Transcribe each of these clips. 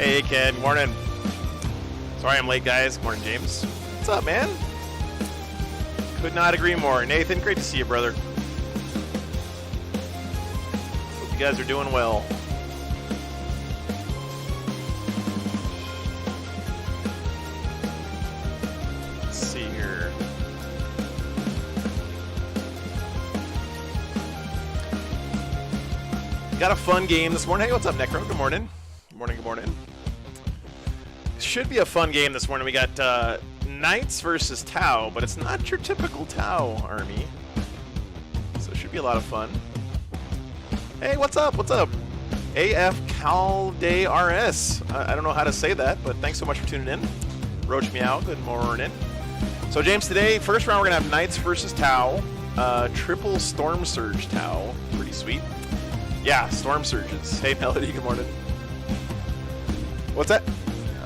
Hey, Ken. Good morning. Sorry I'm late, guys. Good morning, James. What's up, man? Could not agree more. Nathan, great to see you, brother. Hope you guys are doing well. Let's see here. Got a fun game this morning. Hey, what's up, Necro? Good morning. Good morning, good morning. Should be a fun game this morning. We got Knights versus Tau, but it's not your typical Tau army. So it should be a lot of fun. Hey, what's up? What's up? AF Calde RS. I don't know how to say that, but thanks so much for tuning in. Roach Meow, good morning. So James, today, first round we're going to have Knights versus Tau. Triple Storm Surge Tau. Pretty sweet. Yeah, Storm Surges. Hey, Melody, good morning. What's that?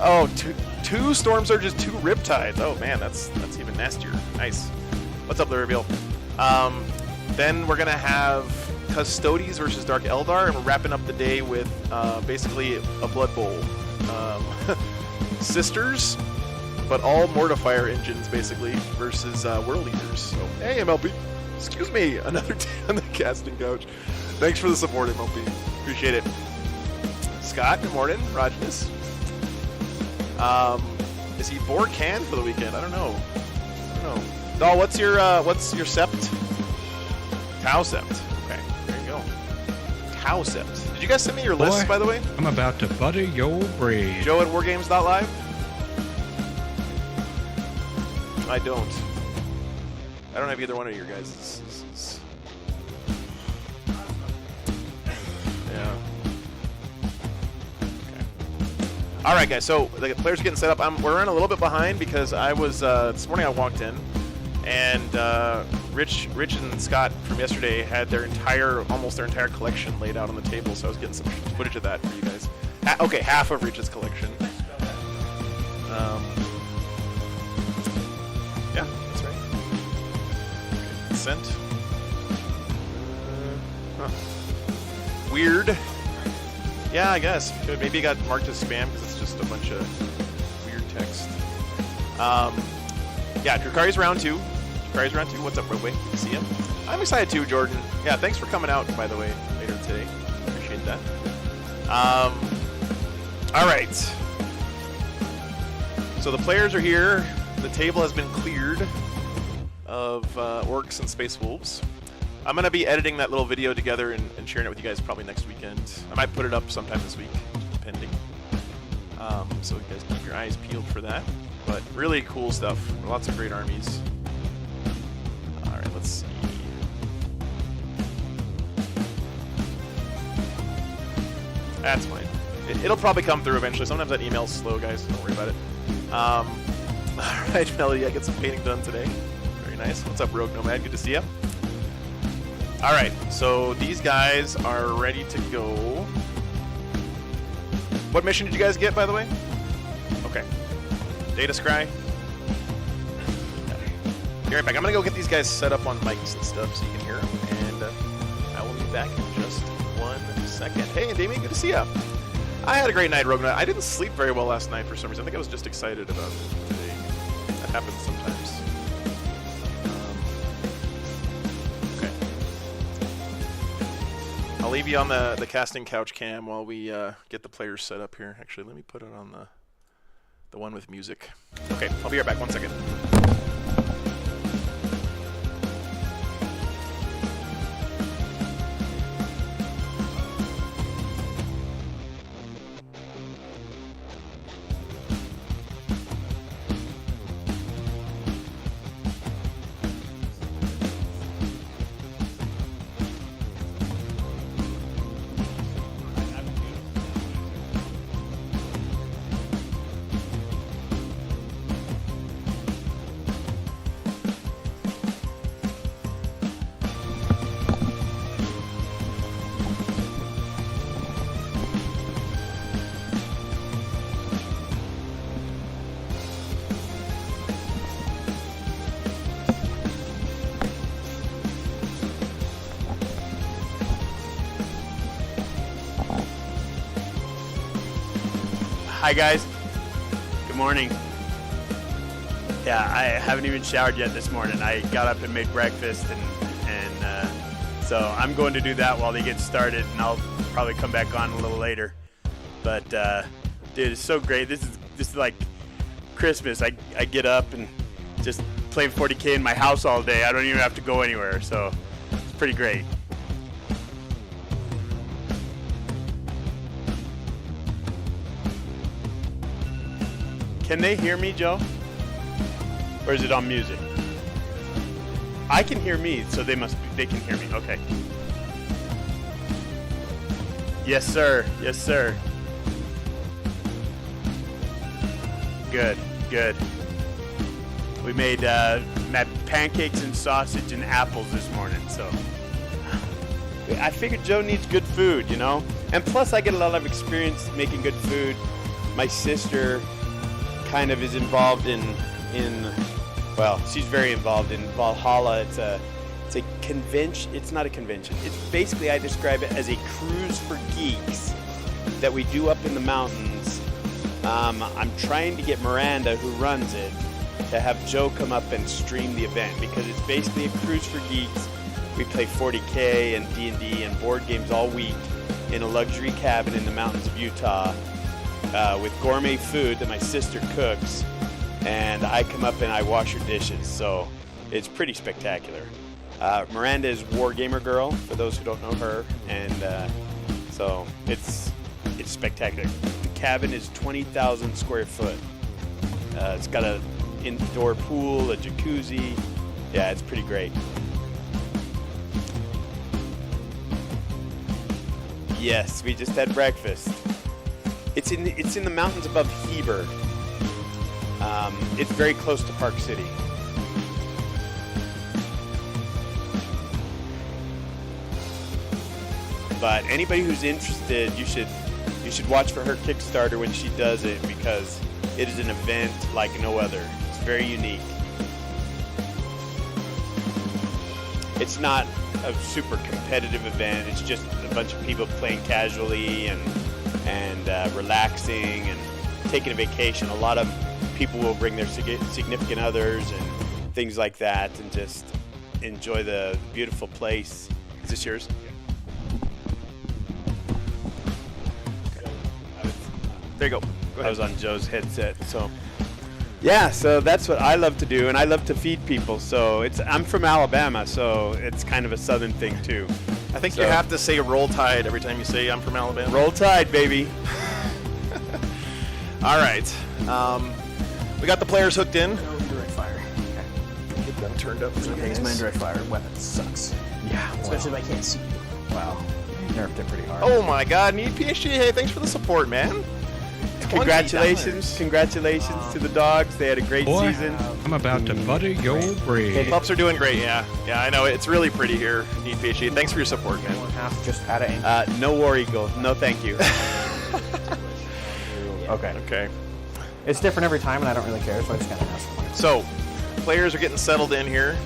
Oh, two Storm Surges, 2 Riptides. Oh, man, that's even nastier. Nice. What's up, the reveal? Then we're going to have Custodes versus Dark Eldar, and we're wrapping up the day with basically a Blood Bowl. Sisters, but all Mortifier engines, basically, versus World Leaders. So, hey, MLP. Excuse me, another day on the casting couch. Thanks for the support, MLP. Appreciate it. Scott, good morning. Roginus. Is he bored can for the weekend? I don't know. Doll, what's your sept? Tau sept. Okay, there you go. Tau sept. Did you guys send me your lists, by the way? I'm about to butter your bread. Joe at wargames.live? I don't. I don't have either one of your guys'. Yeah. Okay. All right, guys. So the players are getting set up. We're running a little bit behind because I was this morning. I walked in, and Rich and Scott from yesterday had almost their entire collection laid out on the table. So I was getting some footage of that for you guys. Okay, half of Rich's collection. Yeah, that's right. Consent. Huh. Weird. Yeah, I guess. Maybe it got marked as spam because it's just a bunch of weird text. Yeah, Drukari's round 2. What's up, Roadway? Good to see you. I'm excited too, Jordan. Yeah, thanks for coming out, by the way, later today. Appreciate that. All right. So the players are here. The table has been cleared of orcs and space wolves. I'm going to be editing that little video together and sharing it with you guys probably next weekend. I might put it up sometime this week, depending. So you guys keep your eyes peeled for that. But really cool stuff. Lots of great armies. All right, let's see. That's fine. It'll probably come through eventually. Sometimes that email's slow, guys. Don't worry about it. All right, Melody, I get some painting done today. Very nice. What's up, Rogue Nomad? Good to see you. All right, so these guys are ready to go. What mission did you guys get, by the way? Okay. Data Scry. Be right back. I'm going to go get these guys set up on mics and stuff so you can hear them, and I will be back in just 1 second. Hey, Damien, good to see you. I had a great night, Rogue. I didn't sleep very well last night for some reason. I think I was just excited about today. That happens sometimes. Okay. I'll leave you on the casting couch cam while we get the players set up here. Actually, let me put it on the one with music. Okay, I'll be right back. 1 second. Hi guys. Good morning. Yeah, I haven't even showered yet this morning. I got up and made breakfast, and so I'm going to do that while they get started, and I'll probably come back on a little later. But dude, it's so great. This is like Christmas. I get up and just play 40K in my house all day. I don't even have to go anywhere, so it's pretty great. Can they hear me, Joe? Or is it on music? I can hear me, so they can hear me. Okay. Yes, sir. Yes, sir. Good, good. We made pancakes and sausage and apples this morning, so I figured Joe needs good food, you know? And plus I get a lot of experience making good food. My sister kind of is involved in well, she's very involved in Valhalla. It's a convention. It's not a convention. It's basically, I describe it as a cruise for geeks that we do up in the mountains. I'm trying to get Miranda, who runs it, to have Joe come up and stream the event, because it's basically a cruise for geeks. We play 40K and D&D and board games all week in a luxury cabin in the mountains of Utah with gourmet food that my sister cooks. And I come up and I wash her dishes, so it's pretty spectacular. Miranda is Wargamer Girl, for those who don't know her, and so it's spectacular. The cabin is 20,000 square foot. It's got an indoor pool, a jacuzzi. Yeah, it's pretty great. Yes, we just had breakfast. It's in the mountains above Heber. It's very close to Park City. But anybody who's interested, you should watch for her Kickstarter when she does it, because it is an event like no other. It's very unique. It's not a super competitive event. It's just a bunch of people playing casually and relaxing and taking a vacation. A lot of people will bring their significant others and things like that, and just enjoy the beautiful place. Is this yours? Okay. There you go. I was on Joe's headset, so yeah. So that's what I love to do, and I love to feed people. So I'm from Alabama, so it's kind of a southern thing too. I think you have to say Roll Tide every time you say I'm from Alabama. Roll Tide, baby. All right. We got the players hooked in. Direct fire. Okay. Get them turned up. Okay, because my direct fire weapon sucks. Yeah. Especially if I can't see you. Wow. Nerfed it pretty hard. Oh my God, Need PhD. Hey, thanks for the support, man. Congratulations to the dogs. They had a great Boy, season. I'm about to butter your bread. Pups are doing great, yeah. Yeah, I know. It's really pretty here, Need PhD. Thanks for your support, man. 1.5 just had an No War Eagle. No, thank you. Okay. Okay. It's different every time, and I don't really care, so I just kind of ask for mine. So, players are getting settled in here.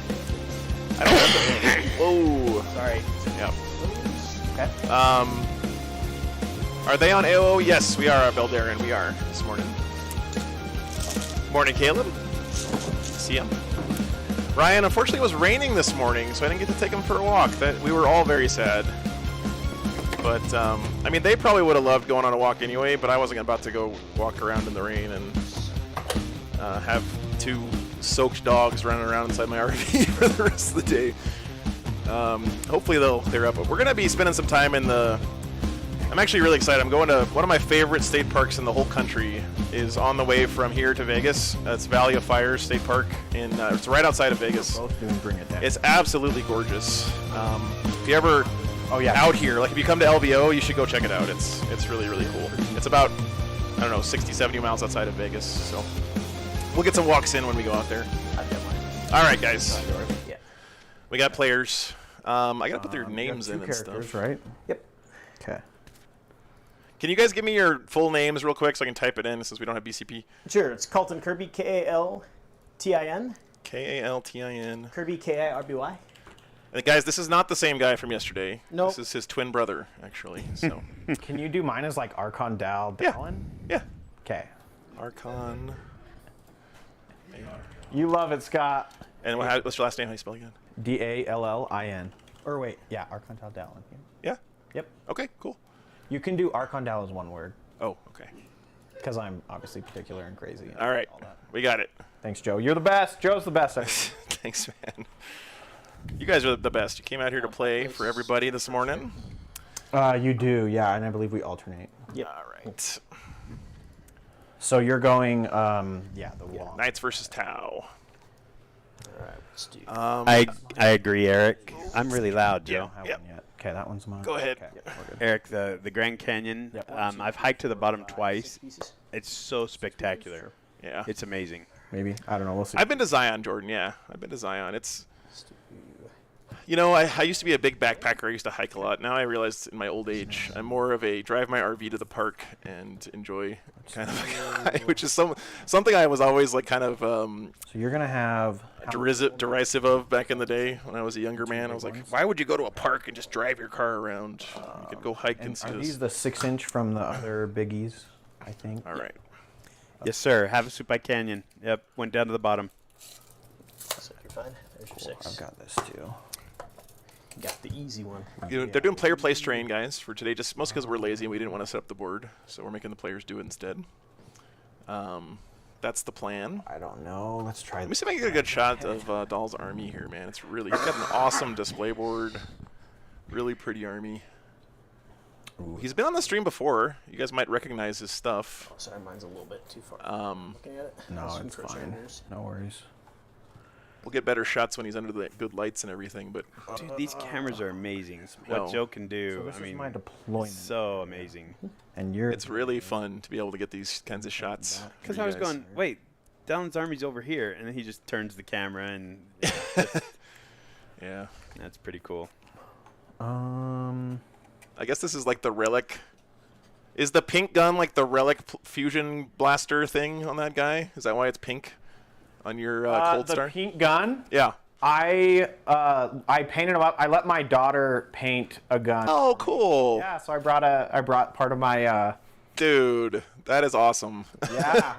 I don't have to. Whoa. Sorry. Yeah. Okay. Are they on AO? Yes, we are, Beldarian. We are this morning. Morning, Caleb. See ya. Ryan, unfortunately, it was raining this morning, so I didn't get to take him for a walk. We were all very sad. But, I mean, they probably would have loved going on a walk anyway, but I wasn't about to go walk around in the rain and have two soaked dogs running around inside my RV for the rest of the day. Hopefully they'll clear up. But we're going to be spending some time in the... I'm actually really excited. I'm going to one of my favorite state parks in the whole country. Is on the way from here to Vegas. It's Valley of Fire State Park. It's right outside of Vegas. Both doing Bring It Down. It's absolutely gorgeous. If you ever... Oh, yeah. Out here, like if you come to LVO, you should go check it out. It's really, really cool. It's about, I don't know, 60, 70 miles outside of Vegas. So we'll get some walks in when we go out there. I've got mine. All right, guys. Yeah. We got players. I got to put their names in and stuff. Right? Yep. Okay. Can you guys give me your full names real quick so I can type it in since we don't have BCP? Sure. It's Kilton Kirby, Kaltin. Kaltin. Kirby, Kirby. And guys, this is not the same guy from yesterday. Nope. This is his twin brother, actually. So. Can you do mine as like Archon Dal Yeah. Dallin? Yeah. Okay. Archon. You love it, Scott. And what's your last name? How do you spell again? Dallin. Or wait, yeah, Archon Dallin. Yeah. Yep. Okay. Cool. You can do Archon Dal as one word. Oh. Okay. Because I'm obviously particular and crazy. And All right. We got it. Thanks, Joe. You're the best. Joe's the best. Thanks, man. You guys are the best. You came out here to play for everybody this morning. You do, yeah, and I believe we alternate. Yep. All right. So you're going, yeah, the wall. Knights versus Tau. All right, let's do. I agree, Eric. I'm really loud, I Joe. don't have Yep. one yet. Okay, that one's mine. Go ahead. Okay, we're good. Eric, the Grand Canyon. Yep. I've hiked to the bottom twice. Pieces. It's so spectacular. Yeah. It's amazing. Maybe. I don't know. We'll see. I've been to Zion, Jordan. Yeah, I've been to Zion. It's, you know, I used to be a big backpacker. I used to hike a lot. Now I realize in my old age, I'm more of a drive my RV to the park and enjoy kind of a guy, which is something I was always like kind of So you're going to have... derisive of back in the day when I was a younger man. I was like, why would you go to a park and just drive your car around? You could go hike and see Are this. these the 6-inch from the other biggies, I think? All right. Yes, sir. Havasu by Canyon. Yep. Went down to the bottom. So you're fine. There's your Cool. 6. I've got this too. Got the easy one. You know, they're doing player play strain, guys, for today, just mostly because we're lazy and we didn't want to set up the board, so we're making the players do it instead. That's the plan. I don't know. Let's try Let me this. see if I can get a good shot of Dahl's army here, man. It's really, he's got an awesome display board. Really pretty army. Ooh. He's been on the stream before. You guys might recognize his stuff. Oh, sorry, mine's a little bit too far. Looking at it. No, Some it's first fine. renders. No worries. We'll get better shots when he's under the good lights and everything, but Dude, these cameras are amazing. No. What Joe can do, So this I is mean, my deployment. so amazing. And you're... it's really fun to be able to get these kinds of shots. for Because you I was guys. going, wait, Dallin's army's over here, and then he just turns the camera, and Yeah. that's pretty cool. I guess this is like the relic. Is the pink gun like the relic fusion blaster thing on that guy? Is that why it's pink on your Cold the Star? pink gun? Yeah. I painted them up. I let my daughter paint a gun. Oh, cool. Yeah, so I brought part of my Dude, that is awesome. yeah.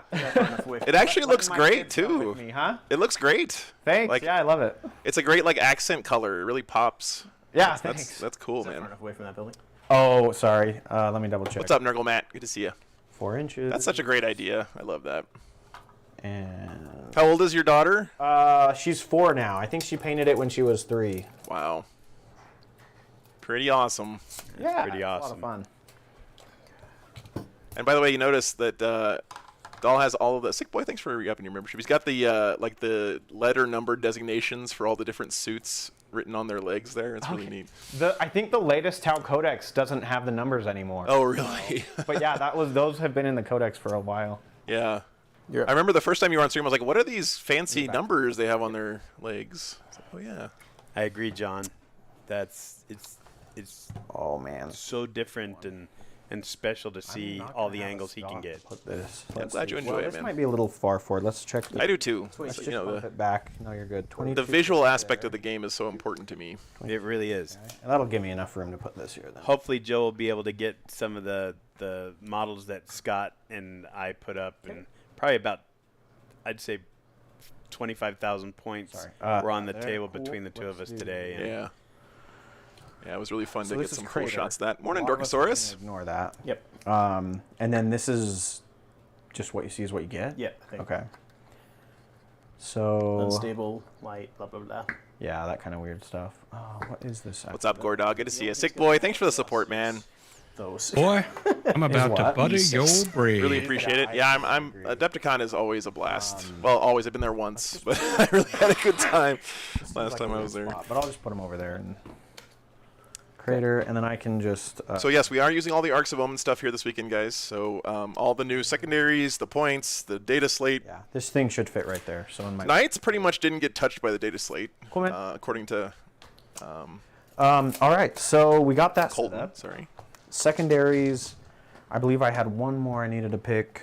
It actually looks great too. With me, huh? It looks great. Thanks. Like, yeah, I love it. it's a great like accent color. It really pops. Yeah, thanks. That's cool, Is that far man. enough away from that building? Oh, sorry. Let me double check. What's up, Nurgle Matt? Good to see you. 4 inches. That's such a great idea. I love that. And How old is your daughter? she's 4 now. I think she painted it when she was 3. Wow. Pretty awesome. Yeah, pretty it's awesome. A lot of fun. And by the way, you notice that Dahl has all of the Sick Boy. Thanks for re-upping your membership. He's got the like the letter number designations for all the different suits written on their legs there. It's really neat. I think the latest Tau Codex doesn't have the numbers anymore. Oh, really? But yeah, those have been in the Codex for a while. Yeah. I remember the first time you were on stream, I was like, what are these fancy numbers they have on their legs? I was like, oh, yeah. I agree, John. It's Oh man. so different and special to see all the angles he can get. Put this. I'm glad you enjoy it, This man. might be a little far forward. Let's check. I do, too. Let's So, just you know, bump it back. No, you're good. 22. the visual aspect of the game is so important to me. It really is. And that'll give me enough room to put this here then. Hopefully, Joe will be able to get some of the models that Scott and I put up, and probably about, I'd say, 25,000 points Sorry. were on the there. table Cool. between the two of us Let's do- today. And Yeah. Yeah, it was really fun to get this is some cool Crater. shots of that. Morning, A lot of us are Dorkosaurus. gonna Ignore that. Yep. And then this is just what you see is what you get? Yeah. I think. Okay. So... Unstable, light, blah, blah, blah. Yeah, that kind of weird stuff. Oh, what is this? What's up, Gordog? Good to see you. Sick Boy, thanks for the support, man. Those. Boy, I'm about to what? butter your bread. Really appreciate it. Yeah, I'm Adepticon is always a blast. Well, always. I've been there once, but I really had a good time last time I was there. But I'll just put them over there and Crater, and then I can just... So yes, we are using all the Arks of Omen stuff here this weekend, guys. So all the new secondaries, the points, the data slate. yeah, this thing should fit right there. So in my... Knights pretty much didn't get touched by the data slate, Cool, man. according to all right, so we got that set Colton. up. Sorry. Secondaries, I believe I had one more I needed to pick.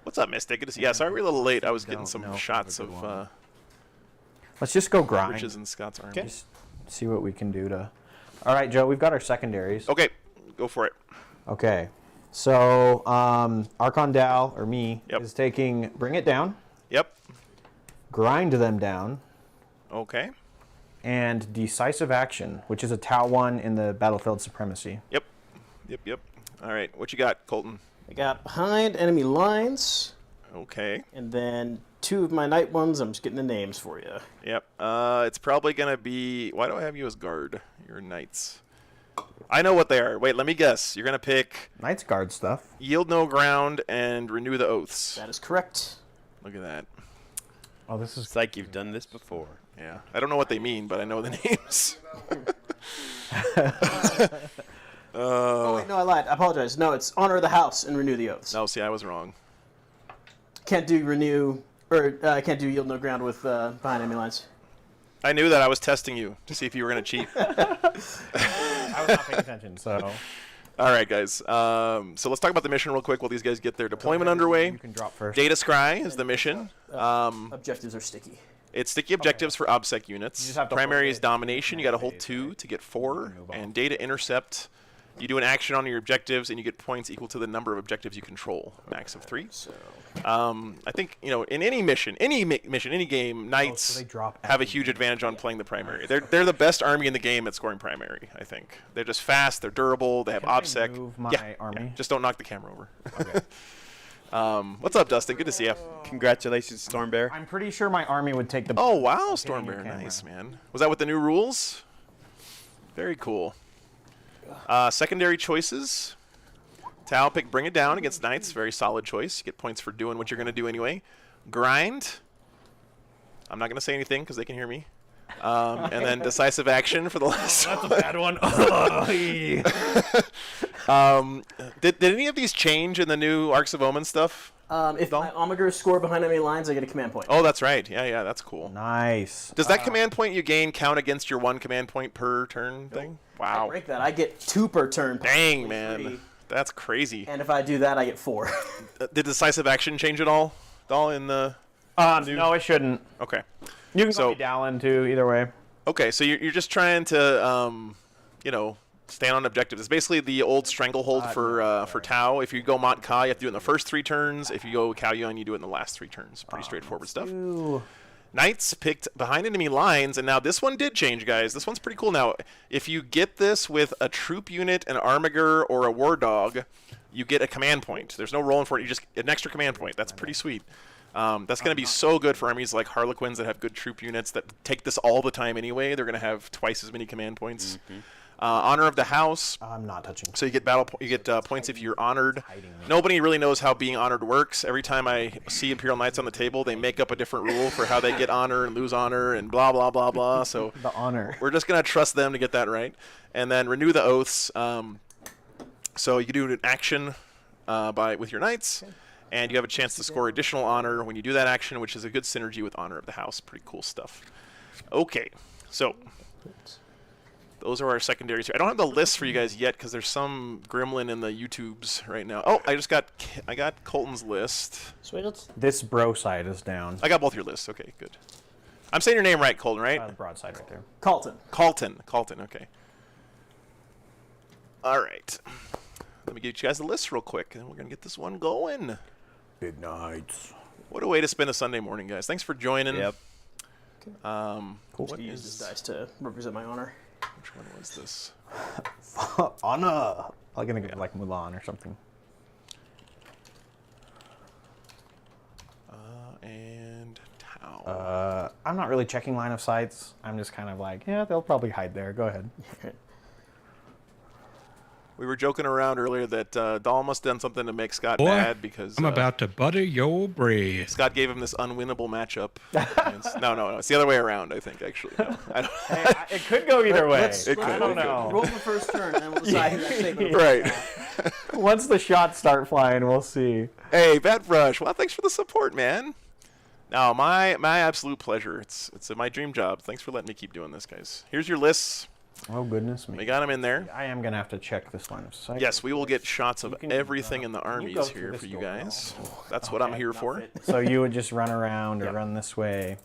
What's up, Mystic? Good to see you. Yeah, sorry we're a little late. I was getting Don't some know. shots Have a of good one. Let's just go grind. Riches and Scott's army. Just see what we can do to... All right, Joe, we've got our secondaries. Okay, Go for it. Okay. So, Archon Dal, or me, Yep. is taking Bring It Down, Yep. Grind Them Down, Okay. and Decisive Action, which is a Tau 1 in the Battlefield Supremacy. Yep. Yep. Yep. All right. What you got, Colton? I got behind enemy lines, Okay. and then 2 of my night ones. I'm just getting the names for you. Yep. It's probably gonna be. Why do I have you as guard? Your knights. I know what they are. Wait, let me guess. You're gonna pick Knights Guard stuff. Yield No Ground and Renew the Oaths. That is correct. Look at that. Oh, this is It's like you've done this before. Yeah. I don't know what they mean, but I know the names. Oh, wait, no, I lied. I apologize. No, it's Honor of the House and Renew the Oaths. No, see, I was wrong. Can't do Renew, or can't do Yield No Ground with behind enemy lines. I knew that. I was testing you to see if you were gonna cheat. I was not paying attention, so. All right, guys. So let's talk about the mission real quick while these guys get their deployment underway. You can drop first. Data Scry is the mission. Objectives are sticky. It's sticky objectives for OBSEC units. just have to Primary hold is it domination. You got to hold phase, 2 to get 4. move on. And data intercept. You do an action on your objectives, and you get points equal to the number of objectives you control. Max of 3. So I think in any mission, any game, knights so they drop have a everything. huge advantage on playing the primary. They're the best army in the game at scoring primary. I think they're just fast. They're durable. They have Can I OBSEC. move my yeah, army? yeah, just don't knock the camera over. Okay. What's up, Dustin? Good to see you. Congratulations, Storm Bear. I'm pretty sure my army would take the. Oh wow, your Stormbear, camera. nice man. Was that with the new rules? Very cool. Secondary choices. Tau pick Bring It Down against Knights. Very solid choice. You get points for doing what you're going to do anyway. Grind. I'm not going to say anything because they can hear me. And then Decisive Action for the last one. That's a bad one. Did any of these change in the new Arks of Omen stuff? if my Omega score behind enemy lines, I get a command point. Oh, that's right. Yeah, that's cool. Nice. Does that command point you gain count against your 1 command point per turn thing? I Wow. break that. I get 2 per turn. Dang, possibly man. 3. That's crazy. And if I do that, I get 4. Did Decisive Action change at all? In the... No, it shouldn't. Okay. You can So- call me Dallin too. Either way. Okay, so you're just trying to, stand on objectives. It's basically the old Stranglehold for Tau. If you go Mont Ka, you have to do it in the first 3 turns. If you go Cao Yuan, you do it in the last 3 turns. Pretty straightforward stuff. Ooh. Knights picked behind enemy lines, and now this one did change, guys. This one's pretty cool now. If you get this with a troop unit, an armiger, or a war dog, you get a command point. There's no rolling for it. You just get an extra command point. That's pretty sweet. That's going to be so good for armies like Harlequins that have good troop units that take this all the time anyway. They're going to have twice as many command points. Honor of the House. I'm not touching. So you get points if you're honored. Hiding me. Nobody really knows how being honored works. Every time I see Imperial Knights on the table, they make up a different rule for how they get honor and lose honor and blah blah blah blah. So The honor. we're just gonna trust them to get that right. And then renew the oaths. So you do an action with your knights, and you have a chance to score additional honor when you do that action, which is a good synergy with honor of the house. Pretty cool stuff. Okay, so. Those are our secondaries here. I don't have the list for you guys yet because there's some gremlin in the YouTubes right now. Oh, I got Colton's list. Sweet. This bro side is down. I got both your lists. Okay, good. I'm saying your name right, Colton, right? The broad side right there. Calton. Colton, okay. All right. Let me get you guys the list real quick, and we're going to get this one going. Big nights. What a way to spend a Sunday morning, guys. Thanks for joining. Yep. Cool. What Use this is, dice to represent my honor. which one was this? Anna. I'm gonna get like Mulan or something. And Tau. I'm not really checking line of sights. I'm just kind of like, yeah, they'll probably hide there. Go ahead. We were joking around earlier that Dahl must have done something to make Scott Boy, mad because I'm about to butter your bread. Scott gave him this unwinnable matchup. No. It's the other way around, I think, actually. No, I don't, It could go either way. It could, I don't it could. know. Roll the first turn, and then we'll decide who that statement. right. Once the shots start flying, we'll see. Hey, Batbrush. Well, thanks for the support, man. No, my absolute pleasure. It's my dream job. Thanks for letting me keep doing this, guys. Here's your lists. Oh, goodness me. We got them in there. I am going to have to check this line of sight. Yes, we will get shots of You can, everything in the go armies through here this for you door. guys. That's what I'm here for. So you would just run around or run this way.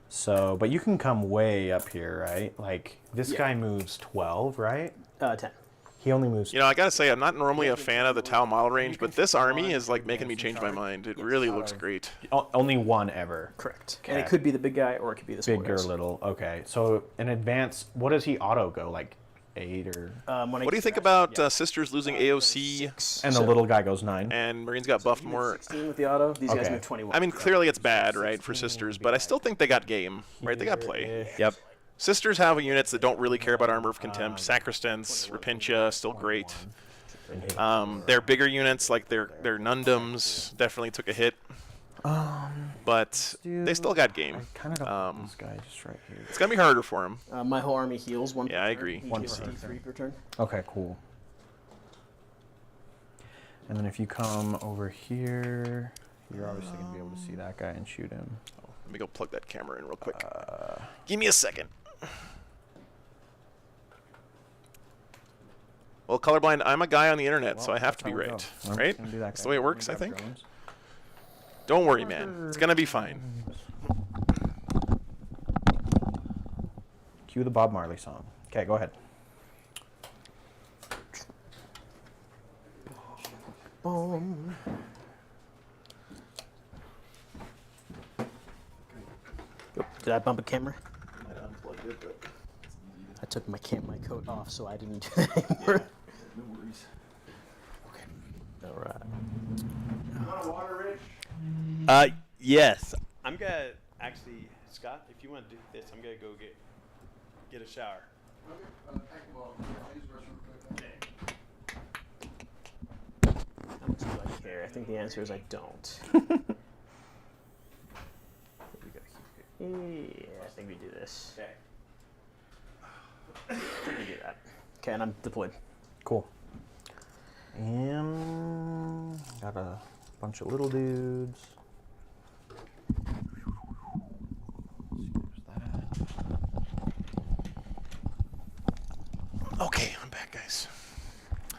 So, but you can come way up here, right? Like, this guy moves 12, right? 10. He only moves. You know, I gotta say, I'm not normally a fan of the Tau model range, but this army is like making me change my mind. It really looks great. Only one ever. Correct. Okay. And it could be the big guy or it could be the small Big or guys. little. Okay. So in advance, what does he auto go? Like 8 or? What do you think about Sisters losing AOC? And the little guy goes 9. And Marines got buffed more. 16 with the auto. These guys Okay. move 21. I mean, clearly it's bad, right, for Sisters, but I still think they got game, right? They got play. Yep. Sisters have units that don't really care about Armor of Contempt. Sacristans, Rapintia, still great. Their bigger units, like their Nundums, definitely took a hit. But they still got game. I kind of don't like this guy just right here. It's going to be harder for him. My whole army heals 1. Yeah, I agree. He heals D3 per turn. Okay, cool. And then if you come over here, you're obviously going to be able to see that guy and shoot him. Let me go plug that camera in real quick. Give me a second. Well, colorblind, I'm a guy on the internet, so I have to be right. Right? That's the way it works, I think. Don't worry, man. It's going to be fine. Cue the Bob Marley song. Okay, go ahead. Boom. Did I bump a camera? I took my coat off, so I didn't do that anymore. No worries. Okay. All right. You want a water, Rich? Yes. I'm gonna actually, Scott, if you want to do this, I'm gonna go get a shower. How much do I care? I think the answer is I don't. Yeah, I think we do this. Okay. We do that. Okay, and I'm deployed. Cool. And got a bunch of little dudes. Okay, I'm back, guys.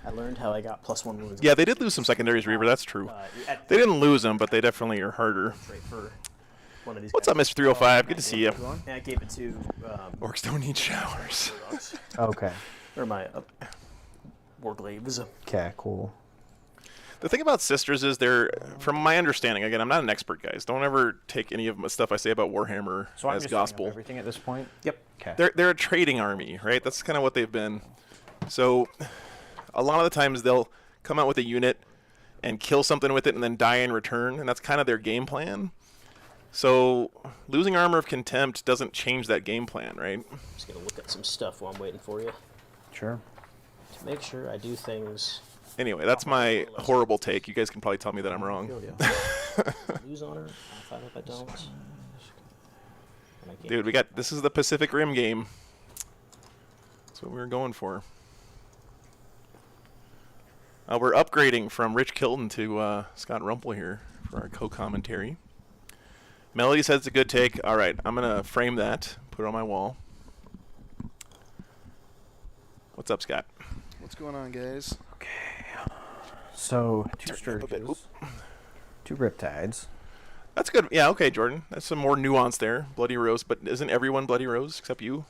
I learned how I got +1 wounds. Yeah, they did lose some secondaries, Reaver. That's true. At They didn't lose them, but they definitely are harder. rate for one of these What's guys. up, Mr. 305? Good to see you. And I gave it to Orcs don't need showers. Okay. or my Warglaves. Okay, cool. The thing about Sisters is they're, from my understanding, again, I'm not an expert, guys. Don't ever take any of the stuff I say about Warhammer So I'm as just looking up gospel. everything at this point. Yep. Okay. They're a trading army, right? That's kind of what they've been. So a lot of the times they'll come out with a unit and kill something with it and then die in return, and that's kind of their game plan. So losing Armor of Contempt doesn't change that game plan, right? I'm just gonna look at some stuff while I'm waiting for you Sure. to make sure I do things. Anyway, that's my horrible take. You guys can probably tell me that I'm wrong. Lose honor. I'll find if I don't. And I can't- Dude, this is the Pacific Rim game. That's what we were going for. We're upgrading from Rich Kilton to Scott Rumpel here for our co-commentary. Melody says it's a good take. All right, I'm going to frame that, put it on my wall. What's up, Scott? What's going on, guys? So, 2 Turn it up a bit. Sturges, 2 Riptides. That's good. Yeah, okay, Jordan. That's some more nuance there. Bloody Rose, but isn't everyone Bloody Rose except you?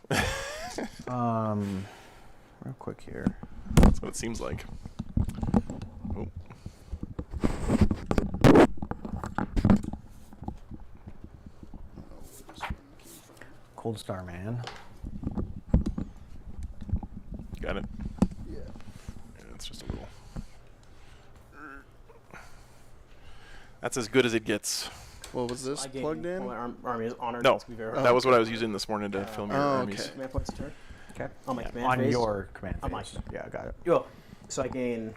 Real quick here. That's what it seems like. Oh. Cold Star Man. Got it? Yeah. Yeah, it's just a little... That's as good as it gets. What was this I gain- plugged in? well, my army is honored. No, Let's be very that was what I was using this morning to film your Oh, armies. okay. command points a turn. Okay. On my command On phase. your command On my phase. command. Yeah, got it. Well, so I gain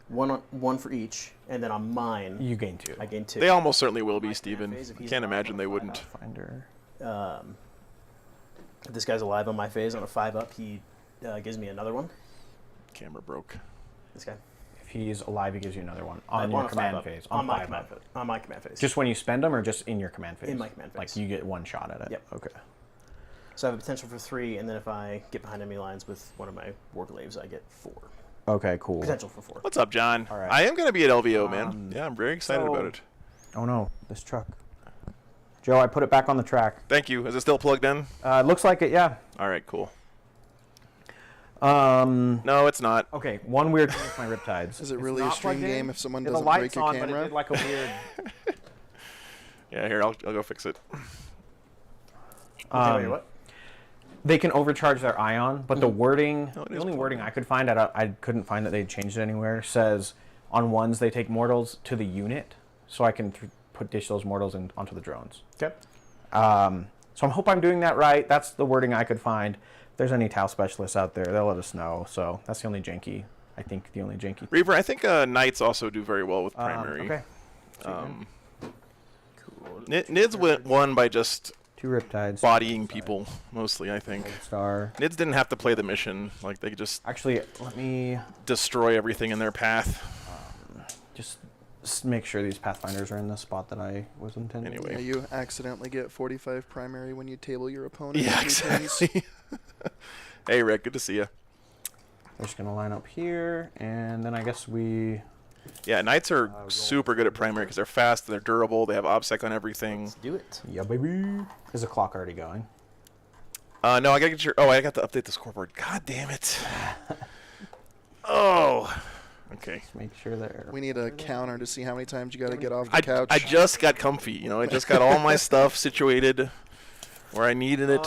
one for each, and then on mine, You gain 2. I gain 2. They almost certainly will be, My Steven. phase, if I he's can't alive imagine on they a wouldn't. Finder. If this guy's alive on my phase on a 5-up, he gives me another one. Camera broke. This guy. If he's alive, he gives you another one on On your a command 5-up. phase. On my 5 command up. phase. On my command phase. Just when you spend them, or just in your command phase? In my command Like phase. you get 1 shot at it. Yep. Okay. So I have a potential for 3, and then if I get behind enemy lines with one of my Warglaves, I get 4. Okay. Cool. Potential for 4. What's up, John? All right. I am going to be at LVO, man. Yeah, I'm very excited about it. Oh no, this truck. Joe, I put it back on the track. Thank you. Is it still plugged in? Looks like it. Yeah. All right, cool. No, it's not. Okay, one weird thing with my Riptides. Is it It's really a not stream plugged in. game if someone The doesn't break light's your on, but it camera? did like a weird. Yeah, here, I'll go fix it. Okay, wait, what? They can overcharge their ion, but the wording, Oh, it the is only plugged wording in. I could find, I couldn't find that they changed it anywhere, says on ones they take mortals to the unit, so I can dish those mortals onto the drones. Okay. So I hope I'm doing that right. That's the wording I could find. If there's any Tau specialists out there, they'll let us know. So that's the only janky, I think the only janky. Reaver, I think Knights also do very well with primary. Okay. Um, Nids won by just 2 Riptides. bodying people, mostly, I think. Star. Nids didn't have to play the mission. Like, they could just Actually, let me destroy everything in their path. just make sure these Pathfinders are in the spot that I was intending. Anyway. Yeah, you accidentally get 45 primary when you table your opponent. Yeah, 3 turns. exactly. Hey, Rick, good to see you. We're just going to line up here, and then I guess we... Yeah, Knights are super good at primary because they're fast, they're durable, they have OBSEC on everything. Let's do it. Yeah, baby. Is the clock already going? No, I gotta get your... Oh, I got to update the scoreboard. God damn it. Oh. Okay. Just make sure they're... We need a counter to see how many times you got to get off the I couch. just got comfy, you know. I just got all my stuff situated where I needed it.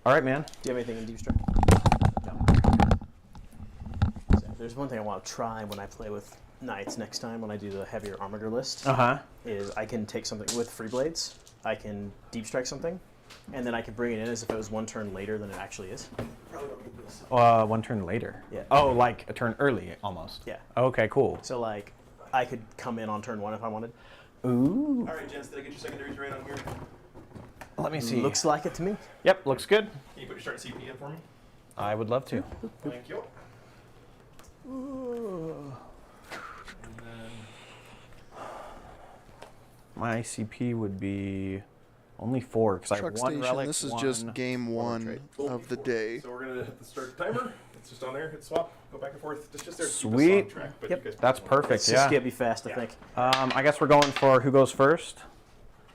All right, man. Do you have anything in deep strike? There's one thing I want to try when I play with Knights next time when I do the heavier armager list. Uh-huh. Is I can take something with free blades, I can deep strike something, and then I can bring it in as if it was 1 turn later than it actually is. 1 turn later. Yeah. Oh, like a turn early, almost. Yeah. Okay, cool. So like, I could come in on turn 1 if I wanted. Ooh. All right, gents, did I get your secondaries right on here? Let me see. Looks like it to me. Yep, looks good. Can you put your start CP in for me? I would love to. Thank you. My CP would be only 4 because I have Truck 1 station. relic. This is one just game 1 of the day. So we're gonna hit the start timer. It's just on there. Hit swap. Go back and forth. Just there. Sweet. Track, but Yep. you guys That's perfect. It's just Yeah. gonna be fast, I think. I guess we're going for who goes first.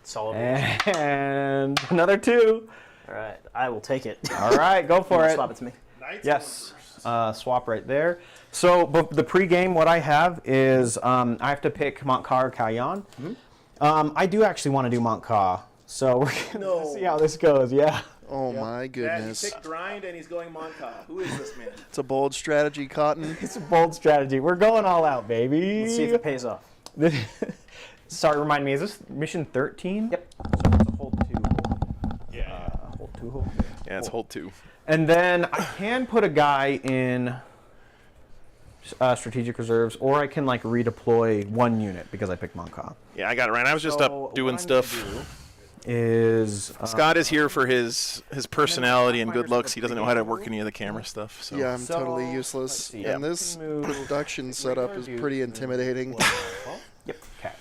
Solid. And another 2. All right, I will take it. All right, go for it. Swap it to me. Knights Yes. going first. Swap right there. So the pregame, what I have is I have to pick Montcar or Cayenne. I do actually want to do Montcar, so we're going to see how this goes. Yeah. Oh my goodness. grind and he's going Monka. Who is this man? It's a bold strategy, Cotton. It's a bold strategy. We're going all out, baby. Let's see if it pays off. Sorry, remind me, is this mission 13? Yep. So it's a hold 2. Yeah. Hold 2, hold 2. Yeah, it's hold 2. And then I can put a guy in strategic reserves, or I can like redeploy 1 unit because I picked Montcar. Yeah, I got it right. I was just up doing stuff. Is Scott is here for his personality and good looks. He doesn't know how to work any of the camera stuff. So. Yeah, I'm So, totally let's useless. see. And Yeah. this We can move- production setup is pretty intimidating. Yep. Okay.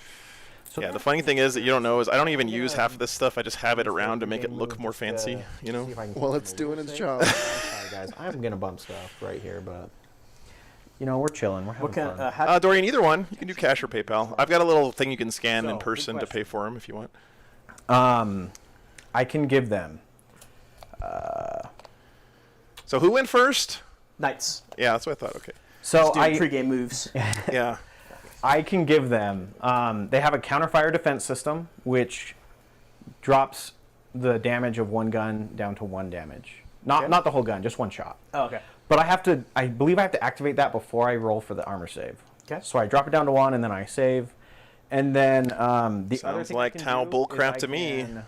So Yeah, the funny thing is that you don't know is I don't even use half of this stuff. I just have it around to make it look more fancy, you know? Well, it's doing its job. Sorry, guys. I'm gonna bump stuff right here, but you know we're chilling. We're having What kind? fun. How, Dorian, either one. You can do cash or PayPal. I've got a little thing you can scan in So, person good to pay for them if you want. I can give them. So who went first? Knights. Yeah, that's what I thought. Okay. So Doing pregame moves. Yeah. I can give them. They have a counterfire defense system, which drops the damage of 1 gun down to 1 damage. Not the whole gun, just 1 shot. Oh, okay. But I believe I have to activate that before I roll for the armor save. Okay. So I drop it down to 1 and then I save. And then the other Sounds thing like I can Tau do bullcrap is to I me. can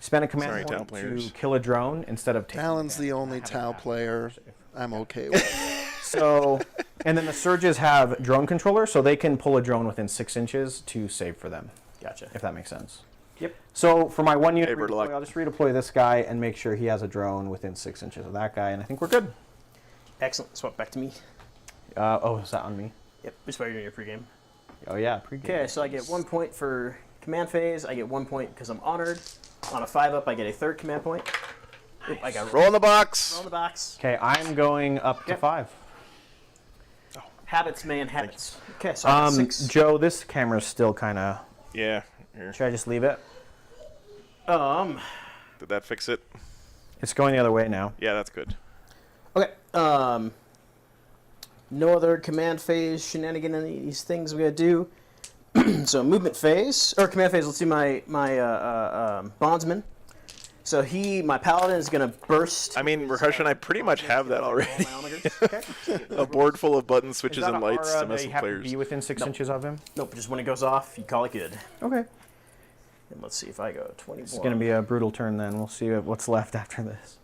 Spend a command Sorry, Tau point players. to kill a drone instead of taking Talon's the damage. only I have Tau a player I'm okay with. So, and then the surges have drone controller, so they can pull a drone within 6 inches to save for them, Gotcha. if that makes sense. Yep. So for my 1 unit Hey, Bird of redeploy, luck. I'll just redeploy this guy and make sure he has a drone within 6 inches of that guy, and I think we're good. Excellent. Swap back to me. Is that on me? Yep. Just while you're doing your pregame. Oh yeah, pregame. Okay, so I get 1 point for command phase. I get 1 point because I'm honored. On a 5-up, I get a 3rd command point. Oop, I got Roll in the box. roll in the box. Okay, I'm going up to Yep. 5. Habits, man, habits. Okay, so I got 6. Joe, this camera's still kind of. Yeah. Here. Should I just leave it? Did that fix it? It's going the other way now. Yeah, that's good. Okay. No other command phase shenanigan any of these things I'm gonna do. So movement phase or command phase. Let's do my bondsman. So my paladin is gonna burst. I mean, Rakesh and I pretty much have that already. My onagers. Okay. A board full of button switches Is that and an lights aura to mess that you with have to players. be within 6 inches of him? Nope. Just when it goes off, you call it good. Okay. And let's see if I go 21. It's going to be a brutal turn then. We'll see what's left after this.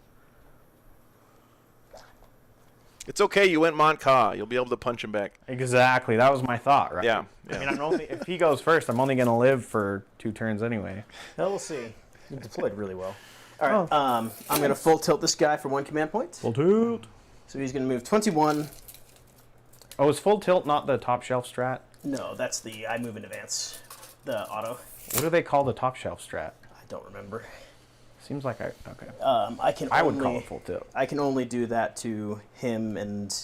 It's okay. You went Montca. You'll be able to punch him back. Exactly. That was my thought, right? Yeah. I mean, if he goes first, I'm only going to live for 2 turns anyway. Well, we'll see. You deployed really well. All right. I'm going to full tilt this guy for 1 command point. Full tilt. So he's going to move 21. Oh, is full tilt not the top shelf strat? No, that's the I move in advance. The auto. What do they call the top shelf strat? I don't remember. Seems like okay. I would call it full tilt. I can only do that to him and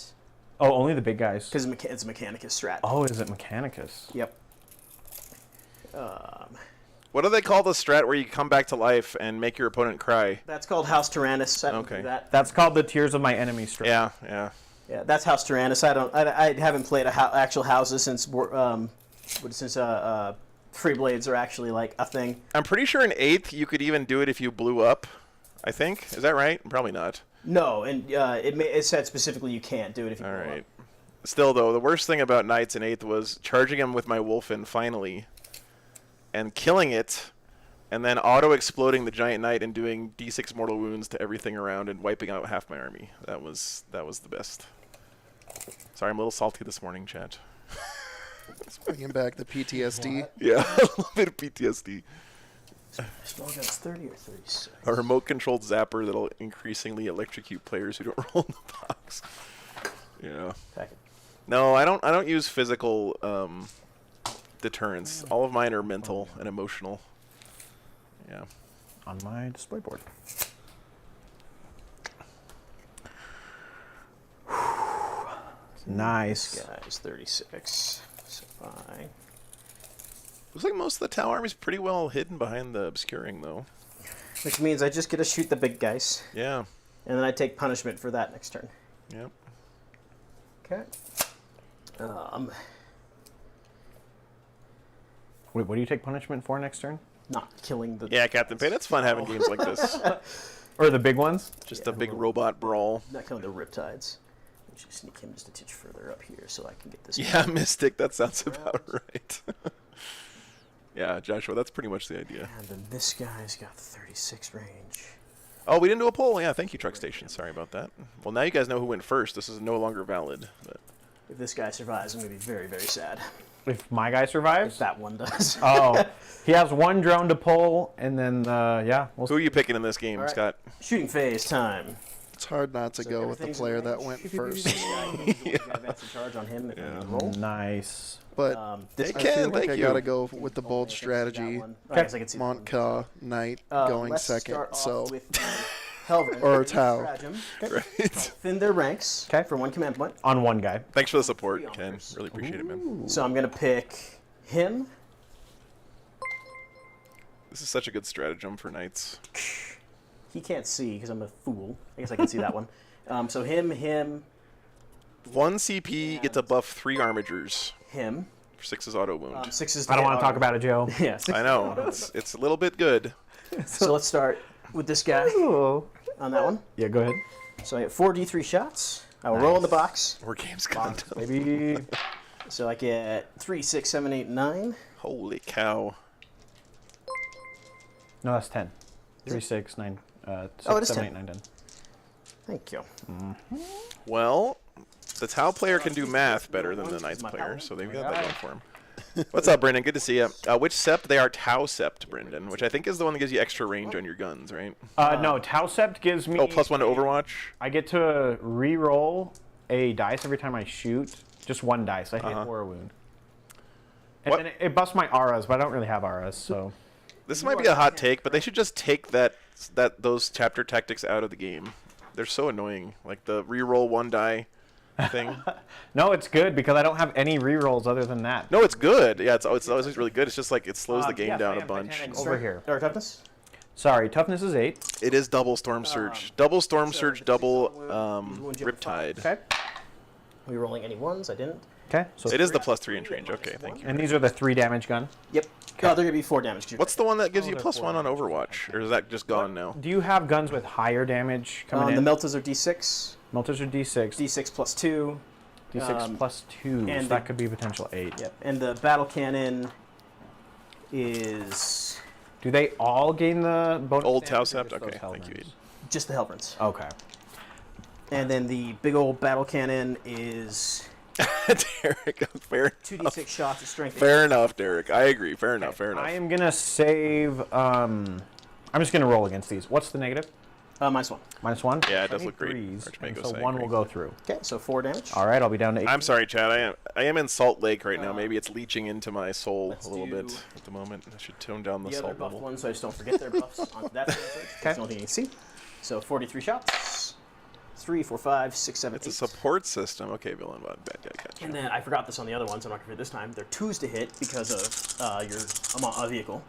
Oh, only the big guys. because it's a Mechanicus strat. Oh, is it Mechanicus? Yep. What do they call the strat where you come back to life and make your opponent cry? That's called House Tyrannus. I don't Okay. do that. That's called the Tears of My Enemy strat. Yeah, yeah. Yeah, that's House Tyrannus. I haven't played actual houses since free blades are actually like a thing. I'm pretty sure in 8th you could even do it if you blew up. I think. Is that right? Probably not. No, and it said specifically you can't do it if you All blow up. right. Still, though, the worst thing about Knights in 8th was charging him with my Wolfen finally and killing it and then auto-exploding the Giant Knight and doing d6 mortal wounds to everything around and wiping out half my army. That was the best. Sorry, I'm a little salty this morning, chat. Bringing back the PTSD. Yeah, a little bit of PTSD. Small guns 30 or 36. A remote-controlled zapper that'll increasingly electrocute players who don't roll in the box. Yeah. Pack it. No, I don't use physical deterrence. All of mine are mental and emotional. Yeah. On my display board. Nice. Guys, 36. So fine. Looks like most of the Tau army's pretty well hidden behind the obscuring, though. Which means I just get to shoot the big guys, Yeah. and then I take punishment for that next turn. Yep. Okay. Wait, what do you take punishment for next turn? Not killing the. Yeah, Captain Payne, it's fun having games like this. Or the big ones? Just a big robot brawl. Not killing the riptides. I'm just sneak him just a titch further up here so I can get this. Yeah, Mystic, that sounds about right. Yeah, Joshua, that's pretty much the idea. And then this guy's got 36 range. Oh, we didn't do a poll? Yeah, thank you, Truck Station. Sorry about that. Well, now you guys know who went first. This is no longer valid. But If this guy survives, I'm gonna be very, very sad. If my guy survives? If that one does. Oh, he has 1 drone to pull, and then, yeah. We'll who are you picking in this game, All right. Scott? Shooting phase time. It's hard not to So go with the everything's player in that range. went first. You got advance and charge on him if I need to roll. Nice. But This Hey, I Ken, feel like thank I you. gotta go with the bold strategy. I guess I can see that one. Montka Knight going Let's second. start off So with Helvin. Or Tau. Stratagem. Right. Thin their ranks for 1 command point. On 1 guy. Thanks for the support, Ken. Really appreciate it, man. So I'm gonna pick him. This is such a good stratagem for Knights. He can't see because I'm a fool. I guess I can see that one. So him, 1 CP gets a buff 3 armigers. him. 6 is auto wound. 6 is. I don't want to talk about it, Joe. Yeah. I know. It's a little bit good. So let's start with this guy on that one. Yeah, go ahead. So I get 4 D3 shots. I will roll in the box. More games gone. Maybe. So I get 3, 6, 7, 8, 9. Holy cow. No, that's 10. 3, 6, 9, 6, Oh, it is 7, 10. 8, 9, 10. Thank you. Well, the Tau player can do math better than the Knights player, so they've got that going for him. What's up, Brendan? Good to see you. Which sept? They are Tau sept, Brendan, which I think is the one that gives you extra range on your guns, right? No, Tau Sept gives me. Oh, +1 to Overwatch? I get to re-roll a dice every time I shoot. Just 1 dice. I hit or a wound. And What? then it busts my auras, but I don't really have auras, so. This might be a hot take, but they should just take those chapter tactics out of the game. They're so annoying. Like the re-roll 1 die thing. No, it's good because I don't have any re-rolls other than that. No, it's good. Yeah, it's always really good. It's just like it slows the game down a bunch. Over here. Dark toughness? Sorry, toughness is 8. It is double Storm Surge. Double Storm Surge, double Riptide. Okay. Are we rolling any ones? I didn't. Okay. So It is the +3 inch range. Okay, thank you. And these are the 3 damage gun. Yep. Oh, they're going to be 4 damage. What's the one that gives you they're +1 on Overwatch? Or is that just gone now? Do you have guns with higher damage coming The in? Meltas are D6. Melters are D6. D6 plus 2. D6 plus 2. and So that could be potential 8. Yep. And the battle cannon is Do they all gain the bonus Old damage, Tau or Sept? just those Okay, thank you, Hellburns? just the Hellburns. Okay. And then the big old battle cannon is Derek, fair 2d6 shots of strength. Fair enough, Derek. I agree. Fair enough. Fair enough. I am gonna save. I'm just gonna roll against these. What's the negative? -1. -1. Yeah, it I does need look great. threes, Archmago and so saying 1 great. will go through. Okay, so 4 damage. All right, I'll be down to 8. I'm sorry, Chad. I am in Salt Lake right now. Maybe it's leaching into my soul Let's a little bit do at the moment. I should tone down the The other salt buffed level. one, so I just don't forget their buffs onto that. That's the only thing you can see. So 43 shots. 3, 4, 5, 6, 7, It's 8. a support system. Okay, villain, bad guy, gotcha. And then I forgot this on the other ones. I'm not gonna forget this time. They're 2s to hit because of your vehicle.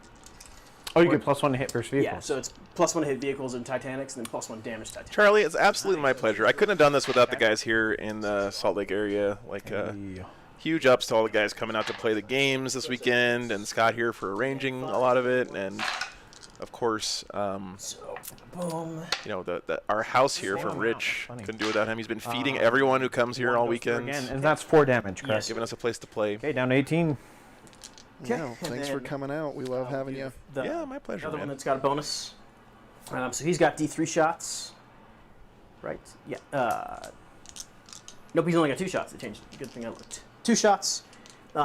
Oh, you get +1 to hit versus vehicles. Yeah, so it's +1 to hit vehicles and Titanics, and then +1 damage Titanics. Charlie, it's absolutely my pleasure. I couldn't have done this without the guys here in the Salt Lake area. Like, huge ups to all the guys coming out to play the games this weekend, and Scott here for arranging a lot of it, and of course, So, boom. you know, our house here for Same Rich amount, that's funny. couldn't do without him. He's been feeding everyone who comes here all Goes through weekend, again, and that's 4 damage, correct? Yes. giving us a place to play. Okay, down to 18. Yeah, and thanks for then coming out. We love having you. The Yeah, my pleasure, other one man. that's got a bonus. So he's got D3 shots. Right? Yeah. Nope, he's only got 2 shots. They changed it. Good thing I looked. 2 shots.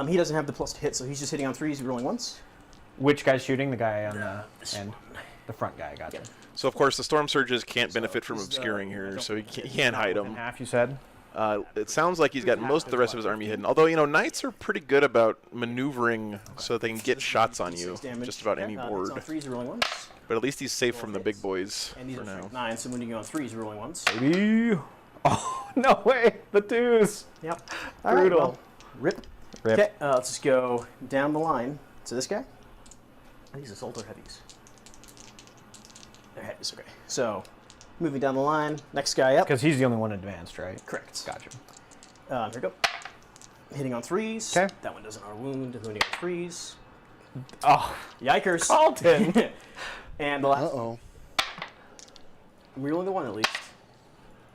He doesn't have the plus to hit, so he's just hitting on 3s. He's rolling 1s. Which guy's shooting? The guy on the this end? The front guy, gotcha. Yep. So, of course, the Storm Surges can't benefit from obscuring here, so he can't hide And them. half, you said? It sounds like he's got most of the rest of his army hidden. Although, you know, Knights are pretty good about maneuvering so that they can get shots on you, Damage. just about Okay, any It's board. on 3s, you're rolling 1s. But at least he's safe from the big boys And these for are now. strength 9, so when you go on 3s, you're rolling 1s. Baby. Oh, no way. The 2s. Yep. Brutal. Well, rip. Rip. Okay, let's just go down the line to this guy. These assault or heavies? They're heavies, okay. So, moving down the line, next guy up. Because he's the only one advanced, right? Correct. Gotcha. Here we go. Hitting on 3s. 'Kay. That one doesn't auto wound, wounding on 3s. Oh, Yikers. Colton. And the last Uh-oh. we're only the one at least.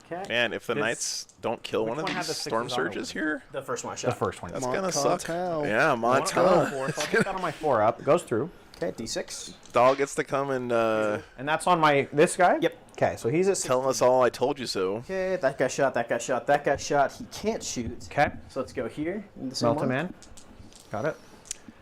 Okay. Man, if the This- Knights don't kill which one of one had these the Storm sixes auto Surges wound? here, The first one I shot. the first one. that's Mont gonna suck. Tau. Yeah, Go Montana. for it. So I'll put that on my 4 up. Goes through. Okay, D6. Dog gets to come and And that's on my, this guy? Yep. Okay, so he's at 16. telling us all I told you so. Okay, that guy shot, that guy shot, that guy shot. He can't shoot. Okay. So let's go here. In the same Melta one. man. Got it.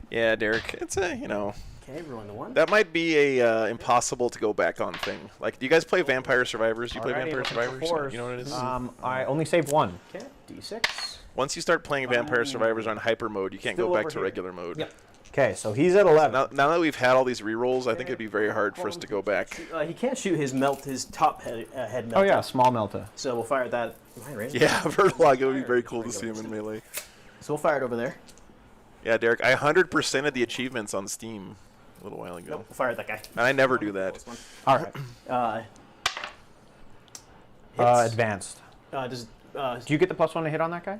Yeah, Derek, it's a, you know, Okay, rolling the 1. that might be a impossible to go back on thing. Like, do you guys play Vampire Survivors? Do you play Alrighty, Vampire looking for Survivors? fours. You know what it is? I only saved 1. Okay, D6. Once you start playing Vampire Survivors on hyper mode, you can't Still go back over to here. regular mode. Yep. Okay, so he's at 11. Now that we've had all these rerolls, I think it'd be very hard for us to go back. He can't shoot his top head melt. Oh yeah, small Melta. So we'll fire that. Am I ready? Yeah, Vertilag, it would be very cool to see him in melee. So we'll fire it over there. Yeah, Derek, I 100%ed the achievements on Steam a little while ago. Nope, we'll fire at that guy. And I never do that. All right. Hits. Advanced. Does Do you get the +1 to hit on that guy?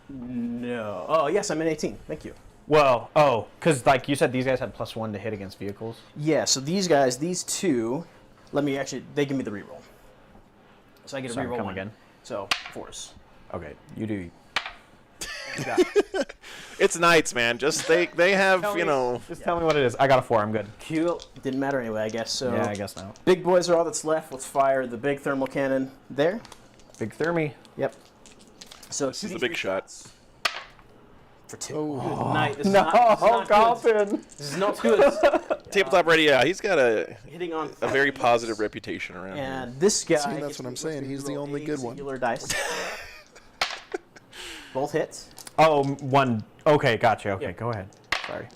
no? Oh yes, I'm in 18. Thank you. Well, oh, because like you said, these guys had +1 to hit against vehicles. Yeah. So these guys, these two, they give me the reroll. So I get a Sorry, reroll come 1. again. So 4s. Okay, you do. It's Knights, man. Just they have, you know. Just tell me what it is. I got a 4. I'm good. Cool. Didn't matter anyway, I guess. So Yeah, I guess now. big boys are all that's left. Let's fire the big thermal cannon there. Big thermy. Yep. So This is the big shot. for 2. Oh. Night. This is No, not good. Colton. This is not good. Tabletop ready, yeah. He's got a Hitting on very positive reputation around here. And this guy. See, that's gets what I'm to saying. He's the roll only a good one. singular dice. Both hits. Oh, 1. Okay, gotcha. Okay, Yeah. go ahead. Sorry.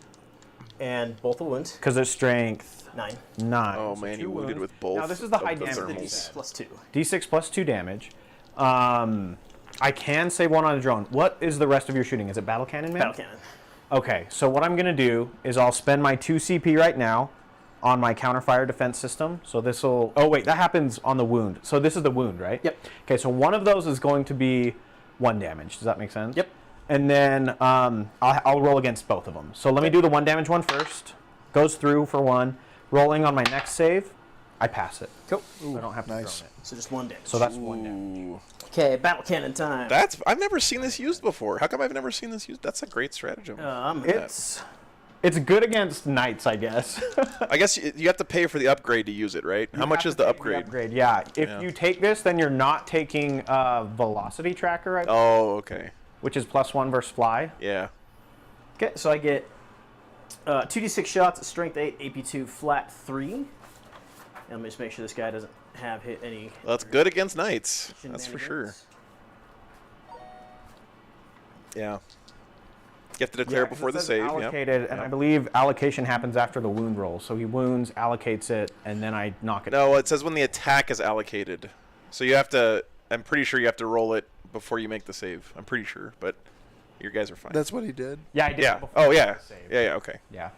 And both will wound. Because their strength 9. 9. Oh So man, 2 you wounded wounds. with both. Now this is the of high the damage. thermals. Plus 2. D6 plus 2 damage. I can say 1 on a drone. What is the rest of your shooting? Is it battle cannon, man? Battle cannon. Okay, so what I'm going to do is I'll spend my 2 CP right now, on my counterfire defense system. So this will. Oh wait, that happens on the wound. So this is the wound, right? Yep. Okay, so one of those is going to be 1 damage. Does that make sense? Yep. And then I'll roll against both of them. So let me do the 1 damage one first. Goes through for 1. Rolling on my next save, I pass it. Cool. I don't have to nice. throw it. So just 1 damage. So that's 1 damage. Ooh. Okay, battle cannon time. I've never seen this used before. How come I've never seen this used? That's a great stratagem. It's good against knights, I guess. I guess you have to pay for the upgrade to use it, right? How much is the upgrade? Yeah. If Yeah. you take this, then you're not taking velocity tracker, I Oh, okay. which is +1 versus fly. Yeah. Okay, so I get 2d6 shots at strength 8, AP2, flat 3. And let me just make sure this guy doesn't have hit any. Well, that's good against knights. That's for sure. Yeah. You have to declare before the save. Allocated, and I believe allocation happens after the wound roll. So he wounds, allocates it, and then I knock it. No, it says when the attack is allocated. So you have to. I'm pretty sure you have to roll it before you make the save. I'm pretty sure, but your guys are fine. That's what he did. Yeah, I did. Yeah. It before Oh the yeah. save. Yeah. Okay. Yeah.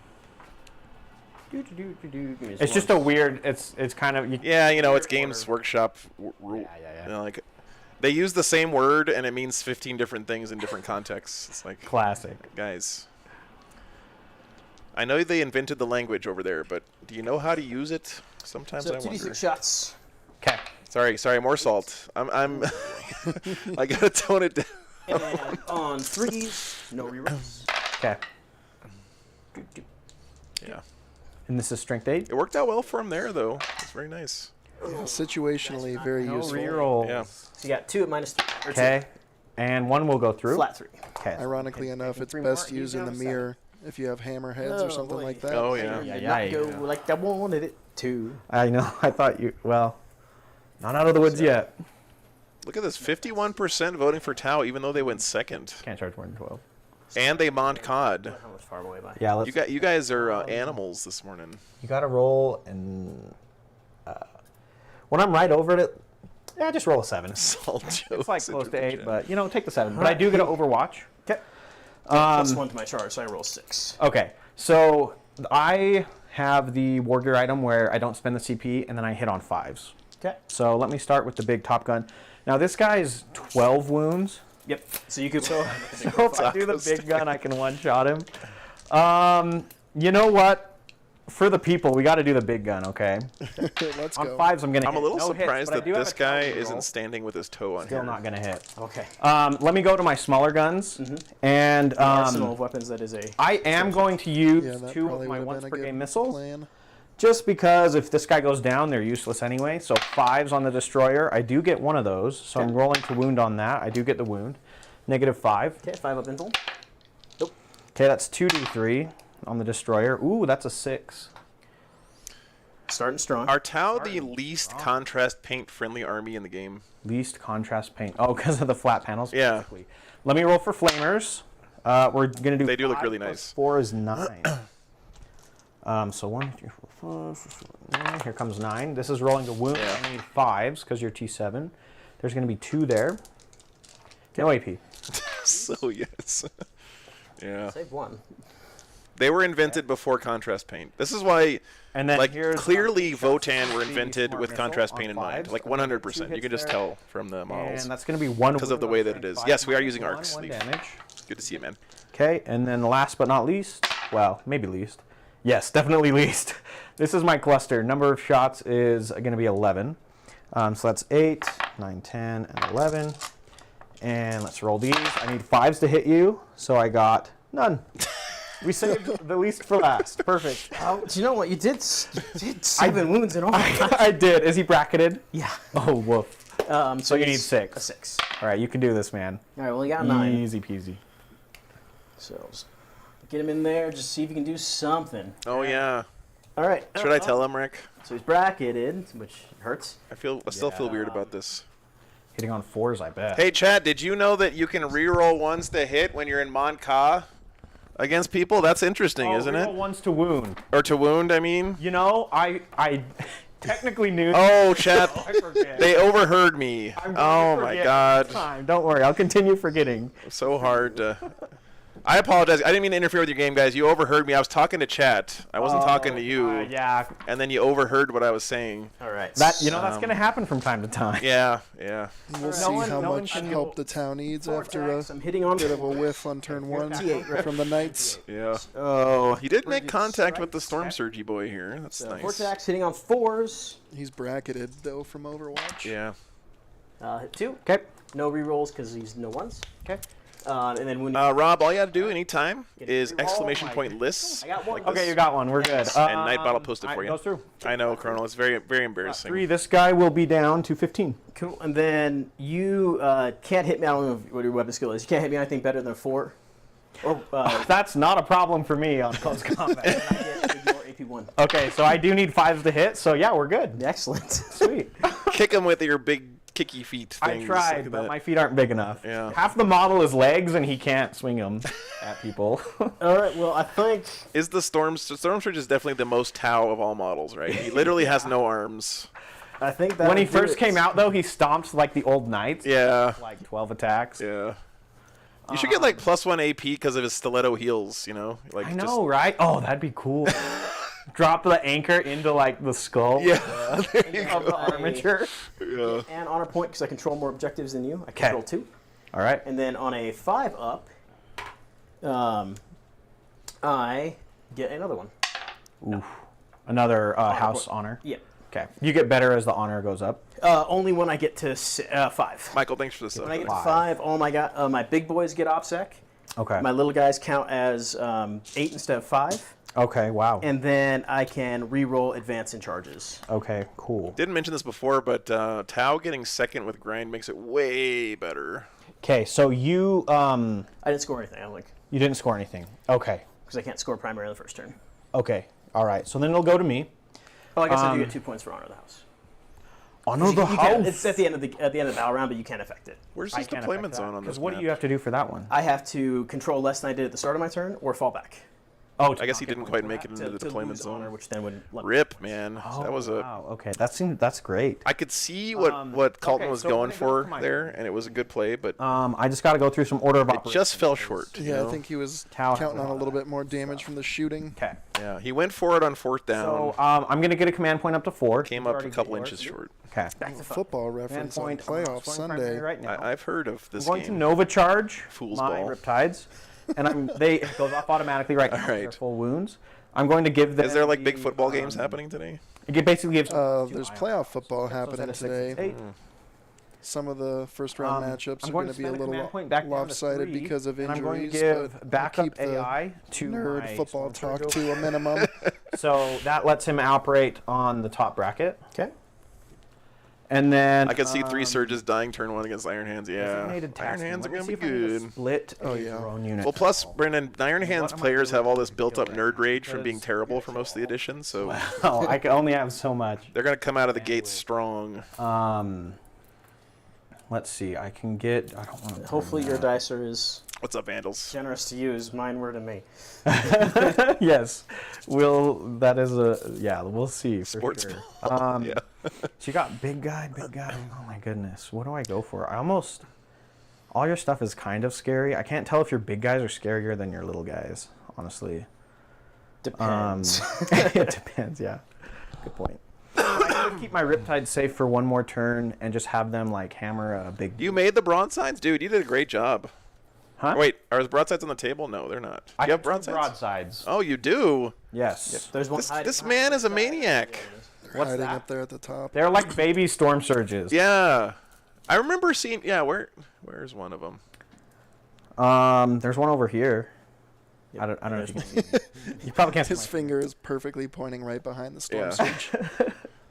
Give me It's just a weird. It's kind of. Yeah, you know, it's Games Workshop rule. Yeah. You know, like, they use the same word and it means 15 different things in different contexts. It's like, Classic. guys, I know they invented the language over there, but do you know how to use it? Sometimes So I 2d6 wonder. shots. Okay. Sorry, more salt. I'm I gotta tone it down. And on 3s, no rerolls. Okay. Yeah, And this is strength 8. it worked out well for him there, though. It's very nice. Yeah, situationally very No useful. reroll. Yeah. So you got 2 at -3. Or Okay. And 1 will go two. through. Flat 3. Okay. Ironically enough, it's 3 best more. used in the He's down mirror if you have hammerheads Oh, or something boy. like that. Oh yeah. Did Yeah, not go yeah. like I wanted it to. I know. I thought you. Well, not out of the woods yet. Look at this, 51% voting for Tau, even though they went second, Can't charge more than 12. and they Mont Cod. How much far away by? Yeah. Let's. You guys are animals this morning. You got to roll, and when I'm right over it, yeah, just roll a 7. Salt jokes. It's like close to 8, interdiction. but take the 7. But I do get to Overwatch. Okay. +1 to my charge, so I roll 6. Okay, so I have the war gear item where I don't spend the CP and then I hit on 5s. Okay. So let me start with the big top gun. Now this guy's 12 wounds. Yep. So you could. So if I do the big gun, I can one-shot him. You know what? For the people, we got to do the big gun, okay? Let's On go. 5s, I'm gonna. I'm a hit little no hits, surprised but I that do have this a guy challenge roll. isn't standing with his toe on Still here. not gonna hit. Okay. Let me go to my smaller guns, and Arsenal of weapons. That is a. I am going to use Yeah, that 2 of probably my would have once been a per good game missiles. plan. Just because if this guy goes down, they're useless anyway. So 5s on the destroyer. I do get one of those, so I'm rolling to wound on that. I do get the wound. -5. Okay, 5 up info. Okay, that's 2d3 on the destroyer. Ooh, that's a 6. Starting strong. Are Tau the least contrast paint friendly army in the game? Least contrast paint. Oh, because of the flat panels. Yeah. Basically. Let me roll for flamers. We're gonna do. They do look 5 really plus nice. 4 is 9. So 1, 2, 3, 4, 5, 9. Here comes 9. This is rolling to wound. Yeah. I need 5s because you're T7. There's gonna be 2 there. No AP. So yes. Yeah. Save 1. They were invented before contrast paint. This is why, And then like, here's clearly shots. Votan were See, invented smart with missile contrast on paint in mind. 5s. Like 100%. You can just tell from the models. And that's gonna be 1 Because of the way that it is. Yes, we are using arcs. 1 Leaf. damage. Good to see you, man. Okay, and then last but not least, well, maybe least. Yes, definitely least. This is my cluster. Number of shots is going to be 11. So that's 8, 9, 10, and 11. And let's roll these. I need 5s to hit you, so I got none. We saved the least for last. Perfect. Do you know what? You did 7 wounds in all. I did. Is he bracketed? Yeah. Oh, woof. So you need he's 6. A 6. All right, you can do this, man. All right, well, he got 9. Easy peasy. So just get him in there. Just see if you can do something. Oh yeah. All right. Should I tell him, Rick? So he's bracketed, which hurts. I still feel weird about this. Hitting on 4s, I bet. Hey, Chad, did you know that you can reroll 1s to hit when you're in Mon Ka against people? That's interesting, isn't it? 1s to wound. Or to wound, I mean. You know, I technically knew. Oh, Chad, I forget. they overheard me. I'm going Oh to my forget God. next time. Don't worry, I'll continue forgetting. So hard to. I apologize. I didn't mean to interfere with your game, guys. You overheard me. I was talking to chat. I wasn't talking to you. Yeah. And then you overheard what I was saying. All right. That's going to happen from time to time. Yeah. We'll see how much help the town needs after a I'm hitting on bit of a whiff on turn 1 T8, right? from the Knights. Yeah. Oh, He did make contact with the Storm Surgy boy here. That's nice. Vortex hitting on 4s. He's bracketed, though, from Overwatch. Yeah. Hit 2. Okay. No rerolls because he's no 1s. Okay. And then when Rob, all you got to do anytime is Oh exclamation my point lists. I got one. Okay, you got one. We're good. And Night Bottle posted for you. Goes through. I know, Colonel. It's very, very embarrassing. 3. This guy will be down to 15. Cool. And then you can't hit me. I don't know what your weapon skill is. You can't hit me anything better than 4. Or That's not a problem for me on close combat. and I get your AP1. Okay, so I do need 5s to hit, so yeah, we're good. Excellent. Sweet. Kick him with your big kicky feet things. I tried, Look at but that. my feet aren't big enough. Yeah. Half the model is legs, and he can't swing them at people. All right. Well, I think Is the Storm Surge is definitely the most Tau of all models, right? He literally has no arms. that When he first came out, though, he stomped like the old knights. Yeah. Like 12 attacks. Yeah. You should get like +1 AP because of his stiletto heels, you know? Like I know, right? Oh, that'd be cool. Drop the anchor into like the skull Yeah. of the armature. Yeah. and honor point because I control more objectives than you. I control 2. All right. And then on a 5 up, I get another one. Oof. Another house honor. Yep. Okay. You get better as the honor goes up. Only when I get to 5. Michael, thanks for the sub. When I get to 5. 5, all my big boys get OPSEC. Okay. My little guys count as 8 instead of 5. Okay. Wow. And then I can re-roll advance and charges. Okay. Cool. Didn't mention this before, but Tau getting second with grind makes it way better. Okay. So you I didn't score anything, I don't think, you didn't score anything. Okay. because I can't score primary on the first turn. Okay. All right. So then it'll go to me. Oh, I guess I do get 2 points for honor of the house. Honor the You can't- It's at the end of the battle round, but you can't affect it. Where's I his can't deployment affect that. zone on this Because what map? do you have to do for that one? I have to control less than I did at the start of my turn, or fall back. Oh, I guess he didn't quite make it into the to deployment lose honor, zone. which then would let me- Rip, man. Oh, That was a. wow. Okay. That's great. I could see what Colton okay, was so going I'm gonna go for for my there, turn. and it was a good play, but I just got to go through some order of it operations. just fell short. you Yeah, know? I think he was Tau has counting on lot a of little that bit more damage from the shooting. Okay. Yeah, he went for it on 4th down. So I'm gonna get a command point up to 4. came up a couple inches short. Okay. Football Command reference on point. playoff I'm not scoring primary Sunday. right now. I've heard of this I'm going game. to Nova Charge Fool's my ball. Riptides, and it goes off automatically right now. All right. They're full wounds. I'm going to give them. Is there like big the, football games happening today? It basically gives. There's playoff football So instead happening of 6, today. it's 8. Some of the first round matchups I'm are going going to to be a spend a little command point back down to lopsided 3, because of and I'm going injuries. to but give we'll backup keep the AI to nerd my football Storm talk Surge to a minimum. So that lets him operate on the top bracket. Okay. And then I could see 3 surges dying turn 1 against Iron Hands. Yeah, designated Iron task. Hands are Let me gonna see be if I need to good. Split Oh, a yeah. drone unit. Well, plus Brendan, Iron Hands am I players doing have all this to built-up kill nerd rage from Because- being terrible for most of the editions, so Oh, I can only have so much. they're gonna come out of the gates strong. Let's see. I can get. I don't want to. Hopefully your dice are as What's up, Vandals? generous to you as mine were to me. Yes, that is a. Yeah, we'll see. For Sports sure. Yeah. So you got big guy. Oh my goodness. What do I go for? All your stuff is kind of scary. I can't tell if your big guys are scarier than your little guys. Honestly. Depends. It depends. Yeah. Good point. I could keep my Riptide safe for one more turn and just have them like hammer a big. You made the broadsides? Dude, you did a great job. Huh? Wait, are his broadsides on the table? No, they're not. I You have have two broadsides? broadsides. Oh, you do? Yes. There's one This man is a maniac. They're What's hiding that? up there at the top. They're like baby storm surges. Yeah. I remember seeing... Yeah, where's one of them? There's one over here. I don't know if you can see it. You probably can't see His my finger is perfectly pointing right behind the storm Yeah. surge.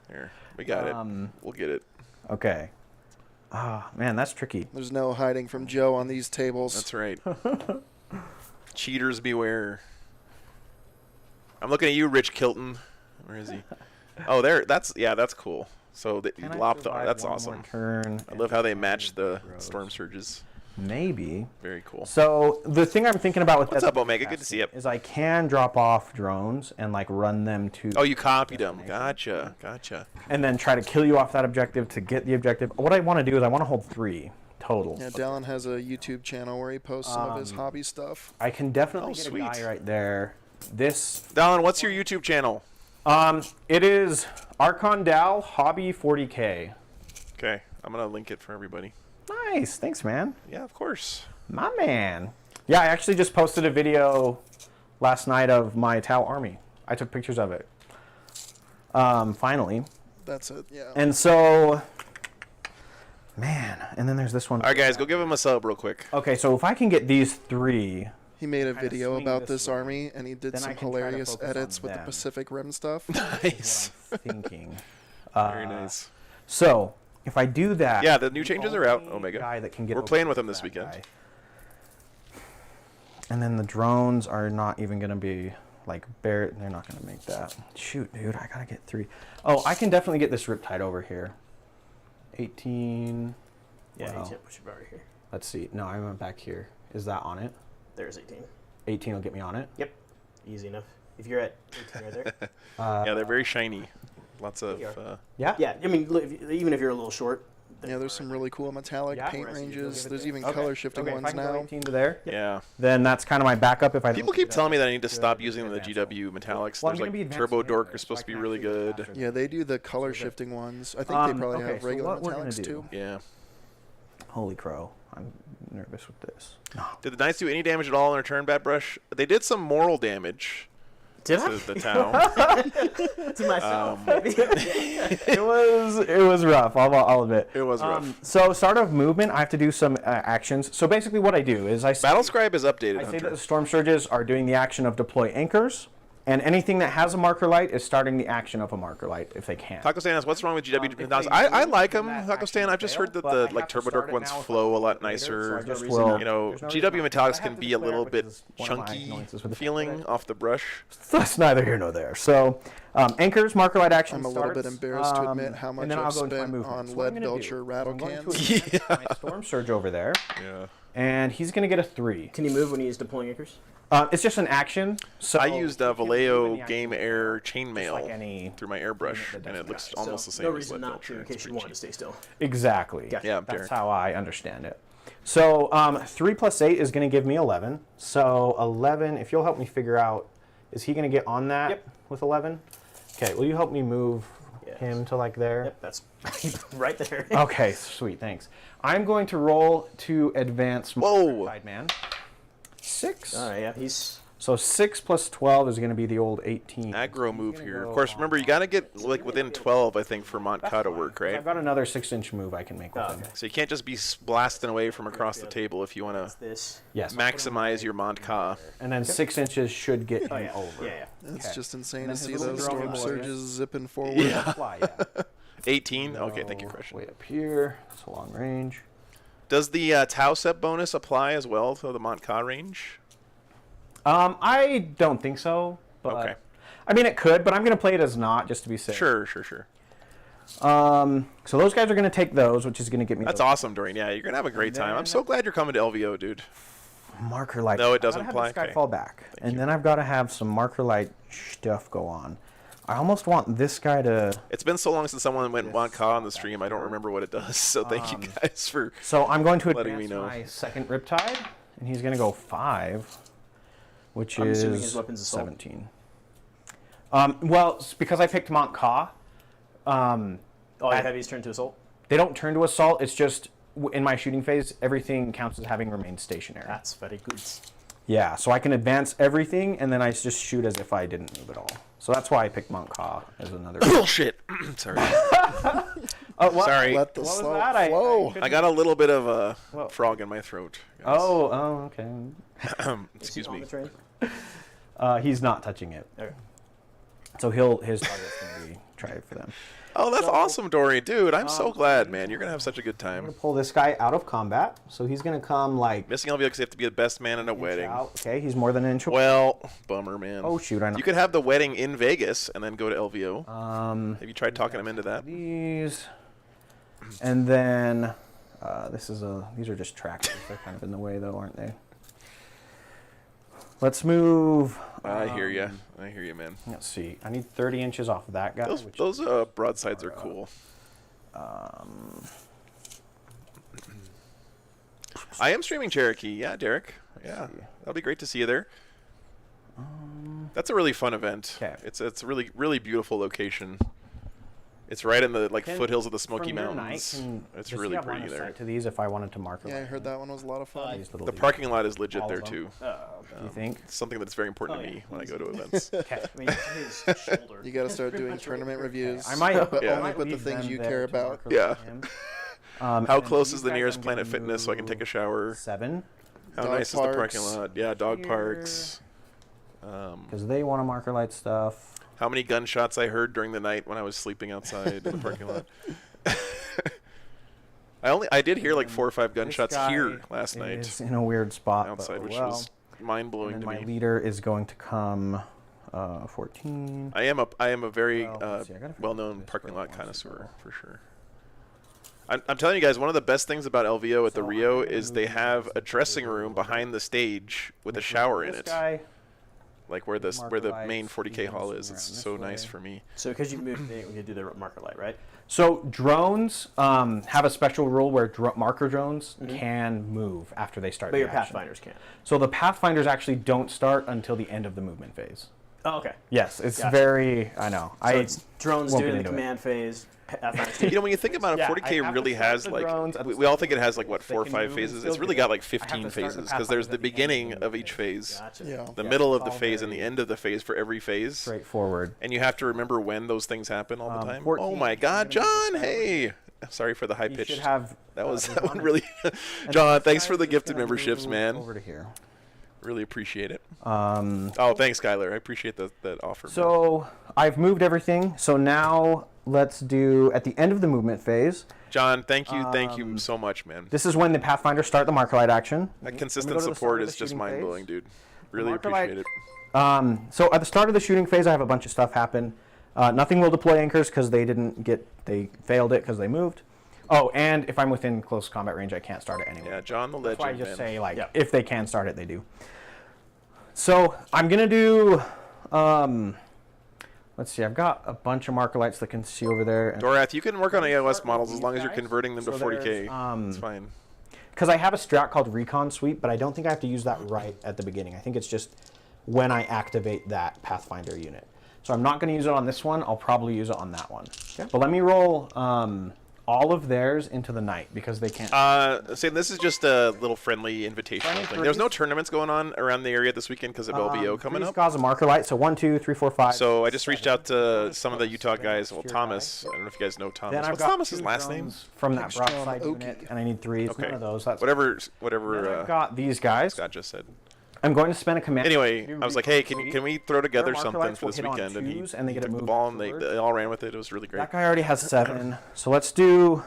Here, we got it. We'll get it. Okay. Ah, man, that's tricky. There's no hiding from Joe on these tables. That's right. Cheaters beware. I'm looking at you, Rich Kilton. Where is he? Oh, there. That's cool. So you Can I lopped on. survive That's one more awesome. Turn I love how they match and the grows? storm surges. Maybe. Very cool. So the thing I'm thinking about with What's that up, Omega? Good to see you. is I can drop off drones and like run them to. Oh, you copied them. Gotcha. And then try to kill you off that objective to get the objective. What I want to do is I want to hold 3 total. Yeah, Dallin has a YouTube channel where he posts some of his hobby stuff. I can definitely Oh, get sweet. a guy right there. This, Dallin, what's your YouTube channel? it is Archon Dal Hobby 40K. Okay, I'm gonna link it for everybody. Nice, thanks, man. Yeah, of course. My man. Yeah, I actually just posted a video last night of my Tau army. I took pictures of it. Finally. That's it. Yeah. And so, man, and then there's this one. All right, guys, go give him a sub real quick. Okay, so if I can get these 3, He made a kinda video swing about this this way. army, and he did Then I some can try to hilarious focus on edits with the them. Pacific Rim stuff. Nice. I'm thinking. Very nice. So, if I do that. Yeah, the new changes are out, only Omega. Guy that can get We're over playing with is him this that weekend. guy. And then the drones are not even going to be like they're not going to make that. Shoot, dude, I got to get 3. Oh, I can definitely get this Riptide over here. 18. Yeah, Wow. 18 push it over here. Let's see. No, I went back here. Is that on it? There's 18. 18 will get me on it. Yep. Easy enough. If you're at 18 right there. Yeah, they're very shiny. Lots of. Here. Yeah? Yeah, I mean, look, even if you're a little short. Yeah, there's some really cool metallic Yeah, paint rest of you, ranges. give it There's there. even Okay. color shifting Okay, if I ones can go now. 18 to there, Yeah. then that's kind of my backup if I People don't keep do telling me that I need to good, stop good using the advanced GW metallics. Well, I'm There's gonna be like advanced Turbo anyway, Dork are so supposed I to be can really actually good. faster. Yeah, they do the color shifting ones. I think they probably okay, have so regular what we're gonna metallics do- too. Yeah. Holy crow. I'm nervous with this. No. Did the Knights do any damage at all on their turn, Bat Brush? They did some moral damage Did to I? the town. To myself. It was rough. I'll admit. It was rough. So start of movement, I have to do some actions. So basically, what I do is I say, Battle Scribe is updated, I say Hunter. that the storm surges are doing the action of deploy anchors, and anything that has a marker light is starting the action of a marker light if they can. Taco Stan asks, what's wrong with GW If metallics? they I do, like then them, that Taco Stan. action I've just failed, heard that but I the have like to Turbo start Dork it ones now if flow a I lot later, so nicer. I just There's will- You know, there's no GW reason- metallics I can have be this a little flare, bit which is one of my chunky annoyances with the feeling flare. off the brush. That's neither here nor there. So, anchors, marker light action I'm a little bit starts, embarrassed to admit how and much then I've I'll go into my spent movement. on So what I'm lead gonna belcher do rattle is I'm going cans. to advance my storm surge over there, Yeah. and he's going to get a 3. Can you move when he's deploying anchors? It's just an action. So I used he can move in Vallejo the action Game Air just chainmail like any through my airbrush, unit that and it doesn't looks die. almost So, the same no as reason lead not belcher. to, in It's case you pretty want to cheap. stay still. Exactly. Gotcha. Yeah, That's Derek. how I understand it. So 3 plus 8 is going to give me 11. So 11, if you'll help me figure out, is he going to get on that Yep. with 11? Okay, will you help me move Yes. him to like there? Yep, that's right there. Okay, sweet, thanks. I'm going to roll to advance my Whoa. side man. 6. All right, yeah, he's So 6 plus 12 is going to be the old 18. Aggro move gonna here. go Of course, remember, you got to get like within 12, I think, for Montcada to work, right? I've got another 6-inch move I can make with Oh, him. okay. So you can't just be blasting away from across the table if you want to this. Yes. maximize your Montca. And then 6 inches should get Oh him yeah, over. yeah, yeah. It's Okay. just insane And to then see his those little storm boy. surges zipping forward. Yeah. Fly, yeah. 18? Okay, thank you, Go Christian. way up here. It's a long range. Does the Tau Sep bonus apply as well to the Montca range? I don't think so. But Okay. I mean, it could, but I'm going to play it as not, just to be safe. Sure, sure, sure. So those guys are going to take those, which is going to get me That's those awesome, Dorian. Yeah, you're going to have a great time. I'm so glad you're coming to LVO, dude. marker light. No, it I've gotta doesn't have apply? This guy Okay. fall back. And you. then I've got to have some marker light stuff go on. I almost want this guy to... It's been so long since someone went Montca on the stream, I don't remember what it does. So thank you guys for... So I'm going to letting me advance know. my second Riptide, and he's going to go 5, which I'm is assuming his weapon's assault. 17. Well, it's because I picked Montca, All your heavies turn to assault. they don't turn to assault. It's just in my shooting phase, everything counts as having remained stationary. That's very good. Yeah, so I can advance everything, and then I just shoot as if I didn't move at all. So that's why I picked Montca as another. Bullshit. Sorry. Oh, what? Sorry. Let the What was slow that? flow. I got a little bit of a Whoa. frog in my throat. guys. Oh, okay. Excuse On me. the train. He's not touching it. Okay. So his target's going to be try for them. Oh, that's awesome, Dorian. Dude, I'm so glad, man. You're going to have such a good I'm time. going to pull this guy out of combat. So he's going to come like... Missing LVO because you have to be the best man in a wedding. out. Okay, he's more than an inch away. Well, bummer, man. Oh, shoot, I know. You could have the wedding in Vegas and then go to LVO. Have you tried talking him into that? These. And then... these are just tractors. They're kind of in the way, though, aren't they? Let's move... I hear you. I hear you, man. Let's see. I need 30 inches off of that guy. Those broadsides are cool. I am streaming Cherokee. Yeah, Derek. Yeah, that'll be great to see you there. That's a really fun event. Okay. It's a really, really beautiful location. It's right in the foothills of the Smoky Mountains. It's really pretty there. To these, if I wanted to mark. Yeah, I heard that one was a lot of fun. The parking lot is legit there too. Do you think? It's something that's very important to me when I go to events. Okay. I mean, his shoulder. You got to start doing tournament reviews. I might, but yeah. only put the things you care about. Yeah. How and close these is the guys nearest I'm Planet gonna Fitness so I can take a shower? 7. How Dog nice is the parking parks. lot? Yeah, dog Here. parks. Because they want to marker light stuff. How many gunshots I heard during the night when I was sleeping outside in the parking lot? I did hear like 4 or 5 gunshots here last night Is in a weird spot outside, but, which well, was mind blowing and to my me. leader is going to come 14. I am a very Well, let's see, I gotta figure well known out parking where lot it wants to connoisseur go. for sure. I'm telling you guys, one of the best things about LVO at the So Rio I'm gonna is they move have this a dressing room behind the stage with a shower in This it, guy, like where the marker main lights, 40K move hall this is. It's around so this nice way. for me. So because you moved it, we could do the marker light, right? So drones have a special rule where marker drones Mm-hmm. can move after they start But the your action. Pathfinders can't. So the Pathfinders actually don't start until the end of the movement phase. Oh, okay. Yes, it's Gotcha. very, I know. So it's drones won't doing get the into it. command phase. Pathfinders You know, when you think about it, Yeah, I 40K have really to start has the like drones at the we all think it has like what They 4 or can 5 move and phases. still It's really do got it. like I have 15 to start the phases because there's Pathfinders the at the end of the beginning movement of each phase. phase, Gotcha. Yeah. the Yeah, middle it's of the all phase, and the very end of the phase for every phase. straightforward. And you have to remember when those things happen all the time. 14, Oh my God, John! Hey, sorry for the high You pitch. should have. That was the that one John- really. and John, this thanks guy for the is gifted gonna memberships, move man. Over to here. Really appreciate it. Um, Oh, thanks, Skylar. I appreciate that offer. man. so I've moved everything. So now let's do at the end of the movement phase. John, thank you so much, man. This is when the Pathfinders start the marker light action. That consistent go to the support start of is the just shooting mind blowing, phase. dude. Really marker appreciate light- it. So at the start of the shooting phase, I have a bunch of stuff happen. Nothing will deploy anchors because they failed it because they moved. Oh, and if I'm within close combat range, I can't start it anyway. Yeah, John the That's why I legend, just man. say like if they can start it, they do. So I'm gonna do. Let's see. I've got a bunch of marker lights that can see over there. And Dorath, you can work on AOS start models with as long these as you're guys. converting them to So 40K. there's, It's fine. because I have a strat called Recon Sweep, but I don't think I have to use that right at the beginning. I think it's just when I activate that Pathfinder unit. So I'm not going to use it on this one. I'll probably use it on that one. Okay. But let me roll all of theirs into the night because they can't. Sam, this is just a little friendly invitational Friendly thing. There's no threes? tournaments going on around the area this weekend because of LBO coming Three's up. Gauze of marker light. So 1, 2, 3, 4, 5. So I just reached out to some of the Utah Seven guys. Well, exterior Thomas. guys. I don't know if you guys know Thomas. Then I've What's got Thomas's 2 last name? drones from that Extra broadside Oki. unit, and I need 3s. Okay. None of those. That's Whatever Then I've got these guys. Scott just said. I'm going to spend a command. Anyway, to I was like, recon hey, sweep. can we throw together marker something lights for will this hit on weekend? And he twos, and they get to took the move ball and forward. they all ran with it. It was really great. That guy already has 7. So let's do.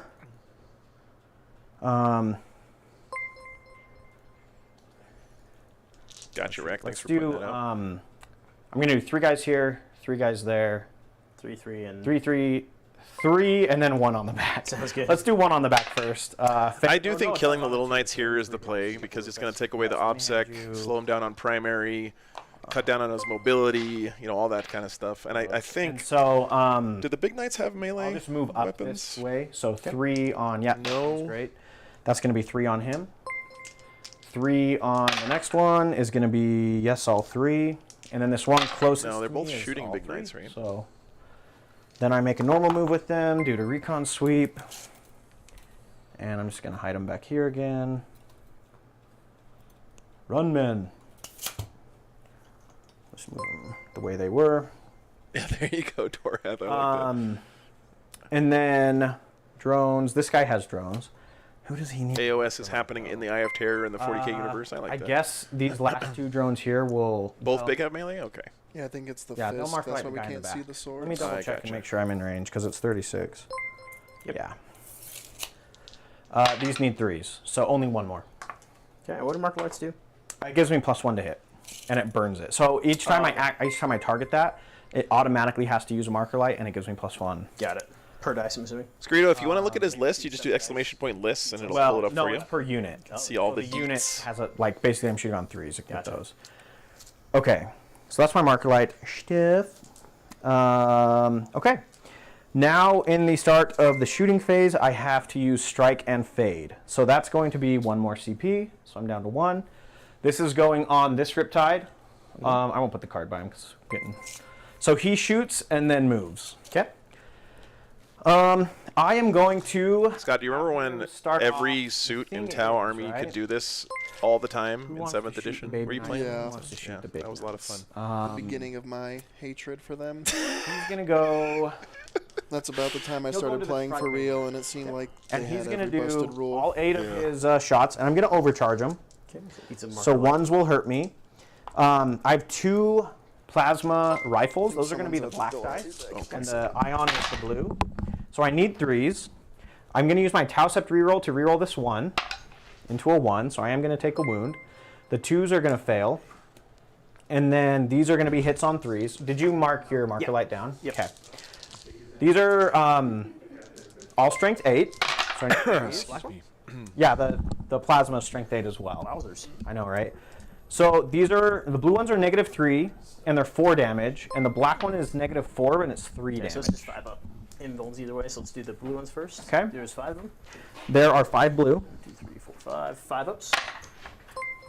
Gotcha, Rack. Thanks Let's for pointing do. that out. I'm gonna do 3 guys here, 3 guys there, 3, 3, and 3, 3, 3, and then 1 on the back. Sounds good. Let's do 1 on the back first. I do think killing the little knights here is the play because it's going to take away the OBSEC, slow him down on primary, cut down on his mobility, all that kind of stuff. And I think, So do the big knights have melee I'll just move up weapons? this way. So 3 on. Yeah, No. that's great. That's gonna be 3 on him. 3 on the next one is gonna be yes, all 3. And then this one closest. No, they're to both me is shooting all big 3. knights, right? So then I make a normal move with them, do the recon sweep, and I'm just gonna hide them back here again. Run, men. Just move them the way they were. Yeah, there you go, Dorath. I like And then drones. This guy has drones. Who does he need? that. AOS is happening in the Eye of Terror in the 40K universe. I like I that. guess these last 2 drones here will. Both well, big have melee? Okay. Yeah, I think it's the Yeah, they'll fist. mark That's like why the we guy in the can't see back. the sword. Let me double I check gotcha. and make sure I'm in range because it's 36. Yep. Yeah. These need 3s, so only 1 more. Okay, what do marker lights do? It gives me +1 to hit, and it burns it. So each time each time I target that, it automatically has to use a marker light, and it gives me +1. Got it. Per dice, I'm assuming. Screedo, if you want to look at his list, you just do exclamation point lists and it'll pull it up no, for you. it's per unit. See all So the unit deets. has a basically I'm shooting on 3s with those. Okay, so that's my marker light. Stiff. Okay. Now, in the start of the shooting phase, I have to use strike and fade. So that's going to be 1 more CP. So I'm down to 1. This is going on this Riptide. I won't put the card by him because getting. So he shoots and then moves. Okay. I am going to. Scott, do you remember when every suit in Tau Army could do this all the time in 7th edition? Were you playing? Yeah. Yeah, that was a lot of fun. The beginning of my hatred for them. He's going to go. That's about the time I started playing for real, and it seemed like they And he's had going every to busted do rule. all 8 of his shots, and I'm going to overcharge him. Okay, eat some So marker ones will hurt me. I have 2 plasma rifles. Those are going to be the Someone's black at the door. dice, and the ion is the blue. So I need 3s. I'm going to use my Tau Sept reroll to reroll this 1 into a 1, so I am going to take a wound. The 2s are going to fail. And then these are going to be hits on 3s. Did you mark your marker light down? Yep. Okay. These are all strength 8. So I need 3s. Yeah, the plasma is strength 8 as well. Wowzers. I know, right? So these are, the blue ones are -3, and they're 4 damage, and the black one is -4, and it's 3 Okay, damage. so it's just 5 up. Invulns either way, so let's do the blue ones first. Okay. There's 5 of them. There are 5 blue. 2, 3, 4, 5. 5 ups.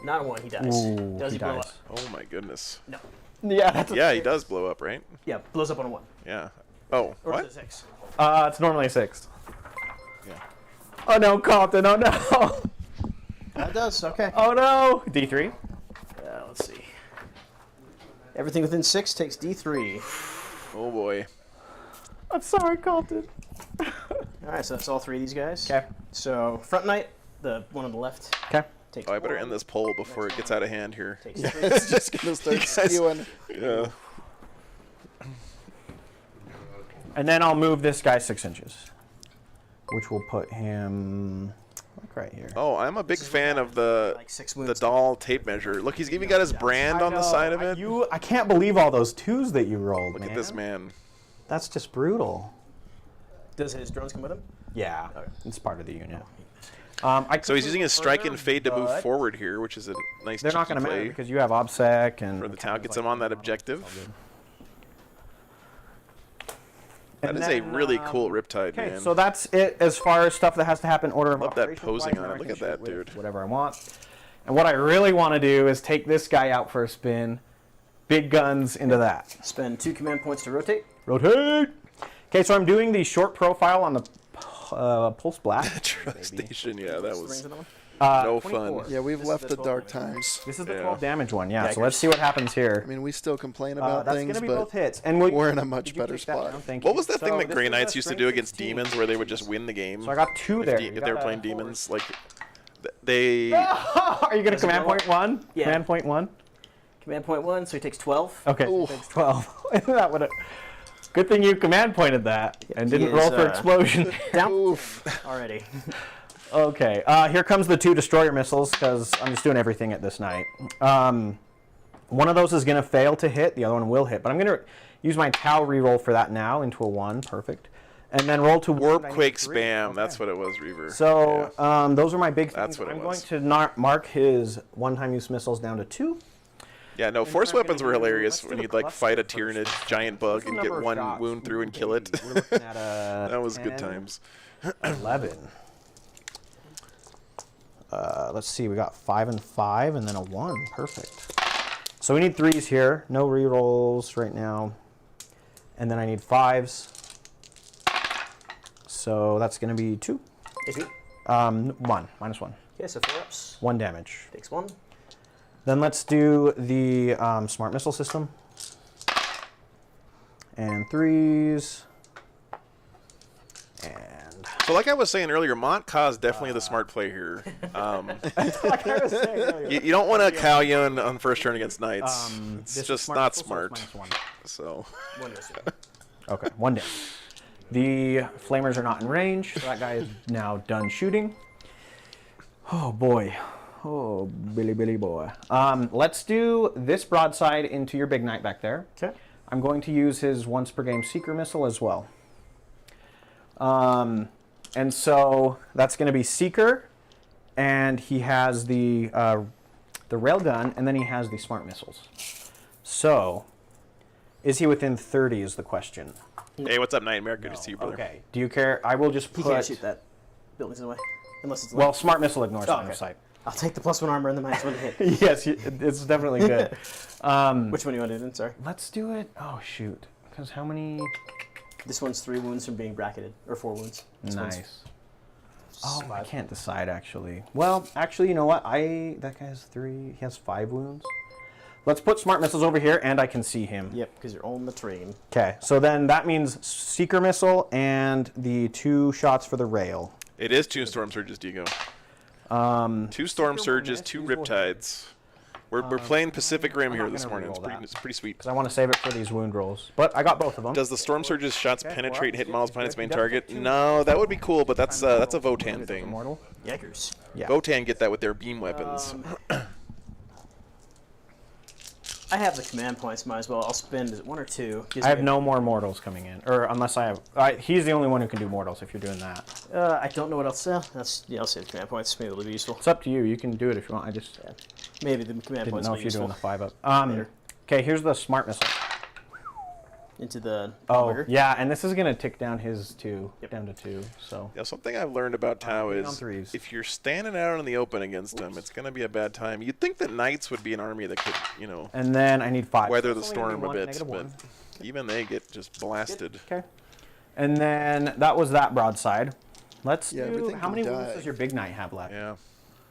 Not a 1, he dies. Ooh, Does he he blow dies. up? Oh my goodness. No. Yeah, that's Yeah, he does blow up, right? Yeah, blows up on a 1. Yeah. Oh, Or what? is it 6? it's normally a 6. Yeah. Oh no, Compton, oh no! That does, okay. Oh no! D3. Let's see. Everything within 6 takes D3. Oh boy. I'm sorry, Compton. Alright, so that's all 3 of these guys. Okay. So, Front Knight, the one on the left, Okay. takes Oh, I better 1, end this poll before it gets out of hand here. takes 3. It's just gonna start skewing. Yeah. And then I'll move this guy 6 inches, which will put him like right here. Oh, I'm a big fan of the Like 6 the wounds. doll tape measure. Look, he's even got his brand on the side of it. I can't believe all those 2s that you rolled, Look man. at this man. That's just brutal. Does his drones come with him? Yeah, it's part of the unit. So he's using his strike and fade to move forward here, which is a nice They're not cheeky going to matter play because you have OBSEC and... for the Tau. Gets him on that objective. That And is a then, really cool Riptide, Okay, man. so that's it as far as stuff that has to happen order of Love that operations posing wise. on it. Now I Look can at that, shoot with dude. Whatever I want. And what I really want to do is take this guy out for a spin. Big guns into that. Spend 2 command points to rotate. Rotate! Okay, so I'm doing the short profile on the pulse blast. Truck station, yeah, that What's the range was of that one? no 24. fun. Yeah, we've This is left the the 12 dark damage. times. This is the Yeah. 12 damage one, yeah. So Daggers. let's see what happens here. I mean, we still complain about That's things, going to be but both hits. And we're in a much did you better take that spot. down? Thank What you. was that thing So that this Grey is a Knights used to strength do against 16. demons, where they would just win the game? So I got 2 there. You If they were got playing a demons, like they. Are you going to Does it command go up? point 1? Yeah. Command point 1? Command point 1, so he takes 12. Okay, so Oof. he takes 12. That would have. Good thing you command pointed that and he didn't is, roll for explosion. Down Oof. already. Okay, here comes the 2 destroyer missiles because I'm just doing everything at this night. One of those is going to fail to hit, the other one will hit, but I'm going to use my Tau reroll for that now into a 1, perfect. And then roll to Warp wound, I need Quake 3. spam. Okay. That's what it was, Reaver. So Yeah. those are my big things. That's what it I'm was. going to mark his one-time use missiles down to 2. Yeah, no, And force then I'm weapons gonna were do- hilarious let's do when the you'd like cluster fight a first. Tyranid giant bug What's the and get number of one shots? wound through and kill it. We're looking at a That was good 10, times. 11. Let's see, we got 5 and 5 and then a 1. Perfect. So we need 3s here. No rerolls right now. And then I need 5s. So that's going to be 2. AP. 1. -1. Okay, so 4 ups. 1 damage. Takes 1. Then let's do the smart missile system. And 3s. And So like I was saying earlier, Mont Ka is definitely the smart play here. like I was saying earlier. You don't want to cow Yun on first turn against Knights. It's this is just smart not missile, so it's smart. -1. So 1 goes through. Okay, 1 down. The flamers are not in range, so that guy is now done shooting. Oh boy. Oh, Billy boy. Let's do this broadside into your big knight back there. Okay. I'm going to use his once per game seeker missile as well. And so that's going to be seeker, and he has the railgun, and then he has the smart missiles. So, is he within 30 is the question. Hey, what's up, Nightmare? Good to see you, brother. Okay. Do you care? I will just He put. can't shoot that. Building's in the way. Unless it's Well, smart missile ignores line okay. of sight. I'll take the +1 armor and the -1 to hit. Yes, it's definitely good. Which one do you want to do then? Sorry. Let's do it. Oh shoot. Because how many? This one's 3 wounds from being bracketed, or 4 wounds. This one's Nice. Oh, I can't decide actually. Well, actually, you know what? That guy has 3. He has 5 wounds. Let's put smart missiles over here, and I can see him. Yep, because you're on the train. Okay, so then that means seeker missile and the 2 shots for the rail. It is 2 Storm Surges, Diego. 2 Storm Surges, 2 Riptides. We're playing Pacific Rim here this morning. It's pretty sweet. Because I want to save it for these wound rolls. But I got both of them. Does the Storm Surge's shots penetrate and hit models behind its main target? No, that would be cool, but that's a Votan thing. Immortal? Yikers. Yeah. Votan get that with their beam weapons. I have the command points, might as well. I'll spend, is it 1 or 2? Gives I have me no more mortals coming in. Or unless I have... he's the only one who can do mortals if you're doing that. I don't know what else. I'll save the command points. Maybe it'll be useful. It's up to you. You can do it if you want. I just Maybe the command didn't points know will if be you're doing useful. the 5-up. Later. Okay, here's the smart missile. Into the Oh, trigger. yeah, and this is going to tick down his 2, Yep. down to 2, so... Yeah, something I've learned about Tau getting on is 3s. if you're standing out in the open against them, it's going to be a bad time. You'd think that Knights would be an army that could, And then I need 5. weather the That's only storm gonna a be bit, negative but 1. even they get just blasted. Okay. And then that was that broadside. Let's Yeah, do... everything How can many wounds die. does your big knight have left? Yeah.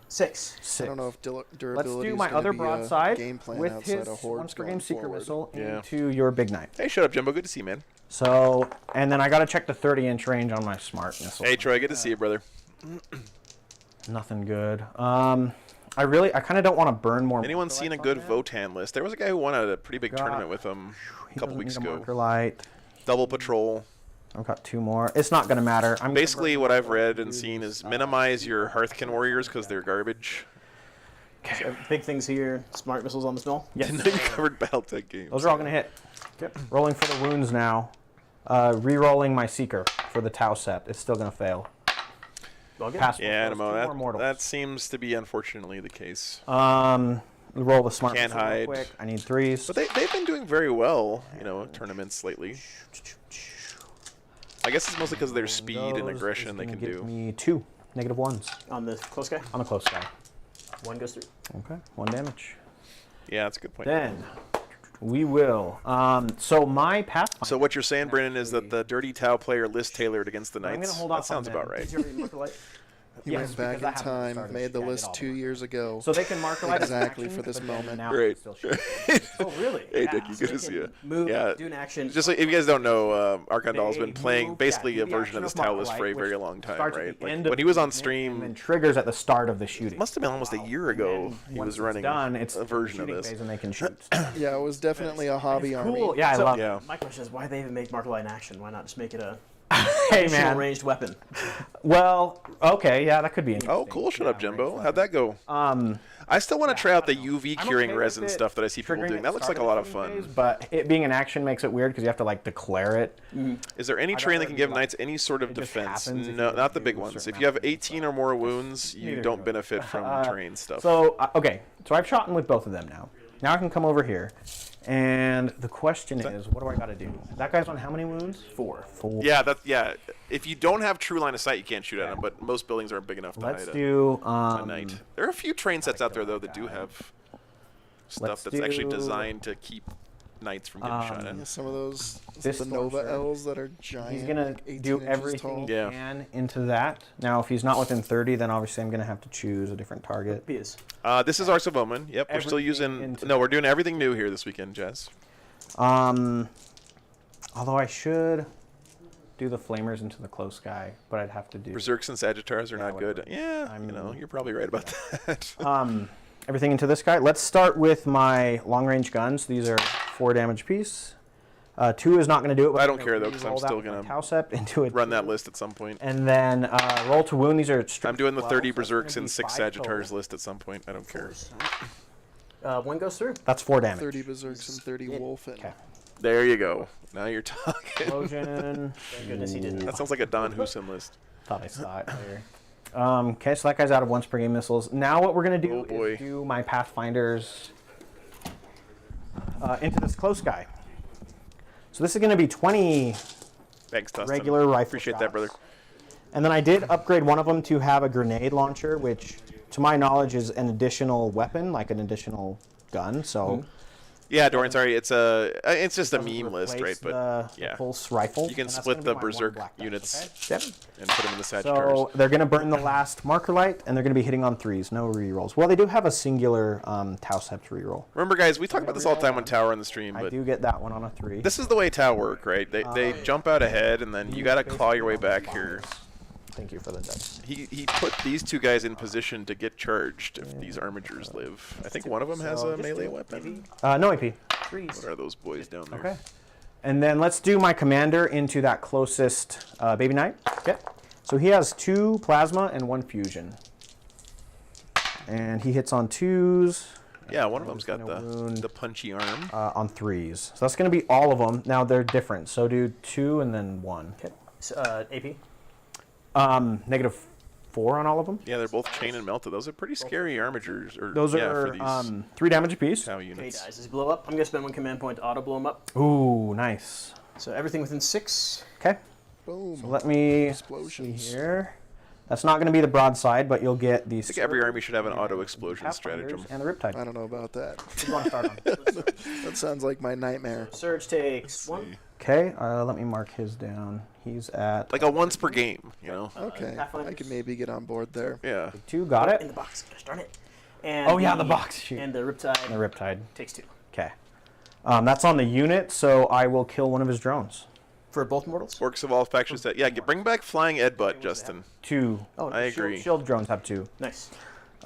6. 6. I don't know if durability Let's do is my gonna other be broadside a game plan with outside his of hordes once per going game seeker forward. missile Yeah. into your big knight. Hey, shut up, Jimbo. Good to see you, man. So, and then I got to check the 30-inch range on my smart missile. Hey, Troy. Good to see you, brother. Nothing good. I kind of don't want to burn more. Anyone seen a good Votan list? There was a guy who won a pretty big God. tournament with him a couple weeks ago. Marker light. Double Patrol. I've got 2 more. It's not going to matter. I'm Basically, what I've read and seen is minimize your Hearthkin warriors because they're garbage. So, big things here. Smart missiles on the small. Yes. Covered Battletech games. Those are all going to hit. Rolling for the wounds now. Re-rolling my seeker for the Tau set. It's still going to fail. Pass Yeah, those 2 Animo, more mortals. that seems to be unfortunately the case. Roll the smart Can't missile real hide. quick. I need 3s. But they've been doing very well, tournaments lately. I guess it's mostly because of their speed and Those aggression is they gonna can give do. me 2 negative 1s On the close guy. on the close guy. 1 goes through. Okay, 1 damage. Yeah, that's a good point. Then we will. So my Pathfinder. So what you're saying, Brennan, is that the Dirty Tau player list tailored against the I'm gonna Knights? hold That off on sounds about them. right. Did you already marker light? He Yes, went back because I in haven't time, started made the yet. I did list all 2 of it. years ago. So they can marker light as an Exactly action, for this but then moment. now Great. it's still shooting. Oh, really? Hey, Yeah, Dickie, so good you to see can you. Move, Yeah. do an action. Just like, if you guys don't know, Arcandal's They been playing move- basically yeah, a do the version of action this of Tau marker list for a light, very which long time, starts at right? the Like, end of when he was on movement stream, and then triggers at the start of the shooting. must have been almost a year ago, he Once was it's running done, it's a version of shooting this. phase and they can shoot. Yeah, it was definitely a hobby army. Cool. Yeah, I So- love it. Yeah. My question is, why they even make marker light in action? Why not just make it a Hey additional man. ranged weapon? Well, okay, yeah, that could be interesting. Oh, cool. Shut up, Jimbo. How'd that go? I still want to try out the UV I'm curing okay with resin it stuff that I see people triggering doing. at That the looks like a start lot the of shooting fun. phase, but it being an action makes it weird because you have to like declare it. Is there any I'd train that rather can be give like- Knights any sort of it just defense? happens if No, you not the do big a ones. certain If you have amount of 18 or more wounds, you Neither don't do I. benefit from train stuff. So okay, so I've shot with both of them now. Now I can come over here, and the question is, what do I got to do? That guy's on how many wounds? 4. Yeah. If you don't have true line of sight, you can't shoot at them. But most buildings aren't big enough to Let's hide do a Knight. There are a few train sets out there though that do have Let's stuff that's actually do- designed to keep Knights from getting shot Yeah, at. some of those, This the Nova Stormsure. L's that are giant. He's gonna like 18 do inches everything tall. he Yeah. can into that. Now, if he's not within 30, then obviously I'm gonna have to choose a different target. He is. This is Arks of Omen. Yep, we're still Everything using. into No, we're doing everything new here this weekend, Jazz. Although I should do the flamers into the close guy, but I'd have to do Berserks and Sagittars are not good. whatever. Yeah, you're probably right about that. everything into this guy. Let's start with my long-range guns. These are 4 damage piece. 2 is not going to do it. But I I'm don't gonna care, though, 'cause I'm re-roll that still with my gonna Tau Sept into it. Run that list at some point. And then roll to wound. These are. I'm doing the 30 12, so that's Berserks gonna and be 6 5 Sagittars total. list at some point. I don't care. 1 goes through. That's 4 damage. 30 berserks and 30 wolfen. Okay. There you go. Now you're talking. Explosion. Thank goodness he didn't. That sounds like a Don Husin list. Thought I saw it later. Okay, so that guy's out of once per game missiles. Now what we're going to do Oh, boy. is do my Pathfinders into this close guy. So this is going to be 20 Thanks, Dustin. regular rifle Appreciate shots. that, brother. And then I did upgrade one of them to have a grenade launcher, which, to my knowledge, is an additional weapon, like an additional gun. So Yeah, Dorian, sorry. It's just a doesn't meme list, replace right? But the yeah, pulse rifle. you can and that's split gonna the be my one berserk black dice, units okay? and put them in the Sagittarius. So they're going to burn the last marker light, and they're going to be hitting on 3s, no rerolls. Well, they do have a singular Tau Sept reroll. Remember, guys, we talk about this all the time on Tower on the stream, I but do get that one on a 3. this is the way Tau work, right? They jump out ahead, and then you got to claw your way back here. Thank you for the dice. He put these two guys in position to get charged if these armigers live. I think one of them has a melee weapon. No AP. What are those boys down there? Okay. And then let's do my commander into that closest baby knight. Okay. So he has 2 plasma and 1 fusion. And he hits on 2s. Yeah, one of them's got gonna wound, the punchy arm. on 3s. So that's going to be all of them. Now they're different. So do 2 and then 1. Okay. So, AP. -4 on all of them. Yeah, they're both chain and melted. Those are pretty scary armigers. Or, Those yeah, are for these 3 damage apiece. Tau Okay, units. guys, does he blow up? I'm gonna spend 1 command point to auto blow him up. Ooh, nice. So everything within 6. Okay. Boom. Let me see Explosions. here. That's not going to be the broadside, but you'll get the. I think every army should have an auto explosion stratagem. And the Riptide. I don't know about that. What do you want to start on? That sounds like my nightmare. Surge takes 1. Okay, let me mark his down. He's at Like a once per game, you know? Okay, Pathfinders. I can maybe get on board there. Yeah. 2. Got In it. the box. Gosh darn it. And Oh yeah, the box. Shoot. And the Riptide And the Riptide. takes 2. Okay. That's on the unit, so I will kill one of his drones. For both mortals? Orcs of all factions. Yeah, bring back Flying Ed Butt, Justin. 2. Oh, I shield- agree. Shield drones have 2. Nice.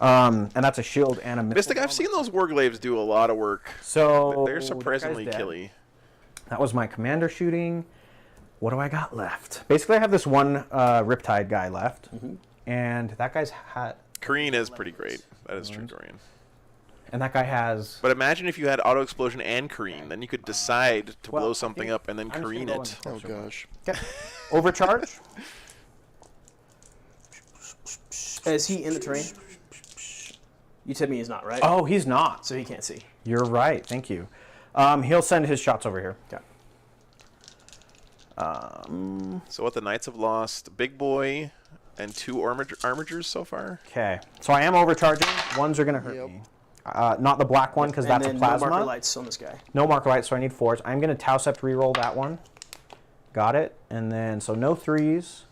And that's a shield and a missile. Mystic, I've seen those Warglaives do a lot of work. So They're that surprisingly guy's dead. killy. That was my commander shooting. What do I got left? Basically, I have this one Riptide guy left, and that guy's hat. Kareen is pretty great. That is true, Dorian. And that guy has. But imagine if you had auto explosion and Kareen, then you could decide to Well, blow I something think up and then I'm just Kareen gonna go it. Oh gosh. Okay. Overcharge. Is he in the terrain? You told me he's not, right? Oh, he's not. So he can't see. You're right. Thank you. He'll send his shots over here. Okay. So what the Knights have lost, Big Boy and 2 armigers so far. Okay. So I am overcharging. Ones are gonna hurt Yep. me. Not the black one because that's a and then plasma. no marker lights on this guy. No marker lights, so I need 4s. I'm gonna Tau Sept reroll that one. Got it. And then so no 3s.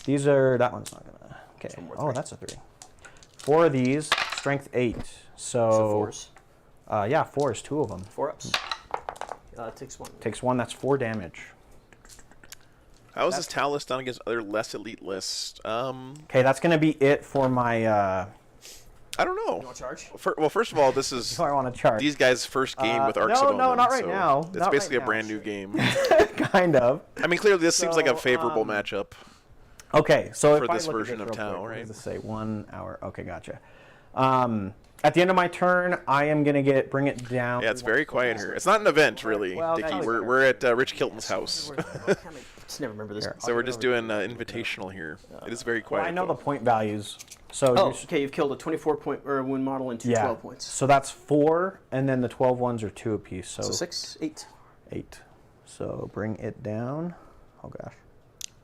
These are that one's not gonna. Okay. Oh, that's a 3. 4 of these. Strength 8. So So 4s. yeah, 4s. 2 of them. 4 ups. Takes 1. Takes 1. That's 4 damage. How is this Tau list done against other less elite lists? Okay, that's gonna be it for my. I don't know. You want to charge? Well, first of all, this is So I want to charge. these guys' first game with Arks of Omen. no, not right so now. It's Not basically right a now. brand new game. kind of. I mean, clearly this seems like a So, favorable matchup. Okay, so For if I this look at version of real Tau, quick, what right? does it say? 1 hour. Okay, gotcha. At the end of my turn, I am gonna bring it down. Yeah, it's very quiet here. It's not an event, really, Well, Dickie. that's We're at Rich Kilton's house. Just never remember this. So we're just doing Invitational here. It is very quiet. Well, I know the though. point values. So Oh, you sh- okay. You've killed a 24-point or a wound model and 2 yeah. 12 points. So that's 4, and then the 12 ones are 2 apiece. So, So 6, 8. 8. So bring it down. Oh gosh.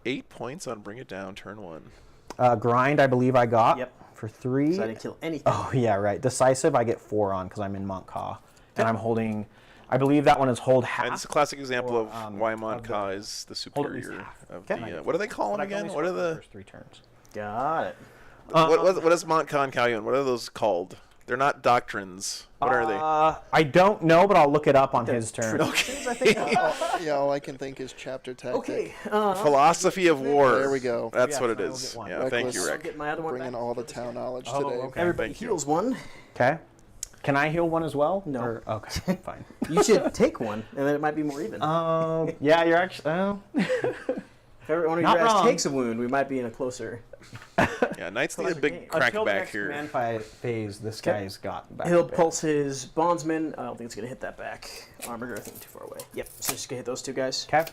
8 points on Bring It Down, turn 1. Grind, I believe I got Yep. for 3. So I didn't kill anything. Oh yeah, right. Decisive, I get 4 on because I'm in Montcaw, and I'm holding. I believe that one is hold half. And it's a classic example or, of why of Montcaw is the hold at least superior half. of Okay. the. What do they call them But I can again? only What are score the? first 3 turns? Got it. What is Montcaw and Calyun? What are those called? They're not doctrines. What are they? I don't know, but I'll look it up on his turn. Traditions, I think. Yeah, all I can think is chapter tactic. Okay. Philosophy of War. There we go. That's Yes, what it I will is. get one. Yeah, thank you, Reckless. I'll Rick. get my other one Bringing back. all the town knowledge Oh, today. okay. Everybody Thank you. heals 1. Okay. Can I heal 1 as well? No. Or, okay, fine. You should take 1, and then it might be more even. Yeah, you're actually. Oh. If every one of Not you guys wrong. takes a wound, we might be in a closer. Yeah, Knights need a Classic big game. crack Until the back next here. command phase, this guy's got back. He'll to back. pulse his bondsman. I don't think it's gonna hit that back. Armor, I think too far away. Yep. So just gonna hit those 2 guys. Okay.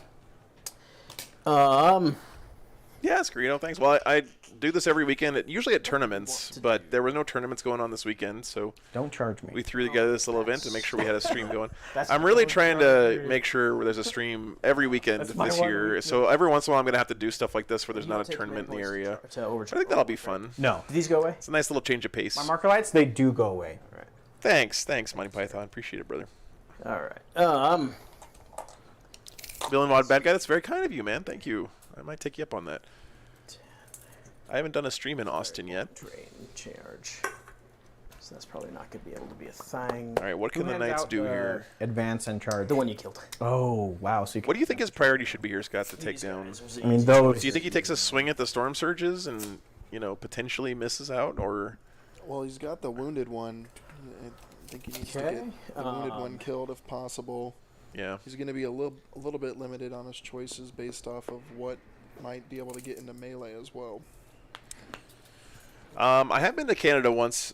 Yeah, Scarino, thanks. Well, I do this every weekend, usually at tournaments, but there were no tournaments going on this weekend, so Don't charge me. we threw together this little event to make sure we had a stream going. That's I'm really trying to make sure there's a stream every weekend That's my this one year, weekend. so every once in a while I'm going to have to do stuff like this where there's You not don't a take tournament in the command area. points to overcharge. I think that'll be fun. No. Do these go away? It's a nice little change of pace. My marker lights, they do go away. Right. Thanks, Monty Python. Appreciate it, brother. All right. Bill and Mod Bad Guy, that's very kind of you, man. Thank you. I might take you up on that. I haven't done a stream in Austin yet. Drain charge. So that's probably not going to be able to be a thing. All right, what can Who the hands Knights out do the here? Advance and charge. The one you killed. Oh, wow. So you What do you think his priority should be here, Scott, to take These down? guys are the I mean, easy those- Do you think he takes a swing at the Storm Surges and, potentially misses out, or? Well, he's got the wounded one. I think he needs to Okay, get the wounded one killed if possible. Yeah. He's going to be a little bit limited on his choices based off of what might be able to get into melee as well. I have been to Canada once,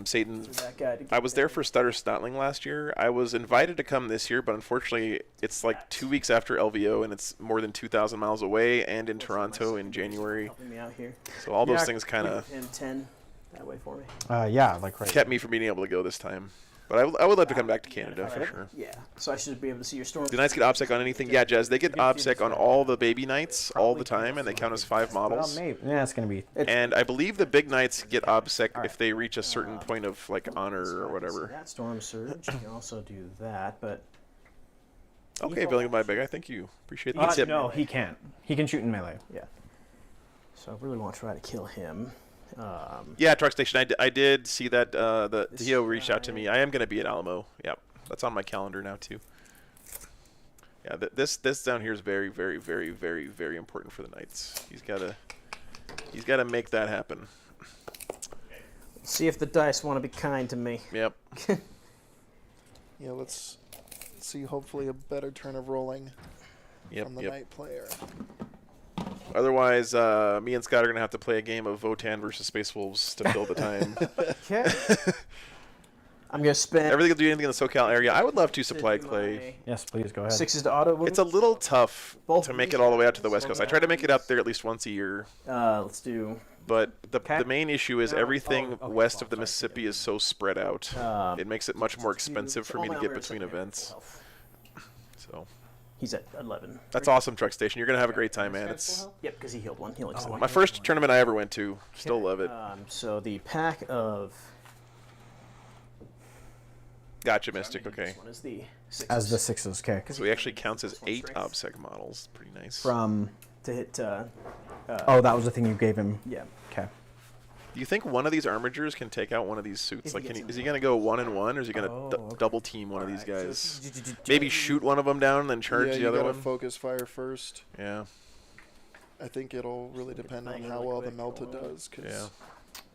Satan. for that guy to get I was there down. for Stutter Stotling last year. I was invited to come this year, but unfortunately, it's like 2 weeks after LVO, and it's more than 2,000 miles away, and in Toronto in January. Helping me out here. So all those Yeah, things kind of And 10 that way for me. Yeah, like right. kept me from being able to go this time. But I would love to come back to Canada for sure. Yeah. So I should be able to see your storm. Do Knights get OBSEC on anything? Yeah, Jazz, they get OBSEC on all the baby Knights all the time, and they count as 5 Well, models. maybe. Yeah, it's going to be. And I believe the big Knights get OBSEC Alright. if they reach a certain point of honor or So whatever. that storm surge. You can also do that, but Okay, Billing my big guy, thank you. Appreciate the tip. No, he can't. He can shoot in melee. yeah. So I really want to try to kill him. Yeah, Truck Station. I did see that the This Dio reached out to guy- me. I am going to be at Alamo. Yep, that's on my calendar now too. Yeah, this down here is very, very, very, very, very important for the Knights. He's got to make that happen. See if the dice want to be kind to me. Yep. Yeah, let's see hopefully a better turn of rolling Yep. from the Yep. Knight player. Otherwise, me and Scott are going to have to play a game of Votan versus Space Wolves to fill the time. Okay. I'm gonna spend. Everything will do anything in the SoCal area. I would love to supply do clay. Yes, please go ahead. 6s to auto. It's a little tough Both to of make these it all the way out to the guys West will Coast. I have try to make it up these. there at least once a year. Let's do. But the Okay. main issue is everything okay, west of the sorry. Mississippi is so spread out. It makes it much more expensive for me to get between events. So He's at 11. that's awesome, Truck Station. You're gonna have a great time, man. It's Yep, because he healed one. He only killed one. my first tournament I ever went to. Still love it. So the pack of. Gotcha, Mystic. Okay. This one is the 6s. As the 6s, okay. So he actually counts as 8 OBSEC models. Pretty nice. From. To hit. Oh, that was the thing you gave him. Yeah. Okay. Do you think one of these armigers can take out one of these suits? If he Like, gets is he gonna go 1-1, or is he gonna okay. double team one of these Alright, guys? so- Maybe shoot one of them down and then charge yeah, the you other gotta one. focus fire first. Yeah. I think it'll really depend on thing how really well the quick. Melta does, because Yeah.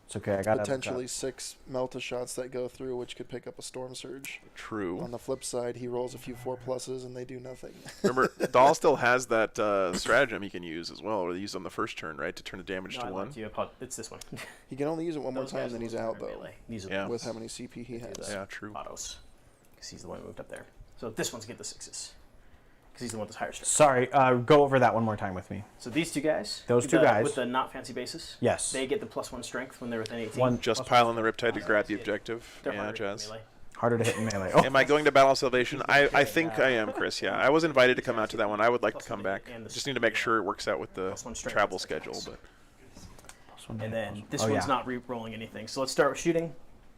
It's okay. I got potentially 6 Melta shots that go through, which could pick up a storm surge. True. On the flip side, he rolls a few 4+s and they do nothing. Remember, Dahl still has that stratagem he can use as well, or they use on the first turn, right, to turn the damage No, to I 1. lied to you. It's this one. He can only use it one more Those time, guys then will he's turn out in though, melee. These are Yeah. the with how many CP he has. Yeah, true. autos. Because he's the one who moved up there. So this one's get the 6s. Because he's the one with the higher strength. Sorry, go over that one more time with me. So these two guys. Those with two the- guys. With the not fancy bases. Yes. They get the +1 strength when they're within 18. One Just pile on the Riptide to grab the objective. They're Yeah, harder to hit Jazz. melee. Harder to hit in melee. Oh, Am I going to Battle of Salvation? I think I am, Chris. Yeah, I was invited to come out to that one. I would like to come back. Just need to make sure it works out with the +1 strength travel is the schedule. difference. But And then this Oh, one's yeah. not re-rolling anything. So let's start with shooting.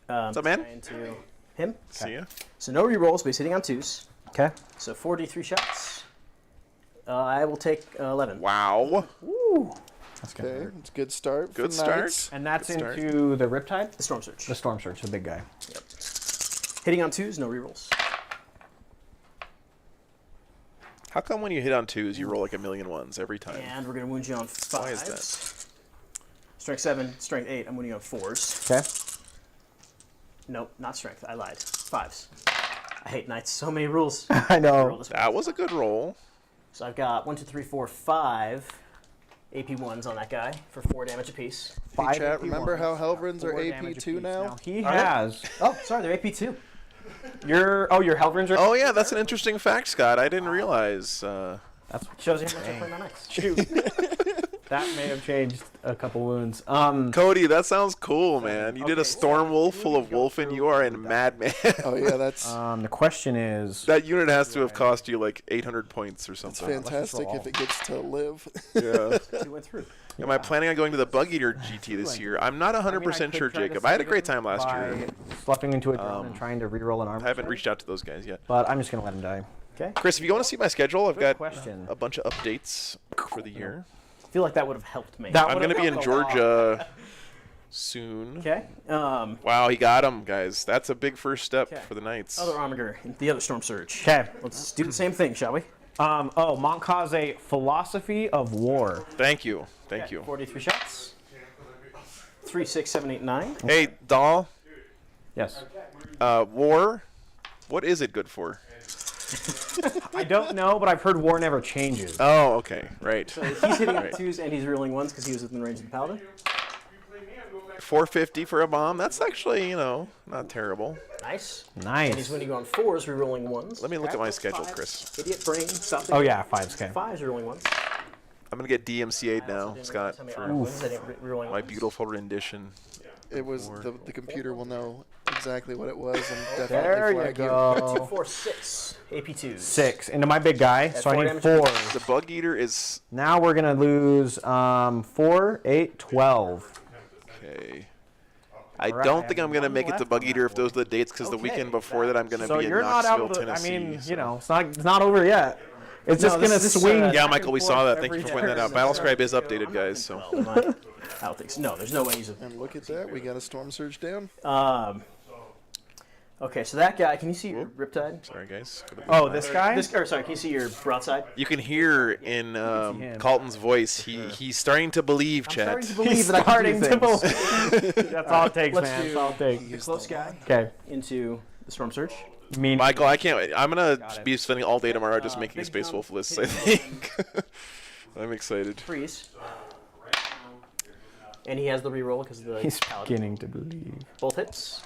What's up, man? Into him. see ya. So no re-rolls, but he's hitting on 2s. okay. So 4d3 shots. I will take 11. Wow. Woo. That's good. Okay, it's a good start. Good for start. Knights. And that's Good start. into the Riptide? The Storm Surge. The Storm Surge, the big guy. Yep. Hitting on 2s, no re-rolls. How come when you hit on 2s, you roll like a million ones every time? And we're going to wound you on 5s. Why is that? Strength 7, strength 8. I'm wounding you on 4s. Okay. Nope, not strength. I lied. 5s. I hate Knights. So many rules. I Roll know. this one. That was a good roll. So I've got 1, 2, 3, 4, 5 AP1s on that guy for 4 damage apiece. Hey, chat, AP remember how ones, Helvrins are 4 damage AP2 apiece. now? He Are they? has. Oh, sorry, they're AP2. Your Helvrins are. Oh yeah, that's an interesting fact, Scott. I didn't realize. That's Shows you how much I play my Knights. shoot. That may have changed a couple wounds. Cody, that sounds cool, man. You did a Storm Wolf full of wolf, and you are a madman. Oh yeah, that's The question is... That unit has to have cost you like 800 points or it's something. fantastic if it gets to live. Yeah. He went through. Am I planning on going to the Bug Eater GT this year? I'm not 100% sure, Jacob. I had a great time last year. Sloughing into a drone and trying to reroll an armor. I haven't reached out to those guys yet. But I'm just going to let him die. Okay. Chris, if you want to see my schedule, I've got question. a bunch of updates for the year. I feel like that would have helped me. I'm going to be in Georgia soon. Okay. Wow, he got him, guys. That's a big first step Okay. for the Knights. Other Armiger, the other Storm Surge. Okay. Let's do the same thing, shall we? Montcauze Philosophy of War. Thank you. Thank you. 43 shots. 3, 6, 7, 8, 9. Hey, Dahl, Yes. war, what is it good for? I don't know, but I've heard war never changes. Oh, okay. Right. So he's hitting Right. 2s and he's rolling 1s because he was within range of the Paladin. 450 for a bomb. That's actually, not terrible. Nice. And he's Nice. winning on 4s, rerolling 1s. Let me look at my That's schedule, 5s. Chris. Idiot brain. Stop Oh, yeah, 5s, okay. 5s, rerolling 1s. I'm going to get DMCA'd now, Scott, for Rerolling my 1s. beautiful rendition. It was the computer will know exactly what it was and There definitely you flag you. 2, go. 4, 6. AP2s. 6 into my big guy, so I 4 need damage. 4. The Bug Eater is... Now we're going to lose 4, 8, 12. Okay. I Alright, don't I think have I'm going to one make it to left Bug on Eater that if those are the dates, because the Okay. weekend before that I'm going to So be in you're not out Knoxville, of the... I Tennessee. mean, so- it's not over yet. It's just going to this is, swing. Yeah, Michael, we saw that. Thank you every for pointing that out. turn. Battlescribe is updated, guys, so... I don't think so. No, there's no way he's And look at that, we got a Storm Surge down. Okay, so that guy, can you see your Riptide? Sorry, guys. Oh, this guy? Sorry, can you see your broadside? You can hear in him. Carlton's voice, he's starting to believe, chat. Starting to believe He's that I can starting do to things. believe. That's all it takes, Let's man. do That's all it takes. the close guy Okay. into the Storm Surge. Michael, I can't wait. I'm going to it. be spending all day tomorrow just making big Space jump, Wolf lists, big I think. I'm excited. Freeze. And he has the reroll because of the He's Paladin. beginning to believe. Both hits.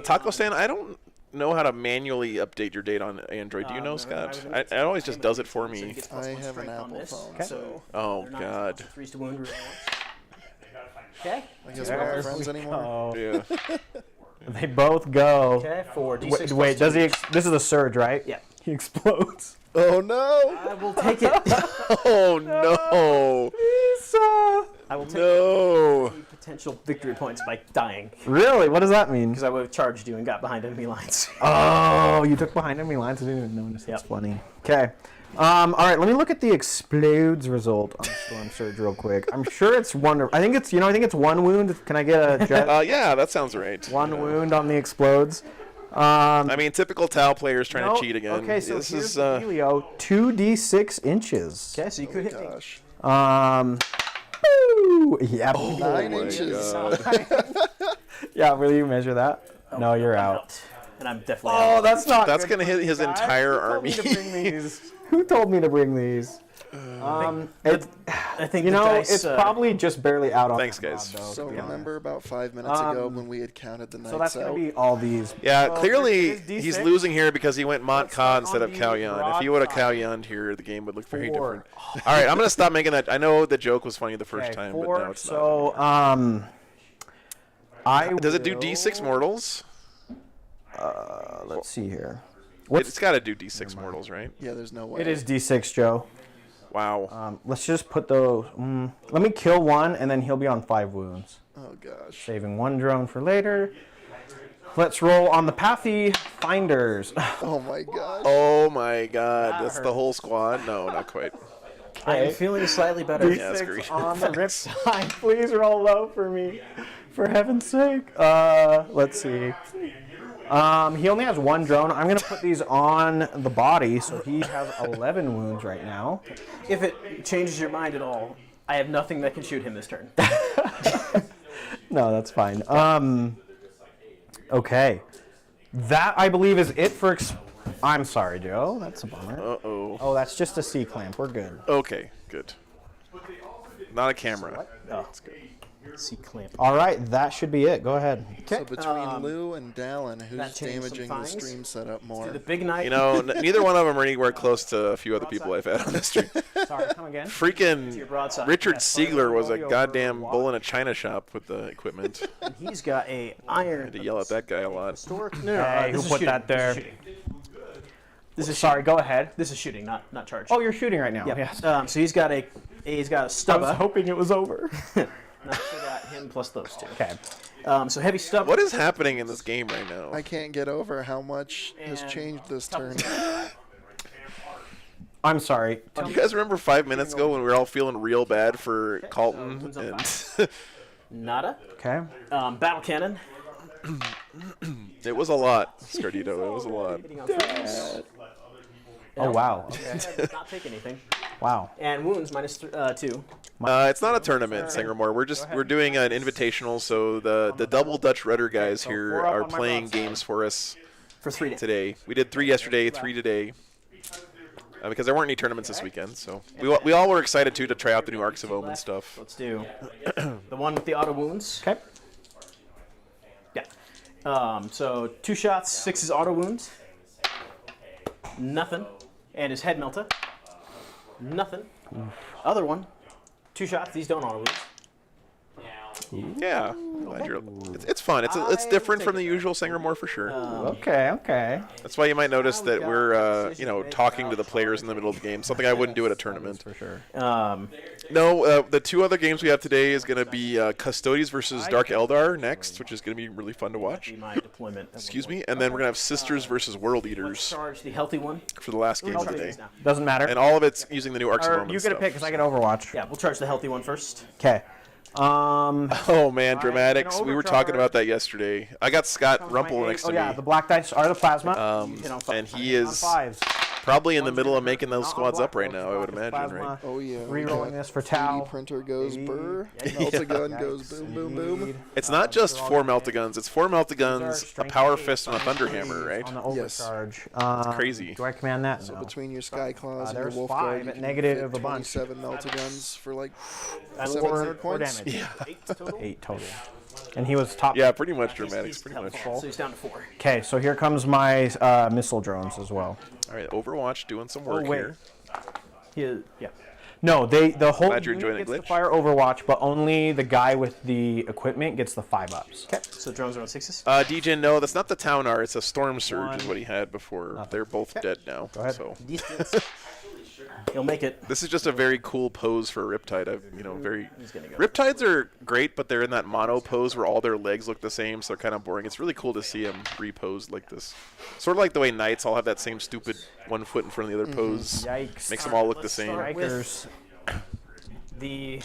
Taco Stan, I don't know how to manually update your date on Android. Do you know, Scott? It always just does it for So he me. gets I +1 have an strength on Apple this, phone, so Oh, they're not God. 3s to wound, reroll once. Okay. I guess we're not There friends we anymore. go. Yeah. They both go. Okay, 4 D6 Wait, does he? plus This is a surge, right? Yeah. He explodes. Oh no! 2. I will take it. Oh, no. Lisa. I will take No. any potential victory points by dying Really? What does that mean? because I would have charged you and got behind enemy lines. Oh, you took behind enemy lines. I didn't even notice. That's Yep. funny. Okay. All right. Let me look at the explodes result on Storm Surge real quick. I'm sure it's one. I think it's. I think it's 1 wound. Can I get a jet? Yeah, that sounds right. 1 wound on the explodes. I mean, typical Tau players trying No, to cheat again. Okay, so this here's is the dealio. 2d6 inches. Okay, so you could hit me. Gosh. Woo! Yeah. 9 my inches. Yeah. Will you measure that? No, you're out. And I'm definitely Oh, out. that's not. That's good gonna for hit his you guys. entire Who told me army. to bring these? Who told me to bring these? It's, I think you the know, dice, it's probably just barely out on. Thanks, the guys. mod, though, So to be honest. remember about 5 minutes ago when we had counted the So that's knights gonna out? be all these. Yeah, Well, clearly here's D6. he's losing here because he went Mont Ka instead of on Cao the Yan. If he would have Cao broadside. Yan here, the game would look very 4. different. All right, I'm gonna stop making that. I know the joke was funny the first Okay, time, 4. but now it's not. So I Does it do will- D6 mortals? Let's see here. It's got to do D6 mortals, right? Yeah, there's no way. It is D6, Joe. Wow. Let's just put those. Let me kill 1, and then he'll be on 5 wounds. Oh gosh. Saving 1 drone for later. Let's roll on the Pathy Finders. Oh my gosh. Oh my God, that's the whole squad. No, not quite. I'm feeling slightly better. Yeah, that's great. on the rip side. Please roll low for me, for heaven's sake. Let's see. He only has 1 drone. I'm gonna put these on the body, so he has 11 wounds right now. If it changes your mind at all, I have nothing that can shoot him this turn. No, that's fine. Okay. That, I believe, is it for... I'm sorry, Joe. That's a bummer. Uh-oh. Oh, that's just a C-clamp. We're good. Okay, good. Not a camera. Oh. That's good. Let's see, clamp. All right, that should be it. Go ahead. So between Lou and Dallin, that who's changes some damaging the things. stream setup more? The big night. You know, neither one of them are anywhere close to a few other people I've had on this stream. Sorry, come again. Freaking broadside. Richard Yes, Siegler was a over goddamn what? bull in a china shop with the equipment. And he's got a I iron. had to yell at that guy a lot. Historic. Hey, who this is put shooting. that there? This is shooting. This is Sorry, go ahead. This is shooting, not charge. Oh, you're shooting right now. yeah. Yes. So he's got a I was stubba. hoping it was over. I still got him plus those two. Okay. So heavy stubba. What is happening in this game right now? I can't get over how much has And changed this turn. I'm sorry. Do you guys remember 5 minutes ago when we were all feeling real bad for Colton? Who's on And Nada. Okay. Battle cannon. it was a lot, Scardito. It was a lot. Hitting on threes. Oh, wow. Does not take anything. Wow. And wounds minus 2. It's not a tournament, Sangermore. We're doing an invitational, so the Double Dutch Rudder guys so here 4 up are on my playing broadside. games for us For 3 days. today. We did 3 yesterday, 3 today. Because there weren't any tournaments this weekend, so we all were excited too to try out the new Arks of Omen stuff. Let's do the one with the auto wounds. Okay. Yeah. So 2 shots, 6 is auto wounds. Nothing. And his head melta. Nothing. Other one. 2 shots. These don't auto wounds. Yeah, it's fun. It's different from the usual Sangermore for sure. Okay. That's why you might notice that we're talking to the players in the middle of the game. Something I wouldn't do at a tournament. For sure. No, the 2 other games we have today is going to be Custodies versus Dark Eldar next, which is going to be really fun to watch. My deployment. Excuse me. And then we're going to have Sisters versus World Eaters Charge the healthy one. for the last game Charge today. these now. Doesn't matter. And all of it's using the new Arks of Or Omen you get a stuff. pick because I get Overwatch. Yeah, we'll charge the healthy one first. Okay. Oh man, dramatics. We were talking overcharge. about that yesterday. I got Scott Rumpel next to Oh yeah, me. the black dice are the plasma. And he On is fives. probably in the middle of making those Not on squads black up right dice, now, I would black imagine, plasma. right? Oh yeah. Rerolling this for 3D Tau. printer goes Hey. burr. Yeah. Meltagun goes boom boom boom. It's not just 4 Meltaguns, it's 4 Meltaguns, a strength Power 8 Fist, and a Thunderhammer, right? On the Yes. overcharge. crazy. Do I command that? So No. between your Sky Claws and your there's Wolf 5 Guard, at you can negative fit a bunch. 27 Meltaguns for like And 700 4 points. damage. Yeah. 8 total. 8 total. And he was top. Yeah, pretty much dramatics, pretty much. So he's down to 4. Okay, so here comes my missile drones as well. All right, Overwatch doing some work wait. here. Yeah. No, the whole Glad you're enjoying unit the gets to glitch. fire Overwatch, but only the guy with the equipment gets the 5-ups. Okay. So drones are on 6s. DJ, no, that's not the Town R, it's a Storm Surge is what he had before. They're both dead now. Go ahead. So Distance. He'll make it. this is just a very cool pose for a Riptide. Very gonna go. Riptides are great, but they're in that mono pose where all their legs look the same, so they're kind of boring. It's really cool to see them reposed like this. Sort of like the way Knights all have that same stupid 1 foot in front of the other pose. Yikes. Makes them all look the Let's same. start Strikers. The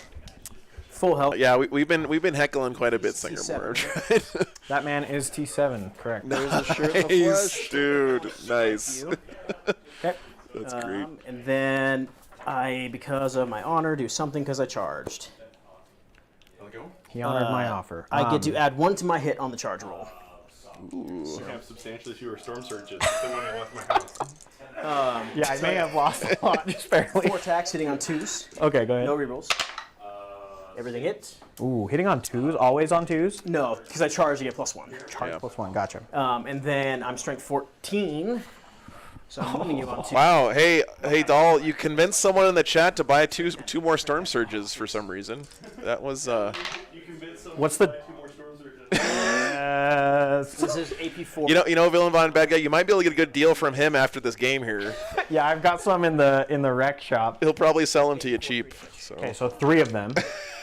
full health. Yeah, we've been heckling quite a bit, Sangermore. T7. That man is T7, correct. There's a shirt in the Nice, flesh. dude. Nice. Okay. That's great. And then I, because of my honor, do something because I charged. He honored my offer. I get to add 1 to my hit on the charge roll. I have substantially fewer storm surges than when I left my house. Yeah, I may have lost a lot, just barely. 4 attacks hitting on 2s. Okay, go ahead. No rerolls. Everything hits. Ooh, hitting on 2s, always on 2s. No, because I charged to get +1. Charge Yeah. +1, gotcha. And then I'm strength 14. So I'm moving you on 2. Wow. Hey, Doll, you convinced someone in the chat to buy two more Storm Surges for some reason. That was What's the... This is AP4. you know, Villain Von Bad Guy, you might be able to get a good deal from him after this game here. Yeah, I've got some in the rec shop. He'll probably sell them to you cheap. So. Okay, so 3 of them.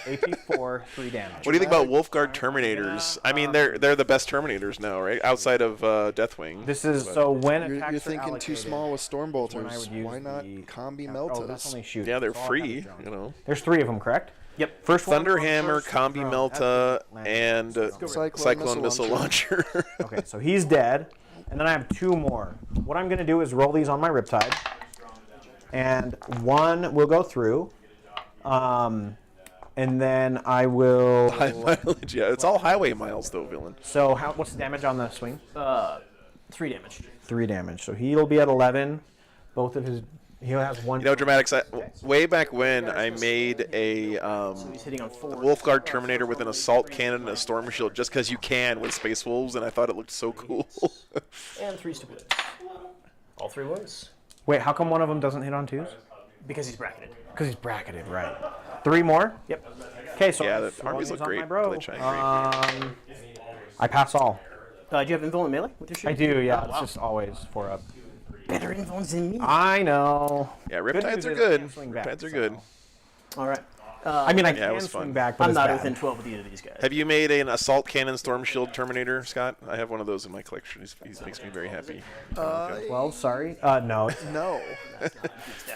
AP4, 3 damage. What do you think about Wolfguard Terminators? I mean, they're the best Terminators now, right? Outside of Deathwing. This is so when You're attacks are thinking too allocated, small with Storm when I Bolters. would use Why not the- Combi Oh, that's Meltas? only shoot. Yeah, they're It's all free. heavy drones. You know, There's 3 of them, correct? Yep. First one. Thunderhammer, first Combi drone. Melta, That's and Cyclone Missile Launcher. Okay, so he's dead. And then I have 2 more. What I'm going to do is roll these on my Riptide. And 1 will go through. And then I will... High mileage, yeah. It's all highway miles, though, Villain. So what's the damage on the swing? 3 damage. 3 damage. So he'll be at 11. Both of He has one. You know, Dramatics, way back when I made a He's hitting on 4. Wolfguard Terminator with an assault cannon and a storm shield just because you can with Space Wolves, and I thought it looked so cool. And 3 stupid wounds. All 3 wounds. Wait, how come one of them doesn't hit on 2s? Because he's bracketed. Because he's bracketed, right. 3 more? Yep. Okay, so Yeah, the this armies one look is on great. my bro. They shine great. I pass all. Do you have Invuln melee with your shield? I do, yeah. Oh, It's wow. just always 4 up. Better Invulns than me. I know. Yeah, Good Riptides news are is I good. can swing back, Riptides are so. good. All right. I mean, I Yeah, it can was swing fun. back, but I'm it's not bad. within 12 with either of these guys. Have you made an assault cannon storm shield Terminator, Scott? I have one of those in my collection. He makes me very happy. 12, sorry. No. No.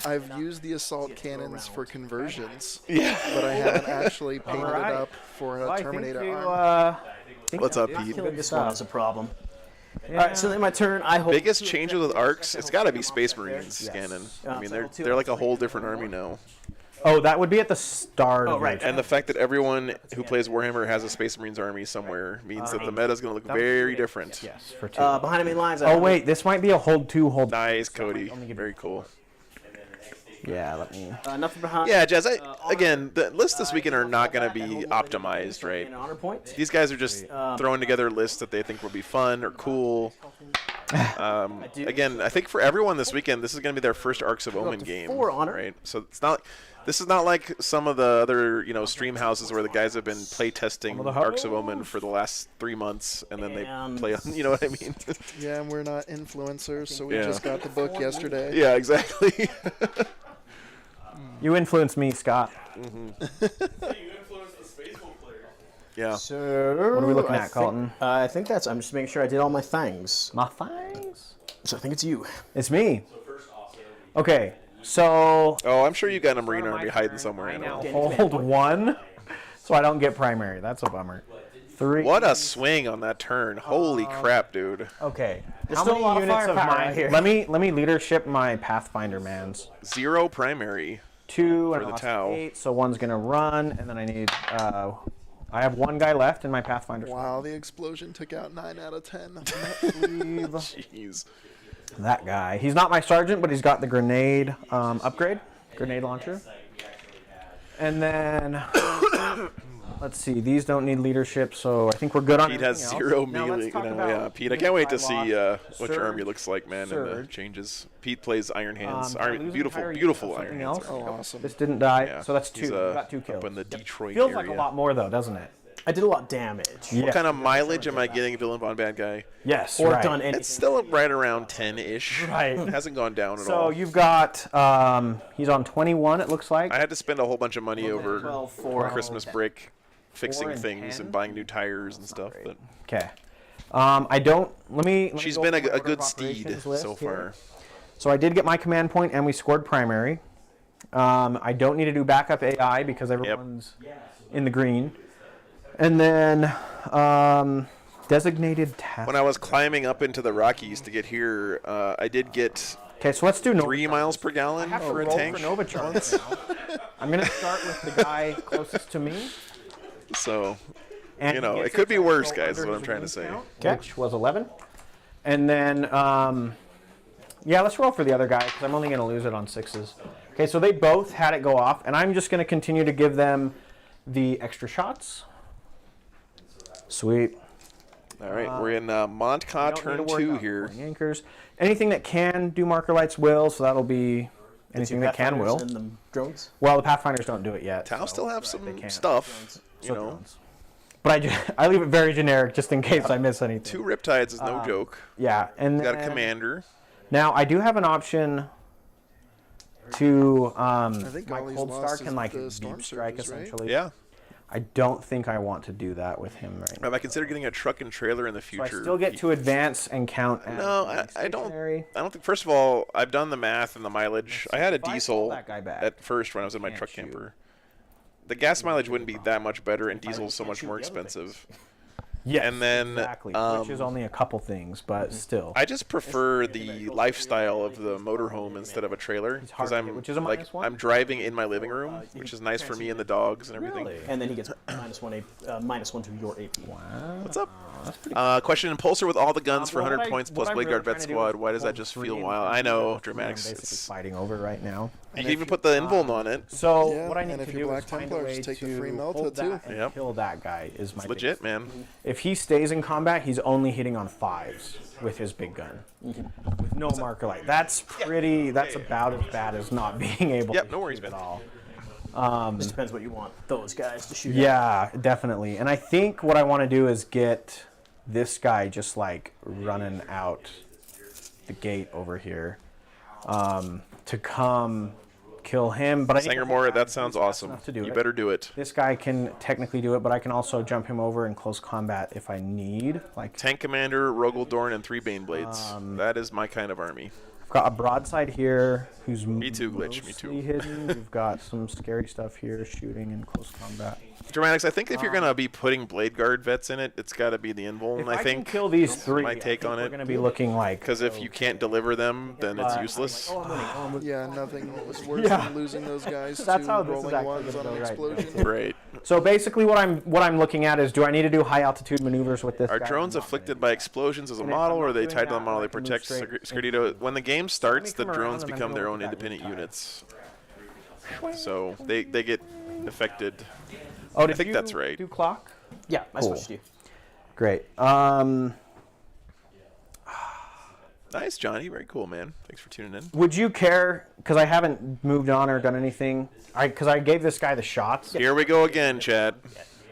I've used the assault cannons for conversions, Yeah. but I haven't actually painted Alright. it up for Well, a I think Terminator you, arm. What's up, yeah, Pete? Killing this one is a problem. Yeah. All right, so then my turn. I hope. Biggest changes with Arks, it's got to be Space Marines, Yes. Scannon. I mean, it's they're level 2. they're like a whole different army now. Oh, that would be at the start. Oh, of right. your And the fact that everyone who plays Warhammer has a Space Marines army somewhere means that the meta is going to look very different. Yes, for 2. behind enemy lines. I Oh have- wait, this might be a hold 2, hold. Nice, Cody. Very cool. Yeah, let me. Nothing behind. Yeah, Jazz, again, the lists this weekend are not going to be optimized, right? And honor points. These guys are just throwing together lists that they think will be fun or cool. Again, I think for everyone this weekend, this is going to be their first Arks of Omen to game, 4 honor. right? So it's not. This is not like some of the other, stream houses where the guys have been play testing Arks of Omen for the last 3 months, and then they play on. You know what I mean? Yeah, and we're not influencers, so we Yeah. just got the book yesterday. Yeah, exactly. You influenced me, Scott. Yeah. So What are we looking at, Colton? I think that's. I'm just making sure I did all my things. My things. So I think it's you. It's me. Okay, so Oh, I'm sure you got a Marine army hiding somewhere. I in now it. hold 1, so I don't get primary. That's a bummer. 3. What a swing on that turn! Holy crap, dude! Okay. There's How still many a lot of units of firepower mine out here. Let me leadership my Pathfinder mans. 0 primary. 2 and For I the lost Tau. 8, so 1's gonna run, and then I need. I have 1 guy left in my Pathfinder. Wow, the explosion took out 9 out of 10. Leave Jeez. that guy. He's not my sergeant, but he's got the grenade upgrade, grenade launcher. And then let's see. These don't need leadership, so I think we're good on. Pete has everything 0 else. Now let's melee. talk about Yeah, Pete. I units can't wait to I see lost. what your army Surge. looks like, man, and the Surge. changes. Pete plays Iron Hands. Did I Iron, lose an beautiful, entire beautiful unit of Iron something Hands. else? Oh, awesome. This didn't die, Yeah. so that's 2. He's, Got 2 kills. Up in the Detroit Feels area. like a lot more though, doesn't it? I did a lot of damage. What kind of mileage am I getting, villain Von Bad Guy? Yes. Or right. done anything. It's still right around 10-ish. Right. It hasn't gone down at So all. you've got he's on 21. It looks like. I had to spend a whole bunch of money over 12, 4, Christmas break fixing and things 10? and buying new tires and stuff. But Okay. I don't. Let me she's go been over my a order good of steed operations list so here. far. So I did get my command point, and we scored primary. I don't need to do backup AI because everyone's in the green. And then designated task. When I was climbing up into the Rockies to get here, I did get Okay, so let's do Nova 3 miles per gallon have to for a roll tank. for Nova charts now. I'm gonna start with the guy closest to me. So, And You know, he it gets could be his worse, actual guys, is under what I'm his trying to wing say. count, which was 11. And then, yeah, let's roll for the other guy because I'm only going to lose it on 6s. Okay, so they both had it go off, and I'm just going to continue to give them the extra shots. Sweet. all right, we're in Montcalm Don't need to turn worry 2 about here. pulling anchors. Anything that can do marker lights will, so that'll be anything that can will. And the drones. Well, the Pathfinders don't do it yet. Tau so still have they some can't. stuff, you So know. drones. But I leave it very generic just in case I miss anything. 2 Riptides is no joke. Yeah, and Got a then- commander. Now I do have an option to think my all he's Cold lost Star is can like the deep storm strike surges, right? essentially. Yeah. I don't think I want to do that with him right now. Have I considered getting a truck and trailer in the So future? I still get to advance and count. As No, being I don't. stationary. I don't think. First of all, I've done the math and the mileage. I had a If I pull diesel that guy back, at first when I was in my can't truck shoot. camper. The gas mileage wouldn't be that much better, and diesel's so much more expensive. Yes, and then exactly. Which is only a couple things, but still. I just prefer the lifestyle of the motorhome instead of a trailer because I'm which is a like -1? I'm driving in my living room, which is nice for me and the dogs and everything. Really? And then he gets -1 to your AP. Wow. What's up? Question: Impulsor with all the guns for 100 points plus Blade Guard Vet Squad. Why does that just feel wild? I know, Dramatics. Basically It's, fighting over right now. you can even put the Invuln on it. So Yeah, what I need and to if you're do Black is find a Templar, way just take the to free melt hold too. that and Yep. kill that guy. Is my It's legit, biggest- man. If he stays in combat, he's only hitting on 5s with his big gun, with no marker light. That's pretty. That's about as bad as not being able. Yep, to no worries, shoot at man. all. Just depends what you want those guys to shoot. Yeah, definitely. And I think what I want to do is get this guy just like running out the gate over here to come kill him. But I need to hold Sangermore, back. that sounds He's fast awesome. enough to do You it. better do it. This guy can technically do it, but I can also jump him over in close combat if I need. Like, Tank Commander, Rogaldorn, and 3 Baneblades. That is my kind of army. I've got a broadside here who's Me too, Glitch, me too. mostly hidden. We've got some scary stuff here, shooting in close combat. Dramatics, I think if you're going to be putting Blade Guard vets in it, it's got to be the Invuln, If I can think. kill these 3, my take on We're it. going to be looking like. Because if you can't deliver them, then it's useless. Yeah, nothing was worse Yeah. than losing those guys That's to how this is rolling actually ones gonna on an go right explosion. Right. So basically, what I'm looking at is, do I need to do high altitude maneuvers with this? Are guy? drones I'm not afflicted gonna by explosions as a And if model, I'm or are not they doing tied to the that, model I they can move protect straight Skirtito? When the game starts, the come around drones and then become their go own with that independent guy. units. So they get affected. Oh, I think that's right. Do clock? Yeah, I Cool. switched you. Great. Nice, Johnny. Very cool, man. Thanks for tuning in. Would you care? Because I haven't moved on or done anything. Because I gave this guy the shots. Here we go again, Chad.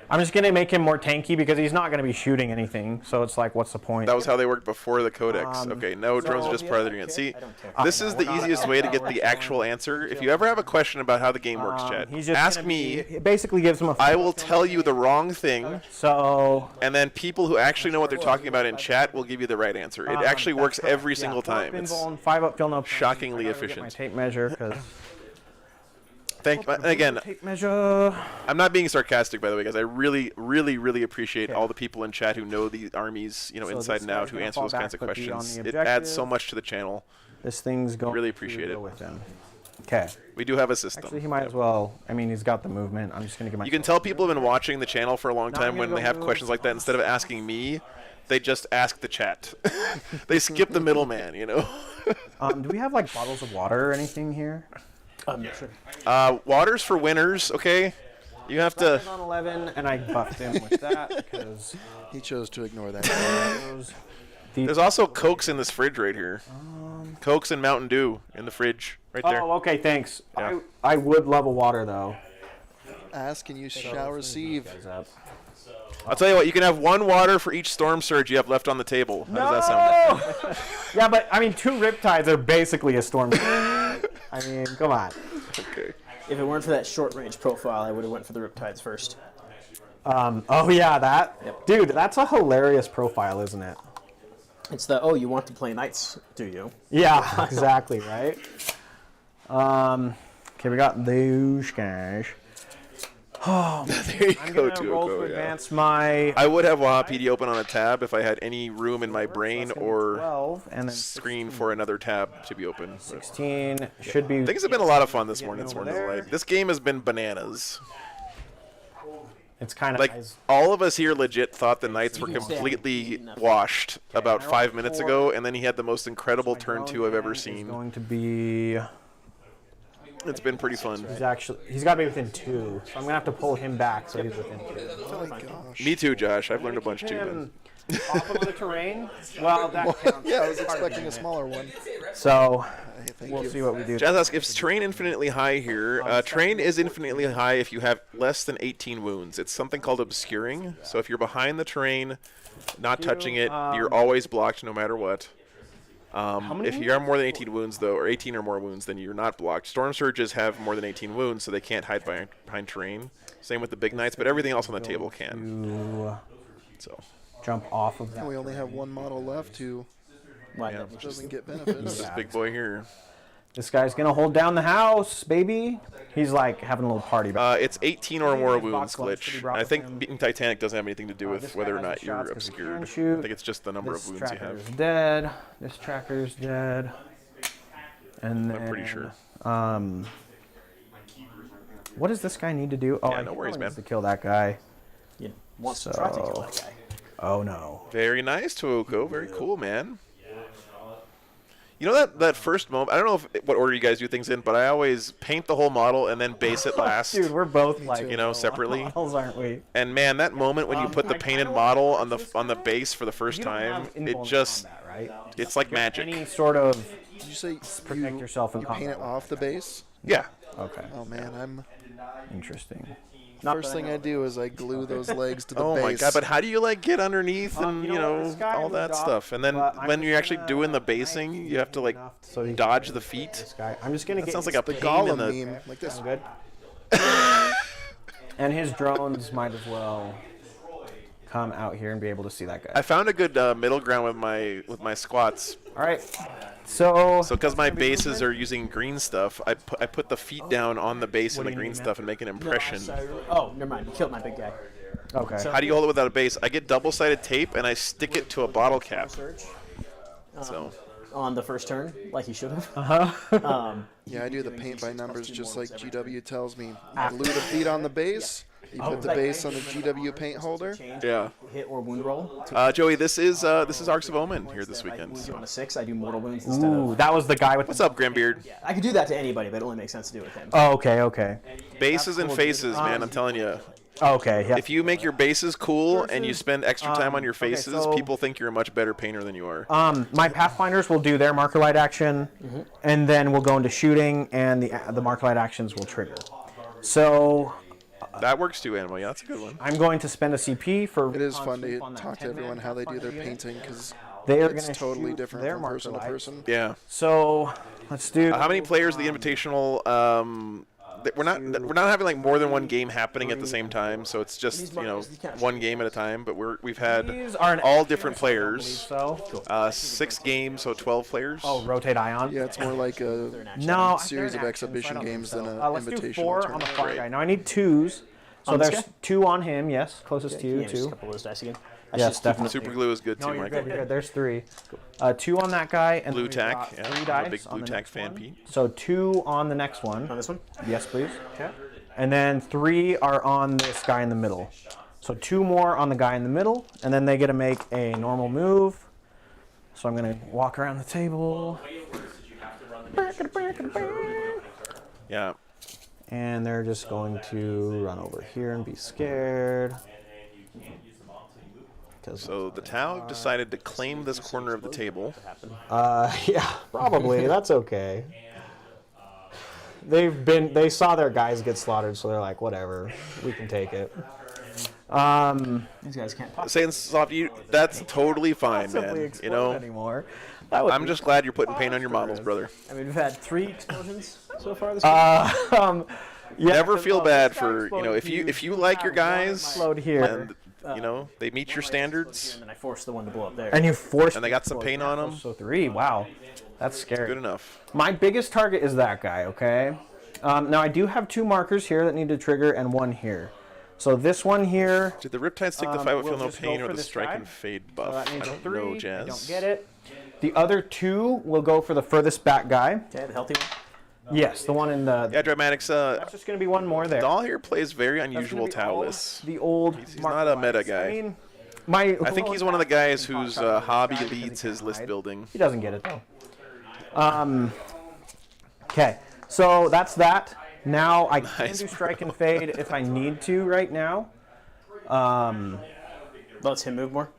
I'm just gonna make him more tanky because he's not gonna be shooting anything. So it's like, what's the point? That was how they worked before the Codex. Okay, no, drones are just part of the unit. See, this is the easiest way to get the actual answer. If you ever have a question about how the game works, Chad, He's just ask gonna me. It basically gives him a. I will tell you the wrong thing, So. and then people who actually know what they're talking about in chat will give you the right answer. It actually works every single time. It's 5 up, fill no. shockingly I gotta get efficient. My tape measure because. again, Tape measure. I'm not being sarcastic, by the way, guys. I really, really, really appreciate all the people in chat who know the armies, So inside this and out, guy's who gonna answer fall those kinds of back, but be on questions. the It adds so objective. much to the channel. This thing's going. Really to appreciate go it. with him. Okay. We do have a system. Actually, he might as well. I mean, he's got the movement. I'm just gonna give my. You can tell people have been watching the channel for a long Now I'm time when gonna they go have move. questions like that. Instead of asking me, they just ask the chat. They skip the middleman, Do we have like bottles of water or anything here? I'm not sure. Water's for winners, okay? You have to. On 11, and I buffed him with that because He chose to ignore that. There's also Cokes in this fridge right here. Cokes and Mountain Dew in the fridge right there. Oh, okay, thanks. Yeah. I would love a water though. Ask and you shall receive. Guys up. I'll tell you what, you can have one water for each storm surge you have left on the table. How does that sound? Yeah, but I mean, 2 riptides are basically a storm. I mean, come on. Okay. If it weren't for that short range profile, I would have went for the Riptides first. Oh yeah, that. Yep. Dude, that's a hilarious profile, isn't it? It's the, oh, you want to play Knights, do you? Yeah, exactly, right? Okay, we got those guys. There you I'm go, gonna roll to Tuco, yeah. advance my I would have Waha PD open on a tab if I had any room in my brain or 12 and then screen for another tab to be open. But 16 should be. things have been a lot of fun this morning. over there. This game has been bananas. It's kind of Like, all of us here legit thought the Knights were completely washed about 5 minutes ago, and then he had the most incredible turn 2 I've ever seen. Going to be. It's been pretty fun. He's got to be within 2, so I'm gonna have to pull him back so he's within 2. Oh my gosh. Me too, Josh. I've learned a bunch too. Him Man. off of the terrain. Well, that counts. Yeah, I was expecting a smaller one. So Hey, thank we'll you. see what we do. Jazz asks, if terrain infinitely high here, terrain is infinitely high if you have less than 18 wounds. It's something called obscuring. So if you're behind the terrain, not touching it, you're always blocked no matter what. If you have more than 18 wounds, though, or 18 or more wounds, then you're not blocked. Storm Surges have more than 18 wounds, so they can't hide behind terrain. Same with the Big Knights, but everything else on the table can. So Jump off of that. And we only have one model left who Why Yeah. not? doesn't get this benefits. is big boy here. This guy's gonna hold down the house, baby. He's like having a little party. It's 18 or more wounds Box lunch that he glitch. brought I with think him. beating Titanic doesn't have anything to do This with guy whether or has not the you're shots 'cause he can obscured. shoot. I think it's just the number This of wounds you tracker's have. dead. This tracker's dead. And then, I'm pretty sure. What does this guy need to do? Oh, Yeah, he no worries, probably man. needs to kill that guy. You wants to try to kill that guy. Oh no. Very nice, Tuoko. Very cool, man. You know that first moment, I don't know what order you guys do things in, but I always paint the whole model and then base it last. Dude, we're both like, you know, separately. models, aren't we? And man, that moment when you put the I painted kinda model wanna on the watch this on the guy. base for the first You don't time, have it invulnerable just combat, right? it's like magic. Any sort of Did you say protect yourself in you paint it combat. off the base? Yeah. Okay. Oh man, I'm. Interesting. First thing I do is I glue those legs to the Oh base. my god, but how do you like get underneath and you know what, this guy all moved that off, stuff? And then but I'm when just you're actually gonna- doing the basing, you have to like So he can dodge get the feet. This guy. I'm just gonna That get sounds like a the pain in Gollum the meme, like this. Sound good. And his drones might as well come out here and be able to see that guy. I found a good middle ground with my squats. All right. So Because my bases are using green stuff, I put the feet down on the base What and do the you green mean, stuff and make an impression. Oh, never mind. You killed my big guy. okay. So- How do you hold it without a base? I get double-sided tape and I stick it to a bottle cap. Surge So on the first turn, like he should have. Yeah, I do the paint by numbers just like GW tells me. You glue the feet on the base. You put the base on the GW paint holder. yeah. Hit or wound roll. Joey, this is Arks of Omen here this weekend. Wound you on a 6. I do mortal wounds instead Ooh, of. that was the guy with What's up, Grimbeard? I could do that to anybody, but it only makes sense to do it with him. Oh, okay, okay. Bases and faces, man. I'm telling you. Okay, yeah. If you make your bases cool and you spend extra time on your okay, faces, so- people think you're a much better painter than you are. My Pathfinders will do their marker light action, and then we'll go into shooting, and the marker light actions will trigger. So That works too, Animal. Yeah, that's a good one. I'm going to spend a CP for. It is fun sleep to on that talk to 10-man everyone how they do their Pathfinder unit. painting because They are it's going to totally shoot different their from marker person to light. person. Yeah. So let's do. How many players of the Invitational? We're not having like more than one game happening at the same time, so it's just one game at a time. But we've had These are an all action, different I players. believe So 6 games, so 12 players. oh, rotate ion. Yeah, it's more like a No, series they're of an action, exhibition so I don't games think than so. an Let's do invitational 4 on the tournament. far Great. guy. Now I need 2s. So On this there's guy? 2 on him. Yes, closest to you. Yeah, just a 2. couple of those dice again. Yes, definitely. Super glue is good No, too, you're Michael. good. You're good. There's 3. 2 on that guy, and Blue then we've tack. got Yeah, 3 I'm dice a big on blue the tack next fan, one. Pete. So 2 on the next one. On this one? Yes, please. Okay. And then 3 are on this guy in the middle. So 2 more on the guy in the middle, and then they get to make a normal move. So I'm gonna walk around the table. Yeah. And they're just going to run over here and be scared. So the Tau have decided to claim this corner of the table. Yeah, probably. That's okay. They saw their guys get slaughtered, so they're like, whatever, we can take it. These guys can't pop. Saying soft, that's totally fine, Possibly man. You explode know, anymore. That would I'm be just glad you're putting paint on your models, brother. I mean, we've had 3 explosions so far this game. Yeah, Never feel bad this guy for exploded if you like your guys explode here. and they meet your standards And then I forced the one to blow up there. And you force. and they got some paint on them, So 3. Wow, that's scary. good enough. My biggest target is that guy. Okay. Now I do have 2 markers here that need to trigger and 1 here. So this one here. Did the Riptides take the fight with we'll feel no just go pain or for the this strike guy. and fade So buff? that I means don't 3. know, I Jazz. don't get it. The other 2 will go for the furthest back guy. Okay, the healthy one. Yes, the one in the. Yeah, Dramatics. That's just going to be 1 more there. Doll here plays very That's gonna unusual be all Taulists. The old. He's marker not a meta lights. guy. I mean, I I think he's one of the guys whose hobby leads his list building. He doesn't get it though. Okay, so that's that. Now I can do strike and fade if I need to right now. Lets him move more.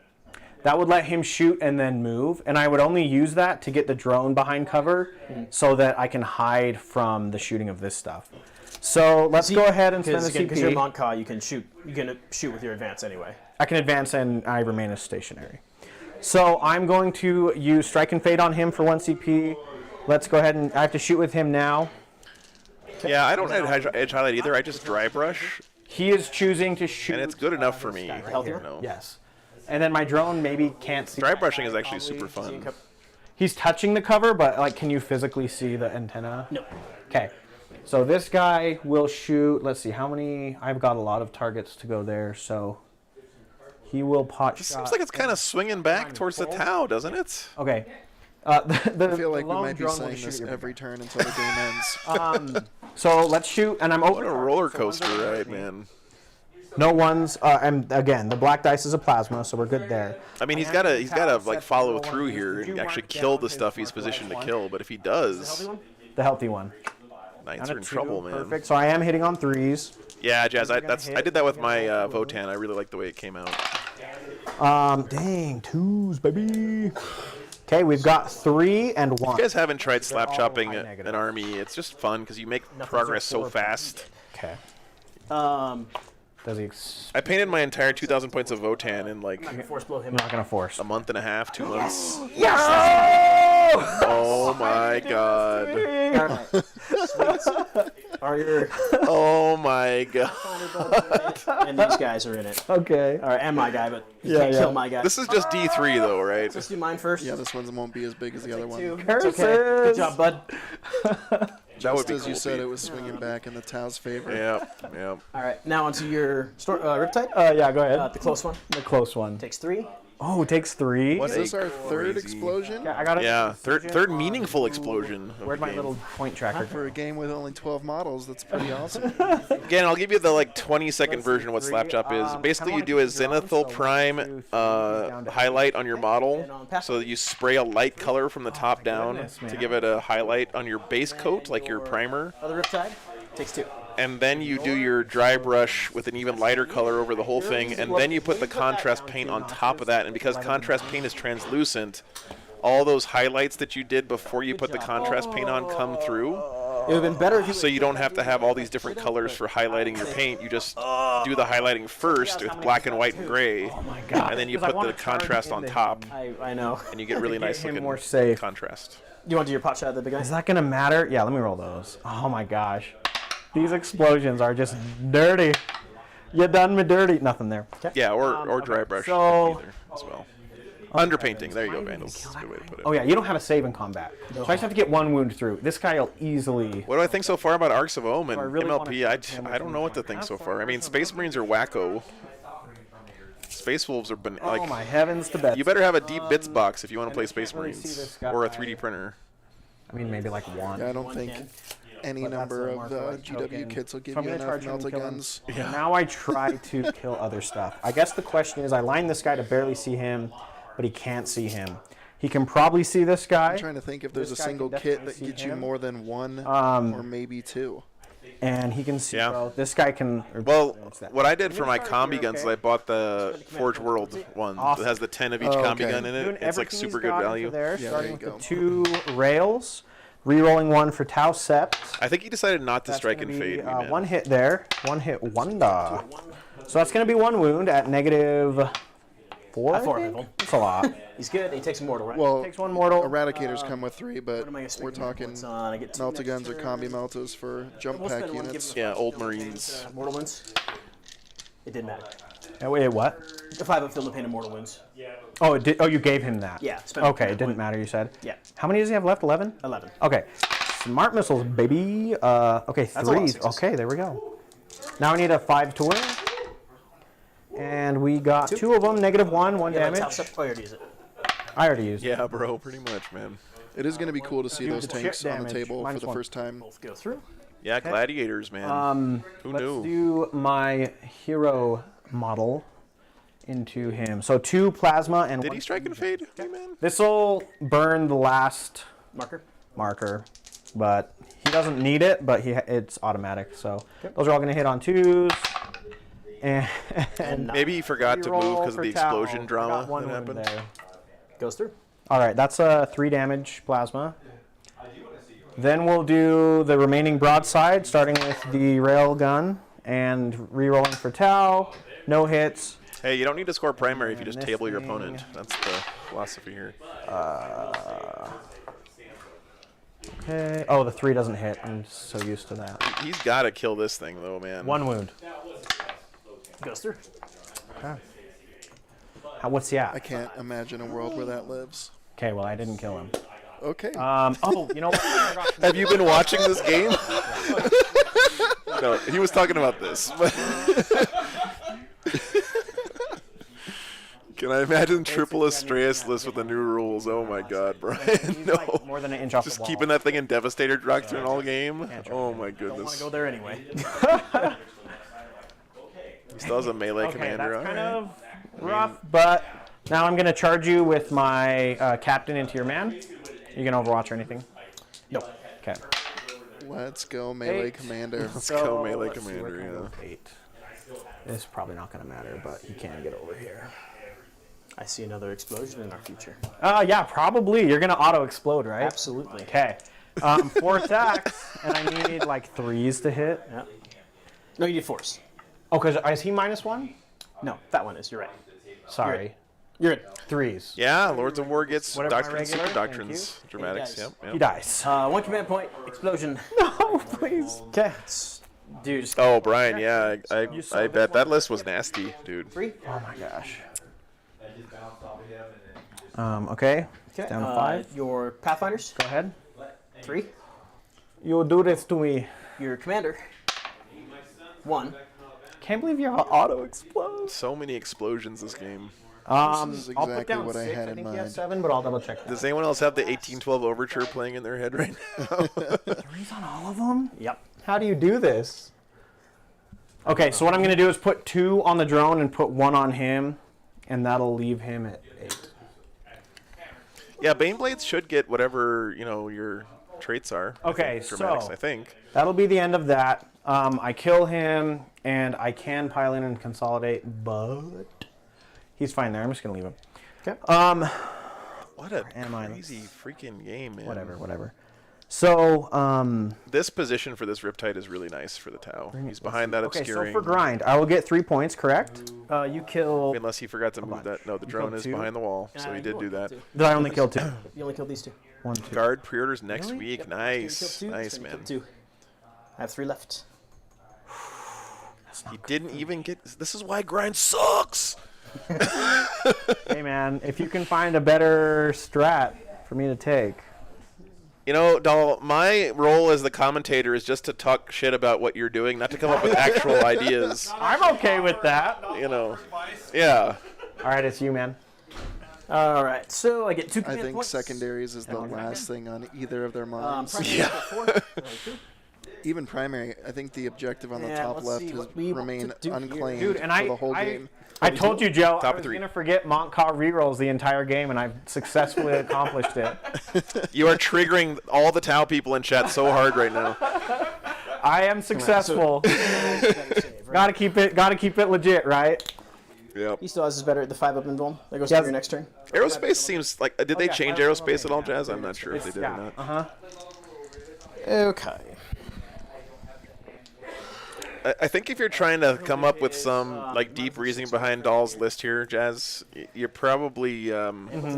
That would let him shoot and then move, and I would only use that to get the drone behind cover so that I can hide from the shooting of this stuff. So let's go ahead and spend the Because you're CP. Montca, you can shoot with your advance anyway. I can advance and I remain as stationary. So I'm going to use strike and fade on him for 1 CP. Let's go ahead and I have to shoot with him now. Yeah, I don't edge highlight either. I just dry brush, He is choosing to shoot. and it's good enough for me. Healthier? You know. Yes. And then my drone maybe can't see. Dry brushing is actually super Is he in fun. cup? He's touching the cover, but like, can you physically see the antenna? No. Okay. So this guy will shoot. Let's see how many. I've got a lot of targets to go there, so he will pot It shot. seems like it's kind of swinging back towards the Tau, doesn't it? Okay. I feel like we might be saying this every turn until the game ends. So let's shoot, and I'm What open. a roller coaster ride, man. No ones, and again, the black dice is a plasma, so we're good there. I mean, he's gotta like follow through here and actually kill the stuff he's positioned to kill. But if he does, The healthy one. Knights Down are in to trouble, 2, man. Perfect. So I am hitting on 3s. Yeah, Jazz. I did that with my Votan. I really like the way it came out. Dang, 2s, baby. Okay, we've got 3 and 1. If you guys haven't tried slap all chopping high an negative. army, it's just fun because you make progress so fast. Okay. Does he? I painted my entire 2,000 points of Votan in like Force blow him I'm not gonna force. a month and a half, 2 months. Yes! Oh my god. Are your Oh my god. and these guys are in it. Okay. All right, and my guy, but you Yeah, can't yeah. kill my guy. This is just D3 though, right? Let's do mine first. Yeah, this one won't be as big as the other one. It's okay. Good job, bud. That would Just be as you cool, said, Pete. it was swinging back in the Tau's favor. Yeah, yeah. All right, now onto your Riptide. Yeah, go ahead. The close one The close one. takes 3. Oh, it takes 3. Is this our third Crazy. explosion? Yeah, I got it. Yeah, third meaningful explosion. of Where'd the my game. little point tracker? For a game with only 12 models, that's pretty awesome. Again, I'll give you the like 20-second version of what Slapchop is. Basically, you do a zenithal prime highlight on your model, so that you spray a light color from the top down goodness, to man. give it a highlight on your base coat, like your primer. Other Riptide takes 2. And then you do your dry brush with an even lighter color over the whole thing, and then you put the contrast paint on top of that. And because contrast paint is translucent, all those highlights that you did before you put the contrast paint on come through. It would have been better if you. So you don't have to have all these different colors for highlighting your paint. You just do the highlighting first with black and white and gray, God. and then you Because I put wanna the contrast charge on into top, I know. and you get really nice him looking more safe. contrast. You want to do your pot shot at the big guy? Is that gonna matter? Yeah, let me roll those. Oh my gosh. These explosions are just dirty. You done me dirty. Nothing there. Yeah, or dry brush so- either as well. Underpainting. There you go, Vandals. That's a good way to put it. Oh yeah, you don't have a save in combat. So I just have to get 1 wound through. This guy will easily. What do I think so far about Arks of Omen? I really wanna MLP, I don't know what to think so far. I mean, Space Marines are wacko. Space Wolves are like. Oh my heavens to bed. You better have a deep bits box if you want to play Space really see Marines this guy. or a 3D printer. I mean, maybe like 1. Yeah, I don't think any But that's number a of Mark GW token. kits will give So I'm you gonna enough charge him and melta kill him. guns. Now I try to kill other stuff. I guess the question is, I line this guy to barely see him, but he can't see him. He can probably see this guy, I'm trying to think if there's a This guy can single kit definitely that see gets you him. more than 1 or maybe 2. and he can see. Yeah. Well, this guy can. Well, what's that? what I did for my Sorry, combi you're guns is okay. I bought the Forge World one Awesome. that has the 10 of each Oh, combi okay. gun in Doing it. It's like everything super he's good got into value. There, Yeah, starting there with you the 2 rails, re-rolling 1 for Tau Sept. I think he decided not to That's strike gonna and be, fade. me, man. 1 hit there, 1 hit wonder. So that's going to be 1 wound at -4. I 4 think? people. That's a lot. He's good. He takes a mortal, right? Well, Takes 1 mortal. Eradicators come with 3, but What am I gonna stick we're my talking points on? I get 2 melta next guns or turn. combi meltas for jump We'll pack spend 1, give units. him Yeah, old Marines. mortal wounds. It didn't matter. Wait, what? The 5 of field of pain and mortal wounds. Oh, it did, oh, you gave him that. Yeah, spend Okay, one it didn't point. matter. You said. Yeah. How many does he have left? 11. 11. Okay. Smart missiles, baby. Okay, a lot of 3. sixes. Okay, there we go. Now we need a 5 to win. And we got 2 of them. -1, 1 Yeah, damage. that's how oh, you already use it. I already used it. Yeah, bro, pretty much, man. It is going to be cool to see Do those the chip tanks on the damage, table for the -1. first time. Both go through. Yeah, gladiators, man. Who Let's knew? do my hero model into him. So 2 plasma and Did 1 he strike and fade? Hey, man. This will burn the last Marker. marker, but he doesn't need it. But it's automatic. So those are all going to hit on 2s. And Maybe he forgot to move reroll because of for the Tau. explosion I drama got 1 that wound happened. there. Goes through. All right, that's a 3 damage plasma. Then we'll do the remaining broadside, starting with the rail gun and re-rolling for Tau. No hits. Hey, you don't need to score primary if you And just this table your thing- opponent. That's the philosophy here. Okay. Oh, the 3 doesn't hit. I'm so used to that. He's got to kill this thing, though, man. 1 wound. Goes through. Okay. What's he I at? can't imagine a world where that lives. Okay, well, I didn't kill him. Okay. Oh, you know what? I forgot. Have you been watching this game? No, he was talking about this. Can I imagine Triple Astreus list with the new rules? Oh my God, Brian, He's no. like more than an inch off Just the wall. keeping that thing in Devastator Doctrine all game? Can't try Oh to my Don't want to goodness. go there anyway. He still has a melee Okay, commander. that's kind Alright. of rough, but now I'm going to charge you with my captain into your man. You can Overwatch or anything? No. Okay. Let's go, melee 8. commander. Let's go, melee let's see, where commander, can I go yeah. with 8? This is probably not going to matter, but he can get over here. I see another explosion in our future. Yeah, probably. You're going to auto-explode, right? Absolutely. Okay. 4 attacks, and I need like 3s to hit. Yeah. No, you need force. Oh, because is he -1? No, that one is. You're right. Sorry. You're it. 3s. Yeah, Lords of War gets Whatever my Doctrines, regular, Super thank Doctrines. Dramatics, Hey, yep. guys. He yep. dies. 1 command point. Explosion. No, please. Okay. Dude, just Oh, Brian, yeah, saw I this bet one? that list was nasty, dude. 3. Oh my gosh. Okay. Okay. Down to 5. Your Pathfinders. Go ahead. 3. You do this to me. Your Commander. 1. Can't believe you have an auto explode. So many explosions this game. This is I'll put exactly down what I 6. had I in think he has mind. 7, but I'll double check that. Does anyone else have the 1812 Overture playing in their head right now? 3s on all of them? Yep. How do you do this? Okay, so what I'm going to do is put 2 on the drone and put 1 on him, and that'll leave him at 8. Yeah, Baneblades should get whatever, your traits are. Okay, Dramatics, so- I think. That'll be the end of that. I kill him, and I can pile in and consolidate, but he's fine there. I'm just going to leave him. Okay. What a am I? crazy freaking game, man. Whatever. So, This position for this Riptide is really nice for the Tau. He's behind that okay, obscuring. so for grind, I will get 3 points, correct? You kill. Unless he forgot to move that. No, the drone is 2? behind the wall, so he did do that. Did I only kill 2? You only killed these 2. 1, 2. Guard pre-orders next Really? week. Yep. Nice. You killed 2, Nice, so you man. killed 2. I have 3 left. He didn't even get... This is why grind sucks! Hey, man, if you can find a better strat for me to take. You know, Doll, my role as the commentator is just to talk shit about what you're doing, not to come up with actual ideas. I'm okay with that. Yeah. All right, it's you, man. All right, so I get 2 I command think points. secondaries is the last thing on either of their minds. Primary Yeah. for 4. Even primary, I think the objective on the Yeah, top let's left see has what we want remained to do here. unclaimed Dude, and for the whole game. I told you, Joe, I was 3. going to forget Montcalm rerolls the entire game, and I've successfully accomplished it. You are triggering all the Tau people in chat so hard right now. I am successful. Gotta keep it legit, right? Yep. He still has his better the 5 up invuln. That goes Yes. to your next turn. Aerospace seems like... Did they yeah, change I was aerospace at all, wondering, Jazz? I'm not sure if they did or not. Uh-huh. Okay. I think if you're trying to come up with some deep reasoning behind Doll's list here, Jazz, you're probably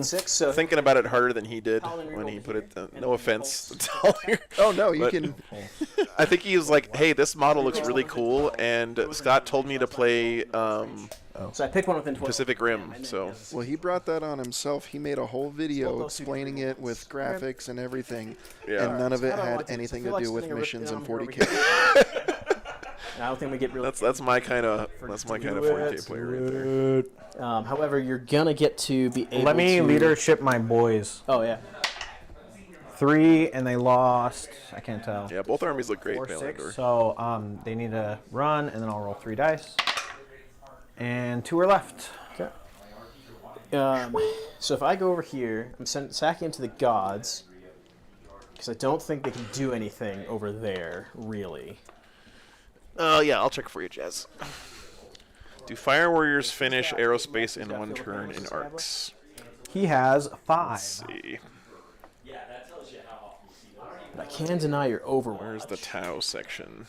6. So thinking about it harder than he did when he put it. No offense, Doll here. Oh no, you But- can. I think he was like, "Hey, this model looks really cool," and Scott told me to play So I picked one within 12. Pacific Rim. So Well, he brought that on himself. He made a whole video explaining it with graphics and everything, Yeah. and none of it How do I had want to? anything I feel to like do with spinning a rip missions down in over 40K. I don't think we get really. that's my kind of 40K player right there. However, you're gonna get to be able Let me to. leadership my boys. Oh yeah. 3, and they lost. I can't tell. Yeah, both armies look great. 4, Pale 6. Andor. So they need to run, and then I'll roll 3 dice. And 2 are left. Okay. So if I go over here, I'm sacking into the gods because I don't think they can do anything over there really. Oh yeah, I'll check for you, Jazz. Do Fire Warriors finish aerospace in 1 turn in Arks? He has 5. Let's see. But I can deny your overwatch Where's the Tau section?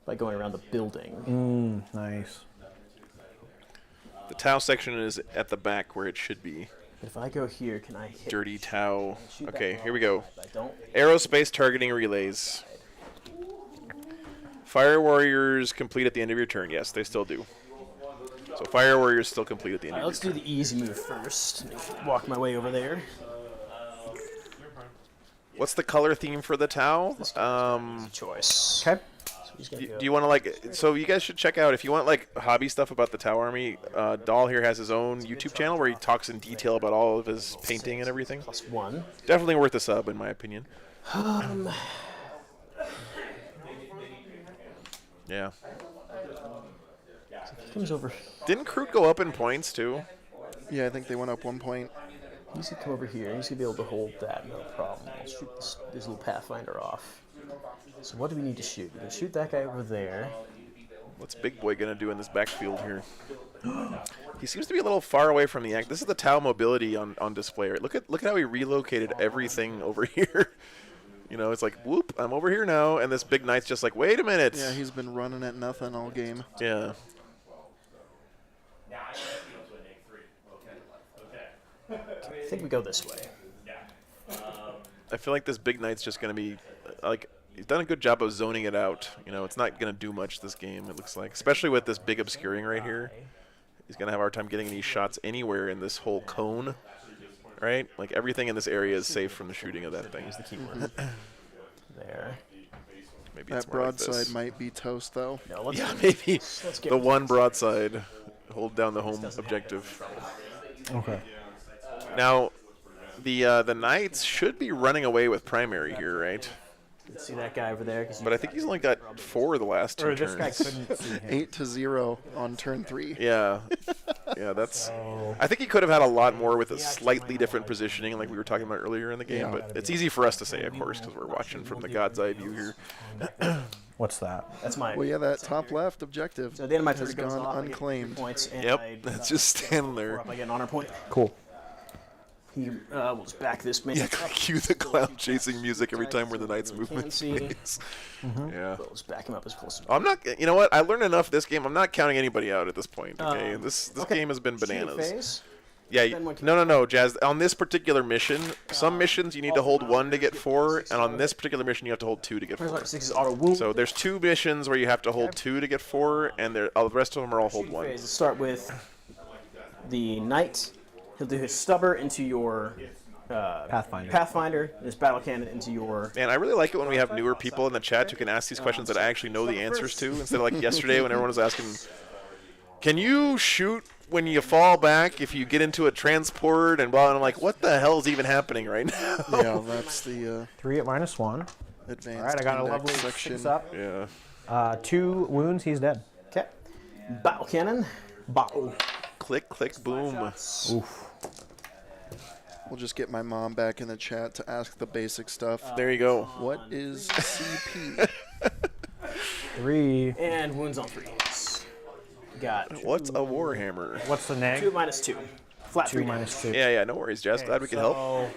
by going around the building. Nice. The Tau section is at the back where it should be. But if I go here, can I hit? Dirty Tau. shoot that Okay, ball? here we go. If I don't. Aerospace targeting relays. Fire Warriors complete at the end of your turn. Yes, they still do. So Fire Warriors still complete at the end All right, of let's your do turn. the easy move first. Walk my way over there. What's the color theme for the Tau? Choice. Okay. Do you want to like? So you guys should check out if you want like hobby stuff about the Tau Army. Dahl here has his own YouTube channel where he talks in detail about all of his painting and everything. +1. Definitely worth a sub in my opinion. Yeah. Comes over. Didn't Kroot go up in points too? Yeah, I think they went up 1 point. He's gonna come over here. He's gonna be able to hold that, no problem. I'll shoot this little Pathfinder off. So what do we need to shoot? We're gonna shoot that guy over there. What's Big Boy gonna do in this backfield here? He seems to be a little far away from the act. This is the Tau mobility on display. Right? Look at how he relocated everything over here. You know, it's like whoop, I'm over here now, and this Big Knight's just like, wait a minute. Yeah, he's been running at nothing all game. Yeah. I think we go this way. I feel like this Big Knight's just gonna be like. He's done a good job of zoning it out. You know, it's not going to do much this game, it looks like. Especially with this big obscuring right here. He's going to have a hard time getting any shots anywhere in this whole cone. Right? Like, everything in this area is safe from the shooting of that thing. Use the keyword. There. Maybe it's That more like broadside this. might be toast, though. No, let's Yeah, maybe. let's get The one broadside. Hold down the home objective. Okay. Now, the Knights should be running away with primary here, right? see that guy over there. But I think he's only got 4 the last 2 Or this guy turns. couldn't see him. 8-0 on turn 3. Yeah. Yeah, that's... I think he could have had a lot more with a slightly different positioning like we were talking about earlier in the game, Yeah. but it's easy for us to say, of course, because we're watching from the God's eye view here. What's that? That's my. Well, yeah, that top left objective So at the end of my turn has it goes gone off, I get unclaimed. points, and Yep, I, that's just standing four there. up, I get an honor point. Cool. He will just back this man. Yeah, up. cue the clown chasing music every time where the Knight's movement see. plays. Yeah. We'll just back him up as close as I'm not, you know what? I learned enough this game. I'm not counting anybody out at this point. Okay, this okay. game has been Shoot bananas. phase. Yeah, Then one can- no, Jazz. On this particular mission, some missions you need to hold 1 to get 4, and on this particular mission you have to hold 2 to get 4. 6 is auto wound. So there's 2 missions where you have to hold 2 to get 4, and the rest of them are all hold Shooting 1. phase. Let's start with the knight. He'll do his stubber into your Pathfinder, and his battle cannon into your. And I really like it when we have newer people in the chat who can ask these questions that I actually know the answers to, instead of like yesterday when everyone was asking, can you shoot when you fall back if you get into a transport and blah, and I'm like, what the hell is even happening right now? Yeah, that's the 3 at -1. advanced All right, I got a index lovely section. 6 up. Yeah. 2 wounds, he's dead. Okay. Battle cannon. Battle. Click, click, boom. Oof. We'll just get my mom back in the chat to ask the basic stuff. There you go. What is CP? 3. And wounds on 3s. Got What's a Warhammer? What's the neg? 2 -2. Flat 2 3 -2. Yeah, no worries, Jazz. Glad we could help. So,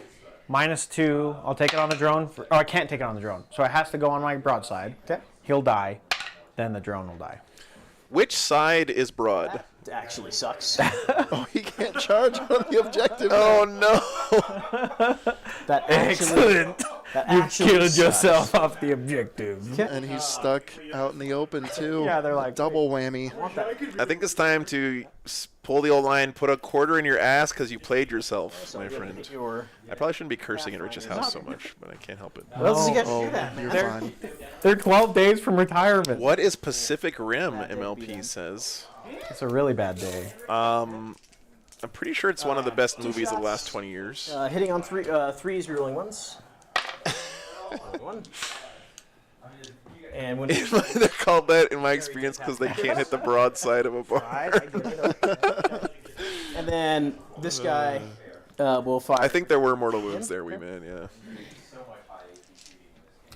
-2. I'll take it on the drone. Oh, I can't take it on the drone. So it has to go on my broadside. Okay. He'll die. Then the drone will die. Which side is broad? That actually sucks. Oh, he can't charge on the objective. Oh no! That actually, that You actually killed sucks. yourself off the objective. And he's stuck out in the open, too. Yeah, they're like- double whammy. I think it's time to pull the old line, put a quarter in your ass because you played yourself, my friend. I probably shouldn't be cursing in Rich's house so much, but I can't help it. What else does he get to Oh, do that, you're man? fine. They're 12 days from retirement. What is Pacific Rim, MLP says? It's a really bad day. I'm pretty sure it's one of the best movies of the last 20 years. Hitting on 3s, rerolling 1s. One. And when They're called that in my experience because they can't hit the broadside of a bar. and then this guy will fire. I think there were mortal wounds there, wee man, yeah.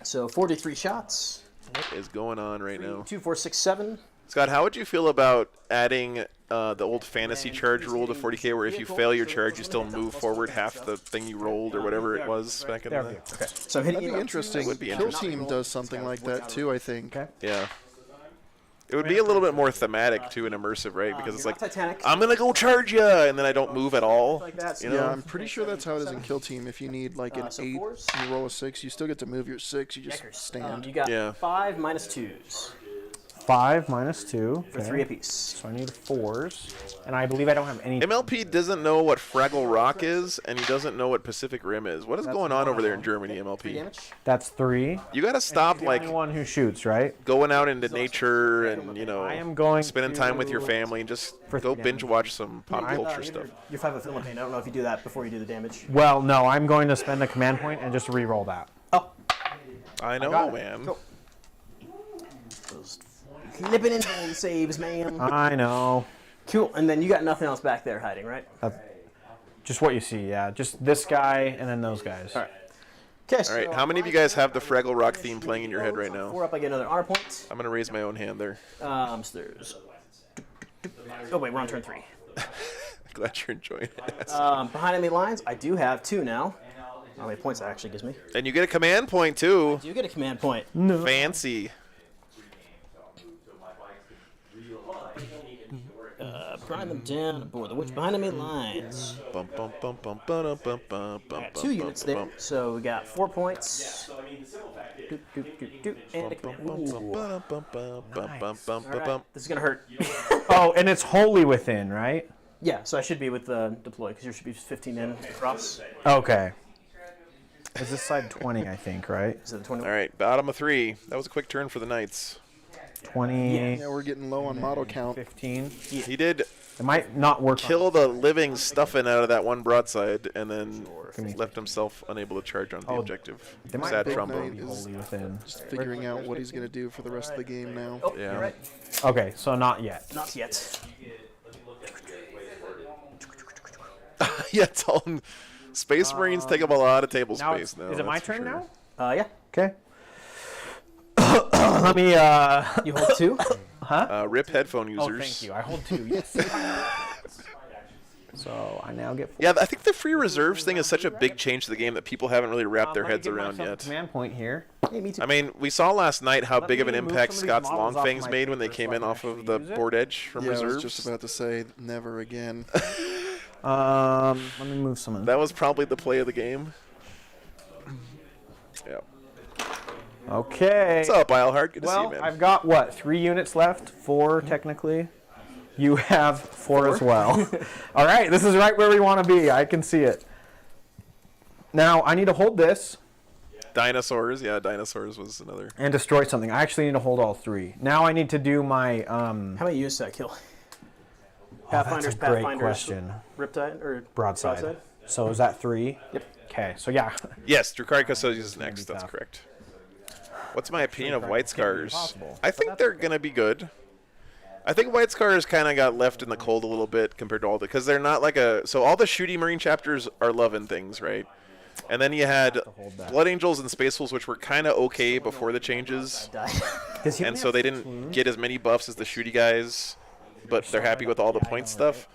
So 43 shots. What is going on right now? 2, 4, 6, 7. Scott, how would you feel about adding the old fantasy charge rule to 40K where if you fail your charge, you still move forward half the thing you rolled or whatever it was back in the day? Okay. So I'm hitting That'd you be on interesting. Would be Kill interesting. Team does something like that, too, I think. Okay. Yeah. It would be a little bit more thematic, too, and immersive, right? Because it's you're like, not Titanic. I'm going to go charge ya, and then I don't move at all. Like that, so You know? Yeah, I'm pretty sure that's how it is in Kill Team. If you need like an so 8 fours? and you roll a 6, you still get to move your 6. You just stand. You got Yeah. 5 -2s. 5 minus 2. for Okay. 3 apiece. So I need 4s. And I believe I don't have any. MLP doesn't know what Fraggle Rock is, and he doesn't know what Pacific Rim is. What is going on over there in Germany, 3 MLP? damage. That's 3. You gotta stop The like only one who shoots, right? going out into nature and I am going spending time with your family and just For go 3 binge damage. watch some pop culture You're- stuff. You're 5 with Philippine. I don't know if you do that before you do the damage. Well, no, I'm going to spend a command point and just re-roll that. Oh, I know, got it. man. Cool. those flipping into saves, man. I know. Cool. And then you got nothing else back there hiding, right? Just what you see, yeah. Just this guy and then those guys. All right. Okay. All right, how many of you guys have the Fraggle Rock theme playing in your head right now? 4 up, I get another honor point. I'm gonna raise my own hand there. So there's. Oh wait, we're on turn 3. Glad you're enjoying it. Behind enemy lines, I do have 2 now. How many points that actually gives me? And you get a command point too. Do you get a command point? Fancy. Grind them down aboard the witch behind enemy lines. Bum, bum, bum, bum, ba-dum, bum, bum, I bum, got bum, 2 units bum, there, bum. so we got 4 points. And a command. Ooh. Alright, this is gonna hurt. Oh, and it's wholly within, right? Yeah, so I should be with the deploy because there should be 15 in across. Okay. Is this side 20, I think, right? Is it the 20? All right, bottom of 3. That was a quick turn for the Knights. 20, Yeah, we're getting low on model count. 15. He did It might not work. kill the living stuffing out of that one broadside and then Give me- left himself unable to charge on the objective. They might Sad both trombone. be wholly within. Just figuring out what he's going to do for the rest of the game now. Oh, Yeah. you're right. Okay, so not yet. Not yet. Yeah, it's all. Space Marines take up a lot of table Now space now. is it my that's for turn sure. now? Yeah. Okay. Let me, You hold 2. Rip headphone Oh, users. thank you. I hold 2. Yes. So I now get 4. Yeah, I think the free reserves thing is such a big change to the game that people haven't really wrapped their Let me heads give around myself a yet. Command point here. Hey, me too. I mean, we saw last night how Let big of an me move impact some of these Scott's models Long off Fangs my made when they paper came so I in can off of actually the use it. board edge from Yeah, I reserves. was just about to say, never again. Let me move some of That was probably the play of the game. Yeah. Okay. What's up, Eilhart? Good to see you, Well, man. I've got, what, 3 units left? 4, technically. You have 4 as well. All right, this is right where we want to be. I can see it. Now, I need to hold this Dinosaurs. Yeah, dinosaurs was another. and destroy something. I actually need to hold all 3. Now I need to do my... How many units did I kill? that's a great Pathfinders, question. Riptide, or Broadside. So is that 3? Yep. Okay, so yeah. Yes, Drukari Custodians is next. be That's tough. correct. What's my opinion of White Can't be Scars? impossible. I think they're going to be good. I think White Scars kind of got left in the cold a little bit compared to all the... Because they're not like a... So all the shooty Marine chapters are loving things, right? And then you had Blood Angels and Space Wolves, which were kind of okay before the changes. And so they didn't get as many buffs as the shooty guys, but they're happy with all the point stuff.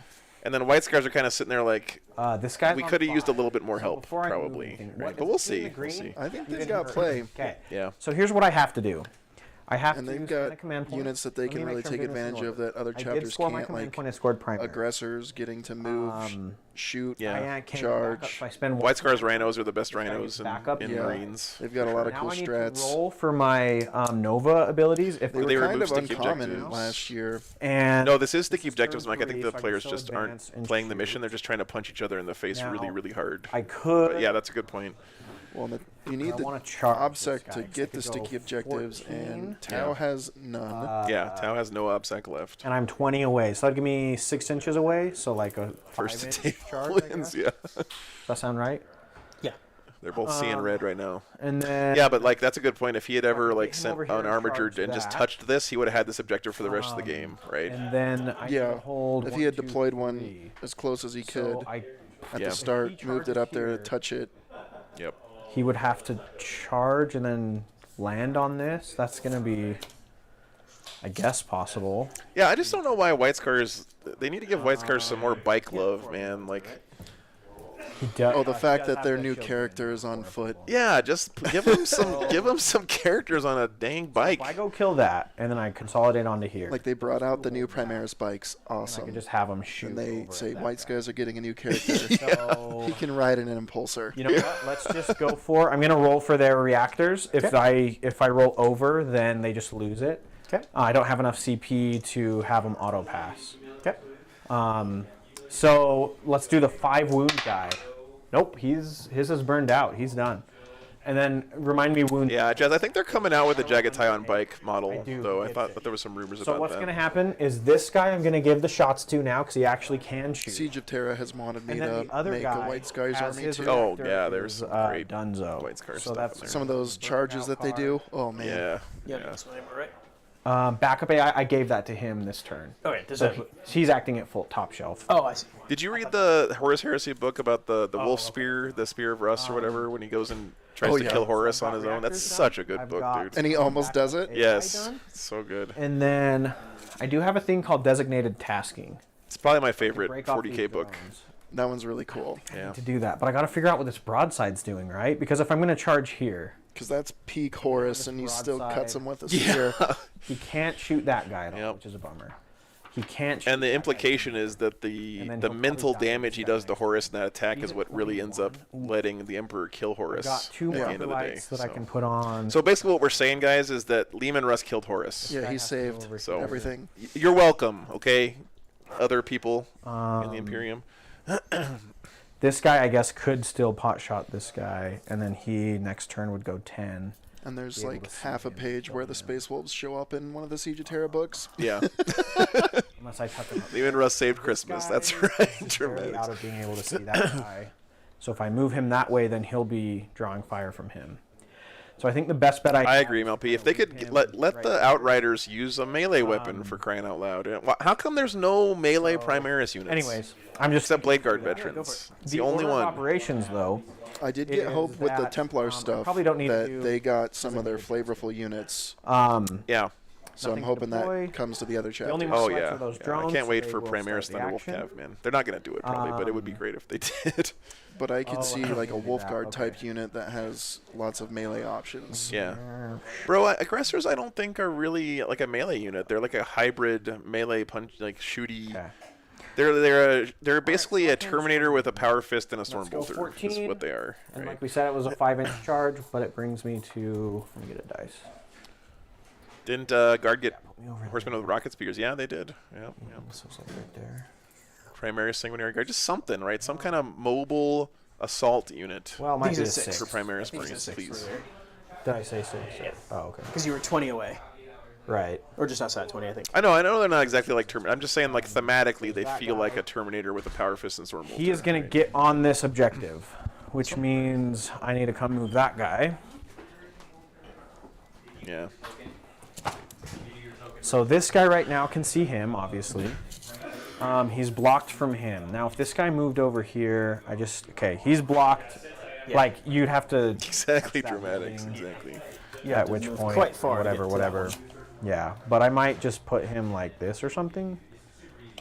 And then White Scars are kind of sitting there like, This guy. we could have used a little bit more help, before I move probably. anything, Right? what But is we'll it in see. the green? We'll see. I think You they've didn't got hurt play. me. Okay. Yeah. So here's what I have to do. I have And to they've spend a got command point. units that they Let me can make really sure I'm take doing this in advantage of order. that other I did chapters score my can't, command like point. I scored primary. aggressors getting to move, shoot, Yeah. I can't back up, charge. so I spend White Scars Rhinos are the best Rhinos back up. in Yeah. Marines. They've got a lot of Now cool I need strats. to roll for my Nova abilities. If They They were removed kind of sticky uncommon objectives. last year. and No, this is sticky is objectives, turn Mike. I think 3, the so I can players still just advance aren't and playing the shoot. mission. They're just trying to punch each other in the face really, Now, really hard. I could. But yeah, that's a good point. Well, you need I the wanna charge this OBSEC guy, to so I get could the go sticky objectives, 14. and Tau has none. Yeah, Tau has no OBSEC left. And I'm 20 away, so that'd give me 6 inches away. So like a First to 5-inch take charge. I wins, guess. yeah. Does that sound right? Yeah. They're both seeing red right now. And then Yeah, but like that's a good point. If he had ever like him sent over here an and armature charge and just that. touched this, he would have had this objective for the rest of the game, right? And then I Yeah, could hold. if 1, he had 2, deployed 3. one as close as he So could I, at Yeah. the start, He moved it up there to charges touch it. Yep. he would have to charge and then land on this. That's gonna be, I guess, possible. Yeah, I just don't know why White Scars. They need to give White Scars some more bike love, man. Like, He does. Oh, the fact that their new character is on foot. yeah, just give them some characters on a dang bike. If I go kill that and then I consolidate onto here, Like they brought out the new Primaris bikes. I Awesome. could just have them shoot. And they over say it. White Skies are getting a new character. So, He can ride in an impulsor. you know what? Let's just go for. I'm gonna roll for their reactors. If I roll over, then they just lose it. Okay. I don't have enough CP to have him auto pass. Okay. So let's do the 5 wound guy. Nope, his is burned out. He's done. And then remind me wound. Yeah, Jazz, I think they're coming out with a Jagged on bike model, do. though. I thought that there was some rumors So about what's that. going to happen is this guy I'm going to give the shots to now because he actually can shoot. Siege of Terra has wanted me And then to the other make a guy White Skies has army his too. Oh, reactor yeah, there's is, some great Dunzo. White Scars so stuff that's in there. Some of those charges that they do. Oh man. Yeah. Yeah, that's what I right. Backup AI, I gave that to him this turn. Okay, does So that... he's acting at full top shelf. Oh, I see. Did you read the Horus Heresy book about the wolf spear, the spear of Rust or whatever, when he goes and tries to yeah. kill Horus on his own? That's such a good I've book, got- dude. And he almost does it. Yes, done? it's so good. And then I do have a thing called designated tasking. It's probably my favorite Break off 40k these book. drones That one's really cool. Yeah. to do that, but I got to figure out what this broadside's doing, right? Because if I'm going to charge here, Because that's peak Horus, and he still broadside. cuts him with a spear. he can't shoot that guy at all, Yep. which is a bummer. He can't shoot And the that guy. implication is that the And then the he'll mental probably die damage he this does guy. to Horus in that attack He's is at what really ends up 21. letting the Emperor kill I've Horus got 2 at more the end of the day. lights that I so. can put on. So basically what we're saying, guys, is that Lehman Russ killed Horus. Yeah, guy he has to saved go over So- here. everything. You're welcome, okay? Other people in the Imperium. This guy, I guess, could still pot shot this guy, and then he next turn would go 10. And there's Be able like to see half a him page where the Space Wolves show up in one of the Siege of Terra books. Yeah. Unless I cut them up. Lehman Russ saved Christmas. That's right. Very Dramatic. out of being able to see that guy. So if I move him that way, then he'll be drawing fire from him. So I think the best bet I agree, MLP. If they could let the Outriders use a melee weapon for crying out loud. How come there's no melee Primaris units? Anyways, I'm just Except Blade Guard veterans. It's the only order of one. operations, though. I did get Is hope with the that, Templar I stuff probably don't need to that do they got some of their flavorful units. Yeah. So I'm nothing to hoping deploy. that comes to the other The only chapters. Oh, Select yeah. for those Yeah, I drones, can't wait they for will Primaris start the Thunderwolf action. Cav, man. They're not going to do it, probably, but it would be great if they did. But I could Oh, see I like a can do Wolf that, Guard okay. type unit that has lots of melee options. Yeah. Bro, aggressors I don't think are really like a melee unit. They're like a hybrid melee punch, like shooty. Okay. They're basically a Terminator with a power fist and a storm Let's go bolter. Is 14. what they are. And Right? like we said, it was a 5-inch charge, but it brings me to. Let me get a dice. Didn't Guard get Me over horsemen there. with rocket spears? Yeah, they did. Yeah. So it's like right there. Primary Sanguinary Guard, just something, right? Some kind of mobile assault unit Well, it might be a it's a 6. for Primaris I think it's a Marines, 6 please. for there. Did I say 6? Oh, okay. Because you were 20 away. Right. Or just outside 20, I think. I know they're not exactly like Terminator. I'm just saying, like, thematically, they feel like a Terminator with a power fist and storm bolter. He is going to right? get on this objective, which means I need to come move that guy. Yeah. So this guy right now can see him, obviously. He's blocked from him. Now, if this guy moved over here, okay, he's blocked. Yeah. Like, you'd have to, Exactly, that dramatics, moving. exactly. at which move point, quite far to get to that whatever. one. Yeah, but I might just put him like this or something.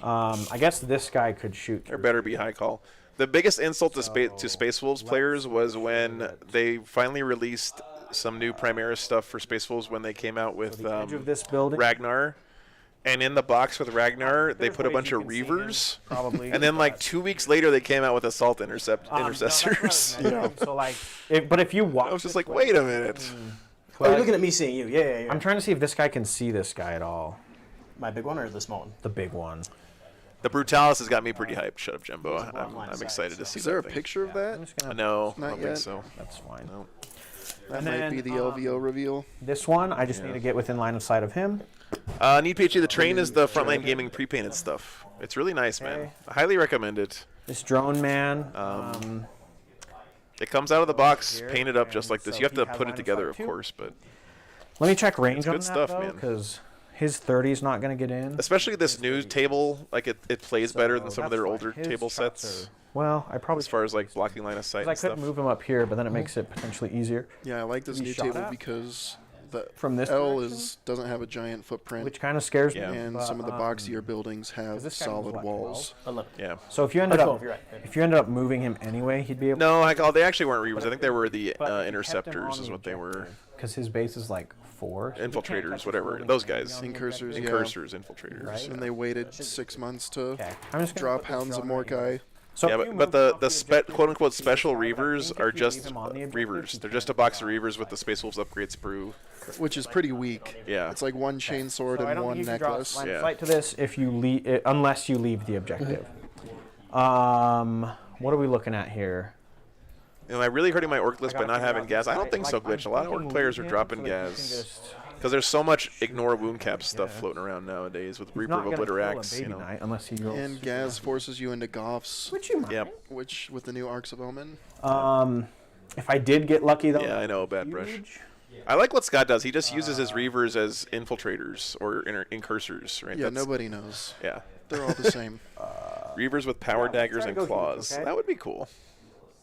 I guess this guy could shoot. There better be high call. The biggest insult to Space Wolves players was when they finally released some new Primaris stuff for Space Wolves when they came out with The edge of this building. Ragnar. And in the box with Ragnar, they There's put a ways bunch you of can see him, Reavers. probably. And then like 2 weeks later, they came out with Assault No, that's what I was Intercessors. meant. So like, but if you watch, I was just this like, way- wait a minute. Oh, you're looking at me seeing you. Yeah. I'm trying to see if this guy can see this guy at all. My big one or the small one? The big one. The Brutalis has got me pretty hyped. Shut up, Jimbo. It's a long line I'm of excited sight, to so. see Is there a that thing. picture of that? I'm just gonna. No, I Not don't think yet. so. That's fine. No. That And might then, be the LVO reveal. This one, I just need to get within line of sight of him. Need PhD. The train is the Frontline Gaming pre-painted stuff. It's really nice, man. Okay. I highly recommend it. This drone man. It comes out of the box, Here, painted up just and like this. so You have he to has put line it of together, sight of too. course, but Let me check range It's on good that stuff, though, man. because his 30 is not going to get in. especially this new table, like it plays better than So some of that's their fine. older His table shots sets. are- well, I probably As far as like blocking line of sight I and could stuff. move him up here, but then it makes it potentially easier. Yeah, I like this Be new shot table at? because the From this L direction? doesn't have a giant footprint, Which kind of scares Yeah. me. and but, some of the boxier buildings have this guy moves, solid what, walls. 11. Yeah. So if you ended Oh, up, 12, you're right. if you ended up moving him anyway, he'd be able. No, they actually weren't Reavers. I think they were the But if you kept him Interceptors, on is the what they were. objective, because his base is like 4. so you can't touch Infiltrators, his whatever. building Those and be guys. on the Incursors, objective. yeah. Incursors, infiltrators. Right. And they waited 6 months to Okay. I'm just gonna drop put this Hounds of drone right here. Mordecai. So Yeah, if you but move off the objective, quote unquote you special can drop, I Reavers think, are if you leave just him on the objective, Reavers. you They're can just a box of Reavers with the Space Wolves upgrade sprue. Which is pretty weak. Yeah. It's like one chain sword So I and don't one think you can drop necklace. line of Yeah. sight to this if you leave, unless you leave the objective. What are we looking at here? Am I really hurting my orc list by gotta not figure having out gas? this I don't guy. think so, Like, Glitch. A lot of orc I'm players are thinking dropping so that you can gas. just- Because there's so much ignore wound cap stuff floating around nowadays with He's Reaper not of gonna Obliter kill a Axe, baby you know. knight unless he goes. And Gaz forces you into Goffs, Which you might. Yep. which with the new Arks of Omen. If I did get lucky though. Yeah, I know, bad brush. huge. I like what Scott does. He just uses his Reavers as infiltrators or incursors, right? Yeah, That's- nobody knows. Yeah. They're all the same. Reavers with power daggers try to and go huge, claws. okay? That would be cool.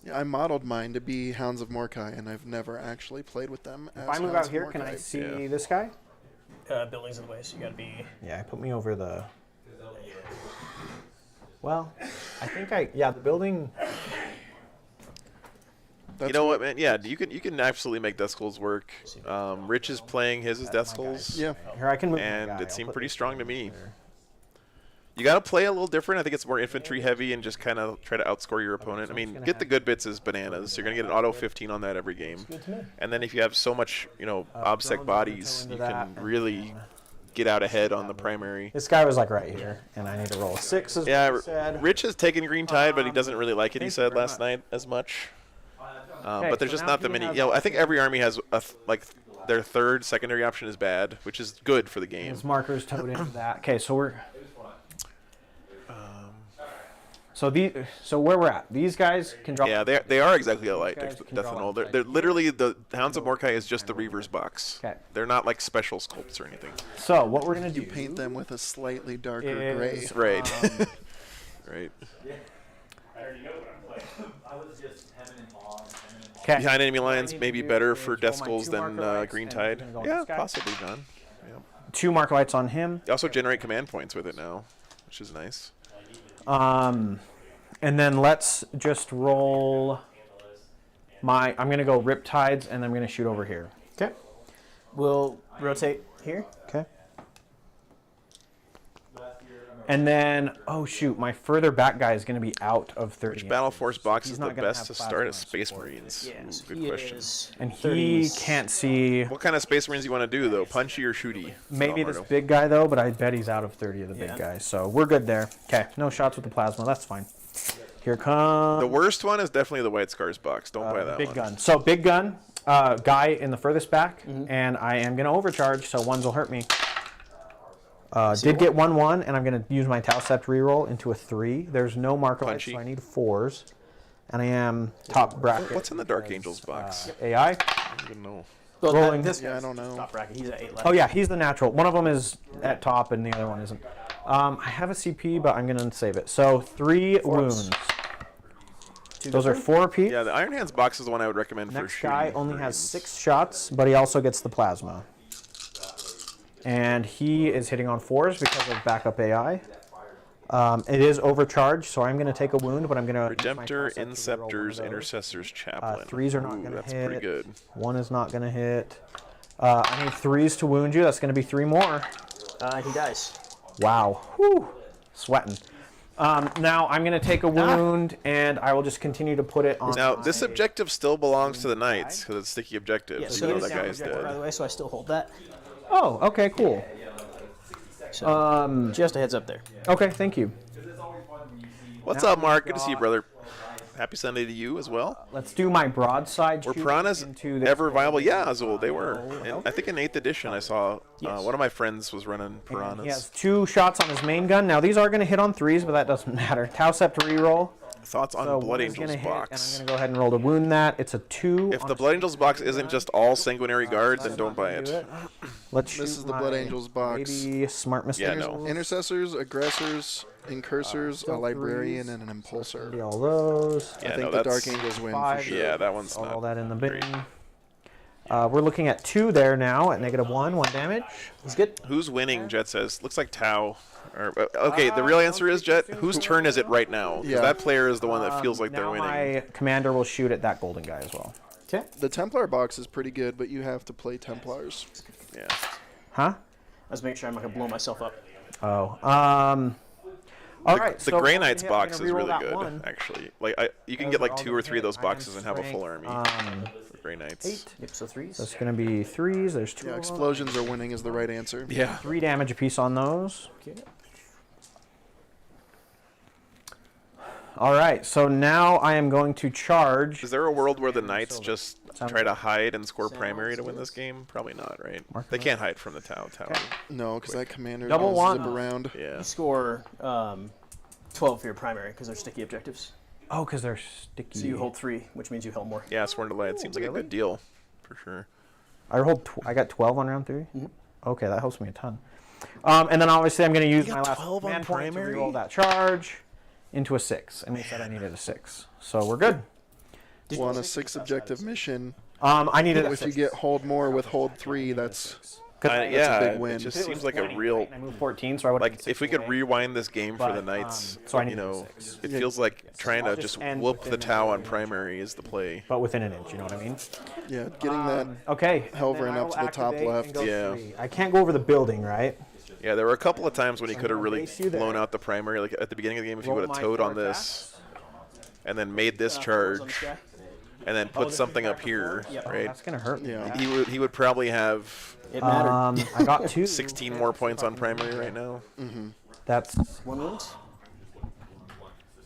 Yeah, I modeled mine to be Hounds of Mordkai, and I've never actually played with them. If I move out here, can I see Yeah. this guy? Buildings in the way, so you gotta be. Yeah, put me over the. Well, I think the building. You know what, man? Yeah, you can absolutely make Death Skulls work. Rich is playing his as Death Skulls. Yeah. Here I can move. my And guy. it I'll seemed put pretty this strong to guy me. there. You got to play a little different. I think it's more infantry heavy and just kind of try to outscore your opponent. I mean, get the good bits as bananas. You're going to get an auto 15 on that every game. And then if you have so much, obsec bodies, you can really get out ahead on the primary. This guy was like right here, and I need to roll a 6 as Yeah, he said. Rich has taken Green Tide, but he doesn't really like it, he said last night as much. But there's so just now not that he many. has I think every army has their third secondary option is bad, which is good for the game. His markers towed into that. Okay, so we're. So where we're at, these guys can drop. Yeah, they are exactly alike. guys Death can and draw All. on They're literally the Hounds of Mordkai is just the Reaver's box. Okay. They're not like special sculpts or anything. So what we're gonna do? You paint them with a slightly darker is, gray. Right. Right. Okay. Behind enemy lines, need to maybe do better is for roll Death my Skulls 2 than marker lights, Green and we're Tide. gonna go on Yeah, this guy. possibly, John. Yeah. 2 mark lights on him. They also generate command points with it now, which is nice. And then let's just roll I'm gonna go Riptides, and I'm gonna shoot over here. Okay. We'll rotate here. Okay. And then, oh shoot, my further back guy is gonna be out of 30. Which Battle Force box He's is not the gonna best have to start plasma as Space support. Marines? Yes, Ooh, good he question. is And he 30s. can't see. What kind of Space Marines do you want to do, though? Punchy or shooty? Maybe Oh, this Mardo. big guy though, but I bet he's out of 30 of the big Yeah. guys. So we're good there. Okay, no shots with the plasma. That's fine. Here comes The worst one is definitely the White Scars box. Don't buy that big one. gun. So big gun, guy in the furthest back, and I am gonna overcharge, so ones will hurt me. Did get 1/1, and I'm gonna use my Taucept reroll into a 3. There's no marker lights, Punchy. so I need 4s, and I am top bracket. What's in the Dark Angels box? AI? I don't even know. Well, Rolling. This Yeah, I guy's don't know. top bracket. He's at 8 left. Oh yeah, he's the natural. One of them is at top, and the other one isn't. I have a CP, but I'm gonna save it. So 3 wounds. Those are 4 apiece. Yeah, the Iron Hands box is the one I would recommend for Next shooting. guy only has Marines. 6 shots, but he also gets the plasma. And he is hitting on 4s because of backup AI. It is overcharged, so I'm going to take a wound, but I'm going to. Redemptor, Inceptors, Intercessors, Chaplain. 3s are not Ooh, going to that's hit. pretty good. 1 is not going to hit. I need 3s to wound you. That's going to be 3 more. He dies. Wow. Whew. Sweating. Now I'm going to take a wound, and I will just continue to put it on. Now, this my- objective still belongs to the Knights because it's sticky objective. Yeah, so so you it know is that down guy's objective, by dead. the way, so I still hold that. Oh, okay, cool. So, just a heads up there. Okay, thank you. What's Now up, Mark? Good to see you, got- brother. Happy Sunday to you as well. Let's do my broadside. Were shoot piranhas into this ever viable? golden Yeah, Azul, they were. And I think in 8th edition I saw one of my friends was running And piranhas. he has 2 shots on his main gun. Now these are going to hit on 3s, but that doesn't matter. Taucept reroll. Thoughts on So Blood one is Angels gonna hit, box? and I'm going to go ahead and roll to wound that. It's a 2. If on the a Blood Angels box isn't just all Sanguinary Guard, then don't buy do it. Let's shoot This is the Blood my Angels box. Maybe smart mistake. Yeah, no. Intercessors, aggressors, incursors, a still librarian, 3s. and an impulsor. All those. Yeah, I think no, the that's Dark Angels win for 5. sure. yeah, that one's All not. that in the great. bin. We're looking at 2 there now at -1, 1 damage. He's good. Who's winning? Jet says. Looks like Tau. Okay, the real answer is Jet. Whose turn is it right now? 'Cause Yeah. that player is the one that feels like they're now winning. my commander will shoot at that golden guy as well. Okay. The Templar box is pretty good, but you have to play Templars. Yeah. Huh? Let's make sure I'm not gonna blow myself up. Oh. All right. The so Grey I'm Knights gonna box is reroll really that good, one. actually. Like you can Those get are like all 2 or gonna 3 of those hit. boxes and have a Iron full army strength, for Grey Knights. 8. Yep, so 3s. That's going to be 3s. There's 2 Yeah, of them. explosions are winning is the right answer. Yeah. 3 damage apiece on those. Okay. All right, so now I am going to charge. Is there a world where the Knights just Sounds try to good. hide and score primary to win this game? Probably not, right? They can't hide from the tower. No, because that commander Double will one. zip around. Yeah. You score 12 for your primary because they're sticky objectives. Oh, because they're sticky. So you hold 3, which means you held more. Yeah, Sworn to Light seems like a good deal, for sure. I got 12 on round 3. Okay, that helps me a ton. And then obviously I'm going to use my last 12 on man point to primary? reroll that charge into a 6, and we said I needed a 6, so we're good. Well, on a 6 objective mission, I needed a if you 6. get hold more with hold 3, that's Yeah, a big win. it just If it seems was like a 20, real. I moved 14, so I would Like, if we could rewind this game for the But, Knights, so I you need know, a 6. it feels like trying I'll to just just end whoop the within Tau on the primary is the play. but within an inch, you know what I mean? yeah, getting that. Okay. Hovering and then I up to will the top activate left. and go Yeah. 3. I can't go over the building, right? Yeah, there were a couple of times when he could have gonna really base you there. blown out the primary. Like at the beginning of the game, if he Roll would have my towed 4 on this and then made this charge and then put something up here, right? That's gonna hurt. Yeah. He would probably have It mattered. I got 2. 16 more points on primary right now. That's 1 wound.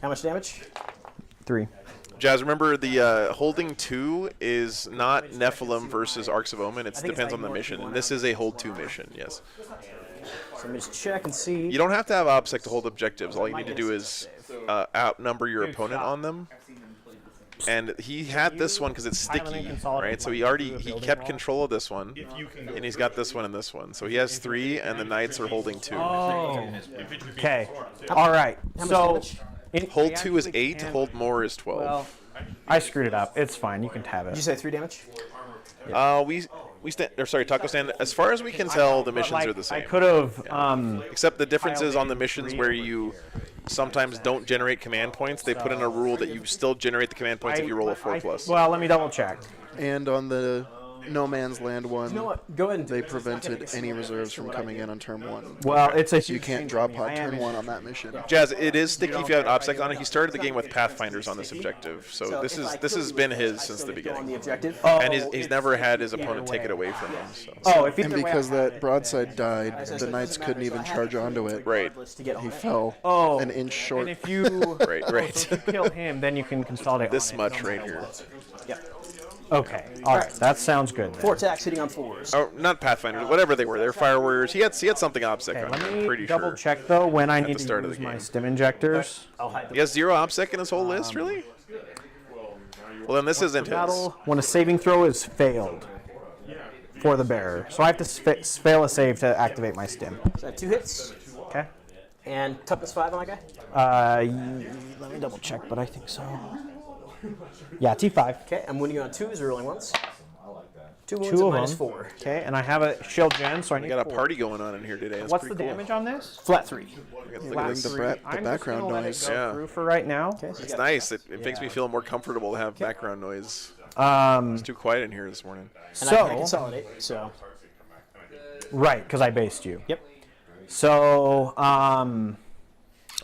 How much damage? 3. Jazz, remember the holding 2 is not Nephilim versus Arks of Omen. It think it's depends on the ignore mission. 2 And this is a hold 2 mission, yes. So let me just check and see. You don't have to have OBSEC to hold objectives. All you need to do is outnumber your opponent on them. And he had this one because it's sticky, right? So he kept control of this one, and he's got this one and this one. So he has 3, and the Knights are holding 2. Okay. All right. How much So damage? Hold 2 is 8, hold more is 12. Well, I screwed it up. It's fine. You can have Did you it. say 3 damage? We stand. Or sorry, Taco Stand. As far as we can tell, the missions are the I same. could have. Except the difference is on the missions where you sometimes don't generate command points. They put in a rule that you still generate the command points if you roll a 4+. Well, let me double check. And on the No Man's Land one, You know what? Go ahead and they prevented any reserves from coming in on turn 1. Well, it's a. So you can't drop pod turn 1 on that mission. Jazz, it is sticky if you have an OBSEC on it. He started the game with Pathfinders on this objective, so this has been his since the on the beginning. objective. And he's never had his opponent take it away from him. So. Oh, if And because that broadside died, the Knights couldn't even charge onto it. Right. To get He on it. fell an inch short. And if you Right. if you kill him, then you can consolidate This on it. much right here. Okay. All right. That sounds good. Then. 4 attacks hitting on 4s. Oh, not Pathfinders, whatever they were. They're Fire Warriors. He had something OBSEC Okay, on let it, I'm me pretty double sure. check though when I need the to start of use the my game. stim injectors. I'll hide He has 0 OBSEC in his whole list, really? Well, then this isn't his. Battle when a saving throw is failed for the bearer, so I have to fail a save to activate my stim. So I have 2 hits. Okay. And toughness 5 on that guy. Let me double check, but I think so. Yeah, T5. Okay, I'm winning on 2s or rolling 1s. 2 wounds 2 and of minus them. 4. Okay, and I have a shield gen, so I We need got a 4. party going on in here today. That's What's the pretty cool. damage on this? Flat 3. Look at Flat this. the 3. bra- the I'm just background gonna let noise. it go Yeah. through for right now. It's nice. It makes me feel more comfortable to have background noise. It's too quiet in here this morning. And I can't So, consolidate, so. right, because I based you. Yep. So,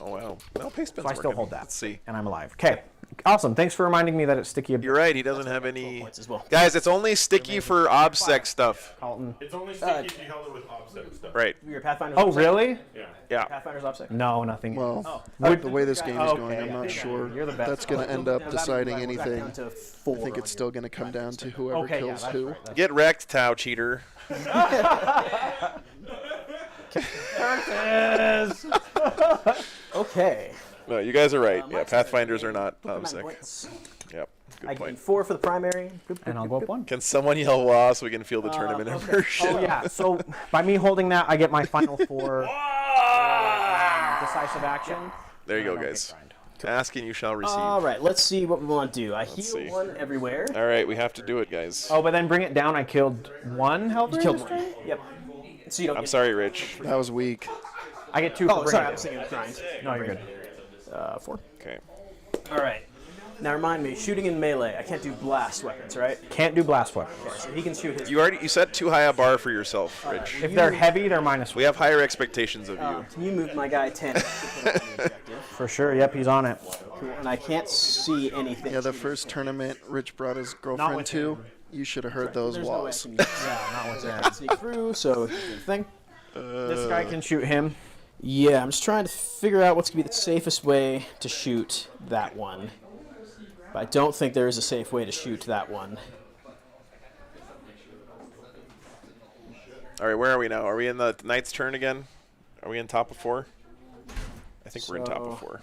Oh, wow. Well, paste so pin's I still working. hold that. Let's see. And I'm alive. Okay. Awesome. Thanks for reminding me that it's sticky. You're right. He doesn't have any. Points as well. Guys, it's only sticky for OBSEC stuff. Carlton. It's only sticky if you held it with OBSEC stuff. Right. Your Pathfinder's Oh, OBSEC? really? Yeah. Pathfinder's OBSEC? No, nothing. Well, Would- the way this game is going, Okay. I'm not sure You're the best. that's going to end up deciding Back anything. down to I 4 think it's on still going to come down to whoever Okay, yeah, kills that's who. right. Get wrecked, Tau cheater. Okay. No, you guys are right. Yeah, Mike's Pathfinders are not Boop, 9 OBSEC. points. Yep. I Good gain point. 4 for the primary. Boop, And boop, I'll boop, go up boop. 1. Can someone yell "Wah" so we can feel the tournament okay. immersion? Oh, yeah. So by me holding that, I get my final 4 decisive action. There you go, I don't get guys. grind. Ask and you shall receive. All right, let's see what we want to do. I heal see. 1 everywhere. All right, we have to do it, guys. Oh, but then bring it down. I killed 1 health. Killed 1. Yep. So you don't I'm get. sorry, Rich. That was weak. I get 2 for Oh, bringing sorry, I it was down. thinking of grind. No, you're good. 4. Okay. All right. Now remind me, shooting in melee, I can't do blast weapons, right? Can't do blast weapons. So he can shoot his. You set too high a bar for yourself, Rich. If they're heavy, they're -1. We have higher expectations of you. Can you move my guy 10? For sure. Yep, he's on it. Cool. And I can't see anything. Yeah, the first tournament Rich brought his girlfriend to, you should have heard those There's no way I walls. can use not what's there. Sneak through, so here's the thing. This guy can shoot him. Yeah, I'm just trying to figure out what's going to be the safest way to shoot that one. But I don't think there is a safe way to shoot that one. All right, where are we now? Are we in the Knight's turn again? Are we in top of 4? I think we're in top of 4.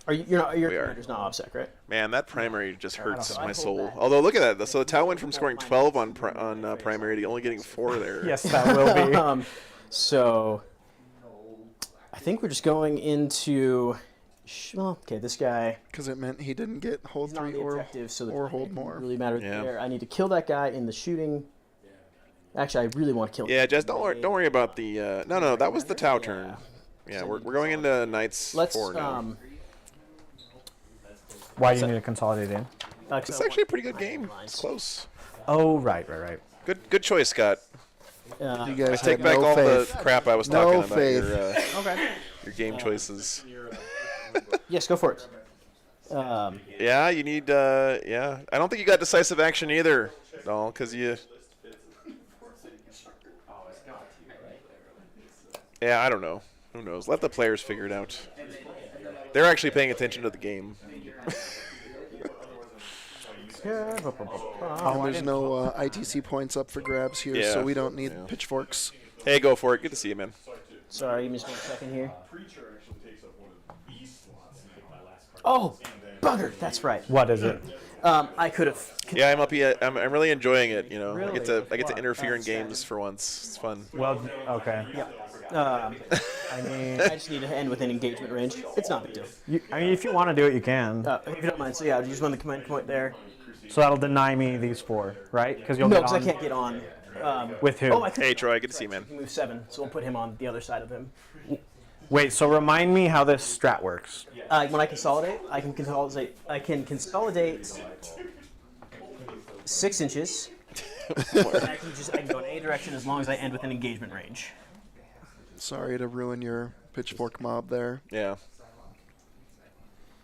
Are you? You're not. Your We are. commander's not OBSEC, right? Man, that primary just hurts know. my soul. Although, look at that. So the Tau went from scoring 12 on primary to only getting 4 there. Yes, that will be. So I think we're just going into. Well, okay, this guy. Because it meant he didn't get hold He's not 3 the or objective, so or hold more. really matter Yeah. there. I need to kill that guy in the shooting. Actually, I really want to kill. Yeah, Jess, don't worry about the. No, that was the Tau turn. Yeah, we're going into Knight's Let's 4 now. Why do you need to consolidate in? It's actually a pretty good game. It's close. Oh, right. Good choice, Scott. You I guys take have back no all faith. the crap I was No talking about faith. your game choices. Yes, go for it. Yeah, you need. Yeah, I don't think you got decisive action either, no, because you. Yeah, I don't know. Who knows? Let the players figure it out. They're actually paying attention to the game. There's no ITC points up for grabs here, Yeah. so we don't need pitchforks. Hey, go for it. Good to see you, man. Sorry, give me just 1 second here. Oh, bugger! That's right. What is it? I could have. Yeah, I'm up here. I'm really enjoying it. You know, I get to interfere in games for once. It's fun. Well, okay. I mean, I just need to end within engagement range. It's not a big deal. if you want to do it, you can. If you don't mind, so yeah, just run the command point there. So that'll deny me these 4, right? Because you'll No, get because I on can't get on. with who? Oh, I could Hey, Troy. Good to see you, man. move 7, so we'll put him on the other side of him. Wait, so remind me how this strat works. When I consolidate, I can consolidate 6 inches. And I can go in any direction as long as I end within engagement range. Sorry to ruin your pitchfork mob there. Yeah.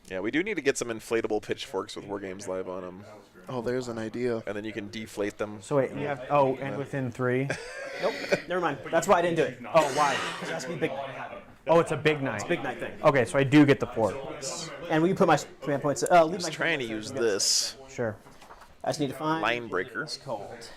Yeah, we do need to get some inflatable pitchforks with War Games Live on them, Oh, there's an idea. and then you can deflate them. So wait, you have and within 3. Nope, never mind. That's why I didn't do it. Oh, why? Because it has to be big. Oh, it's a big night. Big night thing. Okay, so I do get the 4. And we can put my command points. Leave I my was trying to use this Sure. I just need to find. line breaker. It's called.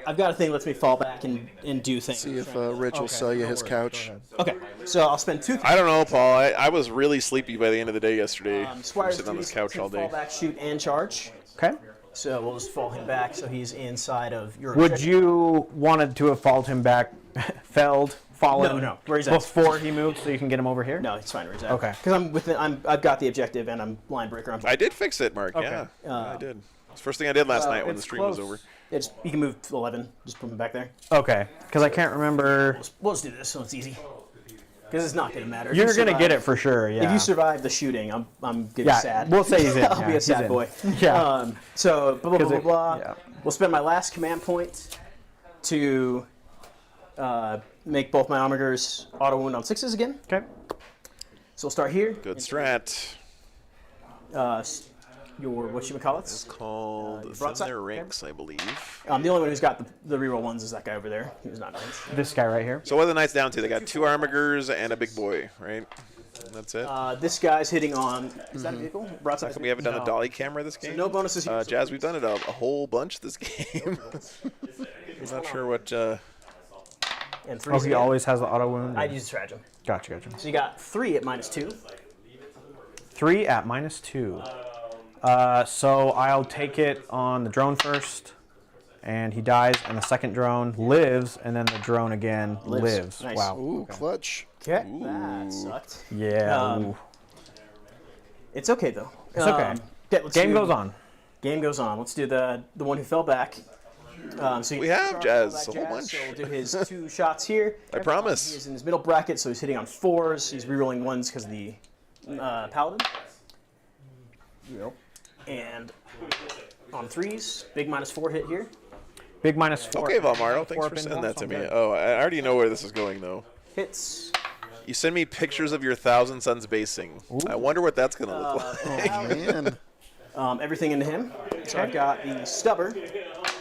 I've got a thing that lets me fall back and do things. See if Rich will sell you his couch. Okay, so I'll spend 2. I don't know, Paul. I was really sleepy by the end of the day yesterday. Squire's Sitting on this duties couch to all day. Fall back, shoot, and charge. Okay. So we'll just fall him back so he's inside of your. Would you wanted to have fallen him back, fallen No. Where he's at. before he moved so you can get him over here? No, it's fine. Where he's at. Okay. Because I've got the objective and I'm line breaker. I did fix it, Mark. Okay. Yeah, I did. It's the first thing I did last night when the it's stream was close. over. Yeah, you can move to 11. Just put him back there. Okay, because I can't remember. We'll just do this so it's easy. Because it's not going to matter. If You're you going to survive- get it for sure, yeah. If you survive the shooting, I'm going to be Yeah, sad. we'll say he's in. I'll Yeah, be a he's sad in. boy. Yeah. So blah blah blah blah. it- blah. yeah. We'll spend my last command point to make both my armigers auto wound on 6s again. Okay. So we'll start here. Good strat. Your whatchamacallits. It's called broadside? Thunder Ranks, I believe. The only one who's got the reroll ones is that guy over there. He was not nice. This guy right here. So what are the Knights down to? They got 2 armigers and a big boy, right? That's it. This guy's hitting on. Is that a vehicle? Broadside. We haven't done the dolly camera this game. No bonuses here. Jazz, we've done it a whole bunch this game. I'm not sure what. And 3. Oh, he always has the auto wound? I'd use stratagem. Gotcha. So you got 3 at -2. 3 at -2. So I'll take it on the drone first, and he dies, and the second drone lives, and then the drone again lives. Nice. Wow. Ooh, clutch. Okay. That sucked. Yeah. Um, It's okay though. It's okay. Let's Game do- goes on. Game goes on. Let's do the one who fell back. So We he have charges Jazz, all a that whole jazz, So bunch. we'll do his 2 shots here. I promise. He's in his middle bracket, so he's hitting on 4s. He's rerolling 1s because of the paladin. And on 3s, big -4 hit here. Big -4. Okay, Valmaro, thanks Four for up in sending that to me. good. Oh, I already know where this is going, though. Hits. You send me pictures of your 1,000 Suns basing. I wonder what that's going to look like. Oh, man. Everything into him. So I've got the stubber.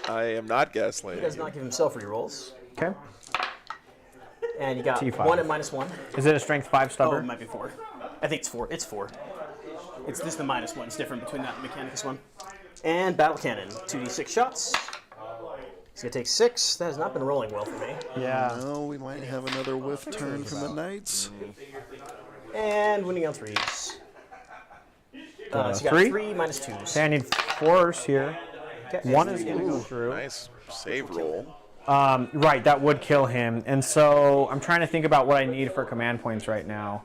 I am not He does gaslighting. not give himself rerolls. Okay. And you got T5. 1 at -1. Is it a strength 5 Oh, stubber? it might be 4. I think it's 4. It's 4. It's just the -1. It's different between that and Mechanicus one. And battle cannon. 2d6 shots. He's going to take 6. That has not been rolling well for me. Yeah. No, we might have another whiff turn from the Knights. And winning on 3s. So you got 3? 3 -2s. Okay, I need 4s here. Okay. 1 is going to go through. Nice save roll. Right, that would kill him. And so I'm trying to think about what I need for command points right now.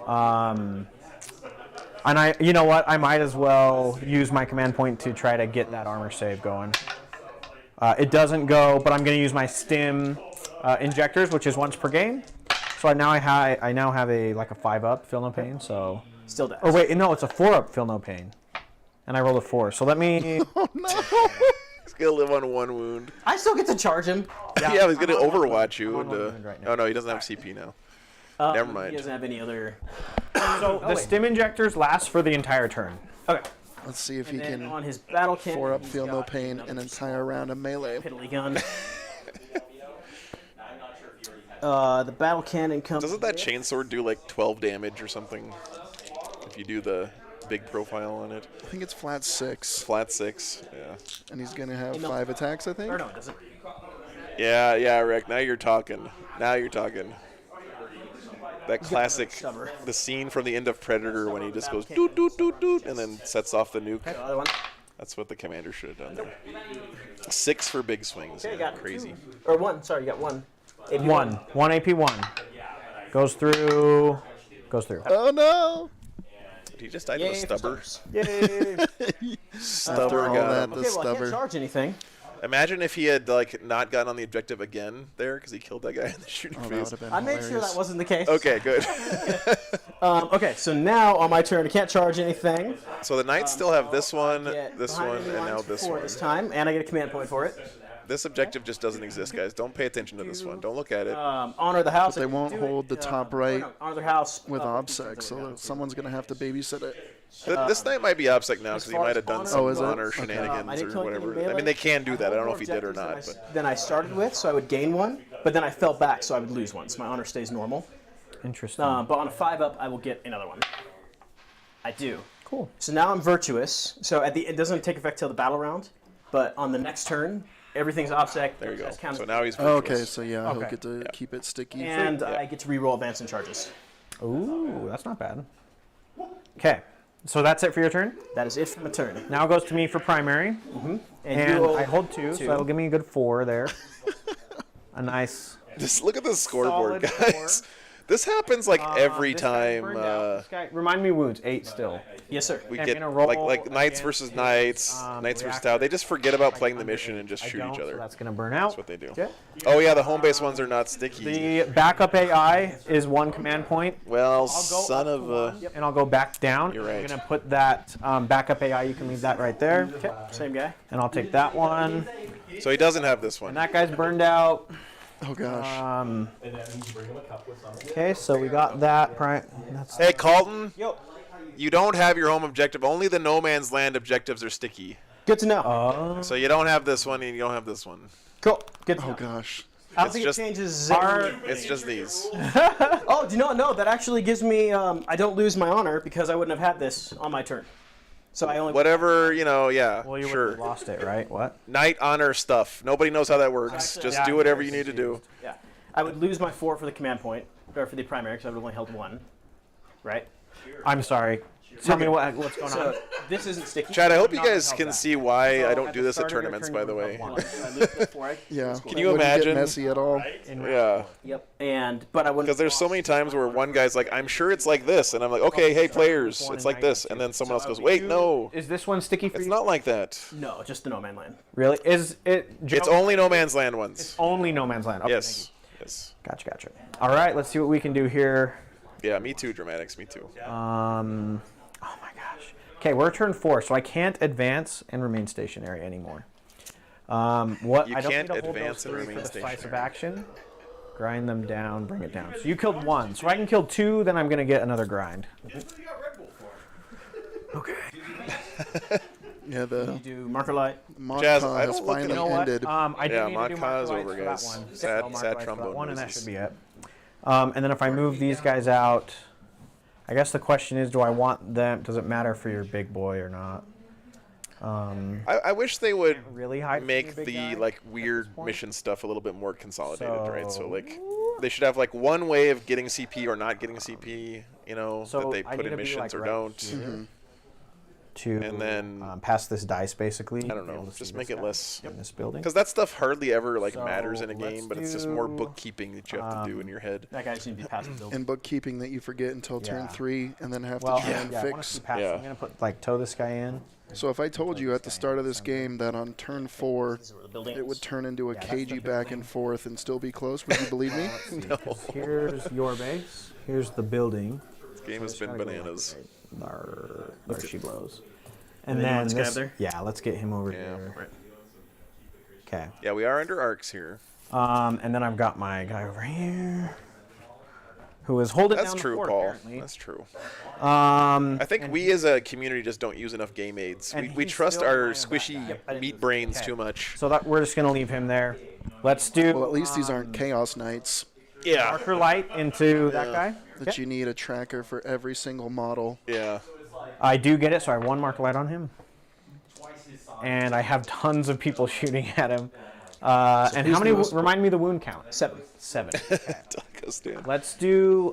And you know what? I might as well use my command point to try to get that armor save going. It doesn't go, but I'm going to use my stim injectors, which is once per game. So I now have a 5-up, feel no pain. So, Still does. or wait, no, it's a 4-up, feel no pain, and I rolled a 4. So let me. Oh, no. He's going to live on 1 wound. I still get to charge him. Yeah, he's going to overwatch you. I'm on And, one wound right now. oh, no, he doesn't have CP now. Never He mind. doesn't have any other. So the wait. stim injectors last for the entire turn. Okay. Let's see if he And can on his battle cannon. 4-up, he's feel no got pain, another an entire round of melee. piddly gun. The battle cannon comes. Doesn't that with- chainsword do like 12 damage or something? If you do the big profile on it. I think it's flat 6, Flat 6, yeah. and he's going to have no. 5 attacks, I think. Or no, it doesn't. Yeah, Rick, now you're talking. Now you're talking. That classic, stubber. the scene from the end of Predator when he just goes doot, doot, doot, doot, and then sets off the nuke. The other one. That's what the commander should have done there. 6 for big swings. Okay, you Yeah, got crazy. 2. Or 1. Sorry, you got 1. AP 1 AP 1 goes through. Oh, no. Did he just die to Yay a for stubber? stubbers. Yay! Stubber After all got that, him. the Okay, well, I can't stubber. charge anything. Imagine if he had like not gotten on the objective again there because he killed that guy in the shooting Oh, that would phase. have been I made sure hilarious. that wasn't the case. Okay, good. Okay, so now on my turn, I can't charge anything. So the Knights still have this one, Get this behind one, enemy and now lines this for one. this time, and I get a command point for it. This objective just doesn't exist, guys. Don't pay attention to this one. Don't look at it. Honor the house. They I can won't do hold it, the top or right no, honor the house with uh, OBSEC, so someone's going to have to babysit it. This Knight might be OBSEC now because he far might as have done honor some goes, honor okay. I shenanigans didn't or kill any whatever. melee. I mean, they can do that. I don't know more if he did or objectives not. than I started with, so I would gain 1, but then I fell back, so I would lose 1. So my honor stays normal. Interesting. But on a 5-up, I will get another one. I do. Cool. So now I'm virtuous. So it doesn't take effect till the battle round, but on the next turn, everything's OBSEC. There you go. that's counted. So now he's Oh, virtuous. okay, so yeah, he'll Okay. get to keep it sticky. And Yeah. I get to reroll advance and charges. Ooh, that's not bad. Okay, so that's it for your turn. That is it for my turn. Now it goes to me for primary, and you roll I hold 2, so that'll give me a good 4 there. A nice. Just look at the scoreboard, Solid guys. This happens like every This guy's time. burned out. This guy, remind me wounds 8 still. Yes, sir. We I'm get gonna roll like Knights against versus his, Knights, Knights versus reactor. Tau. They just forget about playing the mission and just I shoot don't, each other. So that's gonna burn out. That's what they do. Okay. Oh yeah, the home base ones are not sticky. The backup AI is 1 command point. Well, I'll go son up of to a. 1, and I'll go back down. You're I'm right. gonna put that backup AI. You can leave that right there. Okay, same guy. And I'll take that one. So he doesn't have this And one. that guy's burned out. Oh, gosh. Okay, so we got that. That's Hey, Colton, Yo, you don't have your home objective. Only the no man's land objectives are sticky. good to know. So you don't have this one and you don't have this one. Cool. Good to Oh, know. gosh. I don't it's think just it changes. It's just these. Oh, do you not know? That actually gives me. I don't lose my honor because I wouldn't have had this on my turn. So I only. Whatever, yeah, well, you sure. would've lost it, right? What? Knight honor stuff. Nobody knows how that works. Just Yeah, do I'm whatever very you need to do. Yeah. I would lose my 4 for the command point, or for the primary, because I would have only held 1. Right? I'm sorry. Tell me what's going on. So this isn't sticky. Chad, I hope you Not guys help can that. see why So I don't at do the this at start of your tournaments, turn, by you the move way. up one. I moved before I. Yeah. Can you Wouldn't imagine? get messy at all? Yeah. Yep. But I wouldn't. Because there's so many times where one guy's like, I'm sure it's like this. And I'm like, okay, hey, players, it's like this. And then someone else goes, wait, no. Is this one sticky for It's you? not like that. No, just the No Man Land. Really? Is it? Joe? It's only No Man's Land ones. Only No Man's Land. Okay, Yes. Yes. thank you. Gotcha. All right, let's see what we can do here. Yeah, me too, Dramatics, me too. Oh my gosh. Okay, we're turn 4, so I can't advance and remain stationary anymore. What? You I don't can't need to hold advance those and 3 remain for decisive stationary. action. Grind them down, bring it down. So you killed 1, so I can kill 2, then I'm gonna get another grind. Okay. Yeah, the You do marker light. Jazz, Montcon I has don't look at- finally You know what? ended. I do Yeah, need to do Montcon is marker over, lights for guys. that one. Sad- So marker sad lights for trombone that one, and that noises. should be it. And then if I move these guys out, I guess the question is, do I want them? Does it matter for your big boy or not? I wish they would Really hide from make your big the guy like at weird this point? mission stuff a little bit more consolidated, right? So So- like they should have like one way of getting CP or not getting CP, you know, So that they I put need in to be, missions like, or right don't. here to And then- pass this dice basically. I don't be able know, to just see make this it guy less. in this building. Because that stuff hardly ever like So, matters in a let's game, but it's just more do, bookkeeping that you have to do in your head. That guy seems to be past the build. And bookkeeping that you forget until turn Yeah. 3 and then have Well, to try and yeah, I want to fix. see past. Yeah. I'm gonna put like tow this guy in. So if I told you at the start of this game that on turn 4 This is where the building it would is. turn into a that's cagey the back and forth and still be close, would you believe me? No, Here's your base. Here's the building. this game has been bananas. There she blows. And then you then want this guy this, up there? yeah, let's get him over Yeah. here. Okay. Yeah, we are under arcs here. And then I've got my guy over here, who is holding That's down true, the fort, Paul. apparently. That's true. I I think we as a community just don't use enough game aids. And We he's trust still our line of that squishy guy. meat brains Okay. too much. So that we're just gonna leave him there. Let's do Well, at least these aren't Chaos Knights Yeah. marker light into that guy. that Okay. you need a tracker for every single model. Yeah. I do get it, so I have 1 marker light on him. And I have tons of people shooting at him. And how many? Remind me the wound count. 7. 7. Okay. Taco stand. Let's do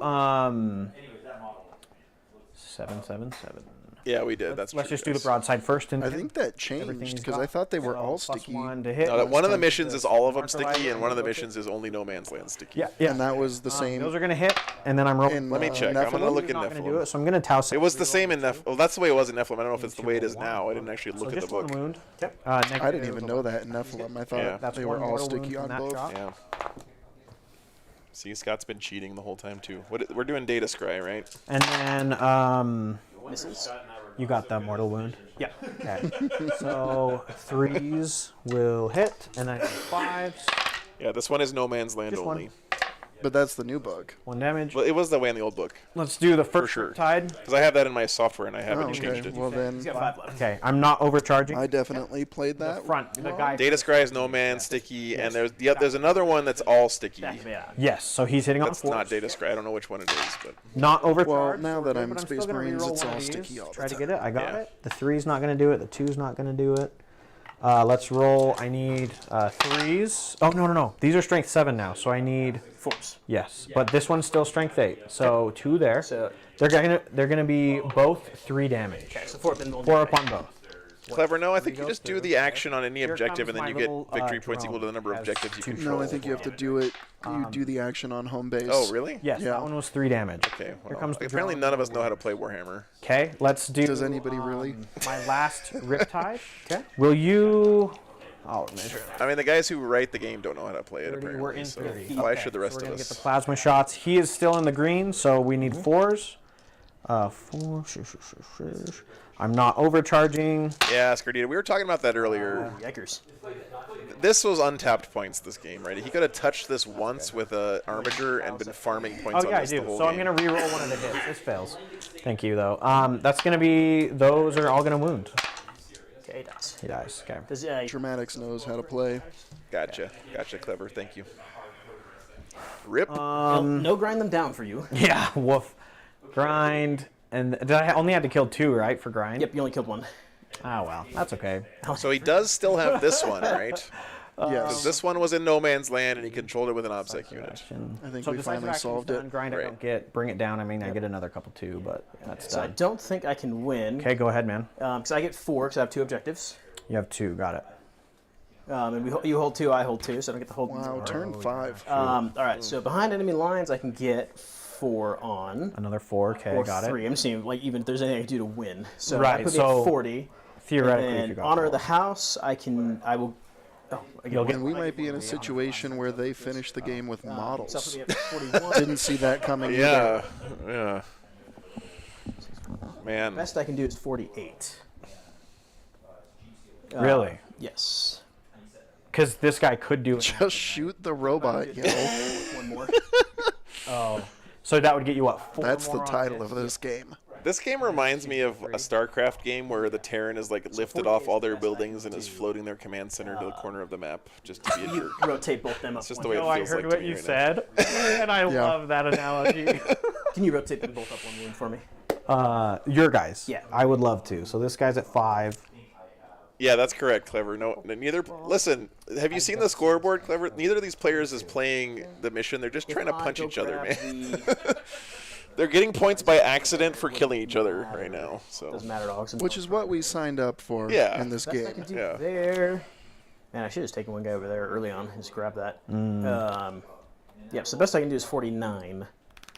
7, 7, 7. Yeah, we did. That's Let's true, just do the guys. broadside first. And I think that everything changed he's because got. I thought they were So all plus sticky. 1 to hit. No, that one of the time missions the is all of them marker light sticky, and one of the and missions is only No Man's Land sticky. Yeah, yeah. And that was the same. Those are gonna hit, and then I'm rolling. in, Let me check. I'm gonna Nephilim? look in not gonna do Nephilim. it, so I'm gonna toss It was the same in Nephilim. Well, that's the way it was in Nephilim. I don't know if it's the way it is now. I didn't actually So look at the just 1 book. wound. Yep. I didn't even know that in Nephilim. I thought Yeah. That's they 1 were all mortal wound sticky from on that both. shot. Yeah. See, Scott's been cheating the whole time too. We're doing data scry, right? And then Missiles. you got the mortal wound. Yeah. Okay. So 3s will hit, and then 5s. Yeah, this one is No Man's Land Just one. only. But that's the new bug. 1 damage. Well, it was that way in the old book Let's do the first sure. tide. because I have that in my software and I haven't Oh, changed okay. it. Well then, He's got 5 left. Okay, I'm not overcharging. I definitely played that. Front, the guy. Data scry is No Man's sticky, and there's another one that's all sticky. Yeah. Yes, so he's hitting on That's 4s. not data scry. I don't know which one it is, but Not overcharged. Well, now so that we're I'm good, but Space still gonna Marines, reroll it's one all of these, sticky all the Try to time. get it. I got Yeah. it. The 3's not gonna do it. The 2's not gonna do it. Let's roll. I need 3s. Oh no. These are strength 7 now, so I need 4s. yes. But this one's still strength 8. So 2 there. So They're gonna be both 3 damage. so 4 then we'll 4 do upon both. clever. No, I think you just do the action on any Here objective, comes and then my you get little, victory points equal to the drone number of as objectives you 2 control. No, I think you have to do it. You do the action on home base. Oh, really? Yes, Yeah. that one was 3 damage. Okay. Here Well, comes the apparently drone. none of us know how to play Warhammer. Okay, let's do. Does anybody really? My last Riptide. Okay. Will you? Oh, measure. I mean, the guys who write the game don't know how to play it. 30, Apparently, we're in so 30. why Okay, should the so rest we're of gonna get the us? plasma shots. He is still in the green, so we need 4s. 4. I'm not overcharging. Yeah, Scardita, we were talking about that earlier. Yikers. This was untapped points. This game, right? He could have touched this once with a Armiger and been farming points Oh on yeah, I this do. the whole So I'm game. gonna re-roll one of the hits. This fails. Thank you though. That's gonna be. Those are all gonna wound. Okay, dice. He dies. Okay. Does, Dramatics knows how to play. Gotcha, clever. Thank you. Rip. no grind them down for you. Yeah. Woof. Grind. And did I only had to kill 2, right, for grind? Yep, you only killed 1. Oh well, that's okay. So he does still have this one, right? Yes. This one was in no man's land, and he controlled it with an OBSEC unit. Action. I think So we decisive finally action's solved done. it. Grind, I Right. don't get. Bring it down. I mean, I get another couple too, but that's So I done. don't think I can win. Okay, go ahead, man. Because I get 4 because I have 2 objectives. You have 2. Got it. And you hold 2, I hold 2, so I don't get the whole. Wow, turn 5. All right, so behind enemy lines, I can get 4 on. Another 4. Okay, Or got 3. it. I'm seeing like even if there's anything I can do to win. So Right, that put me so at 40. Theoretically, if And you got honor 4. the house, I will. Oh, I You'll get- And we might be in a situation where they finish the game with So I'll models. put me at 41. Didn't see that coming Yeah, yeah. Man, Best I can do is 48. Really? Yes. Because this guy could do it. Just shoot the robot, you know. One more. Oh. So that would get you what? 4 That's the more on title hits? of this game. this game reminds me of a StarCraft game where the Terran is like lifted off all their buildings and is floating their command center to the corner of the map just to be a jerk. Rotate both them up. It's just one. the way it Oh, I feels heard like to what me you right now. said, and I Yeah. love that analogy. Can you rotate them both up one wound for me? Your guys. Yeah. I would love to. So this guy's at 5. Yeah, that's correct, Clever. No, neither. Listen, have you seen the scoreboard, Clever? Neither of these players is playing the mission. They're just trying to punch each other, man. They're getting points by accident for killing each other right now. So Doesn't matter, dogs. Which is what we signed up for Yeah. in this Best I game. can do Yeah. there. Man, I should have just taken one guy over there early on. Just grab that. Yeah, so the best I can do is 49.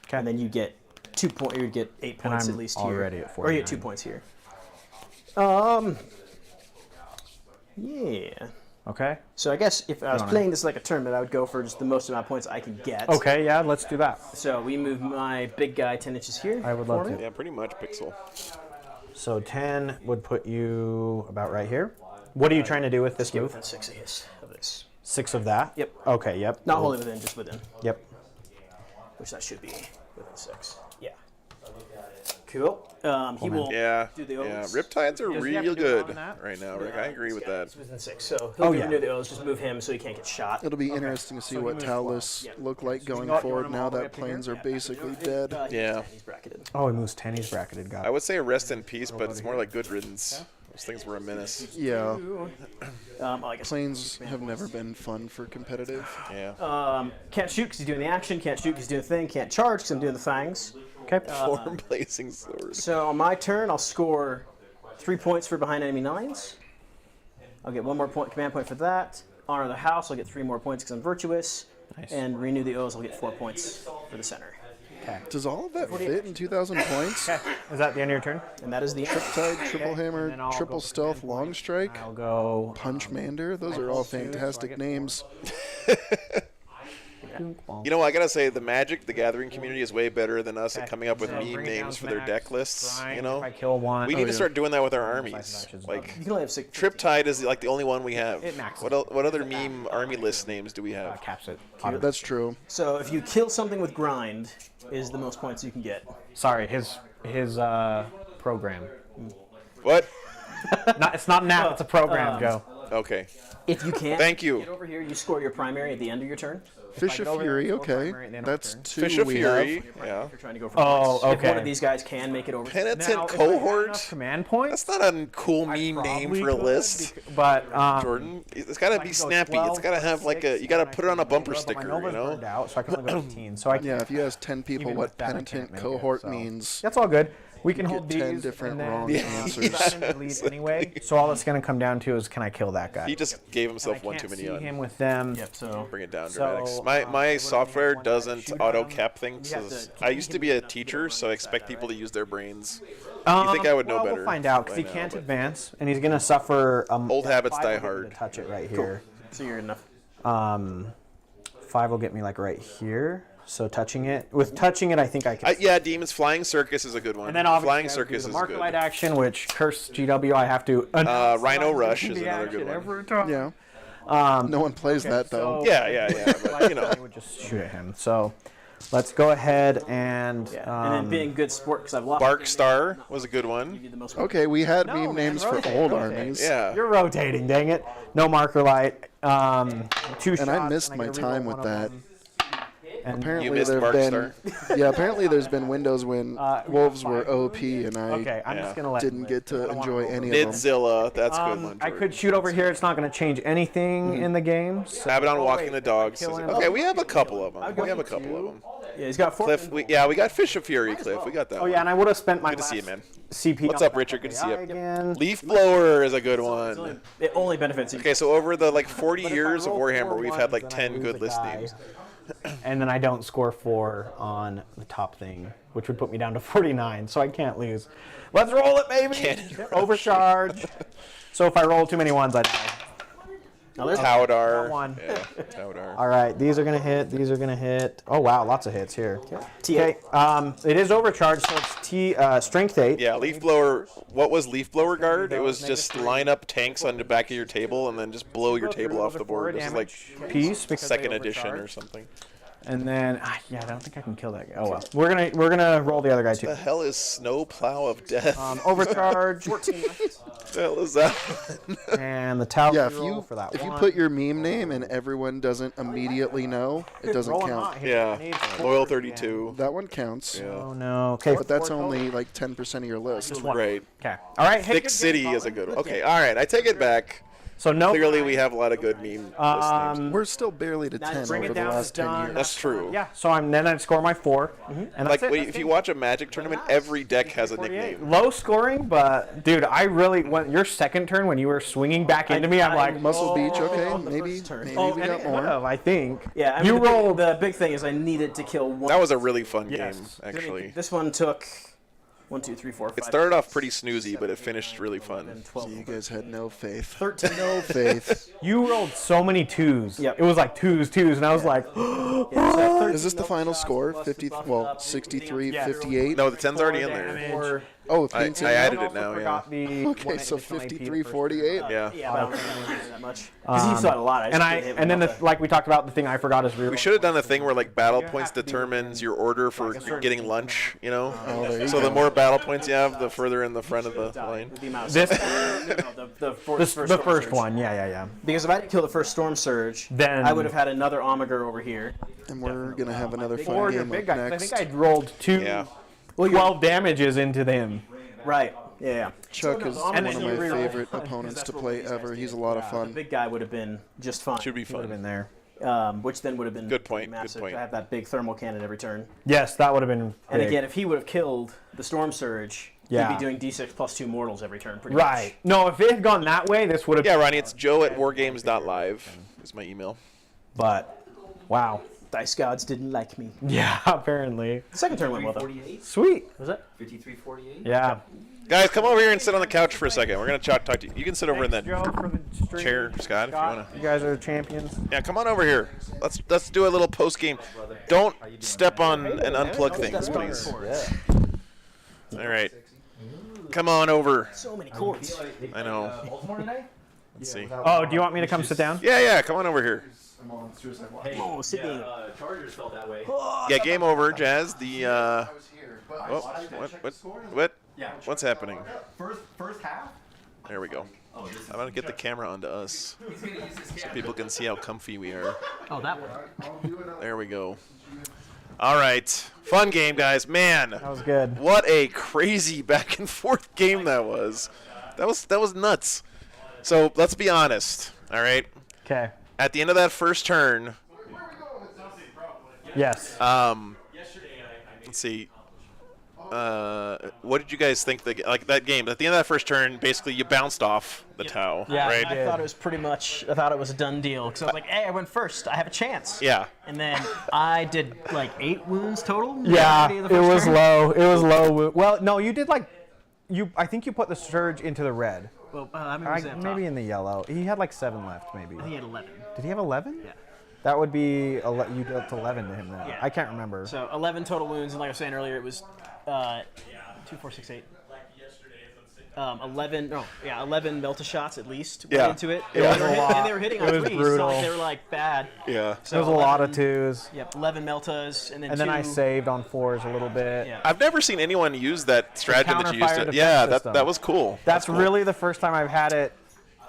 Okay. And then you get 2 points. You would get 8 points I'm at least already here. at Or you get 2 49. points here. Yeah. Okay. So I guess if I was wanna- playing this like a tournament, I would go for just the most amount of points I can get. Okay. Yeah. Let's do that. So we move my big guy 10 inches here. I would love for me. to. yeah, pretty much Pixel. So 10 would put you about right here. What are you trying to do with this Get move? within 6 of this. 6 of that. Yep. Okay. Yep. Not wholly within, just within. Yep. Which that should be within 6. Yeah. Cool. He will Yeah, do the yeah. O's. Riptides are Does he have real to do it on good that? right now, Rick. I agree with that. He's within 6. So he'll Oh, do yeah. the O's, just move him so he can't get shot. It'll be interesting to see what Talus look like going forward now that planes are basically dead. Yeah. He's bracketed. Oh, he moves 10. He's bracketed. Got I it. would say rest in peace, but it's more like good riddance. Those things were a menace. Yeah, I guess planes have never been fun for competitive. Yeah. can't shoot because he's doing the action. Can't shoot because he's doing the thing. Can't charge because I'm doing the fangs. Okay. Form blazing sword. So on my turn, I'll score 3 points for behind enemy lines. I'll get 1 more command point for that. Honor the house, I'll get 3 more points because I'm virtuous. Nice. And renew the O's, I'll get 4 points for the center. Does all of that fit in 2,000 points? Is that the end of your turn? And that is the end. Tide, triple hammer, then I'll triple go for stealth, long strike, I'll go. punch mander. Those are all fantastic names. You know, I gotta say, the Magic, the Gathering community is way better than us at coming up with meme names for their deck lists. You know, If I kill one. we need to yeah. start doing that with our armies. actions Like, You can only have 6. Triptide is like the only one we have. It maxes. What other meme army list names do we have? Caps it. That's true. So if you kill something with grind, is the most points you can get. Sorry, his program. What? It's not an app. It's a program. Go. Okay. If you can't Thank you. get over here, you score your primary at the end of your turn. Fish of go over Fury, there, go okay. primary at the end of That's turn. 2 Fish of we Fury. have. Yeah. If you're trying to go for Oh, points. If one okay. of these guys can make it over. Penitent Now, if I had cohort. enough command points. That's not a cool meme name for a list. But Jordan, it's gotta be go snappy. 12, It's gotta have like a. 6, You gotta and put it on a bumper but my sticker. You Nova's know. burned out, so I can only go 18. So I can. Yeah, if you ask 10 people Even what with that, I can't penitent make it, cohort so. means, That's all good. We can get hold 10 these different and then, wrong answers. he's in the lead anyway. So all it's going to come down to is can I kill that guy? He just gave I himself one can't too many see on. him with them. Yep. So Bring it down, So, dramatics. My what my do software you want? doesn't Shoot auto them. cap things. You have so to I used to be a teacher, so I expect people to use their brains. You think I would know well, better? We'll find out because by he now, can't but- advance, and he's going to suffer. Old habits 5 die will get me hard. to touch it right here. so you're enough. 5 will get me like right here. So touching it, with touching it, I think I can. Yeah, Demons Flying Circus is a good one. And then obviously Flying I have to Circus do is the Marker Light good. action, which curse GW I have to. announce Rhino my Rush is the another action good one. every time. yeah. No one plays that though. so- Yeah, but you know. I would just shoot at him. So let's go ahead and. And then being good sport because I've lost. Bark Star was a good one. You the most Okay, we had No, meme man, names for rotate, old rotate. armies. Yeah. You're rotating, dang it. No Marker Light. 2 shots. And I missed I my get to reroll time one with of that. them. And Apparently You missed there've Mark been, Star. yeah. Apparently there's been windows when wolves were OP, and I okay, I'm just gonna let didn't him get to live. I don't wanna enjoy roll any the- of them. Midzilla, that's a good one. I Jordan. could shoot over here. It's not going to change anything in the game. So Have it on oh, walking wait, the dogs. kill him. Okay, we have a couple of them. We have a couple of them. Yeah, he's got 4. Cliff, we got Fish of Fury, Cliff. We got that. Oh one. yeah, and I would have spent my Good to see you, last man. CP. What's on up, Richard? Good to see you. AI Again. Leaf Blower is a good one. It only benefits you. Okay, so over the like 40 But if I years of roll Warhammer, 4 we've had like ones, then I 10 lose good a list guy. names. And then I don't score 4 on the top thing, which would put me down to 49, so I can't lose. Let's roll it, baby! Overcharge. So if I roll too many ones, I die. Now, there's Taudar. Got one. Yeah, Taudar. All right, these are gonna hit. These are gonna hit. Oh wow, lots of hits here. T8. Okay, it is overcharged, so it's strength 8. Yeah, Leaf Blower. What was Leaf Blower Guard? It was just line up tanks on the back of your table and then just blow your table off the board. This is like piece because they second edition or overcharge. something. And then yeah, I don't think I can kill that guy. Oh well, we're gonna roll the other guy too. The hell is Snowplow of Death? Overcharge 14 left. What the hell is that? and the tower. Yeah, roll for that if you one. put your meme name and everyone doesn't immediately know, it doesn't Roll and count. not hit. Yeah, Needs Loyal 4 32. That one counts, Oh no. Okay, but that's 4 total. only like 10% of your list. Right. Okay. All right. hey, Thick good City game, is a Colin. good one. Okay, all right. I take it back. So no. Clearly, we have a lot of good meme list names. We're still barely to 10 bring over it the down last to 10 done. years. That's true. Yeah. So then I score my 4, and Like, that's it. wait, That's if game. you watch a Magic tournament, every deck has a 48. nickname. Low scoring, but dude, I really when your second turn when you were swinging back into me, I'm like Muscle Beach, on okay, the maybe first turn. we and got it would more. have, I think. Yeah, I mean, you the big- rolled. The big thing is I needed to kill one. That was a really fun Yes. game, actually. This one took 1, 2, 3, 4, 5. It started off pretty snoozy, but it finished really fun. 12. You guys had no faith. 13. No faith. You rolled so many 2s. Yep. It was like 2s, and I was like, Yeah, so 13 Is this the final score? plus 50, buff well, up, 63, Yeah. 58? No, the 10's already in damage. there. Or, Oh, I paints in I now? added it now, yeah. forgot the Okay, so 53, 48. Yeah. yeah, but I don't think I needed that much. Because you still had a lot. And then like we talked about, the thing I forgot is We should have done the thing where like battle points determines your order for getting lunch, you know? Oh, there you So go. the more battle points you have, the further in the front of the line. The amount of This- the the Storm first Surge. one. Yeah. Because if I didn't kill the first Storm Surge, Then- I would have had another Omegar over here. And we're going to have another fun Or your game big up guy. I next. think I rolled 2 Yeah. 12 damages into him. Right. Yeah. Chuck is And one then of you my reroll. favorite opponents to play ever. He's a lot of The fun. big guy would have been just fine. Should be Would have been fun. there. Which then would have been Good point, good massive point. to have that big thermal cannon every turn. Yes, that would have been. And big. again, if he would have killed the Storm Surge, Yeah. he'd be doing D6 plus 2 mortals every turn. Pretty Right. No, if it had gone that way, this would have. Yeah, Ronnie, it's joe@wargames.live is my email. But, wow. much. Dice gods didn't like me. Yeah, apparently. The second turn went well though. 5348. Sweet. Was it? 5348. Yeah. Guys, come over here and sit on the couch for a second. We're going to talk to you. You can sit over in that Thanks, Joe, for the stream. chair, Scott, if you want to. You guys are champions. Yeah, come on over here. Let's do a little post game. Don't step on and unplug things, please. All right. Come on over. So many chords. I know. Baltimore today? Let's see. Oh, do you want me to come sit down? Yeah, come on over here. Oh, Sydney. Chargers felt that way. Yeah, game over, Jazz. The what? Yeah. What's happening? First half? There we go. Oh, this is I'm gonna get the camera onto us so people can see how comfy we are. Oh, that one. There we go. All right, fun game, guys. Man, That was good. what a crazy back and forth game that was. That was nuts. So let's be honest. All right. Okay. At the end of that first turn, Yes. let's see. What did you guys think? Like that game at the end of that first turn, basically you bounced off the Tau, Yeah, right? I thought it was pretty much. I thought it was a done deal because I was like, "Hey, I went first. I have a chance." Yeah. And then I did like 8 wounds total. yeah, Majority of the it first was turn. low. It was low. Well, no, you did like, I think you put the surge into the red. Well, I mean, it was at Maybe top. in the yellow. He had like 7 left, maybe. He had 11. Did he have 11? Yeah. That would be you dealt 11 to him then. Yeah. I can't remember. So 11 total wounds, and like I was saying earlier, it was 2, 4, 6, 8. 11 melta shots at least went Yeah. into it. Yeah. And, It was a lot. and they were hitting It on was threes. brutal. So like, they were like bad. Yeah. So There was a lot of 11 2s. Yep, 11 meltas, and then And then I 2 saved on 4s a little bit. Yeah. I've never seen anyone use that stratagem that you used counter-fire to. defense Yeah, system. that was cool. That's cool. really the first time I've had it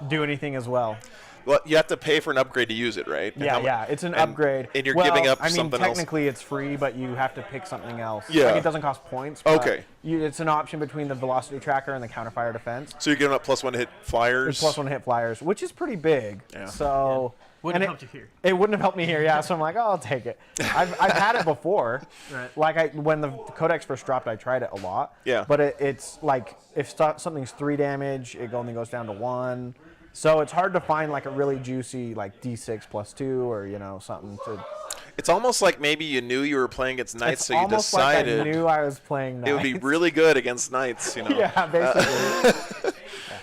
do anything as well. Well, you have to pay for an upgrade to use it, right? And Yeah, it's an upgrade. And you're well, giving up I mean, something else. technically it's free, but you have to pick something else. Yeah. Like, it doesn't cost points. But Okay. It's an option between the velocity tracker and the counterfire defense. So you're giving up +1 to hit flyers. It's +1 to hit flyers, which is pretty big. Yeah. So Wouldn't and have helped you here. It wouldn't have helped me here, yeah. So I'm like, oh, I'll take it. I've had it before. Right. Like when the Codex first dropped, I tried it a lot. Yeah. But it's like if something's 3 damage, it only goes down to 1. So it's hard to find like a really juicy like D6 +2 or something to. It's almost like maybe you knew you were playing against knights, It's so you almost decided like I knew I was playing knights. it would be really good against knights. Yeah, basically.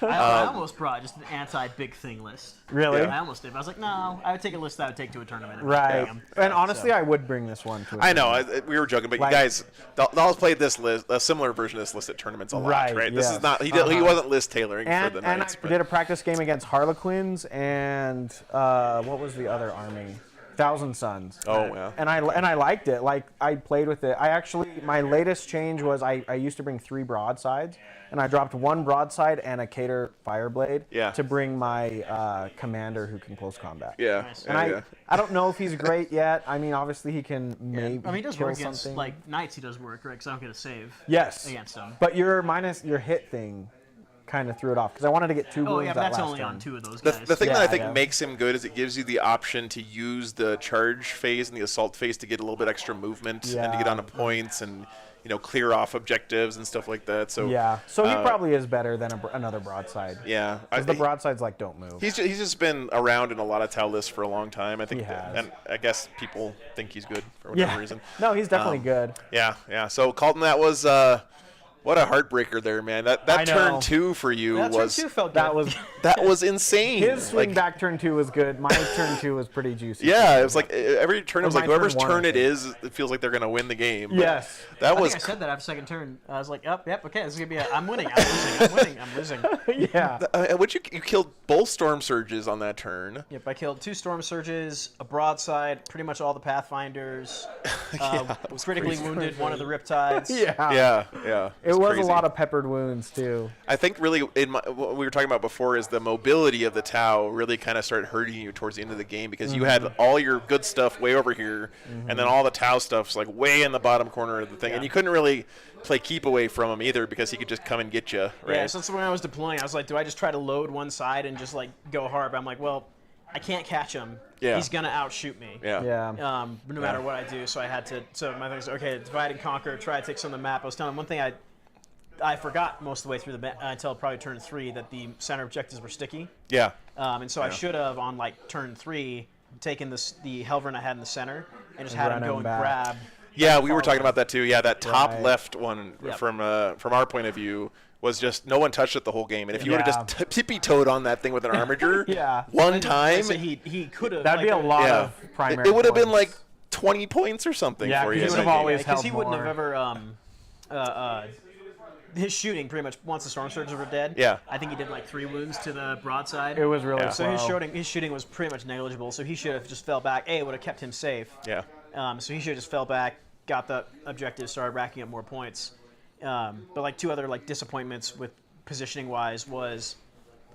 I almost brought just an anti-big thing list. Really? I almost did. But I was like, no, I would take a list that I would take to a tournament. Right. Yeah. And honestly, I would bring this one to a I know, tournament. we were joking, but Like- you guys, Dallas played this list, a similar version of this list at tournaments a lot, Right, right? This yes. is not, he wasn't list tailoring for the And knights. I but did a practice game against Harlequins and what was the other army? Thousand Suns. Oh, yeah. And I liked it. Like I played with it. My latest change was I used to bring 3 broadsides, and I dropped 1 broadside and a Cater Fireblade Yeah. to bring my commander who can close combat. Yeah, And I don't know if he's great yet. I mean, obviously he can maybe I mean, he does kill work against, something. like, knights he does work, right? Because I don't get a save Yes. against him. But your hit thing kind of threw it off because I wanted to get 2 Oh, wounds yeah, that but that's last only turn. on 2 of those The, guys. the thing that I Yeah, think yeah. makes him good is it gives you the option to use the charge phase and the assault phase to get a little bit extra movement and to get Yeah. onto points and clear off objectives and stuff like that. So Yeah, so he uh, probably is better than another broadside. yeah, Because the broadsides like don't move. he's just been around in a lot of Tau lists for a long time. I think, He has. and I guess people think he's good for whatever reason. No, he's definitely good. Yeah. So Colton, that was what a heartbreaker there, man. That I turn know. 2 for you that was turn 2 felt That good. was that was insane. his swing Like, back turn 2 was good. My turn 2 was pretty juicy. Yeah, it was like every turn it was Or like my whoever's turn 1, turn I it think. is, it feels like they're gonna win the game. But Yes. that I was. think I said that after second turn. I was like, yep, okay, this is going to be I'm winning, I'm losing. Yeah. What you killed both storm surges on that turn. Yep, I killed 2 storm surges, a broadside, pretty much all the pathfinders, critically wounded one of the riptides. Yeah. Yeah. It was crazy. a lot of peppered wounds too. I think really what we were talking about before is the mobility of the Tau really kind of started hurting you towards the end of the game because you had all your good stuff way over here, and then all the Tau stuff's like way in the bottom corner of the thing, and you couldn't really play keep away from him either because he could just come and get you. Right? Yeah, so that's when I was deploying. I was like, do I just try to load one side and just like go hard? But I'm like, well, I can't catch him. Yeah. He's gonna outshoot me. Yeah. Yeah. No matter what I do, so I had to. So my thing was okay, divide and conquer, try to take some of the map. I was telling him one thing I forgot most of the way through the until probably turn 3 that the center objectives were sticky. Yeah. And so I should have on like turn 3 taken the Helvern I had in the center and just had him run go him and back. grab. Yeah, we were talking about that too. Yeah, that top Right. left one Yep. from our point of view was just no one touched it the whole game, and if you would have Yeah. just tippy-toed on that thing with an armature, Yeah. one time, So he could have. That'd be a lot yeah, of primary. it would have been like points. 20 points or something Yeah, for 'cause you. he in would that have game. always because he held wouldn't more. have ever. His shooting pretty much once the storm surges were dead. Yeah. I think he did like 3 wounds to the broadside. It was really Yeah. So slow. his shooting was pretty much negligible. So he should have just fell back. It would have kept him safe. Yeah. So he should have just fell back, got the objective, started racking up more points. But like 2 other like disappointments with positioning wise was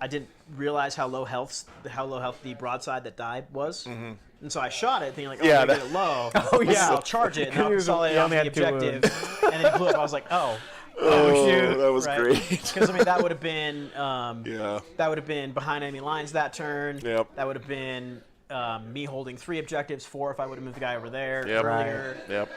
I didn't realize how low health the broadside that died was. And so I shot it thinking like, oh, Yeah, yeah, that- get it low. Oh, yeah. I'll charge it and He I'll was- solid he off only the had 2 objective. And then it blew up. I was like, oh. Oh, shoot. that was Right. great. Because I mean that would have been Yeah. that would have been behind enemy lines that turn. Yep. That would have been me holding 3 objectives, 4 if I would have moved the guy over there Yep. earlier. Yep.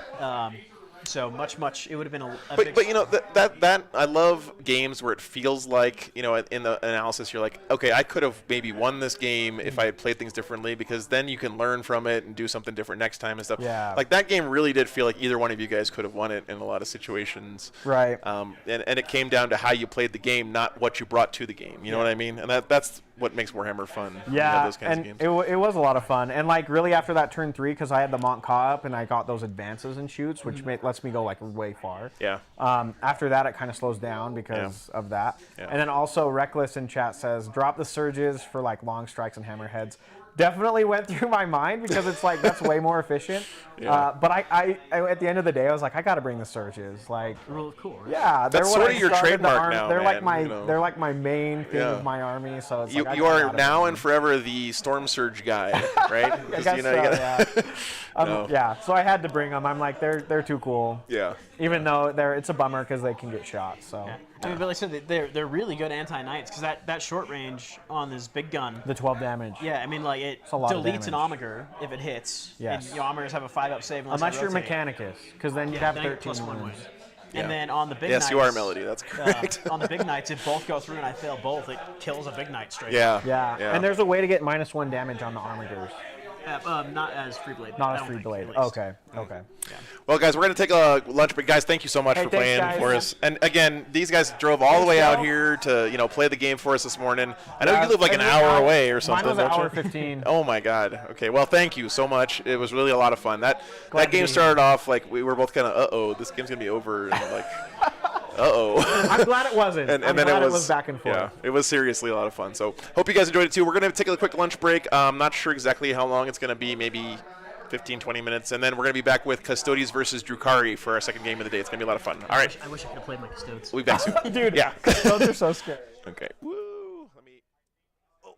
So much. It would have been a But, big but you know that I love games where it feels like, you know, in the analysis you're like, okay, I could have maybe won this game if I had played things differently, because then you can learn from it and do something different next time and stuff. Yeah. Like that game really did feel like either one of you guys could have won it in a lot of situations. Right. And it came down to how you played the game, not what you brought to the game. You know what I mean? And that's what makes Warhammer fun. when you have Yeah, those kinds and of games. it was a lot of fun. And like really after that turn 3, because I had the Mont Ka up and I got those advances and shoots, which lets me go like way far. Yeah. After that, it kind of slows down because of that. Yeah. And then also Reckless in chat says, drop the surges for like long strikes and hammerheads. definitely went through my mind because it's like that's way more efficient. Yeah. But I at the end of the day, I was like, I got to bring the surges. Like, Real cool. Right? yeah, That's they're what sort I of your started the trademark army- now, They're like man, my you know. they're like my main thing Yeah. of my army. So it's You, like, I you are gotta now bring and forever the Storm Surge guy, right? I 'Cause, guess you so, you gotta- yeah. No. Yeah, so I had to bring them. I'm like, they're too cool. Yeah. Even though it's a bummer because they can get shot. So I mean, but like I said, they're really good anti-knights because that short range on this big gun. the 12 damage. Yeah, I mean, like it a lot of deletes an damage. Omega if it hits. Yes. And Omegers have a 5-up save Unless they you're rotate. Mechanicus, because then you'd Yeah, have then I get 13 +1 wounds. wound. Yeah. And then on the big Yes, knights, you are Melody. That's correct. on the big knights, if both go through and I fail both, it kills a big knight straight. Yeah. Yeah. and there's a way to get -1 damage on the Armigers. Not as free blade. Not I as don't free think, blade. at least. Okay, okay. Well, guys, we're going to take a lunch break. Guys, thank you so much Hey, for thanks, playing guys. for us. And again, these guys drove all the way Thanks, out Joe. here to, play the game for us this morning. I know Yeah, you live like an it was hour away or something. Mine was an don't hour you? 15. Oh my God. Okay. Well, thank you so much. It was really a lot of fun. That Glad to game be started off like we were both kind of, uh-oh, this game's going to be over. And like, uh-oh. I'm glad it wasn't. And I'm then glad it it was back and forth. Yeah, it was seriously a lot of fun. So hope you guys enjoyed it too. We're going to take a quick lunch break. I'm not sure exactly how long it's going to be, maybe 15, 20 minutes. And then we're going to be back with Custodes versus Drukari for our second game of the day. It's going to be a lot of fun. All right. I wish I could have played my Custodes. We'll be back soon. Dude, Yeah. those are so scary. Okay. Woo. Let me. Oh.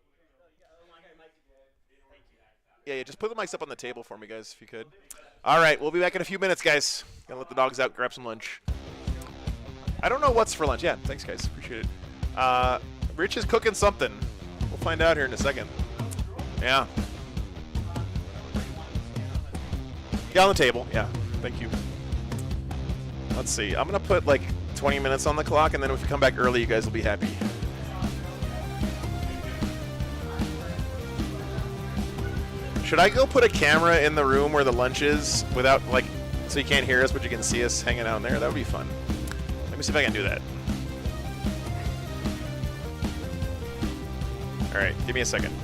Yeah, just put the mics up on the table for me, guys, if you could. All right, we'll be back in a few minutes, guys. Gonna let the dogs out, grab some lunch. I don't know what's for lunch. Yeah, thanks, guys. Appreciate it. Rich is cooking something. We'll find out here in a second. Yeah. Yeah, on the table. Yeah, thank you. Let's see. I'm gonna put like 20 minutes on the clock, and then if we come back early, you guys will be happy. Should I go put a camera in the room where the lunch is without, like, so you can't hear us, but you can see us hanging out in there? That would be fun. Let me see if I can do that. All right, give me a second.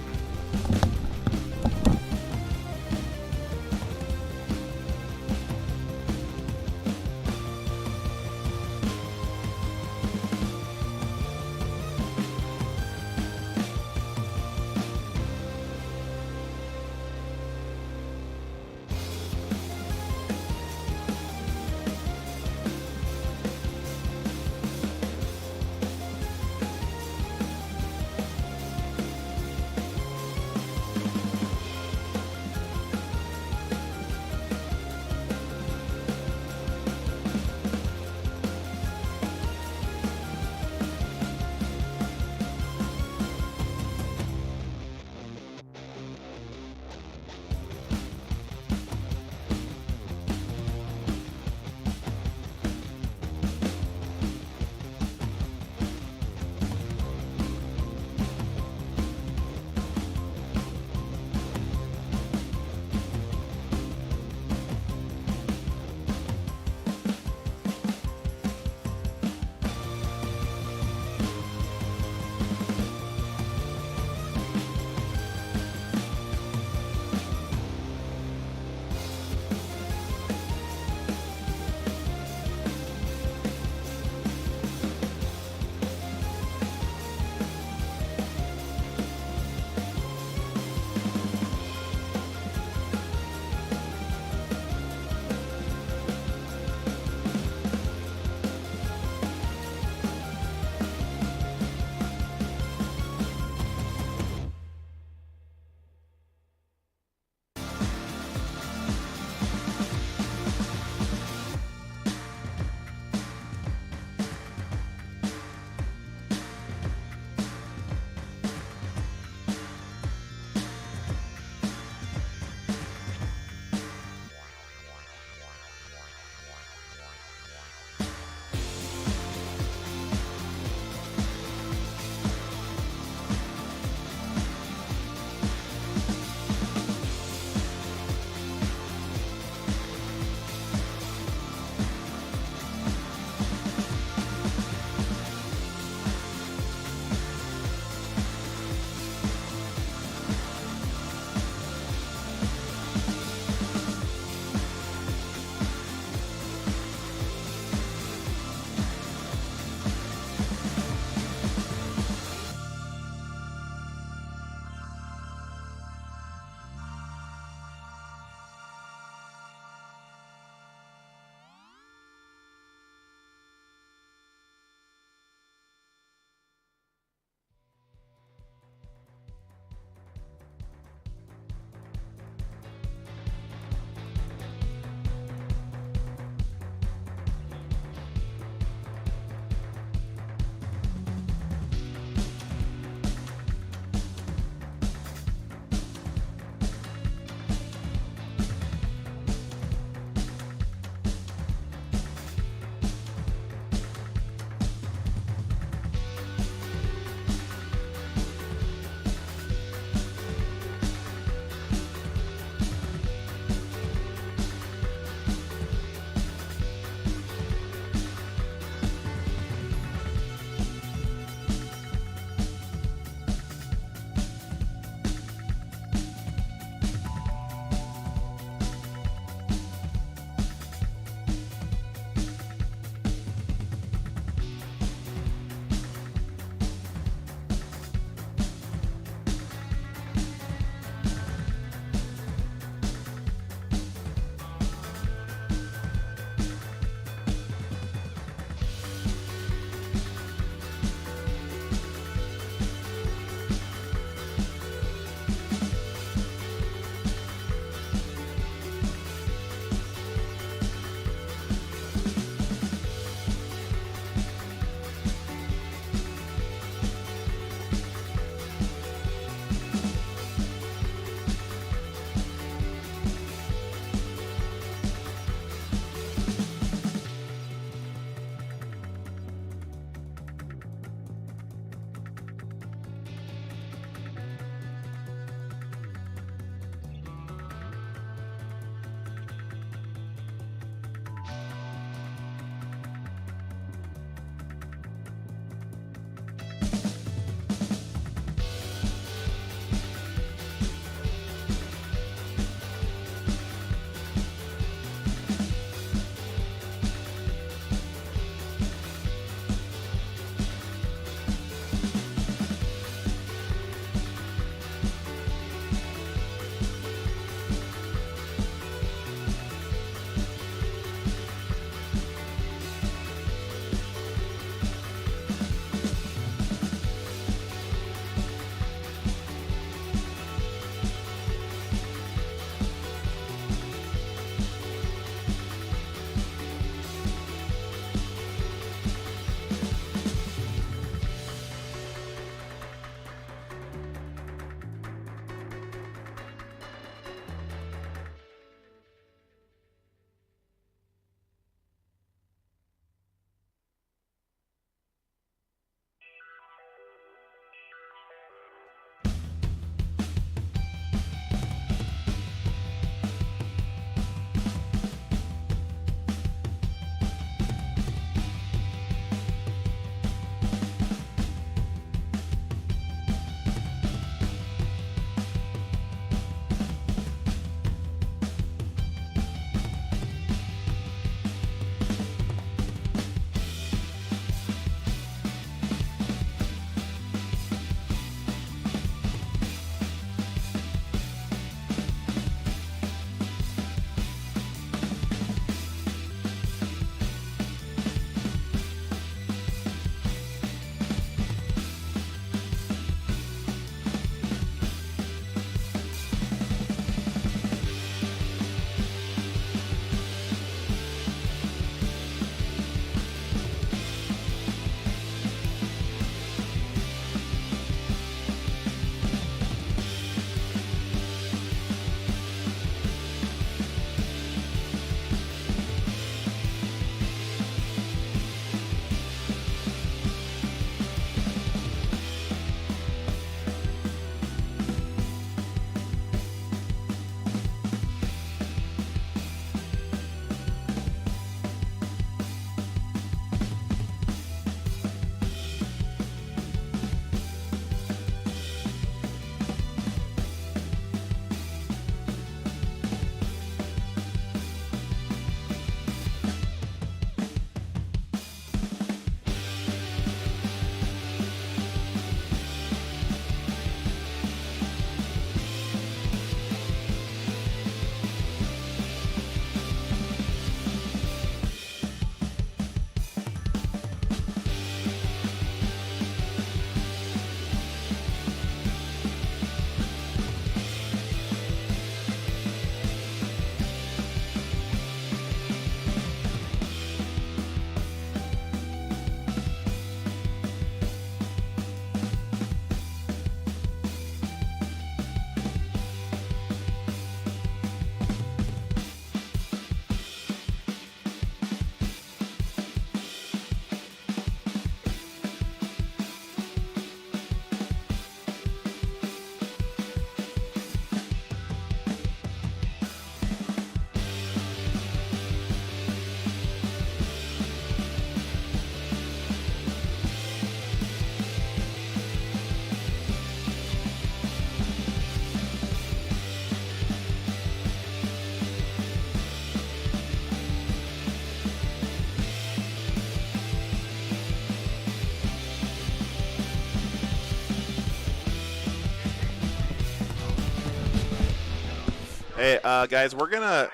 Hey, guys, I'm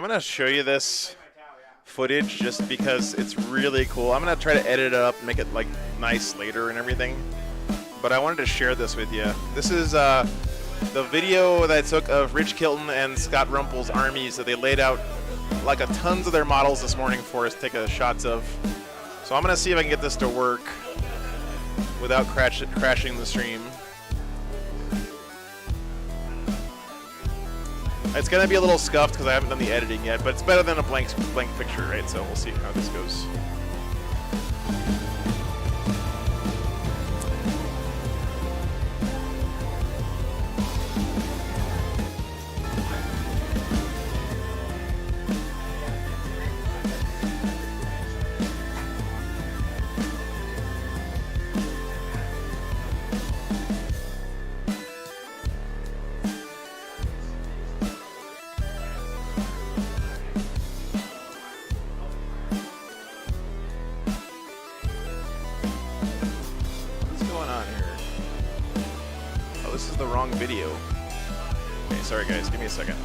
gonna show you this footage just because it's really cool. I'm gonna try to edit it up and make it like nice later and everything. But I wanted to share this with you. This is the video that I took of Rich Kilton and Scott Rumpel's armies that they laid out like a tons of their models this morning for us to take a shots of. So I'm gonna see if I can get this to work without crashing the stream. It's gonna be a little scuffed because I haven't done the editing yet, but it's better than a blank picture, right? So we'll see how this goes. Video. Okay, sorry guys, give me a second.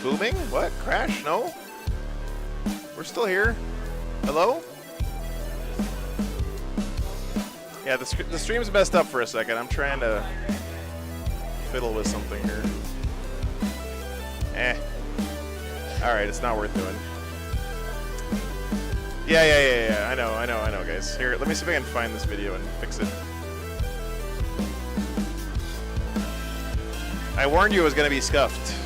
Booming? What? Crash? No? We're still here. Hello? Yeah, the stream's messed up for a second. I'm trying to fiddle with something here. Alright, it's not worth doing. Yeah. I know, guys. Here, let me see if I can find this video and fix it. I warned you it was going to be scuffed.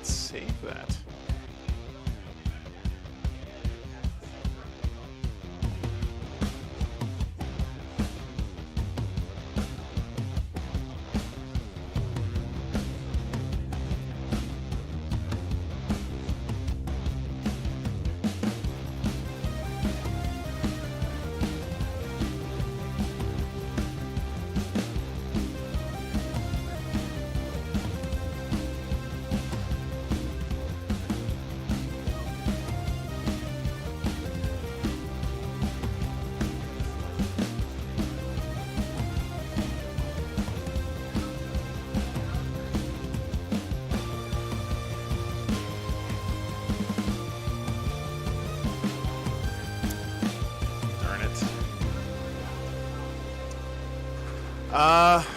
Save that.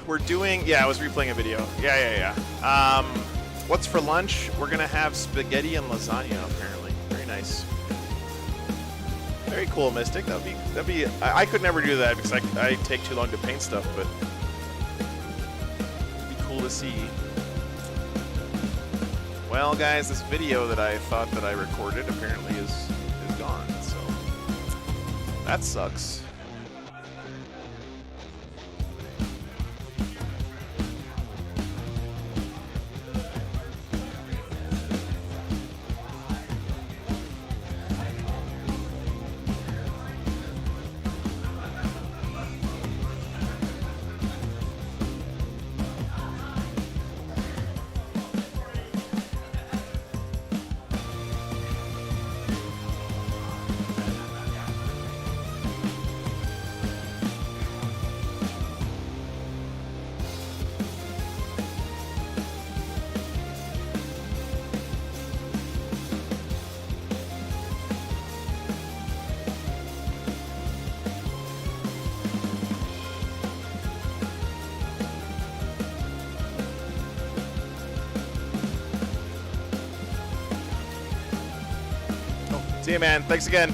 We're doing, I was replaying a video. Yeah. What's for lunch? We're gonna have spaghetti and lasagna, apparently. Very nice. Very cool, Mystic. That'd be. I could never do that because I take too long to paint stuff, but it'd be cool to see. Well, guys, this video that I thought that I recorded apparently is gone. So that sucks. See you, man. Thanks again.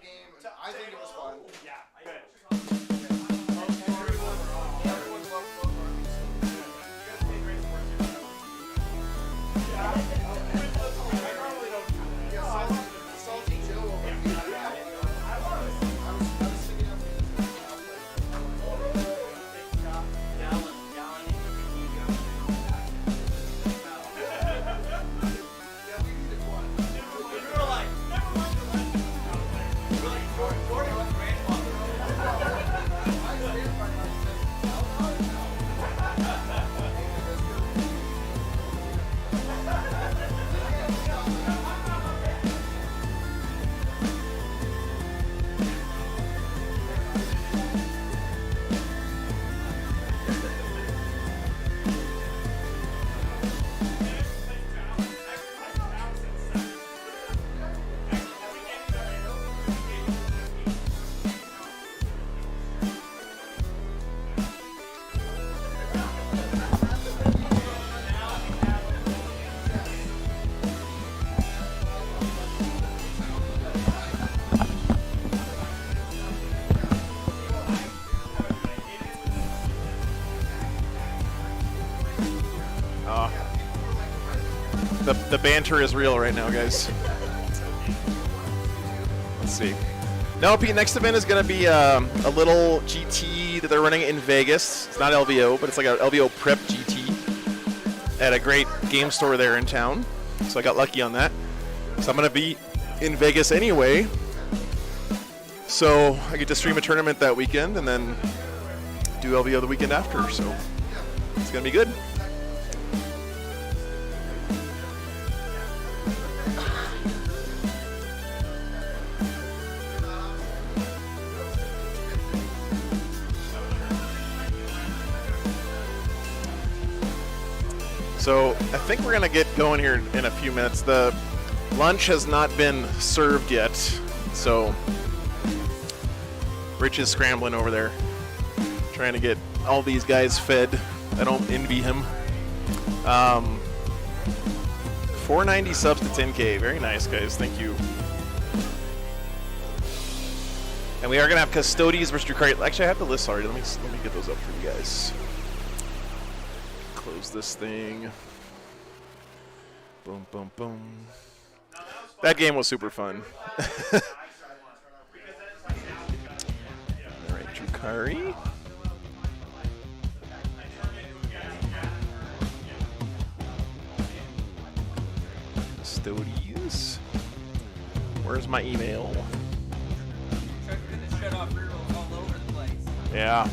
game. I think it was fun. Yeah, good. Everyone loved both armies. Yeah, Salty Joe over here. I was singing up yeah, we needed one. I stand by my The banter is real right now, guys. Let's see. No, Pete, next event is going to be a little GT that they're running in Vegas. It's not LVO, but it's like a LVO prep GT at a great game store there in town. So I got lucky on that. So I'm going to be in Vegas anyway. So I get to stream a tournament that weekend and then do LVO the weekend after. So it's going to be good. So I think we're gonna get going here in a few minutes. The lunch has not been served yet, so Rich is scrambling over there, trying to get all these guys fed. I don't envy him. 490 subs to 10K. Very nice, guys. Thank you. And we are gonna have Custodies versus Drukari. Actually, I have the list already. Let me get those up for you guys. Close this thing. Boom, boom, boom. That game was super fun. All right, Drukari. Custodies. Where's my email? Yeah.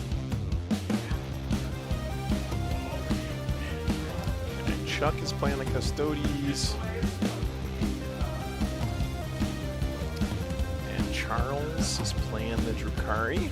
Chuck is playing the Custodies. And Charles is playing the Drukari.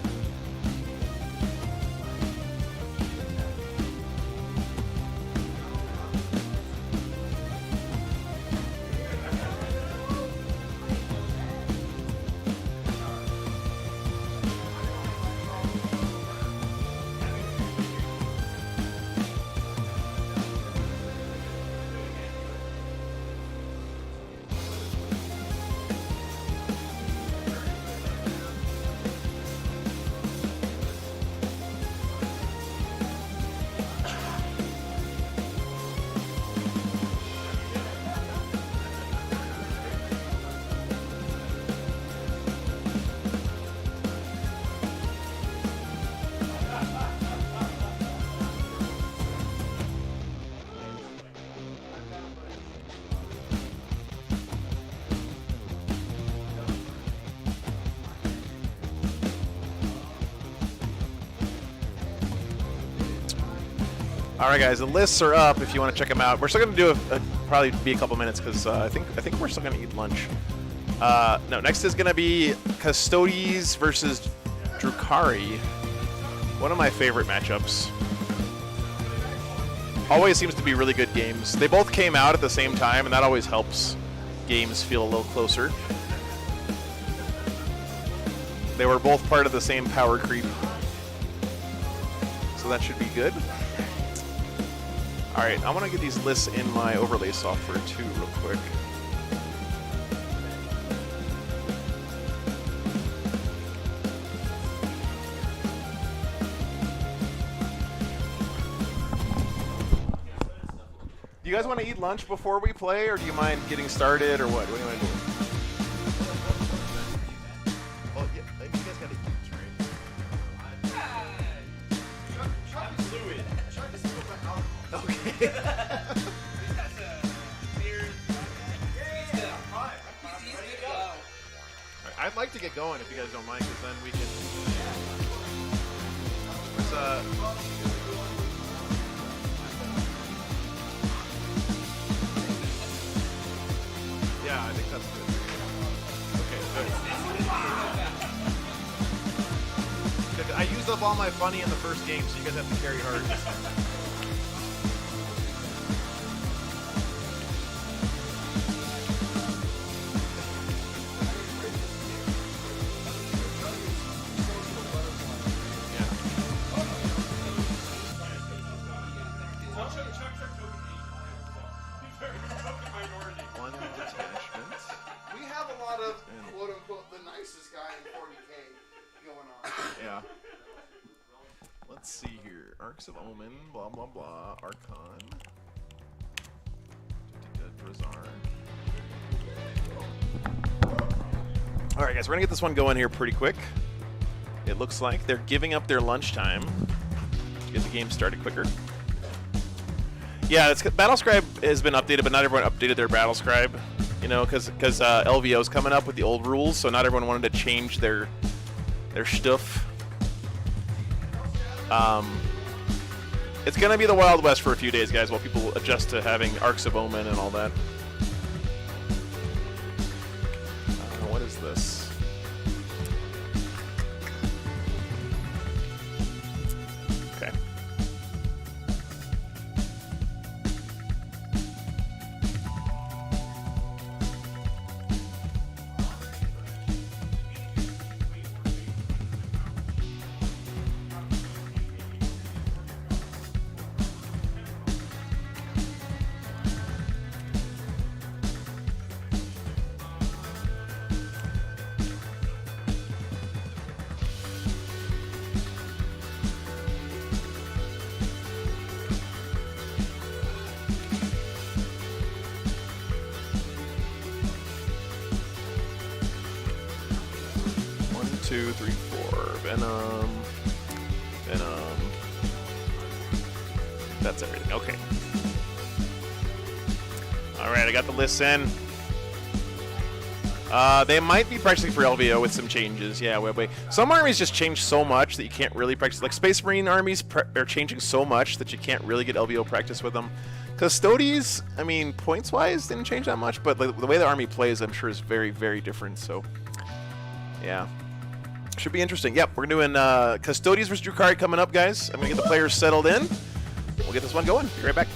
All right, guys, the lists are up if you want to check them out. We're still going to do probably be a couple minutes because I think we're still going to eat lunch. No, next is going to be Custodies versus Drukari. One of my favorite matchups. Always seems to be really good games. They both came out at the same time, and that always helps games feel a little closer. They were both part of the same power creep. So that should be good. All right, I want to get these lists in my overlay software too real quick. you guys want to eat lunch before we play, or do you mind getting started, or what? What do you want to do? Well, yeah, you guys got to eat, right? Okay. I'd like to get going if you guys don't mind, because then we can. Yeah, I think that's good. Okay, good. I used up all my funny in the first game, so you guys have to carry hard. Let's see here. Arks of Omen, blah, blah, blah. Archon. Alright, guys, we're going to get this one going here pretty quick. It looks like they're giving up their lunchtime to get the game started quicker. Yeah, Battlescribe has been updated, but not everyone updated their Battlescribe. You know, because LVO's coming up with the old rules, so not everyone wanted to change their stuff. It's gonna be the Wild West for a few days, guys, while people adjust to having Arks of Omen and all that. What is this? Okay. Two, three, four. Venom. That's everything. Okay. Alright, I got the lists in. They might be practicing for LVO with some changes. Yeah, wait. Some armies just change so much that you can't really practice. Like Space Marine armies are changing so much that you can't really get LVO practice with them. Custodies, I mean, points-wise, didn't change that much, but like, the way the army plays, I'm sure, is very, very different. So, yeah. Should be interesting. Yep, we're doing Custodians vs. Drukhari coming up, guys. I'm going to get the players settled in. We'll get this one going. Be right back.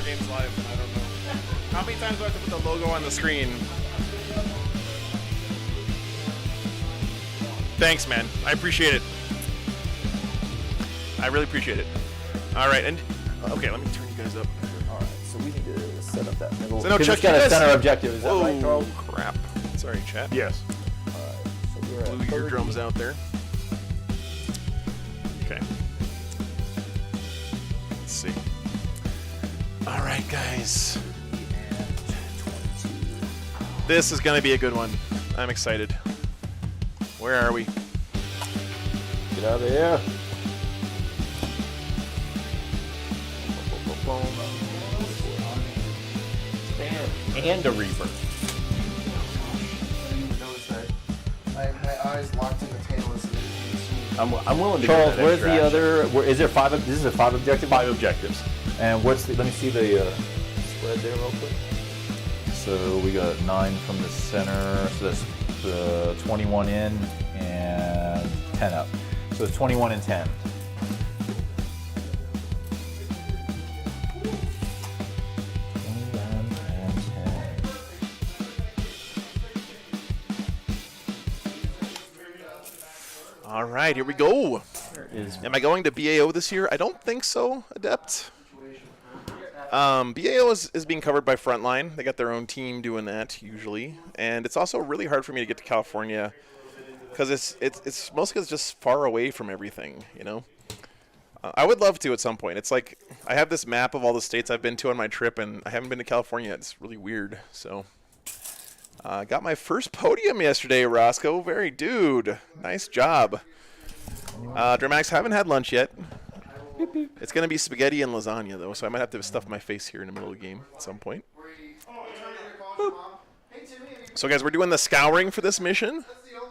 games live. I don't know. How many times do I have to put the logo on the screen? Thanks, man. I appreciate it. I really appreciate it. All right, and okay, let me turn you guys up. All right, so we need to set up that middle. So no, Chuck, it's got you a guys- center objective. Is that Whoa, right, Charles? crap. Sorry, chat. Yes. All right, so we're at Blew your 30. drums out there. Okay. Let's see. All right, guys. This is gonna be a good one. I'm excited. Where are we? Get out of here. And a Reaper. My eyes locked in the tail as I'm willing to Charles, give that where's extra the action. other? Where, is there 5? This is a 5 objective. 5 objectives. And what's the? Let me see the spread there real quick. So we got 9 from the center. So that's 21 in and 10 up. So it's 21 and 10. All right, here we go. Am I going to BAO this year? I don't think so, Adept. BAO is being covered by Frontline. They got their own team doing that usually, and it's also really hard for me to get to California because it's mostly because it's just far away from everything, you know. I would love to at some point. It's like I have this map of all the states I've been to on my trip, and I haven't been to California yet. It's really weird. So, got my first podium yesterday, Roscoe. Very dude. Nice job. Dramatics, haven't had lunch yet. It's going to be spaghetti and lasagna, though, so I might have to stuff my face here in the middle of the game at some point. Boop. So, guys, we're doing the scouring for this mission.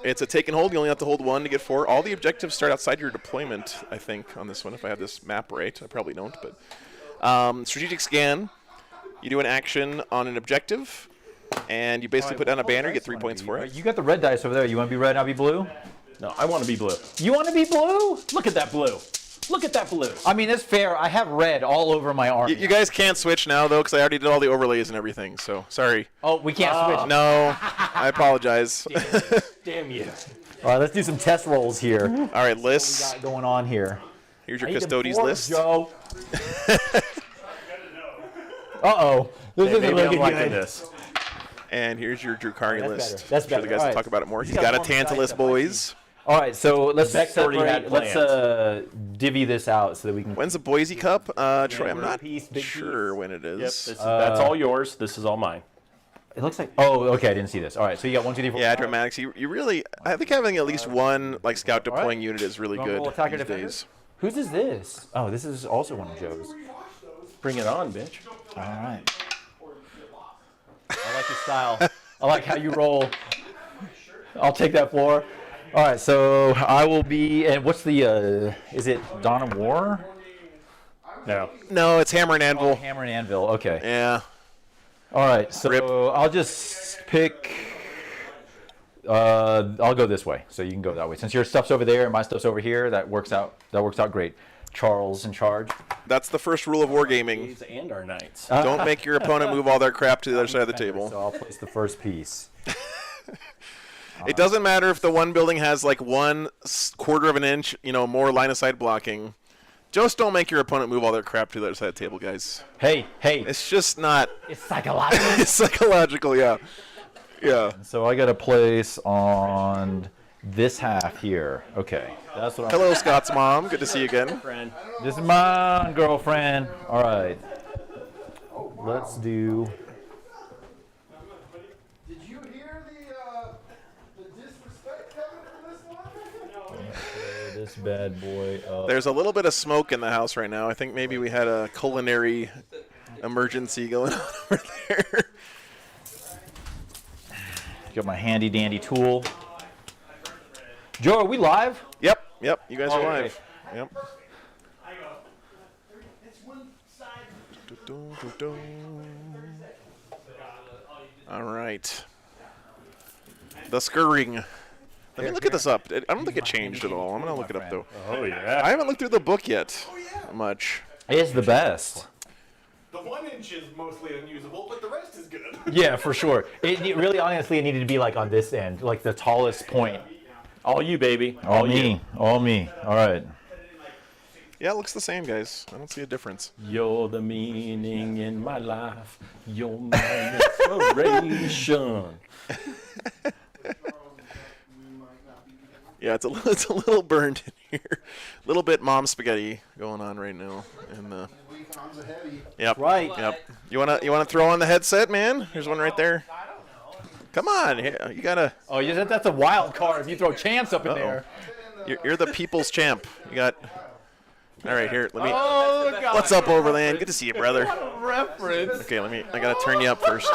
It's a take and hold. You only have to hold 1 to get 4. All the objectives start outside your deployment, I think, on this one, if I have this map right. I probably don't, but strategic scan. You do an action on an objective, and you basically put down a banner. You get 3 points for it. You got the red dice over there. You want to be red? I'll be blue. No, I want to be blue. You want to be blue? Look at that blue. Look at that blue. I mean, it's fair. I have red all over my arm. You guys can't switch now, though, because I already did all the overlays and everything, so sorry. Oh, we can't switch. No, I apologize. Damn you. All right, let's do some test rolls here. All right, lists. Got going on here. Here's your I need them custodies fours, list. Joe. Uh-oh. This isn't Maybe I'm looking liking good. this. And here's your Drukari That's list. better. That's I'm sure the better. guys All will right. talk about it more. He's He's got got a more dice Tantalus, than I boys. All right, so let's Beck's already had separate. Let's divvy this out so that we can. When's the Boise Cup? Troy, I'm not piece, big sure when it Yep, is. that's all yours. This is all mine. It looks like. Oh, okay. I didn't see this. All right, so you got 1, 2, 3, 4. Yeah, 5. Dramatics. You really, I think having at least one like scout deploying unit is really Wanna good roll attacker these defender? days. Whose is this? Oh, this is also one of Joe's. Bring it on, bitch. All right. I like your style. I like how you roll. I'll take that floor. All right, so I will be. And what's the? Is it Dawn of War? No. No, it's Hammer and Anvil. Hammer and Anvil. Okay. Yeah. All right, so Rip. I'll just pick. I'll go this way, so you can go that way. Since your stuff's over there and my stuff's over here, that works out. That works out great. Charles in charge. That's the first rule of wargaming. These and our knights. Don't make your opponent move all their crap to the other side of the table. So I'll place the first piece. It doesn't matter if the one building has like 1/4 of an inch, more line of sight blocking. Just don't make your opponent move all their crap to the other side of the table, guys. Hey. It's just not. It's psychological. It's psychological, yeah. Yeah. So I got a place on this half here. Okay. That's what I'm. Hello, Scott's mom. Good to see you again. Friend. This is my girlfriend. All right. Let's do. Did you hear the disrespect coming from this one? This bad boy up. There's a little bit of smoke in the house right now. I think maybe we had a culinary emergency going on over there. Got my handy dandy tool. Joe, are we live? Yep. You guys are Okay. live. Yep. All right. The scurrying. Let me look at this up. I don't think it changed at all. I'm going to look it up, though. Oh, yeah. I haven't looked through the book yet much. It's the best. The one in inch is mostly unusable, but the rest is good. Yeah, for sure. It really, honestly, it needed to be like on this end, like the tallest point. All you, baby. All me. All me. All right. Yeah, it looks the same, guys. I don't see a difference. You're the meaning in my life. You're my inspiration. Yeah, it's a little burned in here. A little bit mom spaghetti going on right now. And yep. Right. Yep. You wanna throw on the headset, man? There's one right there. Come on, you gotta. Oh, yeah, that's a wild card if you throw champs up in there. You're the people's champ. You got. All right, here. Let me. Oh, God. What's up, Overland? Good to see you, brother. What a reference. Okay, I gotta turn you up first.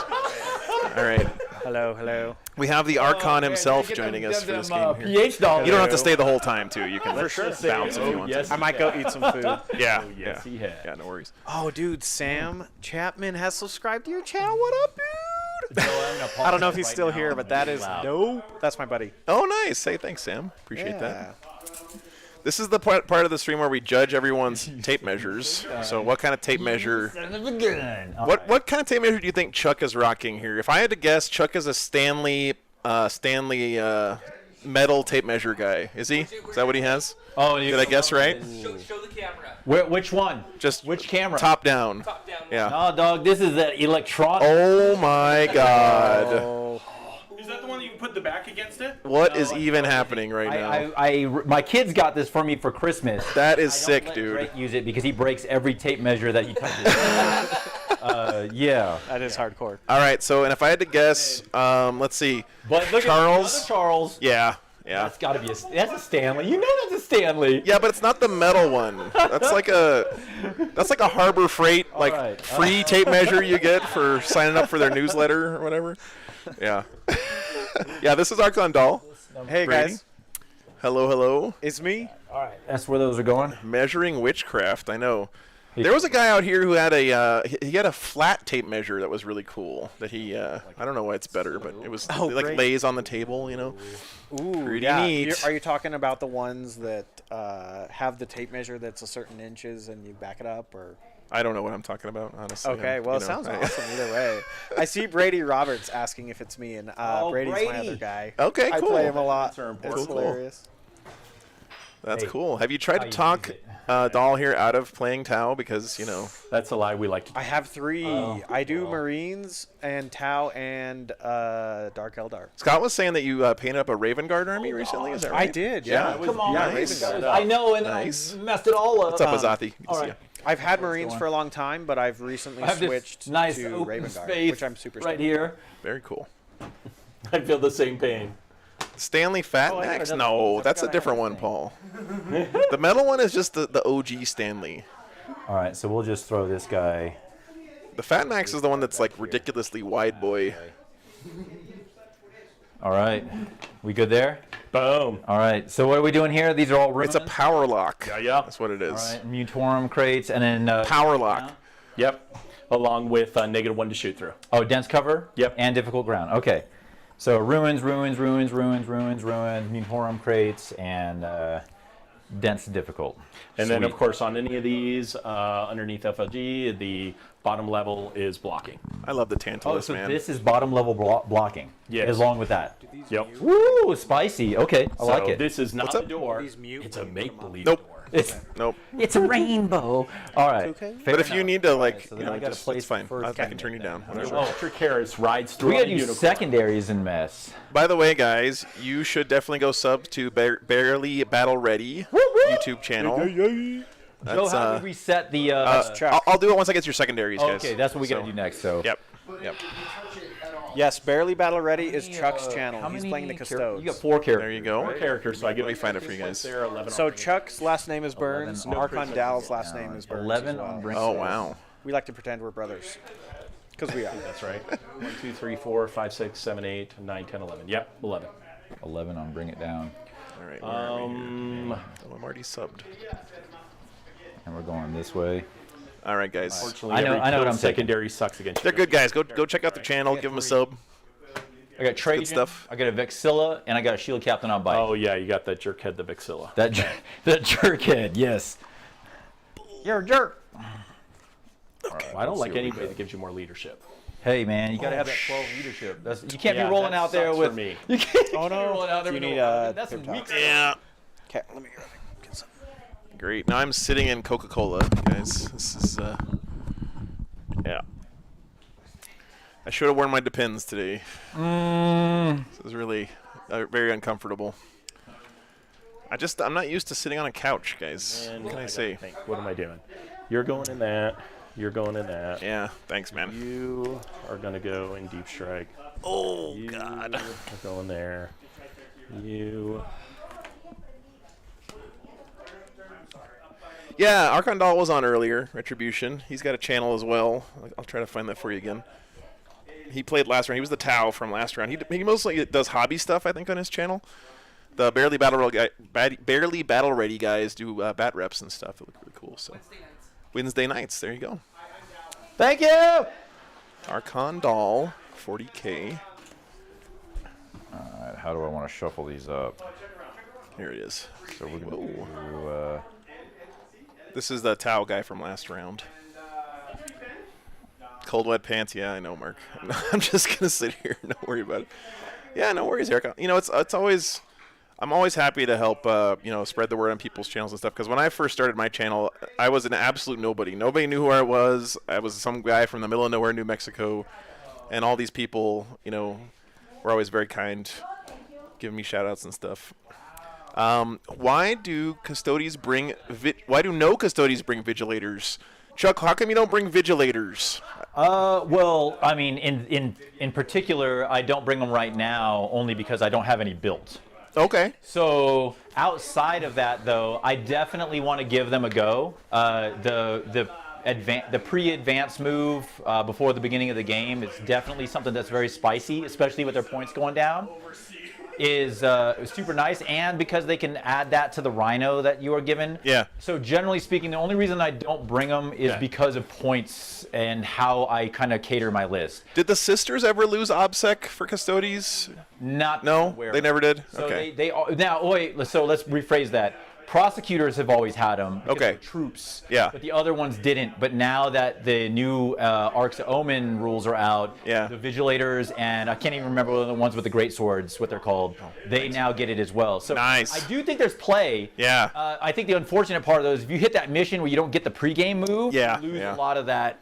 All right. Hello, hello. We have the Archon himself joining us for this game here. PH dollars. You don't have to stay the whole time, too. You can sure. bounce if you want I might go eat some food. to. Yeah. Yes, he has. Yeah, no worries. Oh, dude, Sam Chapman has subscribed to your channel. What up, dude? I don't know if he's still here, but that is dope. That's my buddy. Oh, nice. Hey, thanks, Sam. Appreciate that. This is the part of the stream where we judge everyone's tape measures. So what kind of tape measure... What kind of tape measure do you think Chuck is rocking here? If I had to guess, Chuck is a Stanley metal tape measure guy. Is he? Is that what he has? Oh, Did I guess right? Show the camera. Which one? Just Which camera? top down. Top down. Yeah. No, dog. This is that electronic. Oh my God. Is that the one that you can put the back against it? What is even happening right now? My kids got this for me for Christmas. That is I don't sick, let dude. Drake use it because he breaks every tape measure that he touches. Yeah. That is hardcore. All right, so and if I had to guess, let's see. But look Charles. at Charles. Yeah. That's got to be that's a Stanley. You know that's a Stanley. Yeah, but it's not the metal one. That's like a Harbor Freight free tape measure you get for signing up for their newsletter or whatever. Yeah. Yeah, this is Archon Doll. Hey, Brady. guys. Hello, hello. It's me. All right. That's where those are going. Measuring witchcraft. I know. There was a guy out here who had he had a flat tape measure that was really cool. That he I don't know why it's better, but it was great. lays on the table, you know. Ooh, Pretty yeah. neat. Are you talking about the ones that have the tape measure that's a certain inches and you back it up, or? I don't know what I'm talking about, honestly. Okay, well, it sounds awesome either way. I see Brady Roberts asking if it's me, and Brady's my other guy. Okay, I cool. play him a lot. Cool. It's hilarious. That's Hey, cool. Have you tried to talk Doll here out of playing Tau? Because, you know. That's a lie we like to do. I have 3. I do Marines and Tau and Dark Eldar. Scott was saying that you painted up a Raven Guard army recently. Is that right? I did, yeah. Come on. Yeah, Nice. Raven Guard. I know, and Nice. I messed it all up. What's up, Azathi? Good to all see right. you. I've had Marines for a long time, but I've recently I have this switched nice to open Raven Guard, space which I'm super right stoked. here. Very cool. I feel the same pain. Stanley Fat I Max? never done No, that. that's a I different had one, this Paul. The metal one is just the OG Stanley. All right, so we'll just throw this guy. The Fat Max is the one that's like ridiculously wide, boy. All right. We good there? Boom. All right. So what are we doing here? These are all ruins? It's a power lock. Yeah. That's what it is. All right. Mutorum crates and then... Power lock. Yep. Along with -1 to shoot through. Oh, dense cover? Yep. And difficult ground. Okay. So ruins, Mutorum crates, and dense difficult. And then, of Sweet. course, on any of these, underneath FLG, the bottom level is blocking. I love the Oh, Tantalus, so man. this is bottom level blocking. Yes. As long with that. Yep. Woo, spicy. Okay, I like So it. this is not What's the up? door. These mute It's a make-believe Nope. door. Nope. It's a rainbow. All right. Okay. But if you need to, like, so you then know, I gotta just, place it's fine. first I can turn you down. Your Whatever. electric Harris rides through We on gotta a do unicorn. secondaries in mess. By the way, guys, you should definitely go sub to Barely Battle Ready YouTube channel. Joe, That's, how do we reset the... I'll do it once I get your secondaries, guys. okay, that's what we gotta So, do next. So. Yep. Yep. Yes, Barely Battle Ready is Chuck's How channel. He's many playing the Custodes. You got 4 characters. There you go. Characters, so I get Let me find it for you guys. there, 11 So on Chuck's last name is Burns. 11 Archon Dow's last name is Burns. 11 as well. on Brink. Oh, wow. We like to pretend we're brothers. Because we are. That's right. 1, 2, 3, 4, 5, 6, 7, 8, 9, 10, 11. Yep, 11. 11 on Bring It Down. All right. Where are we here? Oh, I'm already subbed. And we're going this way. All right, guys. Fortunately, I know what I'm taking. secondary sucks against They're you. good guys. Go check out the channel. Give them a sub. I got Trajan, stuff. I got a Vexilla, and I got a Shield Captain on bike. Oh, yeah, you got that jerkhead, the Vixilla. That jerkhead, yes. You're a jerk. I don't like anybody that gives you more leadership. Hey man, you gotta have that 12 leadership. You can't be rolling out there with me. You can't Oh no! rolling out there You with need that's some paper weak. towel. Yeah. Okay, let me get some. Great. Now I'm sitting in Coca-Cola, guys. This is yeah. I should have worn my Depends today. This is really very uncomfortable. I'm not used to sitting on a couch, guys. And What can I gotta say? think, what am I doing? You're going in that. You're going in that. Yeah, thanks, man. You are going to go in deep strike. Oh, You God. are going there. You. Yeah, Archon Doll was on earlier, Retribution. He's got a channel as well. I'll try to find that for you again. He played last round. He was the Tau from last round. He mostly does hobby stuff, I think, on his channel. The Barely Battle Ready guys do bat reps and stuff. They look really cool. So Wednesday nights. There you go. Thank you. Archon Doll, 40K. All right, how do I want to shuffle these up? Here it is. So we're gonna do. This is the Tau guy from last round. Cold wet pants. Yeah, I know, Mark. I'm just gonna sit here. Don't worry about it. Yeah, no worries, Eric. You know, it's always. I'm always happy to help, spread the word on people's channels and stuff. Because when I first started my channel, I was an absolute nobody. Nobody knew who I was. I was some guy from the middle of nowhere, New Mexico, and all these people, were always very kind, giving me shout-outs and stuff. Why do no custodies bring vigilators? Chuck, how come you don't bring vigilators? Well, I mean, in particular, I don't bring them right now only because I don't have any built. Okay. So outside of that, though, I definitely want to give them a go. The pre-advance move before the beginning of the game is definitely something that's very spicy, especially with their points going down. Is super nice, and because they can add that to the Rhino that you are given. Yeah. So generally speaking, the only reason I don't bring them is because of points and how I kind of cater my list. Did the sisters ever lose OBSEC for custodies? Not No, aware they of. never did. So Okay. now wait. So let's rephrase that. Prosecutors have always had them because Okay. they're troops. Yeah. But the other ones didn't. But now that the new Arks of Omen rules are out, Yeah. the Vigilators and I can't even remember the ones with the great swords, what they're called. They now get it as well. So Nice. I do think there's play. Yeah. I think the unfortunate part of those, if you hit that mission where you don't get the pregame move, Yeah, you lose yeah. a lot of that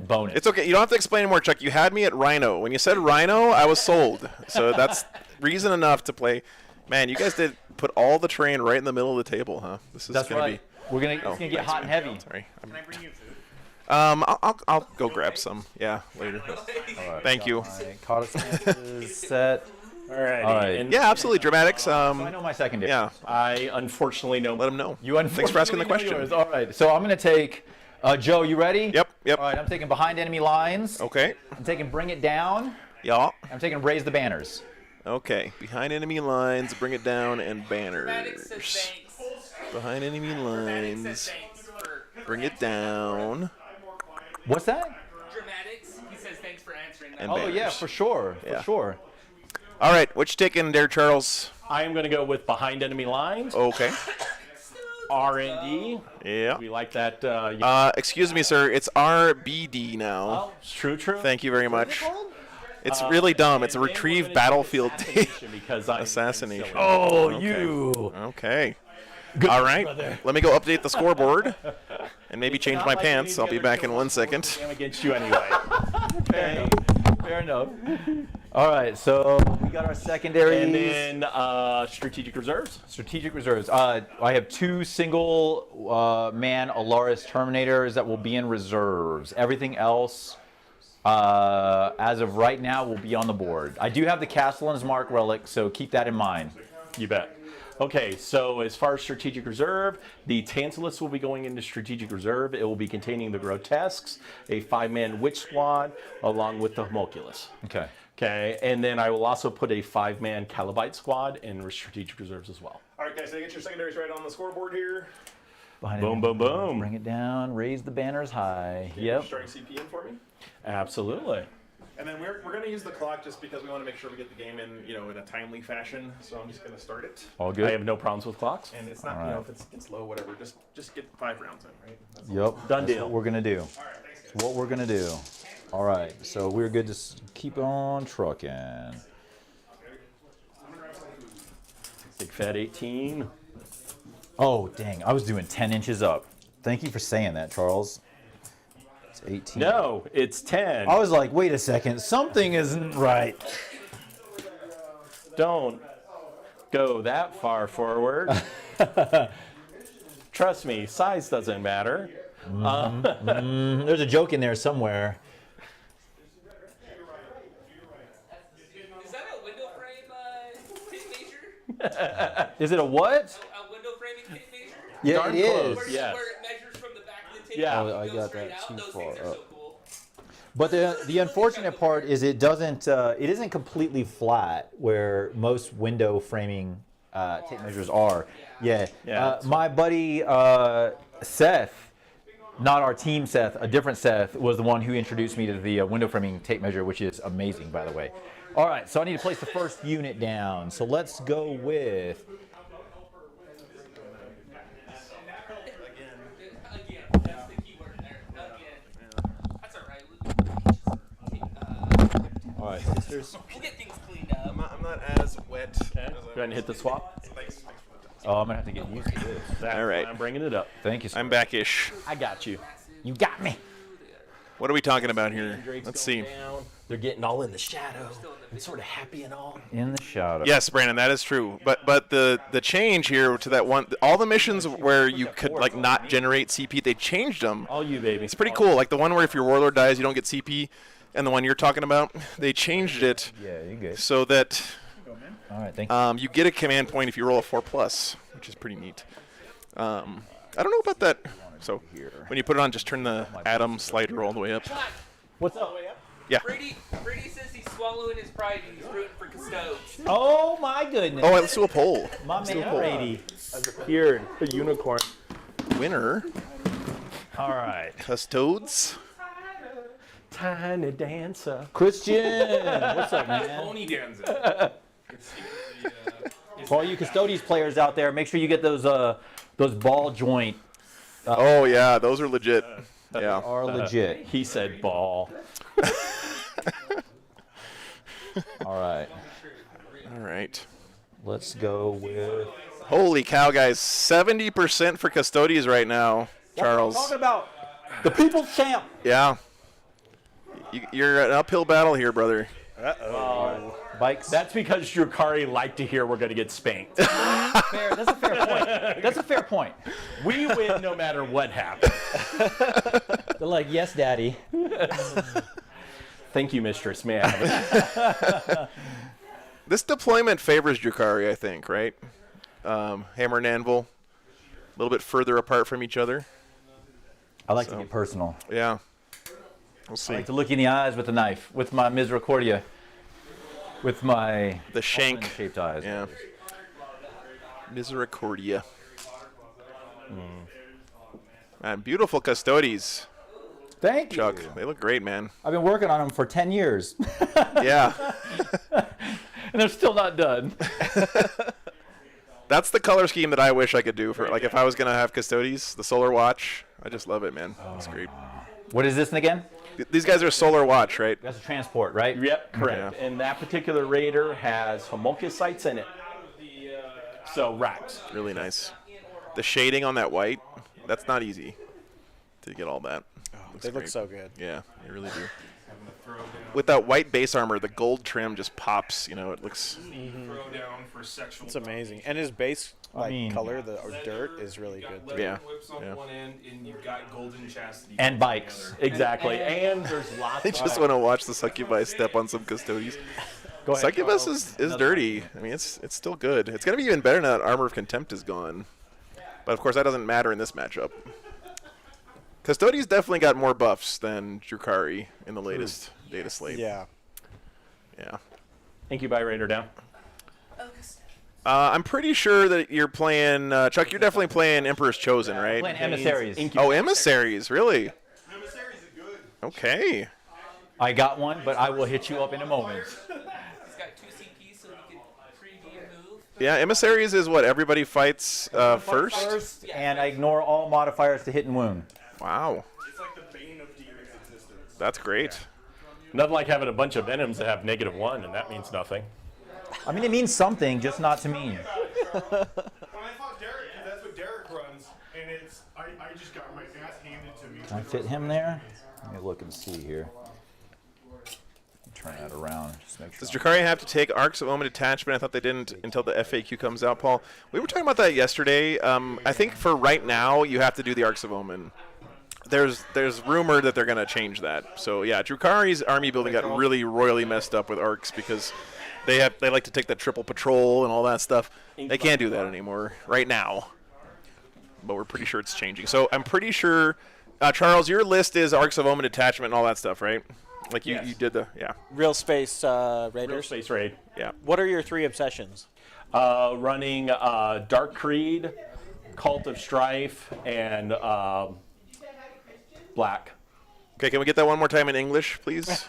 bonus. It's okay. You don't have to explain anymore, Chuck. You had me at Rhino. When you said Rhino, I was sold. So that's reason enough to play. Man, you guys did put all the terrain right in the middle of the table, huh? This is That's gonna right. It's gonna get thanks, hot and man. heavy. Sorry. Can I bring you food? I'll go grab some. Yeah, later. Thank you. Is set. Alrighty. All right. And Yeah, absolutely. Dramatics. I know my secondary. Yeah. I unfortunately know. Let them know. You Thanks for asking the unfortunately know question. yours. All right. So I'm going to take Joe, you ready? Yep. All right. I'm taking behind enemy lines. Okay. I'm taking bring it down. Yeah. I'm taking raise the banners. Okay. Behind enemy lines, bring it down, and banners. Behind enemy lines, bring it down. What's that? Dramatics. He says thanks for answering that. And Oh banners. yeah, for sure. Yeah. For sure. All right. What you taking there, Charles? I am going to go with behind enemy lines. Okay. R&D. Yeah. We like that. Excuse me, sir. It's RBD now. Oh, true. Thank you very much. It's really dumb. It's a retrieve battlefield because I'm assassination. Oh, Okay. you. Okay. All right. Let me go update the scoreboard and maybe change my pants. I'll be back in 1 second. I'm against you anyway. Okay. Fair enough. All right. So we got our secondaries. And then strategic reserves. Strategic reserves. I have 2 single man Alaris Terminators that will be in reserves. Everything else, as of right now, will be on the board. I do have the Castellan's Mark relic, so keep that in mind. You bet. Okay, so as far as strategic reserve, the Tantalus will be going into strategic reserve. It will be containing the Grotesques, a 5-man witch squad, along with the Homunculus. Okay. Okay, and then I will also put a 5-man Calibite squad in strategic reserves as well. All right, guys, so get your secondaries right on the scoreboard here. Behind Boom, enemy. boom, boom. Bring it down. Raise the banners high. Yep. Starting CP in for me. Absolutely. And then we're going to use the clock just because we want to make sure we get the game in, in a timely fashion. So I'm just going to start it. All good. I have no problems with clocks. And it's not, All right. if it's low, whatever, just get 5 rounds in, right? That's Yep. Done That's deal. what we're gonna do. all right, thanks, what we're gonna do. All right, so we're good to keep on trucking. Big fat 18. Oh, dang, I was doing 10 inches up. Thank you for saying that, Charles. It's 18. No, it's 10. I was like, wait a second, something isn't right. Don't go that far forward. Trust me, size doesn't matter. There's a joke in there somewhere. Is that a window frame tape measure? Is it a what? A window framing tape measure? Yeah, Darn it close. is. Yes. Where it measures from the back of the tape. Yeah. and Oh, I goes got straight that out. too Those far things are so up. cool. But the unfortunate part is it doesn't it isn't completely flat where most window framing tape measures are. Yeah. Yeah. My buddy Seth, not our team Seth, a different Seth, was the one who introduced me to the window framing tape measure, which is amazing, by the way. All right, so I need to place the first unit down. So let's go with. Again, that's the key word there. Again. That's all right. All right, sisters. We'll get things cleaned up. I'm not as wet. Okay. Go ahead and hit the swap. Oh, I'm gonna have to get used to this. That's All right. why I'm bringing it up. Thank you. Sir. I'm back-ish. I got you. You got me. What are we talking about here? Drake's Let's going see. down. They're getting all in the shadow and sort of happy and all. In the shadow. Yes, Brandon, that is true. But the change here to that one, all the missions where you could like not generate CP, they changed them. All you, baby. It's pretty cool. Like the one where if your warlord dies, you don't get CP, and the one you're talking about, they changed it Yeah, you good. so that All right, thank you. you get a command point if you roll a 4+, which is pretty neat. I don't know about that. So when you put it on, just turn the atom slider all the way up. What's up? Yeah. Brady says he's swallowing his pride and he's rooting for Custodes. Oh my goodness. Oh, let's do a poll. My man Brady. Has appeared. A unicorn. Winner, All right. Custodes. Tiny dancer. Christian, what's up, man? Pony dancing. For all you Custodes players out there, make sure you get those ball joint. Oh yeah, those are legit. Yeah. Are legit. He said ball. All right. All right. Let's go with. Holy cow, guys! 70% for Custodes right now, Charles. Talking about the people's champ. Yeah. You're an uphill battle here, brother. Bikes. That's because Drukari like to hear we're going to get spanked. fair. That's a fair point. That's a fair point. We win no matter what happens. They're like, yes, daddy. Thank you, Mistress. May I have it? This deployment favors Drukari, I think, right? Hammer and Anvil, a little bit further apart from each other. I like to get personal. Yeah. We'll see. I like to look you in the eyes with a knife, with my misericordia, with my The shank. shaped eyes. Yeah. Misericordia. Man, beautiful Custodes, Thank you. Chuck. They look great, man. I've been working on them for 10 years, Yeah. and they're still not done. That's the color scheme that I wish I could do for, like, if I was going to have Custodes, the Solar Watch. I just love it, man. It's great. What is this again? These guys are Solar Watch, right? That's a transport, right? Yep, correct. Yeah. And that particular Raider has homunculus sights in it. So, racks. Really nice. The shading on that white, that's not easy to get all that. They look so good. Yeah, they really do. With that white base armor, the gold trim just pops. You know, it looks. Throw down for sexual. It's amazing. And his base mean- color, the dirt, is really good. Leather Yeah, whips on yeah. one end, and you've got golden chastity. And bikes. Exactly. And there's lots I just want to watch the Succubi step on some Custodes. Go ahead. Succubus is dirty. I mean, it's still good. It's gonna be even better now that Armor of Contempt is gone. But of course, that doesn't matter in this matchup. Custodes definitely got more buffs than Drukari in the latest data slate. Yeah. Yeah. Thank you, by Raider down. I'm pretty sure that you're playing, Chuck, you're definitely playing Emperor's Chosen, right? Playing emissaries. Oh, Emissaries, really? Okay. I got one, but I will hit you up in a moment. He's got 2 CPs so he can preview and move. Yeah, Emissaries is what everybody fights first? And I ignore all modifiers to hit and wound. Wow. It's like the bane of demons. That's great. Nothing like having a bunch of Venoms that have -1, and that means nothing. I mean, it means something, just not to me. When I fought Derek, because that's what Derek runs, and it's I just got my ass handed to me. Can I fit him there? Let me look and see here. Turn that around. Just make sure. Does Drakari have to take Arks of Omen detachment? I thought they didn't until the FAQ comes out, Paul. We were talking about that yesterday. I think for right now, you have to do the Arks of Omen. There's rumor that they're going to change that. So, yeah, Drakari's army building got really royally messed up with Arks because they like to take that triple patrol and all that stuff. They can't do that anymore right now. But we're pretty sure it's changing. So I'm pretty sure, Charles, your list is Arks of Omen detachment and all that stuff, right? Like you did Real Space Raiders. Real Space Raid. Yeah. What are your 3 obsessions? Running Dark Creed, Cult of Strife, and Black. Okay, can we get that one more time in English, please?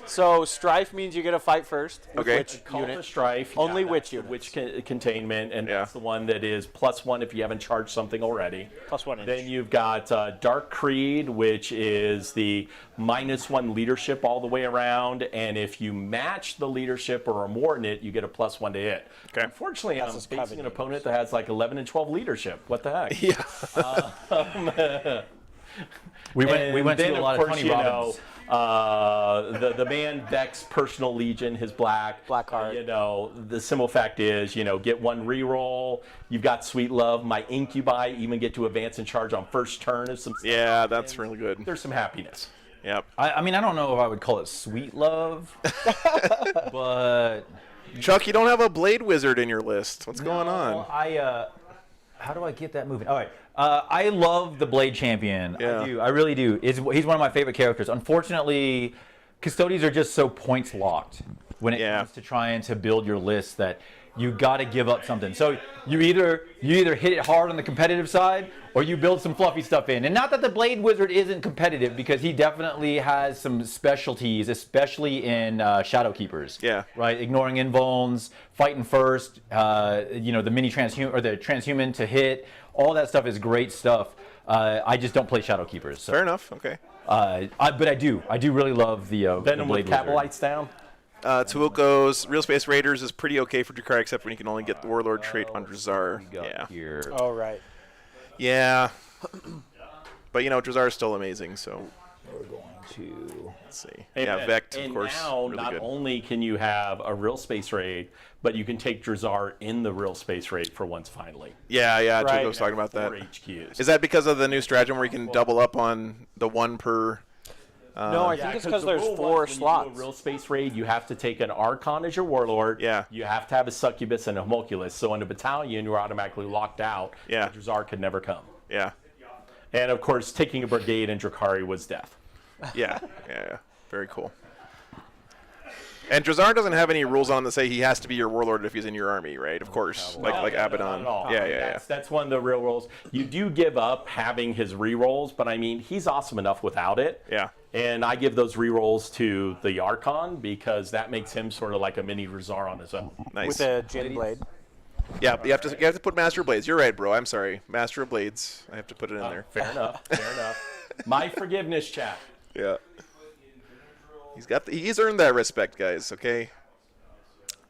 So Strife means you get to fight first. Okay. Which Cult unit? of Strife. Only yeah, which that's the units? Witch containment, and that's the one that is +1 if you haven't charged something already. +1 inch. Then you've got Dark Creed, which is the -1 leadership all the way around, and if you match the leadership or are more than it, you get a +1 to hit. Okay. Unfortunately, I'm his facing covenant. an opponent that has like 11 and 12 leadership. What the heck? Yeah. We went then, to a lot of course, Tony Robbins. The man Vex Personal Legion, his black card. You know, the simple fact is, get 1 reroll. You've got Sweet Love. My Incubi even get to advance and charge on first turn. Of some Yeah, that's really good. There's some happiness. Yep. I mean, I don't know if I would call it sweet love, but Chuck, you don't have a Blade Wizard in your list. What's going on? How do I get that moving? All right. I love the Blade Champion. Yeah. I do. I really do. He's one of my favorite characters. Unfortunately, Custodians are just so points locked when it comes to trying to build your list that you got to give up something. So you either hit it hard on the competitive side or you build some fluffy stuff in. And not that the Blade Wizard isn't competitive, because he definitely has some specialties, especially in Shadow Keepers. Yeah. Right. Ignoring invulns, fighting first. The mini transhuman or the transhuman to hit. All that stuff is great stuff. I just don't play Shadow Keepers. So. Fair enough. Okay. But I do really love the Venom Blade with Wizard. Cabalites down. Tuoko's Real Space Raiders is pretty okay for Drakari, except when you can only get the Warlord trait on Drazar. Yeah. Here. Oh, right. Yeah. But, Drazar is still amazing, so. We're going to... Let's see. And, Vect, and of course. now, really not good. only can you have a Real Space Raid, but you can take Drazar in the Real Space Raid for once finally. Yeah, Right. Tuoko's talking about that. 4 HQs. Is that because of the new stratagem where you can double up on the 1 per... No, I think it's because there's 4 slots. When you do a Real Space Raid, you have to take an Archon as your Warlord. Yeah. You have to have a Succubus and a Homunculus. So in a battalion, you're automatically locked out. Yeah. Drazar could never come. Yeah. And of course, taking a brigade in Drakari was death. Yeah. Very cool. And Drazar doesn't have any rules on him that say he has to be your warlord if he's in your army, right? Of course, like Abaddon. Not at all. Yeah. That's one of the real rules. You do give up having his rerolls, but I mean, he's awesome enough without it. Yeah. And I give those rerolls to the Archon because that makes him sort of like a mini Drazar on his own. Nice. With a Jin Blade. Yeah, but you have to put Master of Blades. You're right, bro. I'm sorry. Master of Blades. I have to put it in there. Fair enough. Fair enough. My forgiveness, chat. Yeah. He's earned that respect, guys. Okay.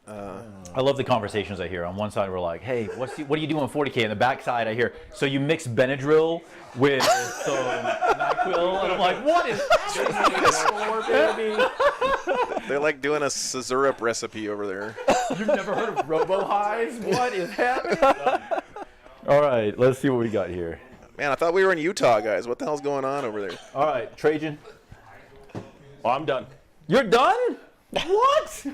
I love the conversations I hear. On one side, we're like, "Hey, what are you doing 40K?" On the back side, I hear, "So you mix Benadryl with some NyQuil?" And I'm like, "What is that, baby?" They're like doing a Scissorup recipe over there. You've never heard of Robo-Highs? What is happening? All right, let's see what we got here. Man, I thought we were in Utah, guys. What the hell's going on over there? All right, Trajan. Oh, I'm done. You're done? What?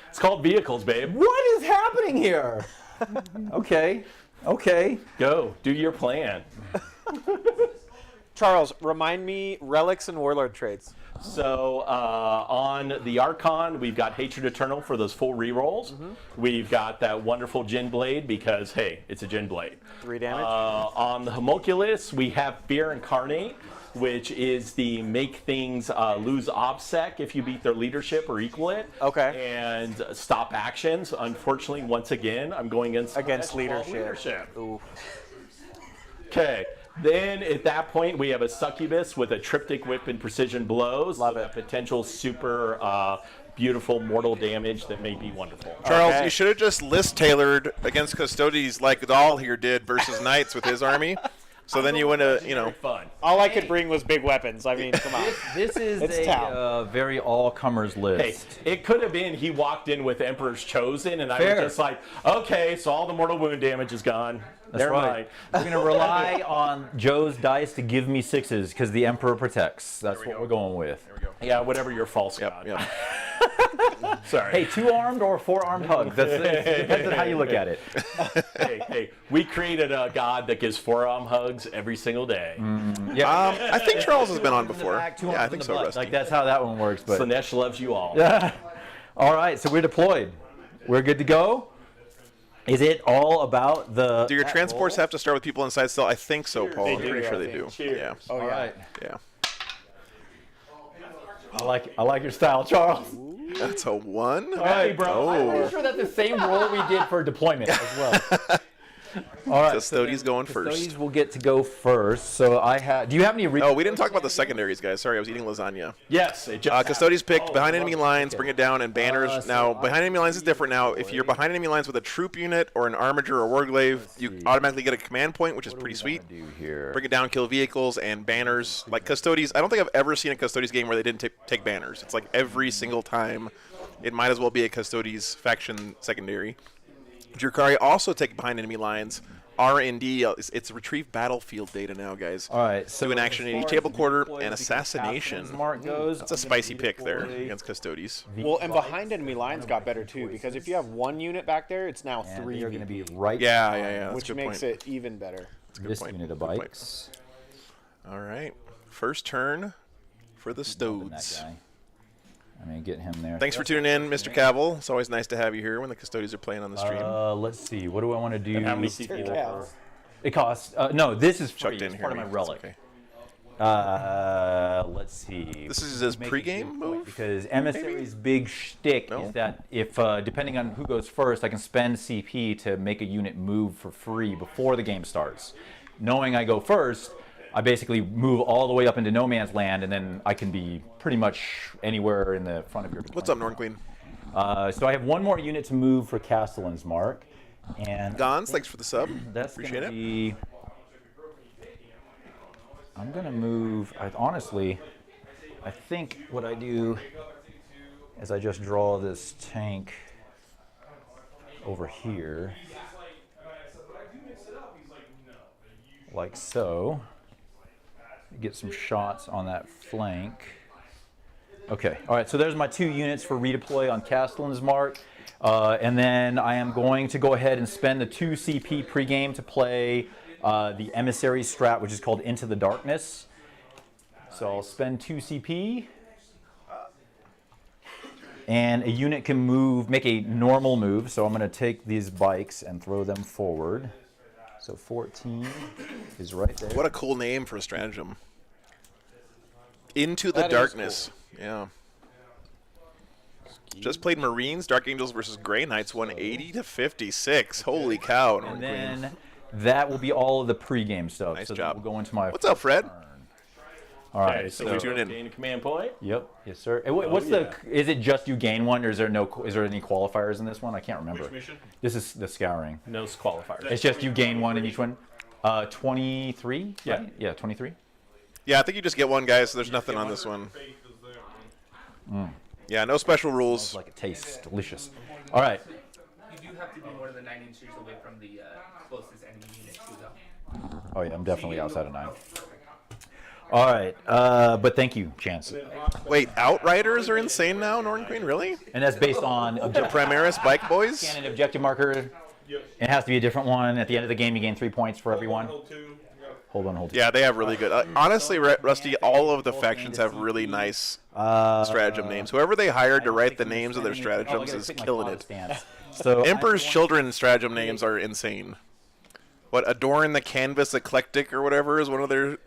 It's called vehicles, babe. What is happening here? Okay. Go. Do your plan. Charles, remind me relics and warlord traits. So on the Archon, we've got Hatred Eternal for those full rerolls. We've got that wonderful Jin Blade because, hey, it's a Jin Blade. 3 damage. On the Homunculus, we have Fear Incarnate, which is the make things lose OBSEC if you beat their leadership or equal it. Okay. And stop actions. Unfortunately, once again, I'm going against leadership. Ooh. Okay. Then at that point, we have a succubus with a triptych whip and precision blows. Love it. Potential super beautiful mortal damage that may be wonderful. Charles, you should have just list tailored against Custodes like Dahl here did versus Knights with his army. So then you win fun. All I could bring was big weapons. I mean, come on. This is It's a very all-comers list. Hey, it could have been he walked in with Emperor's Chosen, and I Fair. was just like, okay, so all the mortal wound damage is gone. That's Never right. mind. We're going to rely on Joe's dice to give me 6s because the Emperor protects. That's what we're going with. There we go. Yeah, whatever your false god. Yep. Sorry. Hey, 2-armed or 4-armed hugs. It depends on how you look at it. hey, we created a god that gives forearm hugs every single day. Yeah. I think Charles has been on before. Back, 2 Yeah, I arms in think the so, butt. Rusty. Like, that's how that one works. But Slanesh loves you all. all right, so we're deployed. We're good to go. Is it all about the... Do your transports have to start with people inside still? I think so, Paul. I'm pretty sure they do. Cheers. Yeah. Oh, All yeah. right. Yeah. I like your style, Charles. That's a 1. Hey, bro. I'm pretty sure that's the same roll we did for deployment as well. All right. Custodes going first. Custodes will get to go first. So I have... Do you have any... Oh, we didn't talk about the secondaries, guys. Sorry, I was eating lasagna. Yes. It just Custodes picked behind enemy lines, bring it down, and banners. Now, behind enemy lines is different now. If you're behind enemy lines with a troop unit or an armiger or warglaive, you automatically get a command point, which is pretty sweet. Bring it down, kill vehicles, and banners. Like Custodes, I don't think I've ever seen a Custodes game where they didn't take banners. It's like every single time. It might as well be a Custodes faction secondary. Drukhari also take behind enemy lines. R&D, it's retrieve battlefield data now, guys. All right, so do an action in each table quarter and assassination. Mark goes. That's a spicy pick there against Custodes. Well, and behind enemy lines got better too, because if you have 1 unit back there, it's now 3. They're going to be right. Yeah. That's which a good makes point. it even better. That's a good This point. unit of Good point. bikes. All right, first turn for the Bumping that Stodes. guy. I'm going to get him there. Thanks for tuning in, Mr. Cavill. It's always nice to have you here when the Custodes are playing on the stream. Let's see. What do I want to do? And how many Mr. CP? Cavill. It costs. No, this is free. Chucked in It's here. part of my maybe. relic. It's okay. Let's see. This is his Make a pregame good point, move? because Emissary's big shtick No? is that if depending on who goes first, I can spend CP to make a unit move for free before the game starts. Knowing I go first, I basically move all the way up into no man's land, and then I can be pretty much anywhere in the front of your. What's up, Norn Queen? So I have 1 more unit to move for Castellan's Mark, and Gons, thanks for the sub. that's Appreciate gonna it. be. I'm gonna move. Honestly, I think what I do is I just draw this tank over here, like so. Get some shots on that flank. Okay, all right, so there's my 2 units for redeploy on Castellan's Mark. And then I am going to go ahead and spend the 2 CP pregame to play the Emissary strat, which is called Into the Darkness. So I'll spend 2 CP. And a unit can move, make a normal move. So I'm going to take these bikes and throw them forward. So 14 is right there. What a cool name for a stratagem. Into the That is Darkness. Yeah. Just played Marines, Dark Angels versus Grey Knights, 180 to 56. Holy cow, Norn And Queen. then that will be all of the pregame stuff. Nice so job. We'll go into my. What's up, Fred? All right. Okay, so Thanks we for tuning in. gain a command point. Yep. Yes, sir. What's yeah. Is it just you gain 1, or is there no? Is there any qualifiers in this one? I can't remember. Which mission? This is the scouring. No qualifiers. It's just you gain 1 in each one. 23. Yeah. Right? Yeah. 23. Yeah, I think you just get 1, guys, so there's nothing on this one. Yeah, no special rules. Like it tastes delicious. All right. You do have to be more than 9 inches away from the closest enemy unit too, though. Oh yeah, I'm definitely outside of 9. All right. But thank you, Chance. Wait, Outriders are insane now, Norn Queen? Really? And that's based on The Primaris Bike Boys? scan an objective marker. It has to be a different one. At the end of the game, you gain 3 points for every one. Hold on, hold on. Yeah, they have really good. Honestly, Rusty, all of the factions have really nice stratagem names. Whoever they hired to write the names of their stratagems is killing it. So Emperor's Children stratagem names are insane. What, Adorn the Canvas Eclectic or whatever is one of their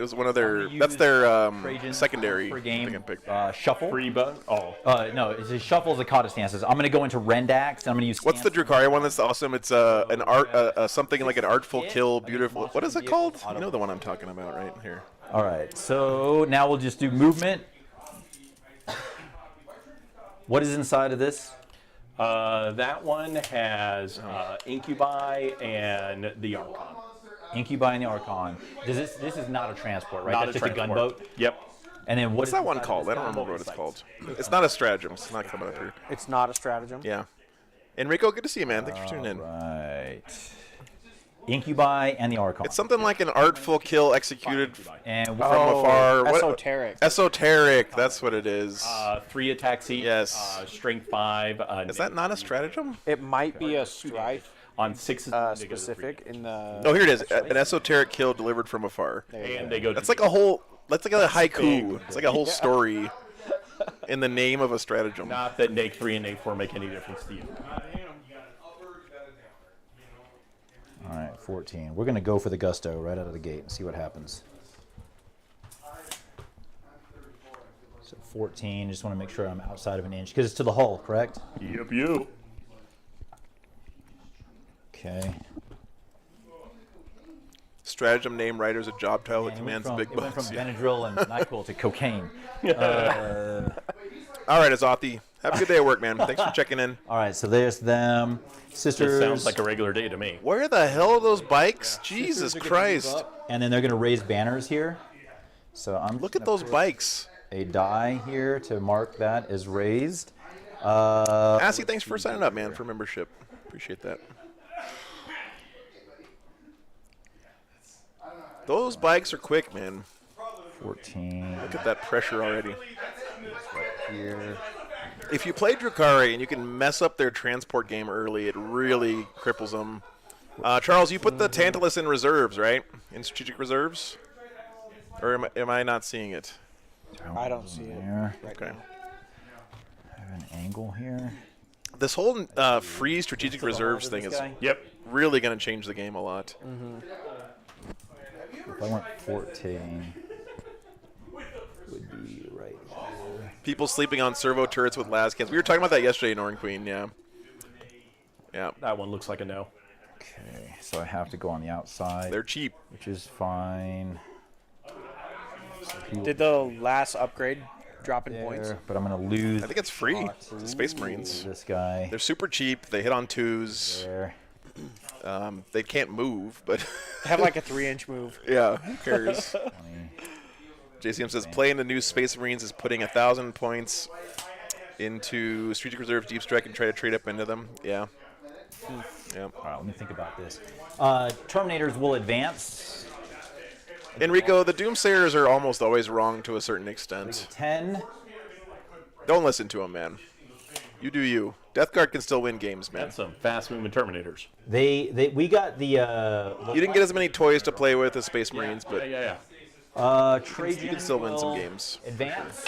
that's their secondary game. pick. Shuffle. Free button. Oh. No, it's a Shuffle is a Kata stances. I'm gonna go into Rendax and I'm gonna use. What's the Drukhari one that's awesome? It's an art something like an artful kill, beautiful. What is it called? You know the one I'm talking about, right here. All right. So now we'll just do movement. What is inside of this? That one has Incubi and the Archon. Incubi and the Archon. This is not a transport, right? Not That's a just transport. a gunboat? Yep. And then What's that one called? I don't remember what it's called. It's not a stratagem. It's not coming up here. It's not a stratagem. Yeah. Enrico, good to see you, man. Thanks for tuning in. Right. Incubi and the Archon. It's something like an artful kill executed from Oh, afar. What- esoteric. Esoteric. That's what it is. 3 attacks each. Yes. Strength 5. Is that not a stratagem? It might be a strife On 6 specific in the. Oh, here it is. An esoteric kill delivered from afar. And they go. That's like a whole. That's like a haiku. It's like a whole story in the name of a stratagem. Not that Nake 3 and Nake 4 make any difference to you. All right, 14. We're going to go for the gusto right out of the gate and see what happens. So 14, just want to make sure I'm outside of an inch, because it's to the hull, correct? Yep, you. Okay. Stratagem name writers a job title that And it went commands big from, it went bucks. from Benadryl and NyQuil to cocaine. All right, Azothi. Have a good day at work, man. Thanks for checking in. All right, so there's them. Sisters. This sounds like a regular day to me. Where the hell are those bikes? Jesus Christ. And then they're going to raise banners here. So I'm Look at those bikes. a die here to mark that as raised. Assy, thanks for signing up, man, for membership. Appreciate that. Those bikes are quick, man. 14. Look at that pressure already. Here. If you play Drukhari and you can mess up their transport game early, it really cripples them. Charles, you put the Tantalus in reserves, right? In strategic reserves? Or am I not seeing it? I don't see it. There. Okay. I have an angle here. This whole free strategic reserves thing is really going to change the game a lot. If I went 14, would be right here. People sleeping on servo turrets with las cans. We were talking about that yesterday in Orange Queen, yeah. Yeah. That one looks like a no. Okay, so I have to go on the outside. They're cheap. Which is fine. So Did the last upgrade drop in points? But I'm going to lose. I think it's free. The Space Marines. This guy. They're super cheap. They hit on 2s. There. They can't move, but They have like a 3-inch move. yeah, who cares? JCM says playing the new Space Marines is putting 1,000 points into Strategic Reserve Deep Strike and try to trade up into them. Yeah. Yeah. All right, let me think about this. Terminators will advance. Enrico, the Doomsayers are almost always wrong to a certain extent. 10. Don't listen to them, man. You do you. Death Guard can still win games, man. That's some fast-moving Terminators. We got the. You didn't get as many toys to play with as Space Marines, but Yeah. Trajan you can still win some will games. Advance.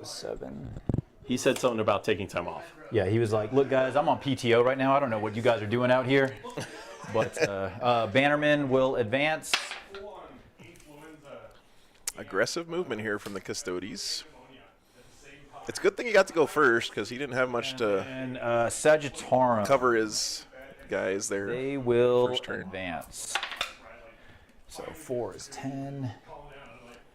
7. He said something about taking time off. Yeah, he was like, "Look, guys, I'm on PTO right now. I don't know what you guys are doing out here." But Bannerman will advance. Aggressive movement here from the Custodes. It's a good thing he got to go first because he didn't have much to And Sagittarum. cover his guys there. They will first turn. advance. So 4 is 10.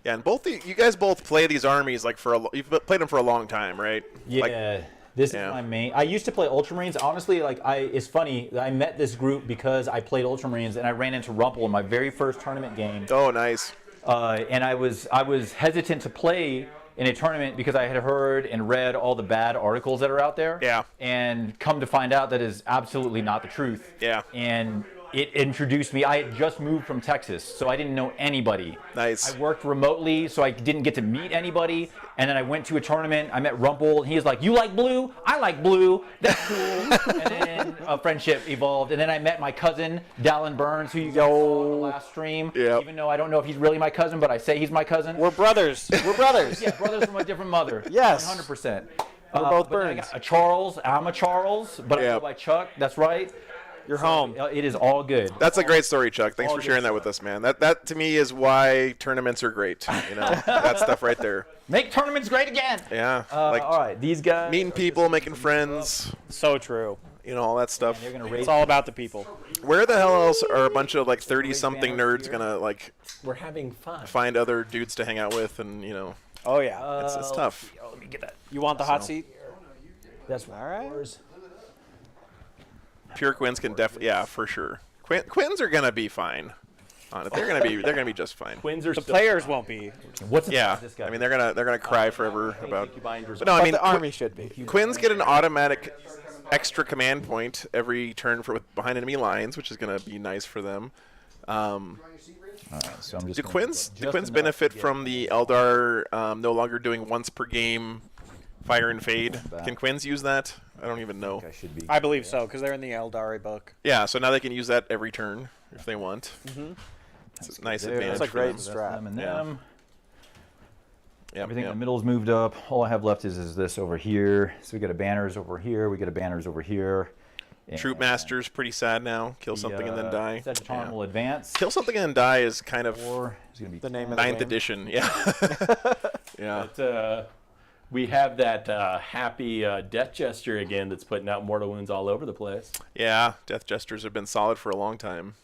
Yeah, and you guys both play these armies like you've played them for a long time, right? Yeah. This is my main. I used to play Ultramarines. Honestly, it's funny. I met this group because I played Ultramarines, and I ran into Rumpel in my very first tournament game. Oh, nice. And I was hesitant to play in a tournament because I had heard and read all the bad articles that are out there. Yeah. And come to find out that is absolutely not the truth. Yeah. And it introduced me. I had just moved from Texas, so I didn't know anybody. Nice. I worked remotely, so I didn't get to meet anybody. And then I went to a tournament. I met Rumpel, and he was like, "You like blue? I like blue. That's cool." And then a friendship evolved. And then I met my cousin, Dallin Burns, who you guys saw on the last stream. Yep. Even though I don't know if he's really my cousin, but I say he's my cousin. We're brothers. We're brothers. Yeah, brothers from a different mother. Yes. 100%. We're both but then I Burns. got a Charles. I'm a Charles, but I Yep. go by Chuck. That's right. You're home. It is all good. That's a great story, Chuck. Thanks for sharing that with us, man. That to me is why tournaments are great. You know, that stuff right there. Make tournaments great again. Yeah. All right, these guys. Meeting people, making friends. So true. You know, all that stuff. It's all about the people. Where the hell else are a bunch of like 30-something nerds gonna like? We're having fun. Find other dudes to hang out with, and you know. Oh yeah. It's tough. Let me get that. You want the hot seat? That's all right. Pure Quins can definitely, yeah, for sure. Quins are gonna be fine. They're gonna be just fine. Quins are the players won't be. What's yeah? I mean, they're gonna cry forever about. But no, I I mean, the army should be. Quins get an automatic extra command point every turn behind enemy lines, which is gonna be nice for them. All right, so I'm just. Do Quins benefit from the Eldar no longer doing once per game fire and fade? Can Quins use that? I don't even know. I believe so, because they're in the Eldari book. Yeah, so now they can use that every turn if they want. It's a nice advantage. That's a great for them. strat. Them and Yeah. them. Everything in Yep. the middle is moved up. All I have left is this over here. So we got a banners over here. We got a banners over here. Troop Master's pretty sad now. Kill something and then die. Sagittarian will advance. Kill something and then die is kind of The name of the 9th game. edition. Yeah. Yeah. But, we have that happy Death Gesture again that's putting out mortal wounds all over the place. Yeah. Death Jesters have been solid for a long time.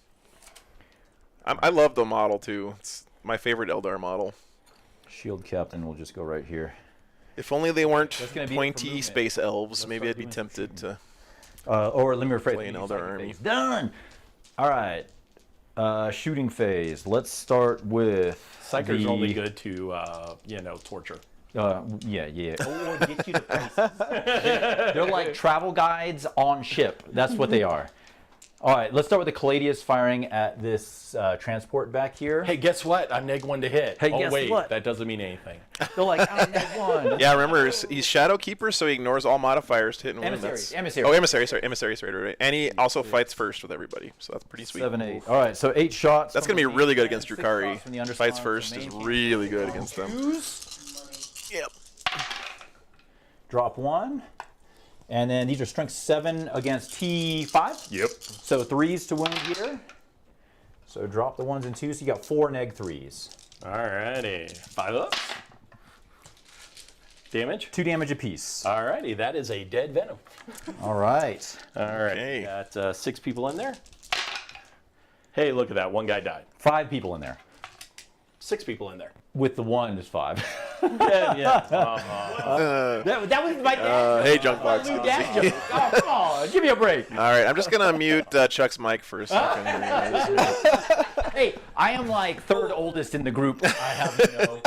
I love the model too. It's my favorite Eldar model. Shield Captain will just go right here. If only they weren't That's gonna be it for pointy movement. space elves, maybe I'd be tempted to Or let me rephrase. play an Eldar army. Done. All right. Shooting phase. Let's start with Psyker's the, only good to torture. Yeah. Or get you to places. They're like travel guides on ship. That's what they are. All right, let's start with the Caladius firing at this transport back here. Hey, guess what? I'm neg 1 to hit. Hey, oh guess wait, what? that doesn't mean anything. They're like, I'm neg 1. Yeah, remember he's Shadow Keeper, so he ignores all modifiers to hit and win. Emissary. Oh, Emissary. Sorry, Emissary. Right. And he also fights first with everybody, so that's pretty sweet. 7, 8. All right, so 8 shots. That's gonna be really good against Drukari. from the underside Fights to first main is camp. really good against them. Yep. Drop 1. And then these are strength 7 against T5. Yep. So 3s to wound here. So drop the 1s and 2s. So you got 4 neg 3s. Alrighty. 5 ups. Damage? 2 damage apiece. Alrighty, that is a dead venom. All right. Alright, Okay. got 6 people in there. Hey, look at that. 1 guy died. 5 people in there. 6 people in there. With the 1 is 5. yeah. that was my dad. Hey, Junkbox. New dad joke. Oh, come on. Give me a break. All right, I'm just gonna mute Chuck's mic for a second. Hey, I am like 3rd oldest in the group. I have to know.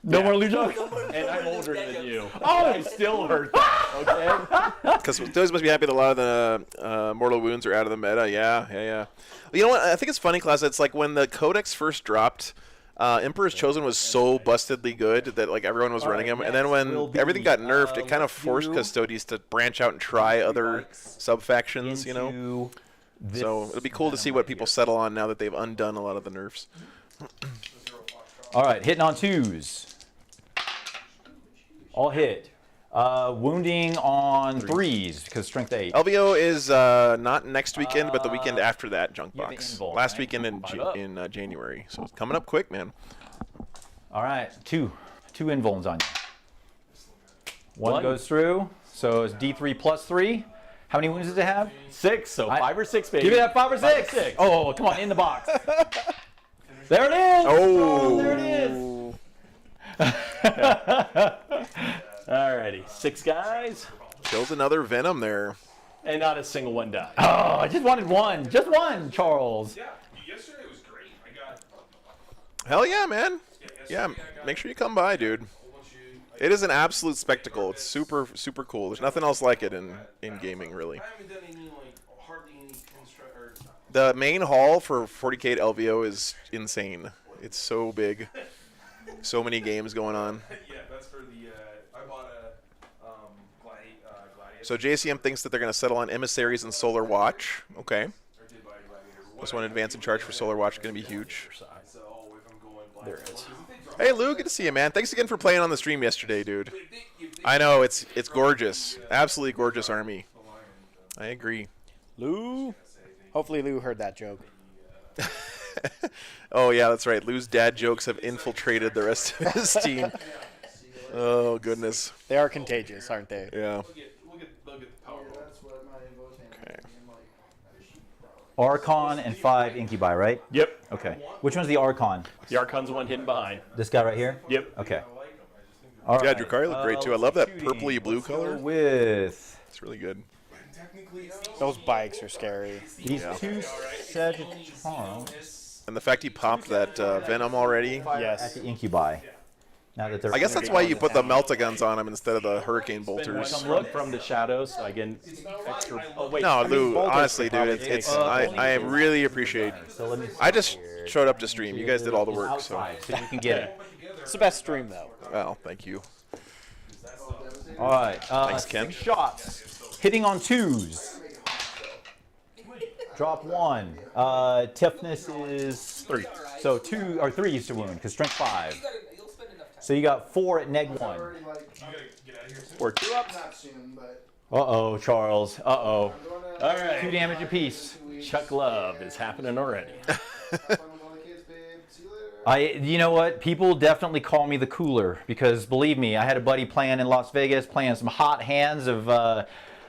No more loot jokes. And I'm older than you. Oh, I still heard that. Okay. Because those must be happy that a lot of the mortal wounds are out of the meta. Yeah. You know what? I think it's funny, class. It's like when the Codex first dropped, Emperor's Chosen was so bustedly good that like everyone was running him, and then when everything got nerfed, it kind of forced Custodes to branch out and try other sub factions. You know. So it'll be cool to see what people settle on now that they've undone a lot of the nerfs. All right, hitting on 2s. All hit. Wounding on 3s because strength 8. LVO is not next weekend, but the weekend after that, Junkbox. invul, Last right? weekend in January. So it's coming up quick, man. All right, 2 invulns on you. 1 goes through, so it's D3 plus 3. How many wounds does it have? 6, so 5 or 6, baby. Give me that 5 or 6. 5 or 6. Oh, come on, in the box. There it is. Oh, there it is. Alrighty, 6 guys. Kills another Venom there. And not a single one died. Oh, I just wanted 1. Just 1, Charles. Yeah, yesterday was great. Hell yeah, man. Yeah, make sure you come by, dude. It is an absolute spectacle. It's super, super cool. There's nothing else like it in gaming, really. I haven't done any, hardly any construct or. The main hall for 40k at LVO is insane. It's so big. So many games going on. Yeah, that's for the. I bought a Gladiator. So JCM thinks that they're going to settle on Emissaries and Solar Watch. Okay. This one advance in charge for Solar Watch is going to be huge. There it is. Hey Lou, good to see you, man. Thanks again for playing on the stream yesterday, dude. I know it's gorgeous, absolutely gorgeous army. I agree. Lou. Hopefully Lou heard that joke. Oh, yeah, that's right. Lou's dad jokes have infiltrated the rest of his team. Oh, goodness. They are contagious, aren't they? Yeah. Okay. Archon and 5 Incubi, right? Yep. Okay. Which one's the Archon? The Archon's the one hidden behind. This guy right here? Yep. Okay. All right. Drukari look great, too. I love that purpley blue color. With It's really good. Those bikes are scary. these 2 Sagittarians And the fact he popped that Venom already. at the Incubi. Now that they're I guess that's why you put the Melta-Guns on him instead of the Hurricane Bolters. Look from the shadows, so I get extra. Oh wait. No, Lou, honestly, dude, I really appreciate it. I just showed up to stream. You guys did all the work, so. So you can get it. It's the best stream, though. Well, thank you. All right. Thanks, Ken. 6 shots. Hitting on 2s. Drop 1. Toughness is 3. So 2 or 3 to wound, because strength 5. So you got 4 at neg 1. Or 2 up. Uh-oh, Charles. Uh-oh. All right. 2 damage apiece. Chuck Love is happening already. You know what? People definitely call me the cooler because believe me, I had a buddy playing in Las Vegas, playing some hot hands of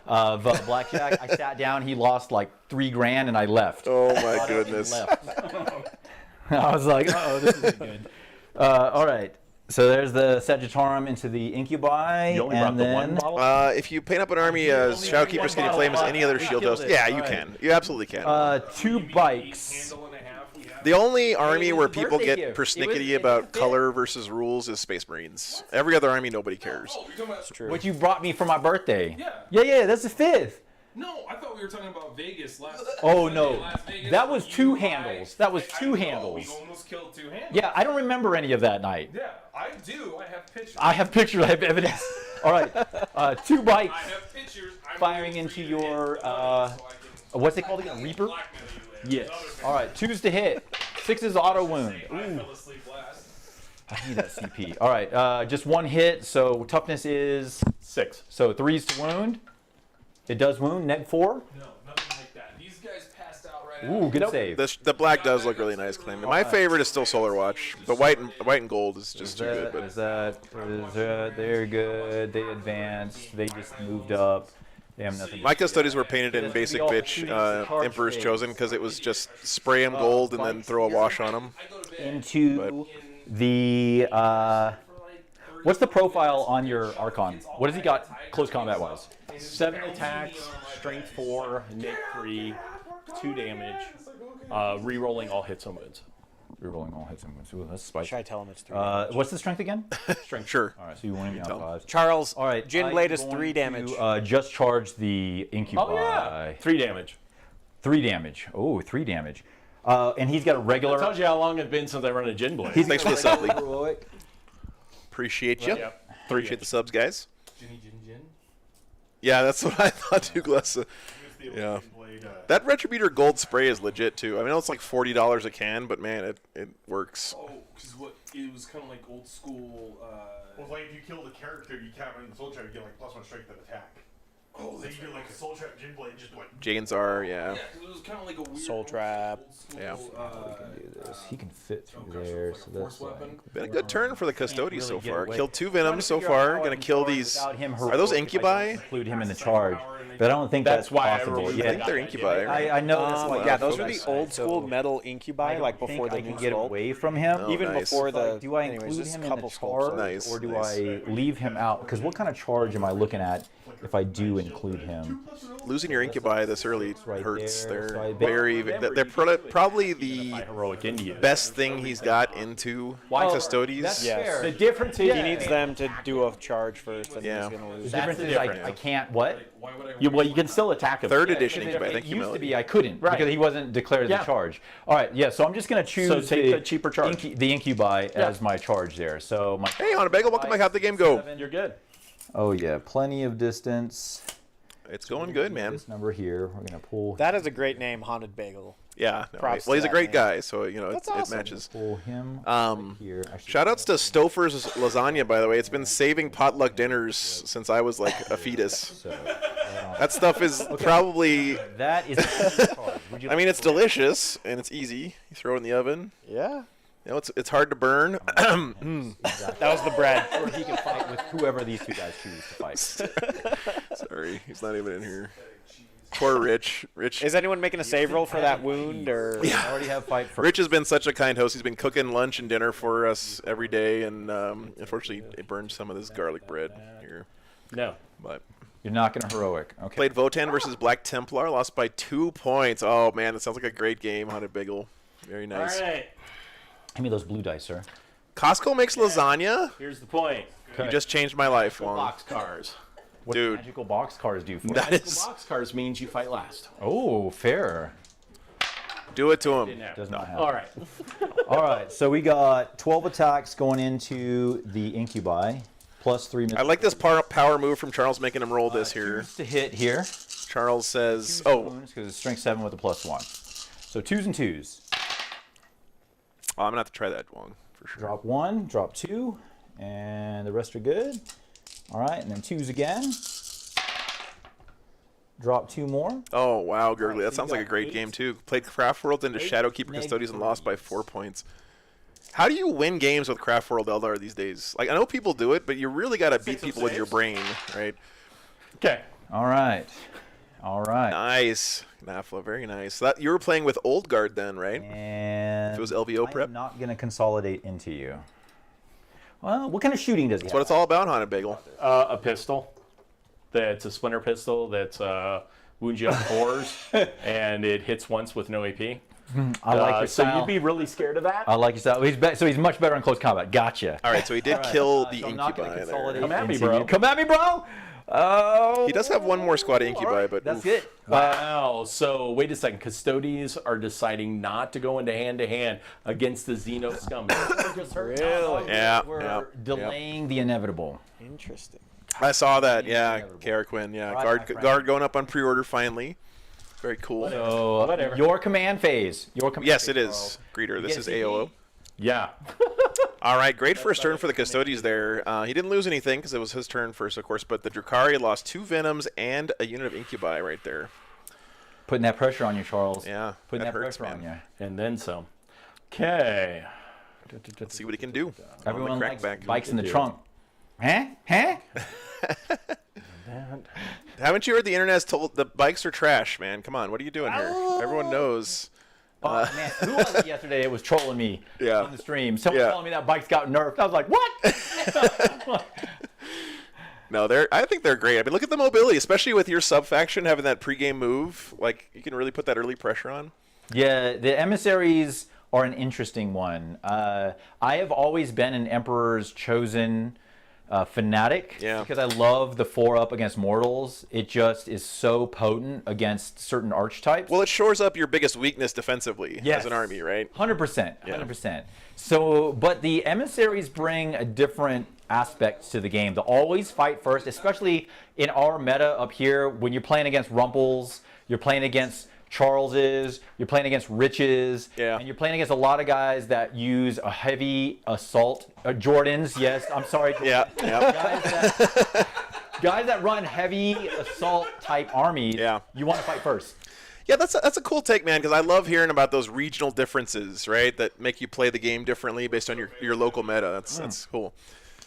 blackjack. I sat down, he lost like $3 grand, and I left. Oh my goodness! I was like, oh, this isn't good. All right. So there's the Sagittarium into the Incubi, You only and brought the one then model? If you paint up an army as Shadowkeeper, Skinny Flame, as any other shield host, yeah, you can. You absolutely can. 2 bikes. The only army where people birthday get gift. persnickety about color versus rules is Space Marines. Every other army, nobody cares. That's true. What you brought me for my birthday. Yeah. Yeah, that's the 5th. No, I thought we were talking about Vegas last. Oh no, Las Vegas that was when 2 you handles. That was 2 I handles. know, we almost killed 2 handles. Yeah, I don't remember any of that night. Yeah, I do. I have pictures. I have pictures. I have evidence. All right, 2 bikes I have pictures. I'm firing waiting into for you to your answer that so I can what's it called again? Reaper. blackmail you later. Yes. All right, 2s to hit. 6s auto wound. I Ooh, fell asleep last. I need that CP. All right, just 1 hit. So toughness is 6. So 3s to wound. It does wound. Neg 4. No, nothing like that. These guys passed out right Ooh, good after. save. The black does look really nice, Claim. My favorite is still Solar Watch. The white and gold is just too good. But Is that they're good. They advanced. They just moved up. They have nothing. my custodies were painted in basic bitch Emperor's Chosen because it was just spray them gold and then throw a wash on them. Into the what's the profile on your Archon? What has he got close combat wise? 7 attacks, strength 4, neg 3, 2 damage, re-rolling all hits and wounds. Rerolling all hits and wounds. Ooh, that's spicy. Should I tell him it's 3? What's the strength again? Strength, sure. All right, so you want me on 5. Charles, All right, Gin I'm Blade is going 3 damage. to, just charge the Incubi. Oh yeah, 3 damage. 3 damage. Oh, 3 damage. And he's got a regular. That tells you how long it's been since I run a Gin Blade. Thanks for the sub, Lee. heroic. Appreciate you. Yep. Appreciate the subs, guys. Ginny Gin Gin. Yeah, that's what I thought too, Glessa. Yeah. That Retributor gold spray is legit too. I mean, it's like $40 a can, but man, it works. Oh, because it was kind of like old school. Well, like if you kill the character, you can't run the Soul Trap, you get like +1 strength of attack. Oh, So you get like a Soul Trap Gin Blade, just like. Janes are, yeah. Yeah, because it was kind of like a weird Soul Trap. Yeah. He can fit through there, so that's like, Been a good turn for the Custodies so get far. away. Killed 2 Venoms so far. Gonna kill these. without him Are those heroic, if I Incubi? include him in the charge, but I don't think that's why I possible. rolled I Yeah, think they're Incubi. Right? I know that's like Yeah, those are the old school metal I Incubi, don't like think before the I new can get sculpt. away from him. Oh, Even nice. before the. Do I anyways, include there's him a in couple the sculpts. charge, Nice, or do nice. I leave him out? Because what kind of charge am I looking at if I do include him? Losing your Incubi this early right hurts. there, so They're I bet- very. They're probably the Heroic Indian. best thing he's got into Custodies. That's Yes. fair. The difference is He needs them to do a charge first, and Yeah. he's gonna The lose. difference the is difference. I can't what? Why would I? you can still attack him. 3rd edition It, Incubi. it Thank you, used to Melody. be I couldn't Right. because he wasn't declared Yeah. the charge. All right, yeah. So I'm just gonna choose So take the cheaper charge. the Incubi as my charge there. So my Hey, on a bagel, welcome back. How'd the game go? You're good. Oh yeah, plenty of distance. It's going good, man. This number here, we're gonna pull. That is a great name, Haunted Bagel. Yeah. No, Props well, he's to a that great name. guy, so you know That's it awesome. matches. Pull him here. Actually, Shout outs to Stouffer's Lasagna, by the way. It's been saving potluck dinners since I was like a fetus. So, right on That stuff is probably. That is. I mean, it's delicious and it's easy. You throw it in the oven. Yeah. You know, it's hard to burn. Exactly. That was the bread. Or he can fight with whoever these two guys choose to fight. Sorry, he's not even in here. Poor Rich. Is anyone making a save roll for that wound, or I already have fight for. Rich has been such a kind host. He's been cooking lunch and dinner for us every day, and unfortunately, it burned some of this garlic bread here. No. But you're not gonna heroic. Okay. Played Votan versus Black Templar, lost by 2 points. Oh man, that sounds like a great game. Haunted Bagel, very nice. All right. Give me those blue dice, sir. Costco makes lasagna. Here's the point. You just changed my life, Wong. Box cars. What Dude. magical box cars do for That you? is. Box cars means you fight last. Oh, fair. Do it to him. Does not happen. All right. All right, so we got 12 attacks going into the incubi, plus 3 I like this power move from Charles making him roll this here. to hit here. Charles says, because it's strength 7 with a +1. So 2s and 2s. Oh, I'm going to have to try that, Wong, for sure. Drop 1, drop 2, and the rest are good. All right, and then 2s again. Drop 2 more. Oh, wow, Gurgly. That sounds like a great game, too. Played Craft World into Shadowkeeper negative Custodians and lost by 4 points. How do you win games with Craft World Eldar these days? Like, I know people do it, but you really got to beat people with your brain, right? Okay. All right. All right. Nice. Nafla, very nice. So that, you were playing with Old Guard then, right? And if it was LVO prep? I'm not going to consolidate into you. Well, what kind of shooting does he That's have? what it's all about, Haunted Bagel. A pistol. That's a splinter pistol. That's wounds you up 4s, and it hits once with no AP. I like your so style. you'd be really scared of that? I like your style. So he's much better in close combat. Gotcha. All right, so he did kill the so I'm not gonna Incubi there. consolidate Come at me, into bro. you. Come at me, bro. Oh. He does have one more squad of Incubi, but That's oof. it. Wow. So wait a second. Custodies are deciding not to go into hand-to-hand against the Xeno scum. Really? Yeah, We're yeah, delaying the inevitable. Interesting. I saw that, yeah, Kara Quinn, yeah. Right, my friend. Guard going up on pre-order finally. Very cool. So Whatever. your command phase. Your command Yes, phase, it is. Greeter, this is AOO. Yeah. All right, great first turn for the Custodies there. He didn't lose anything because it was his turn first, of course, but the Drukhari lost 2 Venoms and a unit of Incubi right there. Putting that pressure on you, Charles. Yeah, Putting that hurts, pressure on man. you. And then some. Okay. Let's see what he can do. Everyone on the likes crackback. bikes in the do. trunk. Huh? Huh? Haven't you heard the internet's told the bikes are trash, man? Come on, what are you doing here? Everyone knows. Oh, man, who was it yesterday that was trolling me Yeah. on the stream? Someone Yeah. telling me that bike's got nerfed. I was like, what? No, I think they're great. I mean, look at the mobility, especially with your sub-faction having that pregame move. Like, you can really put that early pressure on. Yeah, the emissaries are an interesting one. I have always been an Emperor's Chosen fanatic because I love the 4-up against mortals. It just is so potent against certain archetypes. Well, it shores up your biggest weakness defensively as an army, right? 100%. 100%. So, but the emissaries bring a different aspect to the game. They always fight first, especially in our meta up here. When you're playing against Rumples, you're playing against Charleses, you're playing against Riches, and you're playing against a lot of guys that use a heavy assault. Jordans, yes, I'm sorry. Yeah. Guys that run heavy assault type armies, you want to fight first. Yeah, that's a cool take, man, because I love hearing about those regional differences, right, that make you play the game differently based on your local meta. That's cool.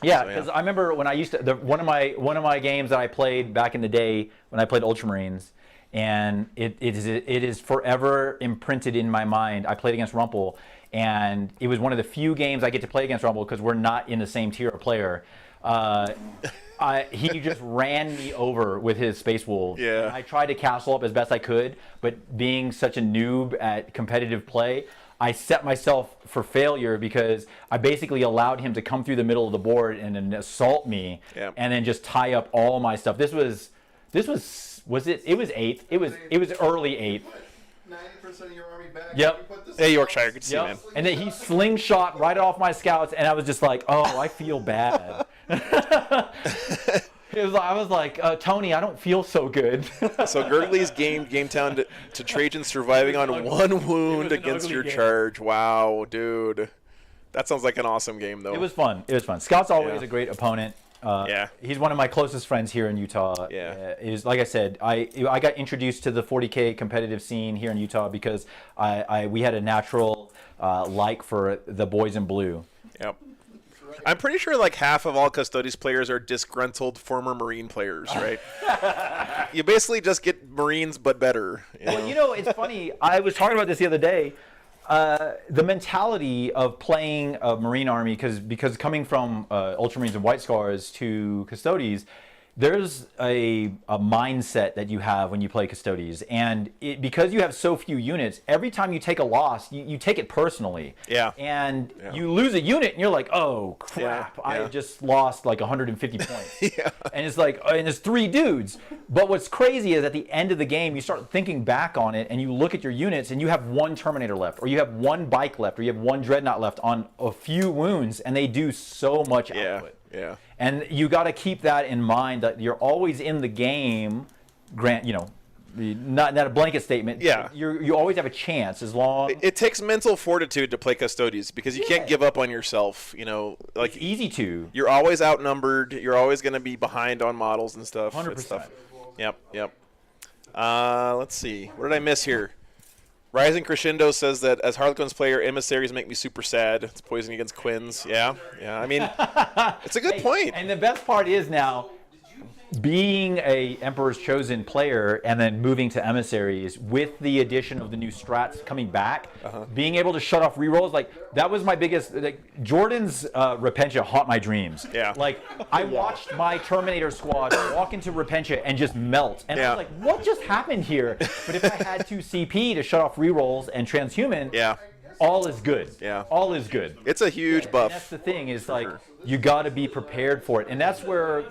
Yeah, So, because I remember when I used to one of my games that I played back in the day when I played Ultramarines, and it is forever imprinted in my mind. I played against Rumple, and it was one of the few games I get to play against Rumple because we're not in the same tier of player. He just ran me over with his Space Wolves. Yeah. And I tried to castle up as best I could, but being such a noob at competitive play, I set myself for failure because I basically allowed him to come through the middle of the board and then assault me, and then just tie up all my stuff. It was 8th. It was early 8th. 90% of your army back. Yep. Hey, Yorkshire, good to see you, man. And then he slingshot right off my scouts, and I was just like, oh, I feel bad. I was like, Tony, I don't feel so good. So Gurgley's game down to Trajan surviving on 1 wound against your charge. Wow, dude. That sounds like an awesome game, though. It was fun. Scout's always a great opponent. He's one of my closest friends here in Utah. Is like I said, I got introduced to the 40K competitive scene here in Utah because we had a natural like for the boys in blue. Yep. I'm pretty sure like half of all Custodes players are disgruntled former Marine players, right? You basically just get Marines but better. Well, you know, it's funny. I was talking about this the other day. The mentality of playing a Marine Army, because coming from Ultramarines and White Scars to Custodes, there's a mindset that you have when you play Custodes, and because you have so few units, every time you take a loss, you take it personally. Yeah. And you lose a unit, and you're like, oh crap, I just lost like 150 points. And it's like, and it's 3 dudes. But what's crazy is at the end of the game, you start thinking back on it, and you look at your units, and you have 1 Terminator left, or you have 1 bike left, or you have 1 Dreadnought left on a few wounds, and they do so much output. Yeah. And you got to keep that in mind, that you're always in the game. Not a blanket statement. Yeah. You always have a chance as long. It takes mental fortitude to play Custodes because you can't give up on yourself. You know, like it's easy to. You're always outnumbered. You're always going to be behind on models and stuff. 100%. Yep. Let's see. What did I miss here? Rising Crescendo says that as Harlequin's player, emissaries make me super sad. It's poisoning against Quins. Yeah. I mean, it's a good point. And the best part is now, being a Emperor's Chosen player and then moving to emissaries with the addition of the new strats coming back, being able to shut off rerolls, like that was my biggest. Like, Jordan's Repentia haunt my dreams. Yeah. Like I watched my Terminator squad walk into Repentia and just melt, and I was like, what just happened here? But if I had 2 CP to shut off rerolls and transhuman, all is good. Yeah. All is good. It's a huge buff. And that's the thing is like you got to be prepared for it, and that's where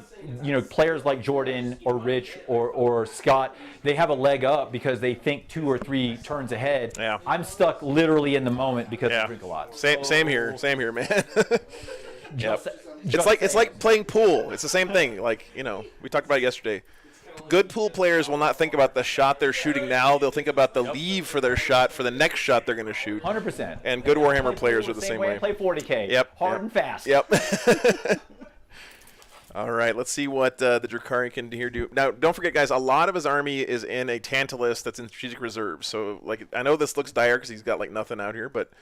players like Jordan or Rich or Scott, they have a leg up because they think 2 or 3 turns ahead. Yeah. I'm stuck literally in the moment because I drink a lot. Same here, man. It's like playing pool. It's the same thing. Like we talked about it yesterday. Good pool players will not think about the shot they're shooting now. They'll think about the leave for their shot for the next shot they're going to shoot. 100%. And good Warhammer players are the same way. I play 40K. Yep. Hard and fast. Yep. All right, let's see what the Drakari can here do. Now, don't forget, guys, a lot of his army is in a Tantalus that's in strategic reserve. So, like, I know this looks dire because he's got like nothing out here, but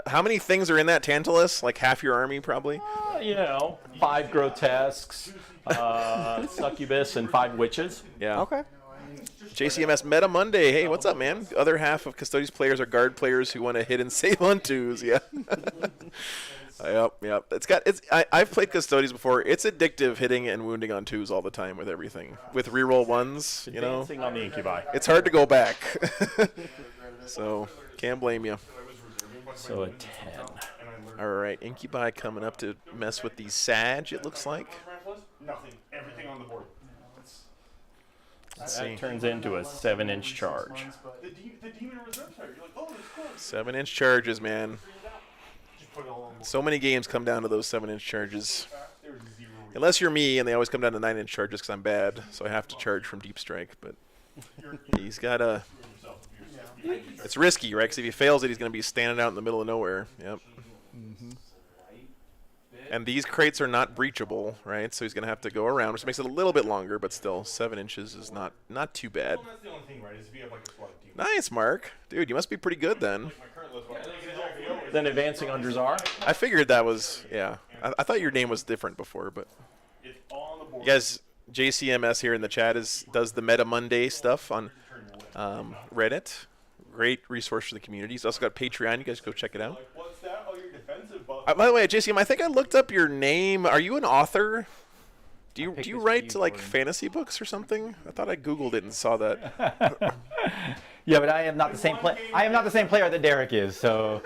how many things are in that Tantalus? Like half your army, probably. 5 grotesques, succubus, and 5 witches. Yeah. Okay. JCMS Meta Monday. Hey, what's up, man? The other half of Custodes players are guard players who want to hit and save on 2s. Yeah. Yep. I've played Custodes before. It's addictive hitting and wounding on 2s all the time with everything. With reroll 1s, Dancing on the incubi. It's hard to go back. So can't blame you. So a 10. All right, incubi coming up to mess with the Sag. It looks like. Nothing. Everything on the board. That turns into a 7-inch charge. The demon reserve target. You're like, oh, that's cool. 7-inch charges, man. So many games come down to those 7-inch charges. Unless you're me, and they always come down to 9-inch charges because I'm bad, so I have to charge from Deep Strike. But he's got a. It's risky, right? Because if he fails it, he's going to be standing out in the middle of nowhere. Yep. And these crates are not breachable, right? So he's going to have to go around, which makes it a little bit longer, but still, 7 inches is not too bad. That's the only thing, right? Is if you have like a squad of team. Nice, Mark. Dude, you must be pretty good then. Then advancing on Drazar. I figured that was, yeah. I thought your name was different before, but. It's all on the board. You guys, JCMS here in the chat does the Meta Monday stuff on Reddit. Great resource for the community. He's also got Patreon. You guys go check it out. What's that? Oh, you're defensive. By the way, JCM, I think I looked up your name. Are you an author? Do you write like fantasy books or something? I thought I Googled it and saw that. Yeah, but I am not the same player. I am not the same player that Derek is. So.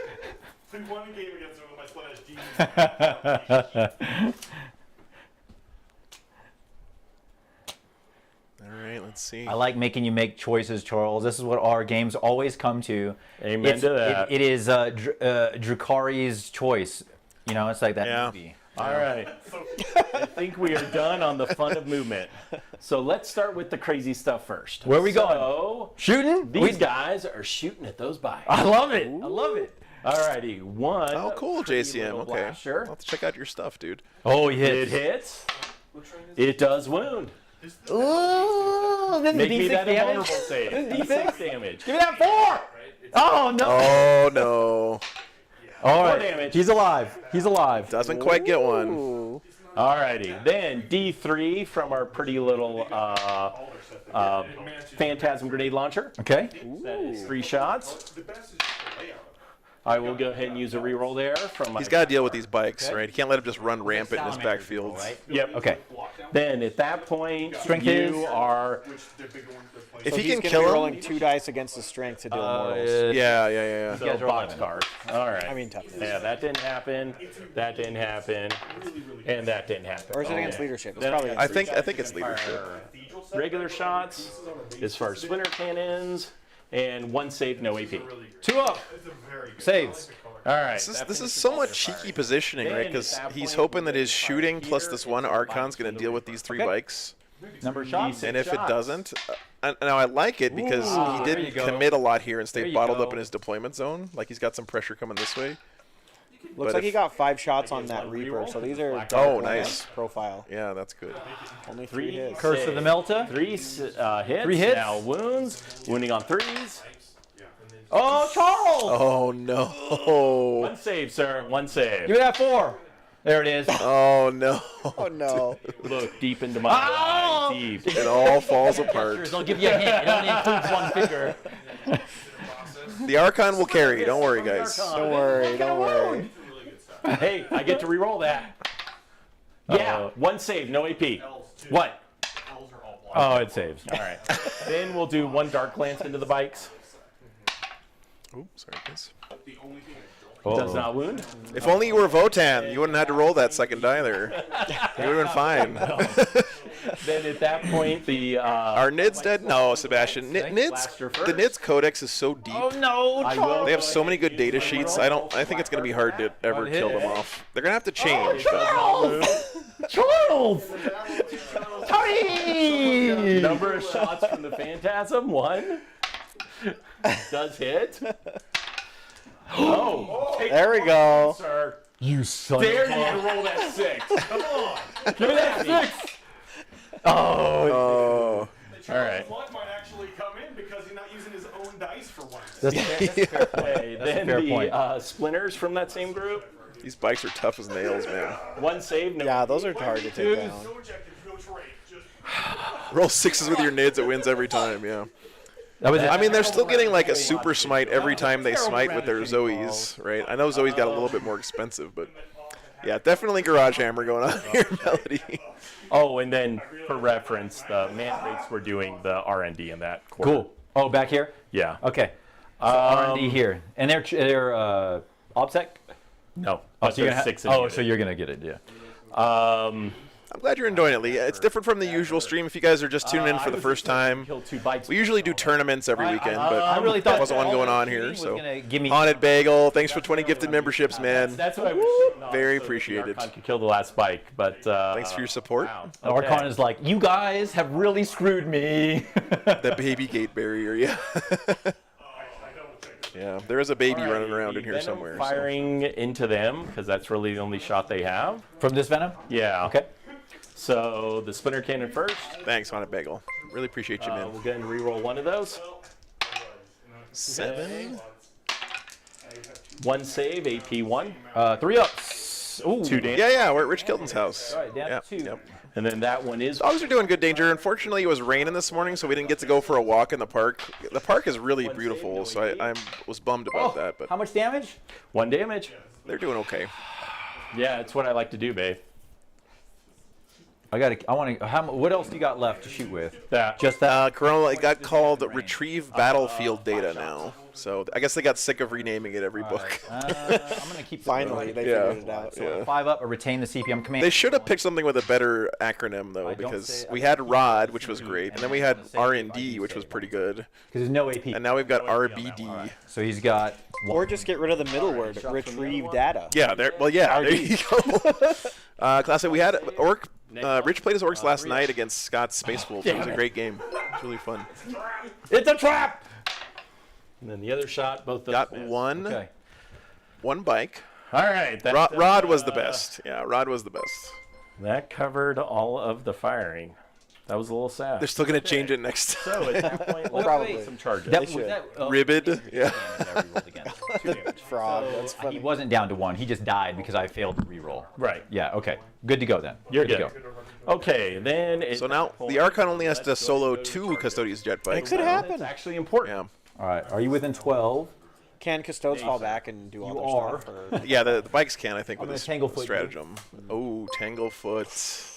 We won a game against him with my Split Edge All right, let's see. I like making you make choices, Charles. This is what our games always come to. Amen to that. It is Drakari's choice. It's like that movie. All right. I think we are done on the fun of movement. So let's start with the crazy stuff first. Where are we going? Shooting? These guys are shooting at those bikes. I love it. I love it. Alrighty, 1. Oh, cool, JCM. Okay. Blaster. I'll have to check out your stuff, dude. Oh, he hits. It hits. It does wound. Ooh, this is Make me D6 that damage. invulnerable save. This is D6 D6 damage. Give me that 4. Oh no. Oh no. All right. 4 damage. He's alive. He's alive. Doesn't quite get one. Alrighty, then D3 from our pretty little Phantasm grenade launcher. Okay. That is 3 shots. I will go ahead and use a reroll there from my. He's got to deal with these bikes, right? He can't let him just run rampant in his backfield. Yep. Okay. Then at that point, Strength you is? are. If So he he's can gonna kill be him, rolling 2 dice against the strength to deal mortals. yeah. So boxcar. All right. I mean toughness. Yeah, that didn't happen. That didn't happen. And that didn't happen. Or is it against leadership? It's Then probably I against think it's leadership. regular shots as far as splinter cannons, and 1 save, no AP. 2 up. Saves. All right. This is so much cheeky positioning, right? Because he's hoping that his shooting plus this one Archon's going to deal with these 3 bikes. Number of shots. And if it doesn't, now I like it because he there didn't you go. commit a lot here and There stayed you bottled go. up in his deployment zone. Like he's got some pressure coming this way. Looks But like he if- got 5 shots on that Reaper, so these are Oh, double nice. profile. Yeah, that's good. Only 3 hits. Curse of the Melta. 3 hits. 3 hits. Now wounds. Wounding on 3s. Oh, Charles. Oh no. 1 save, sir. 1 save. Give me that 4. There it is. Oh no. Oh no. Look deep into my Oh! eye. Deep. It all falls apart. I'll give you a hint. It only includes 1 figure. The Archon will carry. Don't worry, guys. Don't worry, don't worry. Hey, I get to reroll that. Yeah, 1 save, no AP. What? Oh, it saves. All right. Then we'll do 1 dark glance into the bikes. Oops, sorry, guys. Does not wound. If only you were Votan, you wouldn't have to roll that second die there. You would have been fine. Then at that point, the Are Nids dead? No, Sebastian. Blaster Nids, first. the Nids Codex is so deep. Oh no, Charles. They have so many good data sheets. I think it's going to be hard to ever kill them off. They're going to have to change. but- Charles. Charlie. Number of shots from the Phantasm, 1. Does hit. Oh, take There we go. sir. You son Dare of you a... to roll that 6. Come on. Give me that 6. Oh. Oh. All right. Luck might actually come in because he's not using his own dice for once. That's a fair point. Okay, then fair the point. splinters from that same group. These bikes are tough as nails, man. 1 save, no. Yeah, those are hard to take down. No objective, no trait. Just Roll 6s with your Nids, it wins every time, yeah. That was it. I mean, they're still getting like a super smite every time they smite with their Zoes, right? I know Zoe's got a little bit more expensive, but yeah, definitely Garage Hammer going on here, Melody. Oh, and then for reference, the man rates were doing the R&D in that quarter. Cool. Oh, back here. Yeah. Okay. So R&D here, and they're OPSEC. No. Oh, so you're gonna 6 so you're gonna get it, yeah. I'm glad you're enjoying it, Lee. It's different from the usual stream. If you guys are just tuning in for the first time, Kill 2 bikes. we usually do tournaments every weekend, but I really there thought wasn't one going on Stream here. was So, gonna give me- Haunted Bagel, thanks for 20 gifted memberships, man. That's what I was shooting on, Very so that the appreciated. Archon could kill the last bike, but Thanks for your support. wow. Archon is like, you guys have really screwed me. The baby gate barrier, yeah. Yeah, there is a baby running around in here Venom somewhere. so. Firing into them because that's really the only shot they have. From this Venom? Yeah. Okay. So the splinter cannon first. Thanks, Haunted Bagel. Really appreciate you, man. We'll go ahead and reroll 1 of those. 7. 1 save, AP 1. 3 ups. Ooh. 2 damage. Yeah, we're at Rich Kilton's house. All right, down Yep, to 2. yep. And then that one is. Dogs are doing good, Danger. Unfortunately, it was raining this morning, so we didn't get to go for a walk in the park. The park is really beautiful, so I was bummed about that. But How much damage? 1 damage. they're doing okay. Yeah, it's what I like to do, babe. I want to. What else do you got left to shoot with? That. Just that. Corona, it got called Retrieve Battlefield Data now. So I guess they got sick of renaming it every book. I'm gonna keep. Finally, they Yeah. figured it out. Yeah. 5 up or retain the CPM command. They should have picked something with a better acronym, though, because we had ROD, which was great, and then we had R&D, which was pretty good. Because there's no AP. And now we've got RBD. So he's got. Or just get rid of the middle word, retrieve data. Yeah, there you go. Class A, we had Orc. Rich played his Orcs last night against Scott's Space Wolf. It was a great game. It was really fun. It's a trap! And then the other shot, both those Got missed. one bike. All right. Rod was the best. Yeah, Rod was the best. That covered all of the firing. That was a little sad. They're still going to change it next time. So at that point, let's Probably. make some charges. Ribbed? Yeah. Fraud. That's He funny. wasn't down to 1. He just died because I failed to reroll. Right. Yeah. Okay. Good to go then. You're to good. Okay, then. So now the Archon only has to solo 2 Custodes jet bikes. Makes it happen. It's actually important. Yeah. All right. Are you within 12? Can Custodes fall back and do all their stuff? Or? Yeah, the bikes can, I think, I'm with this gonna Tanglefoot stratagem. Oh, Tanglefoot.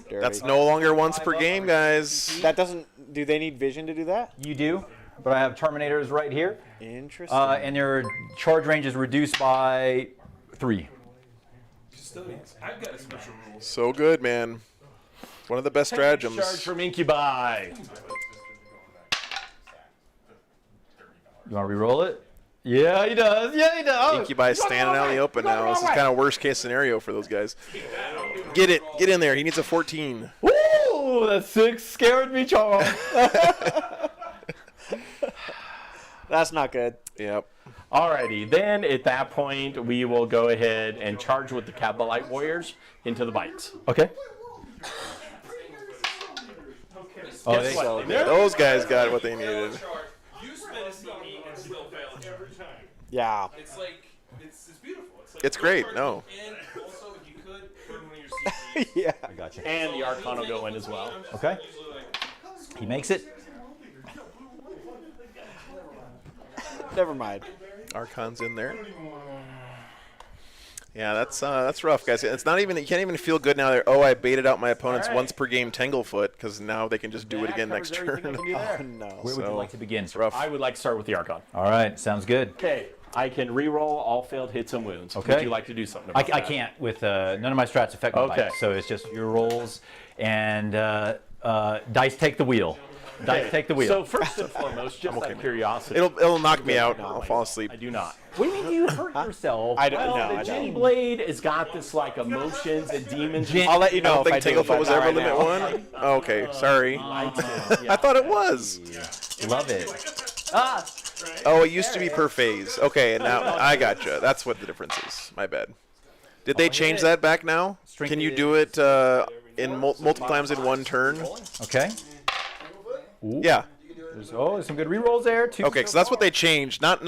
Dirty. That's no longer once per game, guys. That doesn't. Do they need vision to do that? You do, but I have Terminators right here. Interesting. And their charge range is reduced by 3. Custodians. I've got a special rule. So good, man. One of the best stratagems. Charge from Incubi. You want to re-roll it? Yeah, he does. Yeah, he does. Incubi standing out in the open now. This is kind of worst case scenario for those guys. Get it. Get in there. He needs a 14. Woo! That 6 scared me, Charles. That's not good. Yep. Alrighty, then at that point, we will go ahead and charge with the Cabalite Warriors into the bikes. Okay. Oh, they- Those guys got what they needed. You spend a CD and still fail every time. Yeah. It's like it's beautiful. It's like It's great. No. And also you could burn one of your CDs. Yeah. I got you. And the Archon will go in as well. Okay. Usually like He makes it. Never mind. Archon's in there. Yeah, that's rough, guys. It's not even, you can't even feel good now. That, oh, I baited out my opponent's once per game Tanglefoot because now they can just do it again next turn. Oh, no. Where would you like to begin, sir? Rough. I would like to start with the Archon. All right. Sounds good. Okay, I can re-roll all failed hits and wounds. Okay. Would you like to do something about I that? can't with none of my strats affect my Okay. bike, so it's just your rolls and dice take the wheel. Dice take the wheel. So first and foremost, just out of curiosity. It'll knock me out. I'll fall asleep. I do not. What do you mean you hurt yourself? I don't Well, know. the I Gin don't. Blade has got this like emotions and demons. I'll let you I know don't if think I do. Tanglefoot was ever right limit now. 1. Oh, okay, sorry. I thought it was. Love it. Ah. Oh, it used to be per phase. Okay, and now I gotcha. That's what the difference is. My bad. Did they change that back now? Can you do it in multiple times in one turn? Okay. Ooh. Yeah. There's some good rerolls there. Two Okay, so that's what they changed. Not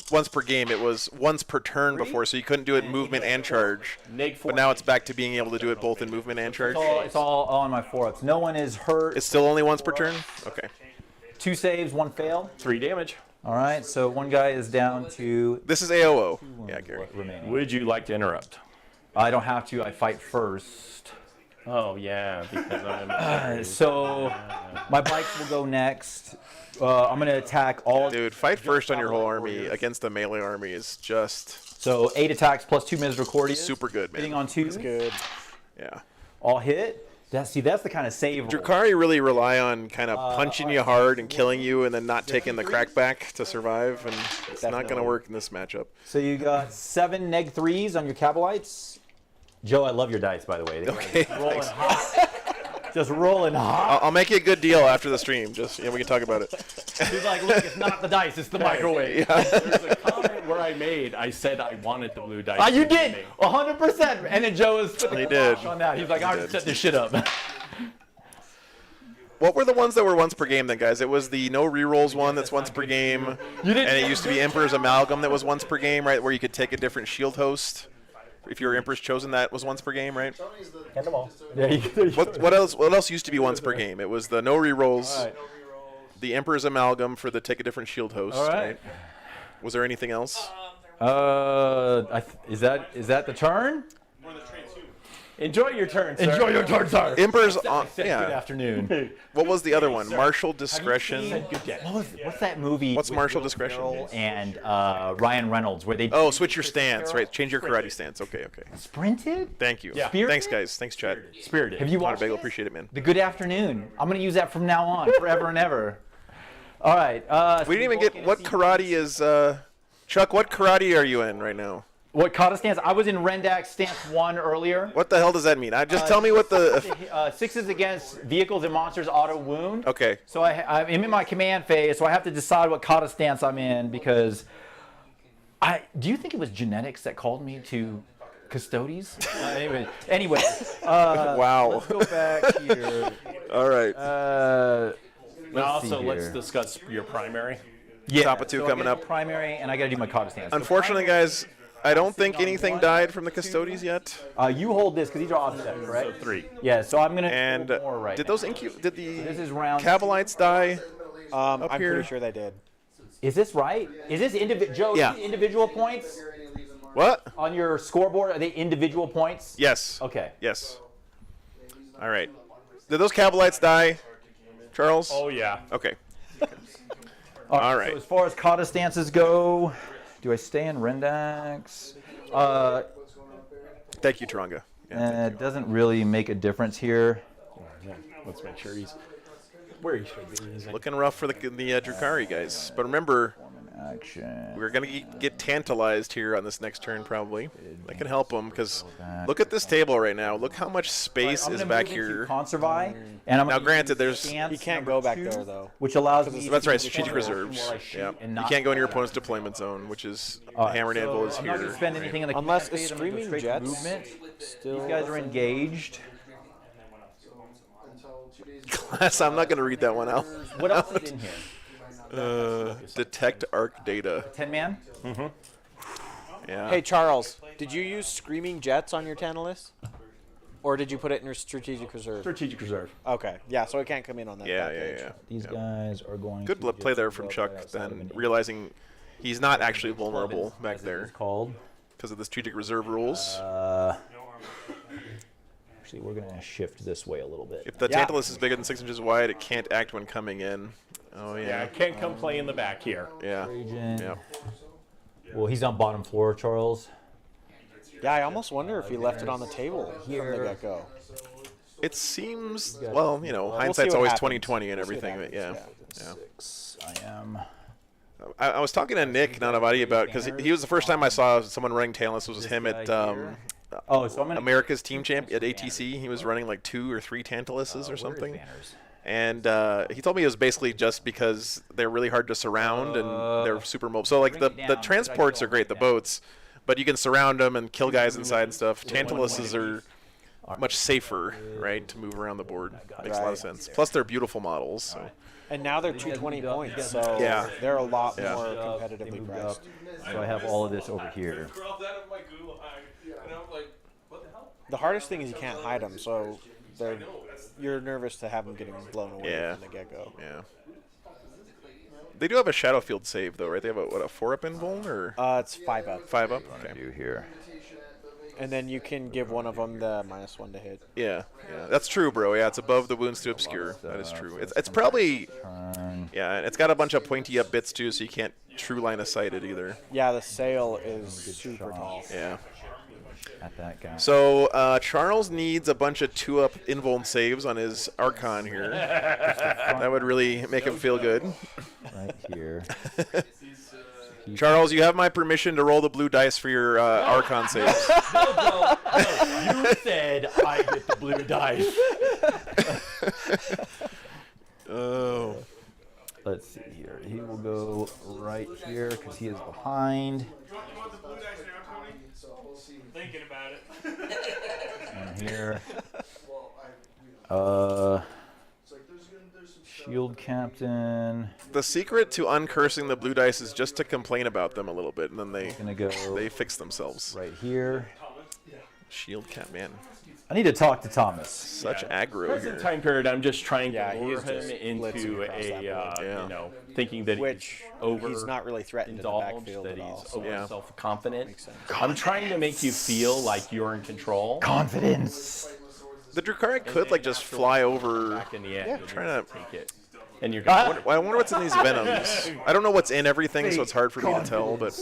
once per game. It was once per turn before, so you couldn't do it in movement and charge. But now it's back to being able to do it both in movement and charge. It's all on my 4-ups. No one is hurt. It's still only once per turn? Okay. 2 saves, 1 fail. 3 damage. All right, so one guy is down to This is AOO. Yeah, Gary. remaining. Would you like to interrupt? I don't have to. I fight first. Oh yeah, because I'm So my bikes will go next. I'm gonna attack all. Dude, fight first on your whole army against the melee army is just So 8 attacks plus 2 Misericordias. super good, Hitting man. on 2. Good. Yeah. All hit. That's the kind of save. roll. Drakari really rely on kind of punching you hard and killing you and then not taking the crackback to survive, and it's not going to work in this matchup. So you got 7 neg 3s on your Cabalites. Joe, I love your dice, by the way. Okay, rolling thanks. hot. Just rolling hot. I'll make you a good deal after the stream. Just we can talk about it. He's like, look, it's not the dice, it's the microwave. There's a comment where I said I wanted the blue dice. You did, 100%. And then Joe was putting He the did. kibosh on that. He's like, I already set this shit up. What were the ones that were once per game then, guys? It was the no rerolls one that's once per game, and it used to be Emperor's Amalgam that was once per game, right? Where you could take a different shield host. If your Emperor's Chosen, that was once per game, right? Hand them all. What else used to be once per game? It was the no rerolls, Right. the Emperor's Amalgam for the take a different shield host, All right. right? Was there anything else? Is that the turn? Enjoy your turn, sir. Enjoy your turn, sir. Emperor's Good yeah. afternoon. What was the other one? Martial Discretion. What's that movie? What's with Martial Will Discretion? Ferrell and Ryan Reynolds where they Oh, switch your stance, right? Change your karate stance. Okay. sprinted? Thank you. Yeah. Thanks, guys. Thanks, Chad. Spirited. Have you Honor watched Bagel, this? appreciate it, man. The Good Afternoon. I'm gonna use that from now on, forever and ever. All right. We didn't even get what karate is. Chuck, what karate are you in right now? What kata stance? I was in Rendak stance 1 earlier. What the hell does that mean? Just tell me what the. 6 is against vehicles and monsters auto wound. Okay. So I'm in my command phase, so I have to decide what kata stance I'm in because do you think it was genetics that called me to Custodes? Anyway. Wow. Let's go back here. All right. Let's discuss your primary. Yeah. Top of two coming up. Primary, and I got to do my cog stance. Unfortunately, guys, I don't think anything died from the Custodes yet. You hold this because these are offset, correct? So 3. Yeah. So I'm gonna. And more right did now. those did the This is round. Cavalites die? I'm here? pretty sure they did. Is this right? Is this Joe? Yeah. Is this individual points What? on your scoreboard? Are they individual points? Yes. Okay. Yes. All right. Did those Cavalites die, Charles? Oh yeah. Okay. All right. So as far as kata stances go, do I stay in Rendax? Thank you, Taranga. It doesn't really make a difference here. Let's make sure he's where he should be. He's Looking rough for the Drukari guys. But remember, action. we're going to get tantalized here on this next turn probably. That can help them because look at this table right now. Look how much space is back here. Conservi, and now granted, there's He can't go back there though. which allows me. that's to right, do the strategic corner reserves. where I shoot Yeah. and You not can't go in your fire. opponent's deployment zone, which is All right, hammer and anvil is I'm not here. gonna spend anything in the Unless command it's phase, I'm gonna go screaming straight to jets. movement. Still, These guys are engaged. Class, I'm not going to read that one out. What else is in here? Detect arc data. 10-man? Mm-hmm. Yeah. Hey Charles, did you use screaming jets on your Tantalus? Or did you put it in your strategic reserve? Strategic reserve. Okay. Yeah, so it can't come in on that. Yeah, back yeah, edge. yeah. These guys are going Good to play there from Chuck, then realizing he's not actually vulnerable back there called because of the strategic reserve rules. Actually, we're going to shift this way a little bit. If the Tantalus is bigger than 6 inches wide, it can't act when coming in. Oh, Yeah, yeah. I can't come play in the back here. Yeah. Trajan. Yeah. Well, he's on bottom floor, Charles. Yeah, I almost wonder if he left it on the table from the get-go. It seems, well, you know, We'll hindsight's see what always happens. 20/20 and We'll see what everything, but yeah. Six. I am. I was talking to Nick Nanavati about, because he was the first time I saw someone running Tantalus was him at so I'm gonna America's Team Champ at ATC. He was running like 2 or 3 Tantaluses or something. Banners? And he told me it was basically just because they're really hard to surround and they're super mobile. So like the transports are great, the boats, but you can surround them and kill guys inside and stuff. Tantaluses are much safer, right, to move around the board. Makes a lot of sense. Plus they're beautiful models. So. And now they're 220 points, so Yeah. they're a lot Yeah. more competitively priced. So I have all of this over here. The hardest thing is you can't hide them, so you're nervous to have them getting blown away Yeah. from the get-go. Yeah. They do have a shadow field save though, right? They have a 4-up invuln or It's 5-up. 5-up. Okay. Do here. And then you can give one of them the -1 to hit. Yeah, yeah, that's true, bro. Yeah, it's above the wounds to obscure. That is true. It's probably, yeah, and it's got a bunch of pointy up bits too, so you can't true line of sight it either. Yeah, the sail is super tall. Yeah. At that guy. So Charles needs a bunch of 2-up invuln saves on his Archon here. That would really make him feel good. Right here. Charles, you have my permission to roll the blue dice for your Archon saves. No, you said I get the blue dice. Oh. Let's see here. He will go right here because he is behind. You want the blue dice now, Tony? Thinking about it. And here. Shield Captain. The secret to uncursing the blue dice is just to complain about them a little bit, and then they fix themselves. Right here. Shield Cap, man. I need to talk to Thomas. Such aggro Present here. time period, I'm just trying Yeah, to he lure is just him blitzing into across that board. Yeah. you know, thinking that Which he's over he's not really threatened in the indulged, backfield that at all. he's So over Yeah. self-confident. I'm trying to make you feel like you're in control. Confidence. The Drukari could like just fly over. Back in the end, Trying to. take it, and you're I gonna. wonder what's in these venoms. I don't know what's in everything, so it's hard for me to tell. But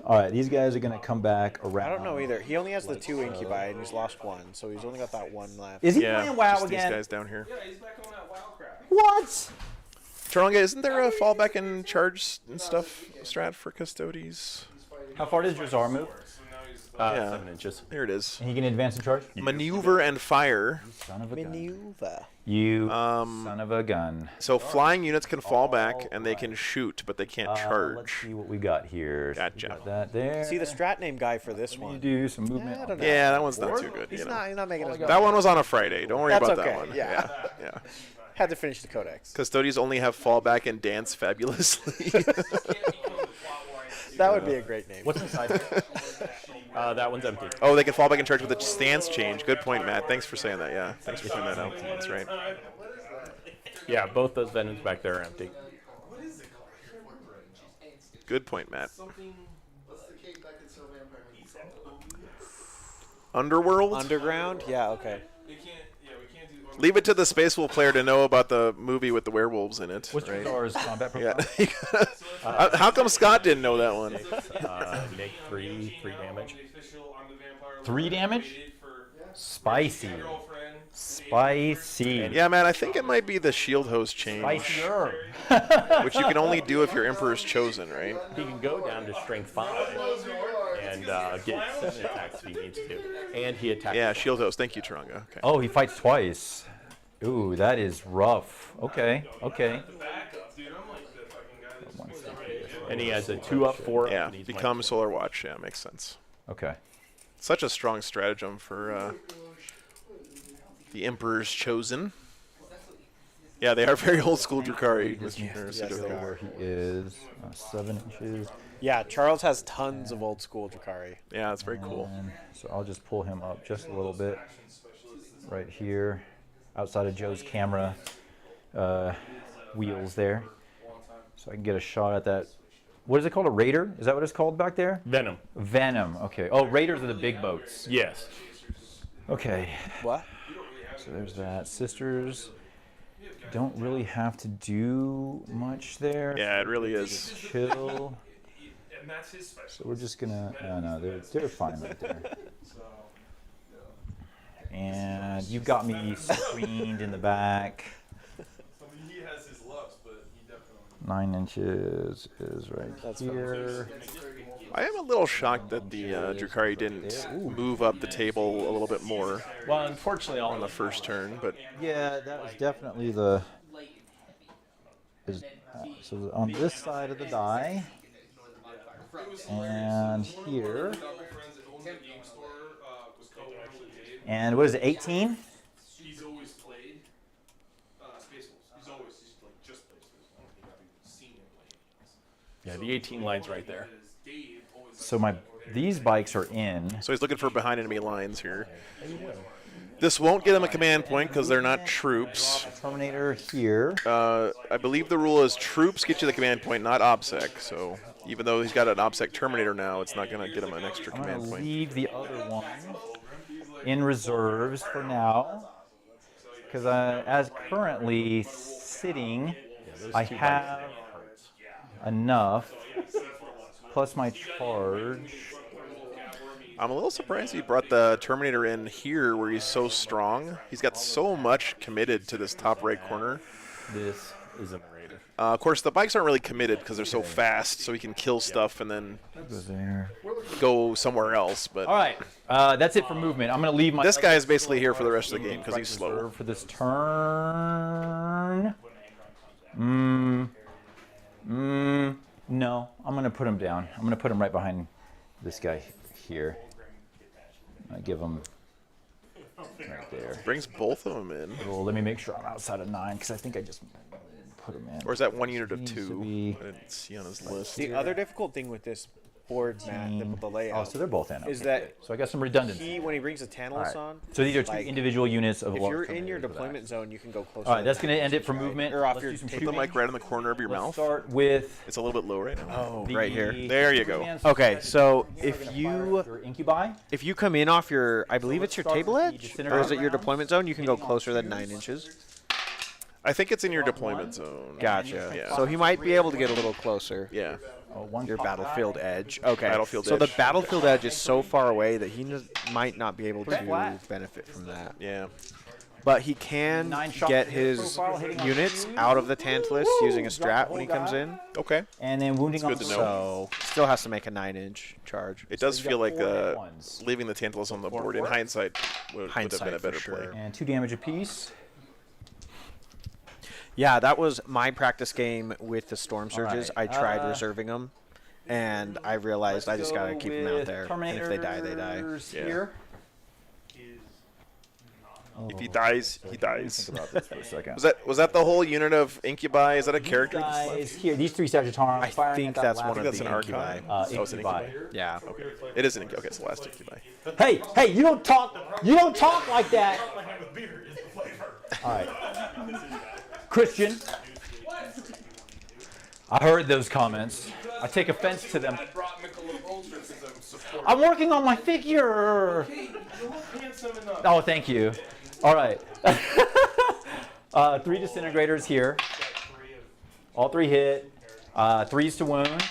All right, these guys are going to come back around. I don't know either. He only has the 2 incubi and he's lost 1, so he's only got that 1 left. Is he yeah, playing WoW just again? these guys down here. Yeah, he's back on that wild crap. What? Taranga, isn't there a fallback and charge and stuff strat for Custodes? How far does Drazar move? Yeah. 7 inches. There it is. And he can advance and charge? Maneuver and fire. Son of a gun. Maneuver. You son of a gun. So flying units can fall back and they can shoot, but they can't charge. Let's see what we got here. Gotcha. We got that there. See the strat name guy for this You one. do some movement. I don't know. Yeah, that one's not too good. He's you know. not making us. That one was on a Friday. Don't worry That's about okay. that one. Yeah. Yeah. Had to finish the codex. Custodians only have fallback and dance fabulously. That would be a great name. What's inside? That one's empty. Oh, they can fall back and charge with a stance change. Good point, Matt. Thanks for saying that. Yeah, thanks for pointing that out. That's right. Yeah, both those Venoms back there are empty. Good point, Matt. Underworld? Underground? Yeah, okay. Leave it to the Space Wolf player to know about the movie with the werewolves in it. What's right? yours combat profile? Yeah. How come Scott didn't know that one? Make 3 damage. 3 damage? Spicy. Spicy. Yeah, man, I think it might be the shield host change. Spicier. Which you can only do if your Emperor's chosen, right? He can go down to strength 5 and get 7 attacks if he needs to. And he attacks. Yeah, shield host. Thank you, Taranga. Okay. Oh, he fights twice. Ooh, that is rough. Okay, okay. And he has a 2-up, 4-up. Yeah, and he's become Solar Watch. Yeah, makes sense. Okay. Such a strong stratagem for the Emperor's chosen. Yeah, they are very old school Drukhari. Just needs to go where he is. 7 inches. Yeah, Charles has tons of old school Drukhari. Yeah, it's very cool. So I'll just pull him up just a little bit. Right here. Outside of Joe's camera wheels there. So I can get a shot at that. What is it called? A Raider? Is that what it's called back there? Venom. Venom. Okay. Oh, Raiders are the big boats. Yes. Okay. What? So there's that. Sisters don't really have to do much there. Yeah, it really is. Chill. And that's his special. So we're just gonna. No, they're fine right there. And you've got me screened in the back. He has his loves, but he definitely. 9 inches is right here. I am a little shocked that the Drukhari didn't move up the table a little bit more. Well, unfortunately, all on the first turn, but yeah, that was definitely the. So on this side of the die, and here, and what is it? 18. He's always played Space Wolves. He's always just played Space Wolves. I don't think I've even seen him play. Yeah, the 18 line's right there. So these bikes are in. So he's looking for behind enemy lines here. This won't get him a command point because they're not troops. Terminator here. I believe the rule is troops get you the command point, not OBSEC. So even though he's got an OBSEC Terminator now, it's not going to get him an extra I'm command gonna point. leave the other one in reserves for now, because as currently sitting, I have enough plus my charge. I'm a little surprised he brought the Terminator in here where he's so strong. He's got so much committed to this top right corner. This is a Raider. Of course, the bikes aren't really committed because they're so fast, so he can kill stuff and then go somewhere else. But all right, that's it for movement. I'm going to leave my. This guy is basically here for the rest of the game because he's slow. For this turn. No, I'm going to put him down. I'm going to put him right behind this guy here. I give him right there. Brings both of them in. Well, let me make sure I'm outside of 9 because I think I just put him in. Or is that 1 unit of Seems 2? to be- I didn't see on his list. The other difficult thing with this board, Matt, the layout. Oh, so they're both in. Is Okay. that So I got some redundancy. when he brings the Tantalus All right. on? So these are two like, individual units of. If large you're in Terminator your for that. deployment zone, you can go closer. All right, that's going to end it for movement. Or off Let's your do some Put the shooting. mic right in the corner of your Let's mouth. start with. It's a little bit low right now. Oh, the right here. There you go. command Okay, so system if that's gonna you fire your incubi, if you come in off your, I believe it's your start table with the edge, or is disintegrator it your round. deployment zone? You can go closer than 9 inches. I think it's in your deployment zone. Gotcha. Yeah. So he might be able to get a little closer. Yeah. Your battlefield edge. Okay. Battlefield so edge. the battlefield edge is so far away that he might not be able to flat. benefit from that. Yeah. But he can 9 shots get to hit his profile, hitting on units twos. out of the Tantalus using a Drop strat the when he whole comes guy. in. Okay. And then wounding on good the to know. So still has to make a 9-inch charge. It does you got feel like 4 hit ones. leaving the Tantalus on the board in hindsight would have been a better for play. sure. And 2 damage apiece. Yeah, that was my practice game with the Storm Surges. right, I tried reserving them, and I realized I just got to Go keep them out with there. And if they die, they die. Terminators Yeah. Here. If he dies, he dies. Think about this for a second. Was that the whole unit of Incubi? Is that a character? Guys, here, these 3 Sagittarians. I think that's one of that's the an Archon. Incubi. Oh, it's an Incubi. Incubi. Yeah. Okay. It is an Incubi. Okay, it's the last Incubi. Hey, you don't talk like that. All right. Christian, I heard those comments. I take offense to them. I'm working on my figure. Oh, thank you. All right. 3 disintegrators here. All 3 hit. 3s to wound.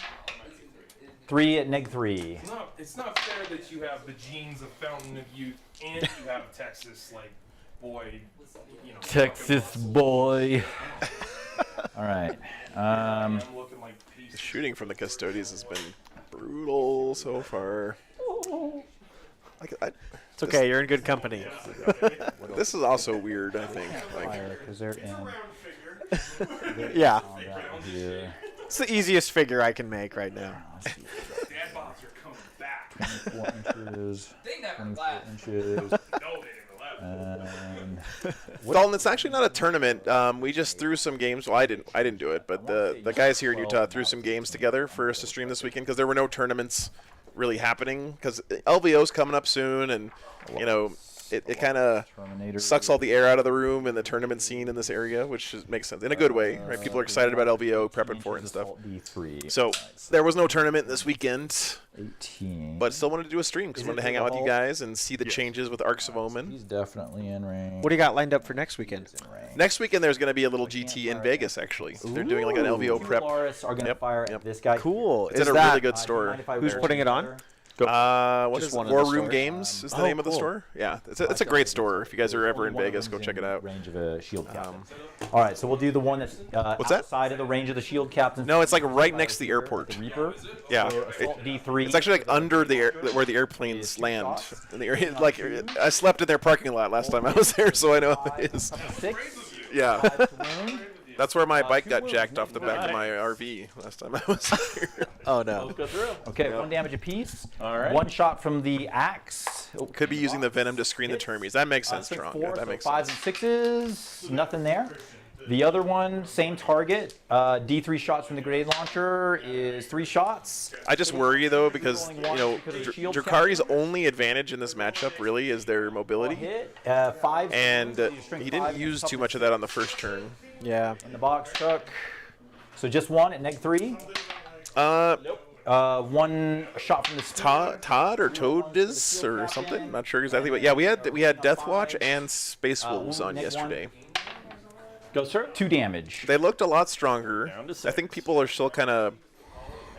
3 at -3. It's not fair that you have the genes of Fountain of Youth and you have Texas, like, boy, Texas boy. All right. I'm looking like The shooting from the Custodians has been brutal so far. It's okay. You're in good company. This is also weird, I think. Because they're in. Yeah. Here. It's the easiest figure I can make right now. dad bots are coming back. 24 inches. They never 24 left. inches. No, they never left. And Dalton, it's actually not a tournament. We just threw some games. Well, I didn't do it, but the guys here in Utah threw some games together for us to stream this weekend because there were no tournaments really happening. Because LVO's coming up soon, and it kind of sucks all the air out of the room in the tournament scene in this area, which makes sense in a good way, right? People are excited about LVO, prepping for it and stuff. D3. So there was no tournament this weekend, 18. but still wanted to do a stream because I wanted to hang out with you guys and see the changes with Arks of Omen. He's definitely in range. What do you got lined up for next weekend? Next weekend there's going to be a little GT in Vegas. Actually, they're doing like an LVO prep. Polaris are going to Yep, fire yep. at this guy. Cool. It's Is at a that, really good store. Who's putting it on? What Just is it? one of the War Room stores? Games is the name of the cool. store. Yeah, it's a great store. If you guys are ever in Vegas, go check it out. Range of a shield captain. All right, so we'll do the one that's What's that? outside of the range of the shield captain. No, it's like right next to the airport. The Reaper. Yeah, So Assault D3. it's actually like under the where the airplanes land. In the area, like I slept in their parking lot last time I was there, so I know how it is. 6. Yeah, 5 to wound. that's where my bike got jacked off the back of my RV last time I was here. Oh, no. Go through. Okay, 1 damage apiece. All right. 1 shot from the axe. Could be using the venom to screen the termies. That makes sense, 6, Strong. 4, Yeah, that so makes 5s sense. and 6s. Nothing there. The other one, same target. D3 shots from the grenade launcher is 3 shots. I just worry though because Because of the shield Drakari's only advantage in this matchup really is their mobility, Hit. 5. and so you strength he 5 didn't and use too toughness much of that on the first turn. Yeah. in the box truck. So just 1 at -3. 1 shot from the Todd or Toadis or something. I'm not sure exactly, but yeah, we had Death Watch and Space Wolves on next one. yesterday. Go, sir. 2 damage. They looked a lot stronger. Down to I 6. think people are still kind of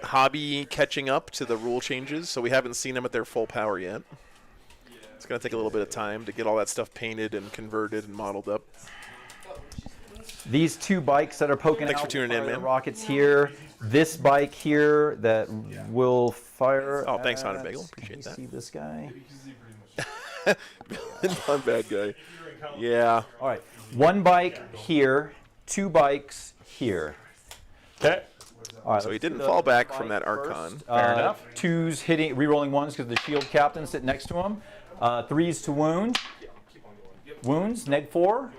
hobby catching up to the rule changes, so we haven't seen them at their full power yet. It's going to take a little bit of time to get all that stuff painted and converted and modeled up. These 2 bikes that are poking Thanks out for tuning will in, fire the man. rockets here. This bike here that will fire. Oh, thanks, Honor at- Bagel. Appreciate can that. you see this guy? Not bad guy. Yeah. All right. 1 bike here. 2 bikes here. Okay. All right. So he let's didn't do the fall back from bike that Archon. first. Fair enough. 2s hitting, re-rolling 1s because the shield captain sitting next to him. 3s to wound. Wounds, -4.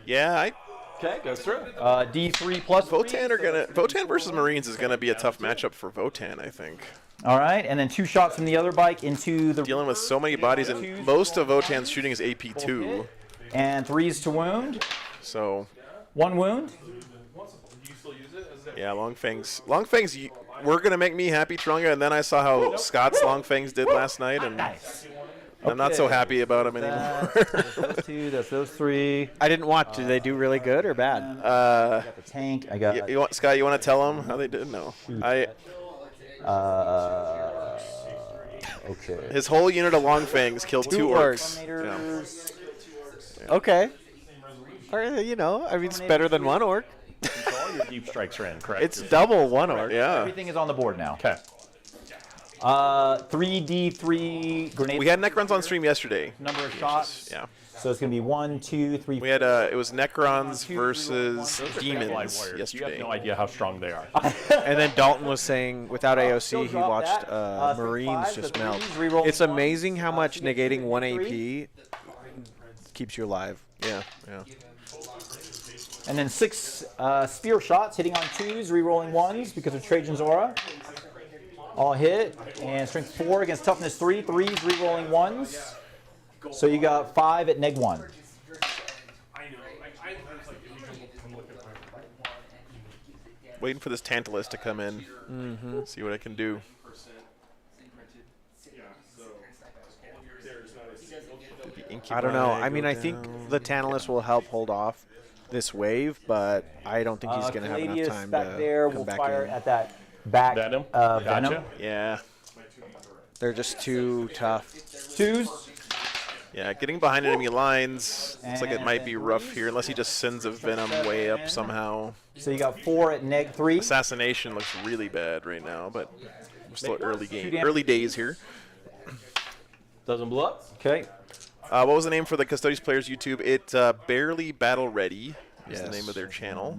Yeah, Okay, goes through. D3 plus. Votan versus Marines is gonna be a tough matchup for Votan, I think. All right, and then 2 shots from the other bike into the. Dealing with so many bodies, and most of Votan's shooting is AP2, And 3s to wound. so 1 wound. yeah, Long Fangs. Long Fangs were gonna make me happy, Trunga, and then I saw how Scott's Long Fangs did last night, and I'm not so Okay. happy about him anymore. That's those 2. That's those 3. I didn't watch. Did they do really good or bad? I got the tank. I got. you want, Scott? You want to tell him how they did? No, Okay. his whole unit of Long Fangs killed 2 orcs. Yeah. Okay. Or, you know, I mean, it's better than one orc. All your deep strikes are in, correct? It's double one orc. Yeah. Everything is on the board now. Okay. 3D3 grenade. We had Necrons on stream yesterday. Number of shots. Yeah. So it's going to be 1, 2, 3. We had it was Necrons versus Those are Demons Warriors. You have yesterday. no idea how strong they are. And then Dalton was saying, without AOC, he watched Marines just melt. It's amazing how much negating 1 AP keeps you alive. Yeah, yeah. And then 6 spear shots hitting on 2s, rerolling 1s because of Trajan's Aura. All hit. And strength 4 against toughness 3, 3s, rerolling 1s. So you got 5 at -1. Waiting for this Tantalus to come in. See what I can do. I don't know. I mean, I think the Tantalus will help hold off this wave, but I don't think he's going to have enough time back to there come will back fire in. at that back Venom. Venom. Gotcha. Yeah. They're just too tough. 2s. Yeah, getting behind enemy lines looks like it might be rough here, unless he just sends a Venom way up somehow. So you got 4 at -3. Assassination looks really bad right now, but we're still early days here. Doesn't blow up. Okay. What was the name for the Custodes Players YouTube? It Barely Battle Ready is the name of their channel.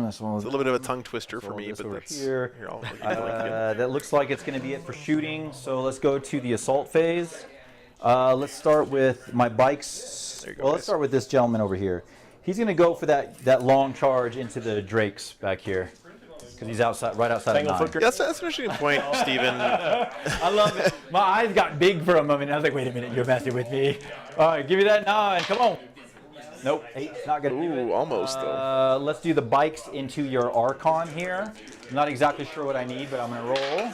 It's a little bit of a tongue twister for me, but that's here. I'll look at it. That looks like it's going to be it for shooting. So let's go to the assault phase. Let's start with my bikes. There you go, Well, let's guys. start with this gentleman over here. He's going to go for that long charge into the Drakes back here because he's right outside of 9. That's an interesting point, Steven. I love it. My eyes got big for a moment. I was like, wait a minute, you're messing with me. All right, give me that 9. Come on. Nope, 8. Not good. Ooh, almost though. Let's do the bikes into your Archon here. I'm not exactly sure what I need, but I'm going to roll.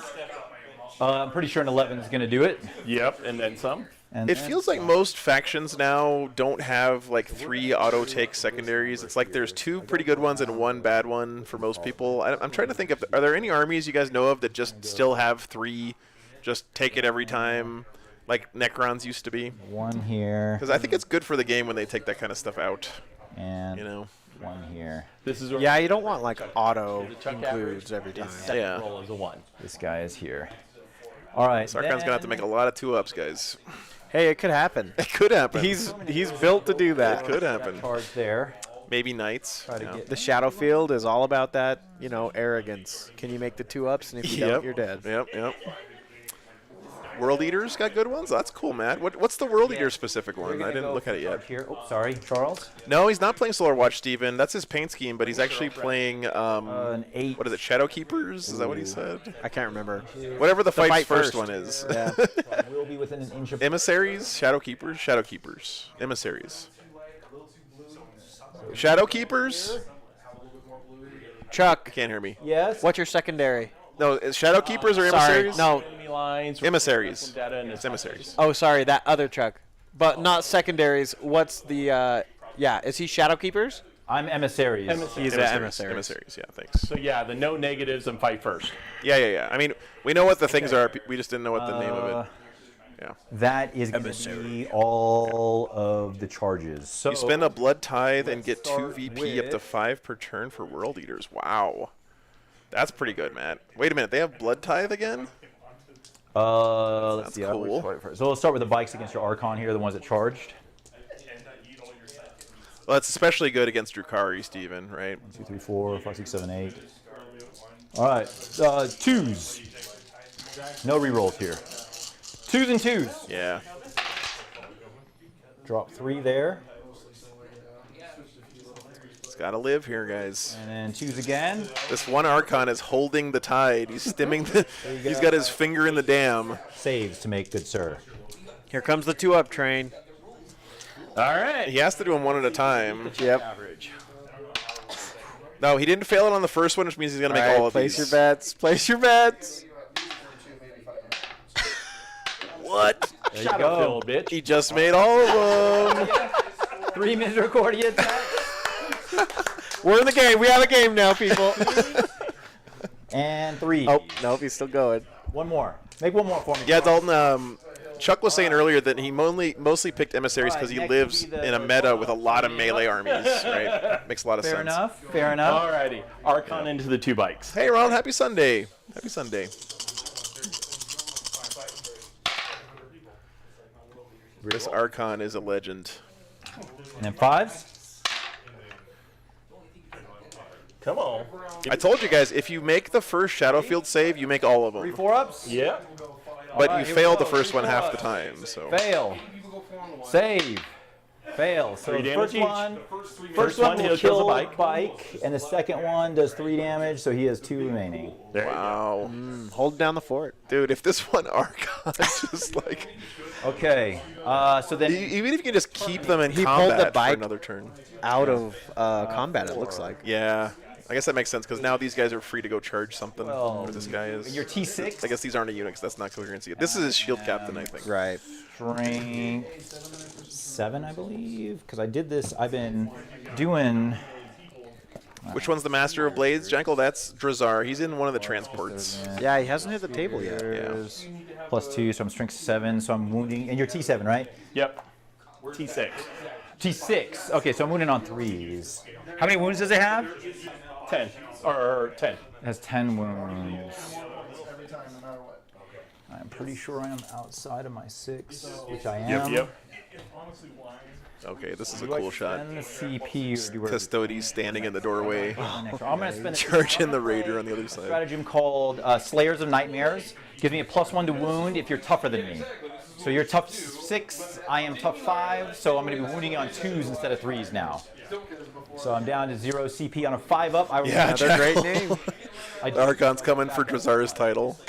I'm pretty sure an 11 is going to do it. Yep, and then some. And It then feels like most factions now don't have like 3 auto take secondaries. It's like there's 2 pretty good ones and 1 bad one for most people. I'm trying to think of, are there any armies you guys know of that just still have 3, just take it every time, like Necrons used to be? 1 here. Because I think it's good for the game when they take that kind of stuff out. And you know, 1 here. This is Yeah, you don't want like auto includes every time. Yeah. Roll is a 1. This guy is here. All right. Sarkon's gonna have to make a lot of 2-ups, guys. Hey, it could happen. It could happen. He's built to do that. It could happen. Charge there. Maybe Knights. Try to Yeah. get The Shadow Field is all about that, you know, arrogance. Can you make the 2-ups? And if you don't, you're dead. Yep. World Eaters got good ones? That's cool, Matt. What's the World Eater specific one? I didn't look at it yet. Here. Oh, sorry, Charles. No, he's not playing Solar Watch, Steven. That's his paint scheme, but he's actually playing, An 8. what is it, Shadow Keepers? Is that what he said? I can't remember. Whatever the Fight fight first first. one is. Yeah. Will be within an inch of. Emissaries? Shadow Keepers? Shadow Keepers. Emissaries. Shadow Keepers? Chuck, Can't hear me. Yes. what's your secondary? No, is Shadow Keepers or Sorry, Emissaries? no. Enemy lines. Emissaries. Data and It's Emissaries. Oh, sorry, that other Chuck. But not secondaries. What's the, yeah, is he Shadow Keepers? I'm emissaries. He's an emissary. Emissaries, yeah, thanks. So yeah, the no negatives and fight first. Yeah. I mean, we know what the things are. We just didn't know what the name of it. Yeah. That is going to be all of the charges. So You spend a blood tithe and get 2 start VP up to with- 5 per turn for World Eaters. Wow. That's pretty good, Matt. Wait a minute, they have blood tithe again? let's That's see. cool. So let's start with the bikes against your Archon here, the ones that charged. Well, it's especially good against Drukari, Steven, right? 1, 2, 3, 4, 5, 6, 7, 8. All right, 2s. No rerolls here. 2s and 2s. Yeah. Drop 3 there, It's got to live here, guys. and then 2s again. This one Archon is holding the tide. He's stemming the... He's got his finger in the dam. Saves to make, good sir. Here comes the 2-up train. All right. He has to do them one at a time. Yep. Average. No, he didn't fail it on the first one, which means he's going to make all of place these. your bets. Place your bets. What? There you Shadow go. fill, bitch. He just made all of them. 3-minute accordion attack. We're in the game. We have a game now, people. And 3. Oh, nope, he's still going. One more. Make one more for me. Yeah, Dalton, Chuck was saying earlier that he mostly picked emissaries because he lives in a meta with a lot of melee armies, right? Makes a lot of sense. Fair enough. Fair enough. Alrighty. Archon into the 2 bikes. Hey, Ron, happy Sunday. Happy Sunday. This Archon is a legend. And then 5s. Come on. I told you guys, if you make the first Shadowfield save, you make all of them. 3 4-ups. Yeah. But All right, you here we fail go. the first one 3 half the 4-ups. time. So Fail. Save. Fail. So 3 the damage first each. one, First one, will he kills kill a bike. bike, and the second one does 3 damage, so he has 2 remaining. There wow. Hold down the fort. Dude, if this one Archon just like... Okay, so then... Even if you can just keep them in He combat pulled the bike for another turn. out of combat, it looks like. Yeah. I guess that makes sense because now these guys are free to go charge something. Well, or this guy is. Your T6? I guess these aren't a unit 'cause that's not coherency. This is his shield captain, I think. Right. Strength 7, I believe, because I did this. I've been doing... Which one's the Master of Blades, Jankel? That's Drazar. He's in one of the transports. Yeah, he hasn't hit the table yet. +2, so I'm strength 7, so I'm wounding. And you're T7, right? Yep. T6. T6. Okay, so I'm wounding on 3s. How many wounds does it have? 10. Or 10. It has 10 wounds. I'm pretty sure I am outside of my 6, which I am. Yep. Okay, this is a cool shot. Spend the CP, or do I- Custodes standing in the doorway. I'm going to spend a Charging the Raider on the other side. stratagem called Slayers of Nightmares. Gives me a +1 to wound if you're tougher than me. So you're tough 6, I am tough 5, so I'm going to be wounding on 2s instead of 3s now. So I'm down to 0 CP on a 5-up. Yeah, Another great name. Archon's coming for Drazar's title.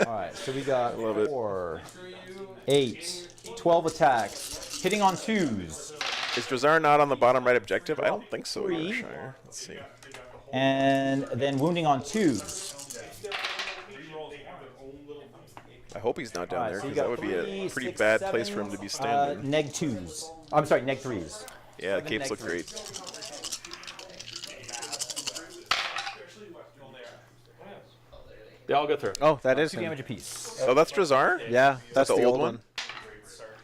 All right, so we got Love it. 4, 8, 12 attacks, hitting on 2s. Is Drazar not on the bottom right objective? I don't think so, 3. Yorkshire. Let's see. And then wounding on 2s. I hope he's not down All right, there so you because got that would be 3, a pretty 6, bad 7, place for him to be standing. Neg 2s. I'm sorry, neg 3s. Yeah, the capes look great. They all go through. Oh, that is 2 him. damage apiece. Oh, that's Drazar? Yeah, that's the the old old one? one.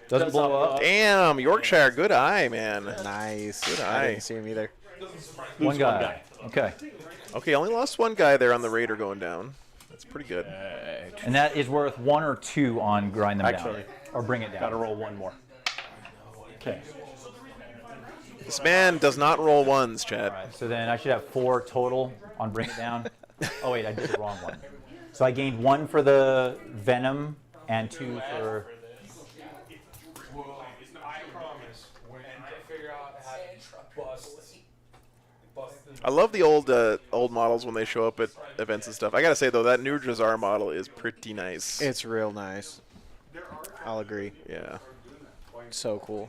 Doesn't blow up. Damn, Yorkshire, good eye, man. Nice. Good I eye. didn't see him either. One guy. Okay. Okay, only lost one guy there on the Raider going down. That's pretty good. And that is worth 1 or 2 on grind them Actually, down. Or bring it down. Gotta roll 1 more. Okay. This man does not roll ones, Chad. So then I should have 4 total on bring it down. Oh wait, I did the wrong one. So I gained 1 for the venom and 2 for... I love the old models when they show up at events and stuff. I gotta say though, that new Drazar model is pretty nice. It's real nice. I'll agree. Yeah. So cool.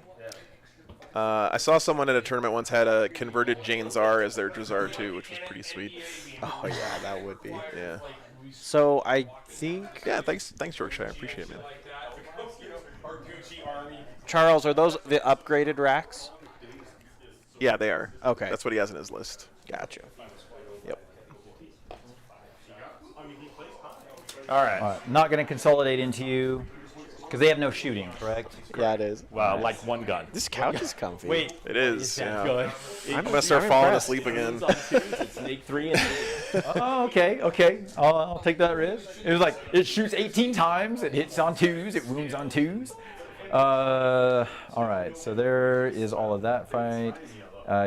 I saw someone at a tournament once had a converted Jane Czar as their Drazar too, which was pretty sweet. Oh yeah, that would be. Yeah. So I think. Yeah, thanks, Yorkshire. I appreciate it, man. Charles, are those the upgraded racks? Yeah, they are. Okay. That's what he has in his list. Gotcha. Yep. All right. All right. Not going to consolidate into you because they have no shooting, correct? Yeah, it is. Well, like 1 gun. This couch is comfy. Wait. It is. Yeah. Good. I'm gonna start falling asleep again. It's Snake 3 and Oh, okay. I'll take that risk. It was like, it shoots 18 times, it hits on 2s, it wounds on 2s. All right, so there is all of that fight.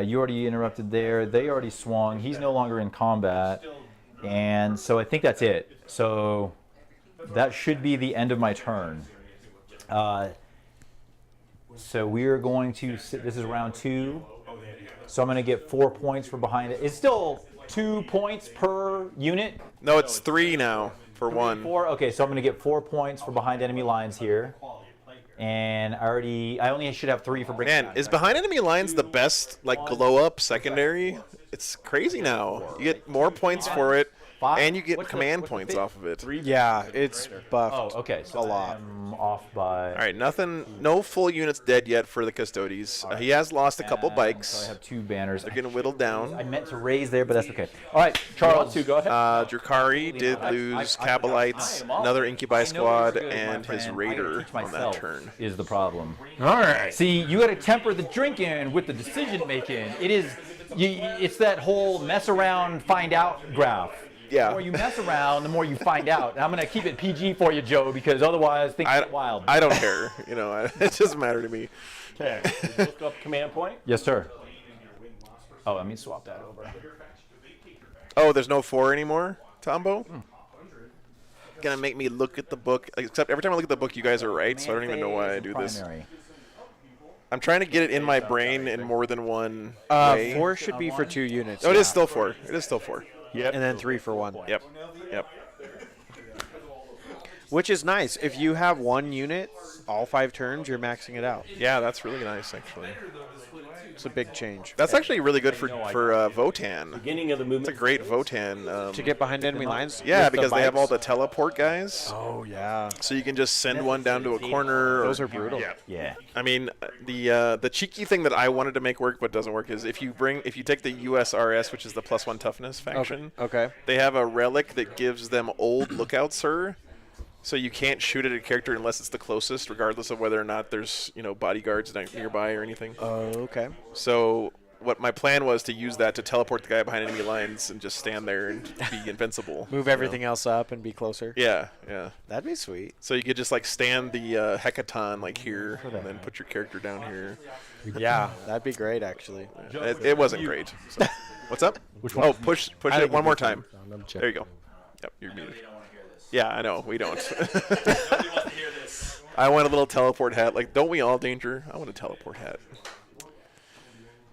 You already interrupted there. They already swung. He's no longer in combat. And so I think that's it. So that should be the end of my turn. So we're going to sit, this is round 2. So I'm going to get 4 points for behind it. It's still 2 points per unit? No, it's 3 now for 1. 4? Okay, so I'm going to get 4 points for behind enemy lines here. And I only should have 3 for breaking. Man, is behind enemy lines the best like glow up secondary? It's crazy now. You get more points for it. 5? And you get What's the- command what's the points fifth? off of it. Yeah, it's buffed. Oh, okay. So a lot. I'm off by. All right, no full units dead yet for the Custodes. He has lost a couple bikes. So I have 2 banners. They're getting whittled down. I meant to raise there, but that's okay. All right, Charles. Go ahead. Drakari did lose Kabalites, another Incubi squad, and his Raider on that turn. Is the problem. All right. See, you got to temper the drinking with the decision making. It's that whole mess around, find out graph. Yeah. The more you mess around, the more you find out. And I'm going to keep it PG for you, Joe, because otherwise things get wild. I don't care. It doesn't matter to me. Okay. Look up command point. Yes, sir. Oh, let me swap that over. Oh, there's no 4 anymore, Tombo? Gonna make me look at the book. Except every time I look at the book, you guys are right, so I don't even know why I do this. I'm trying to get it in my brain in more than one way. 4 should be for 2 units. Oh, it is still 4. It is still 4. Yep. And then 3 for 1. Yep. Which is nice. If you have 1 unit, all 5 turns, you're maxing it out. Yeah, that's really nice, actually. It's a big change. That's actually really good for Votan. Beginning of the movement. It's a great Votan. To get behind enemy lines? Yeah, because they have all the teleport guys. Oh, yeah. So you can just send one down to a corner. Those are brutal. Yeah. I mean, the cheeky thing that I wanted to make work but doesn't work is if you take the USRS, which is the +1 toughness faction. Okay. They have a relic that gives them old lookout, sir. So you can't shoot at a character unless it's the closest, regardless of whether or not there's bodyguards nearby or anything. Oh, okay. So what my plan was to use that to teleport the guy behind enemy lines and just stand there and be invincible. Move everything else up and be closer. Yeah. That'd be sweet. So you could just stand the hecaton here and then put your character down here. Yeah, that'd be great actually. It wasn't great. So. What's up? Which one? Oh, push it one more time. Check. There you go. Yep, you're muted. Yeah, I know. We don't. I want a little teleport hat. Like, don't we all, Danger? I want a teleport hat.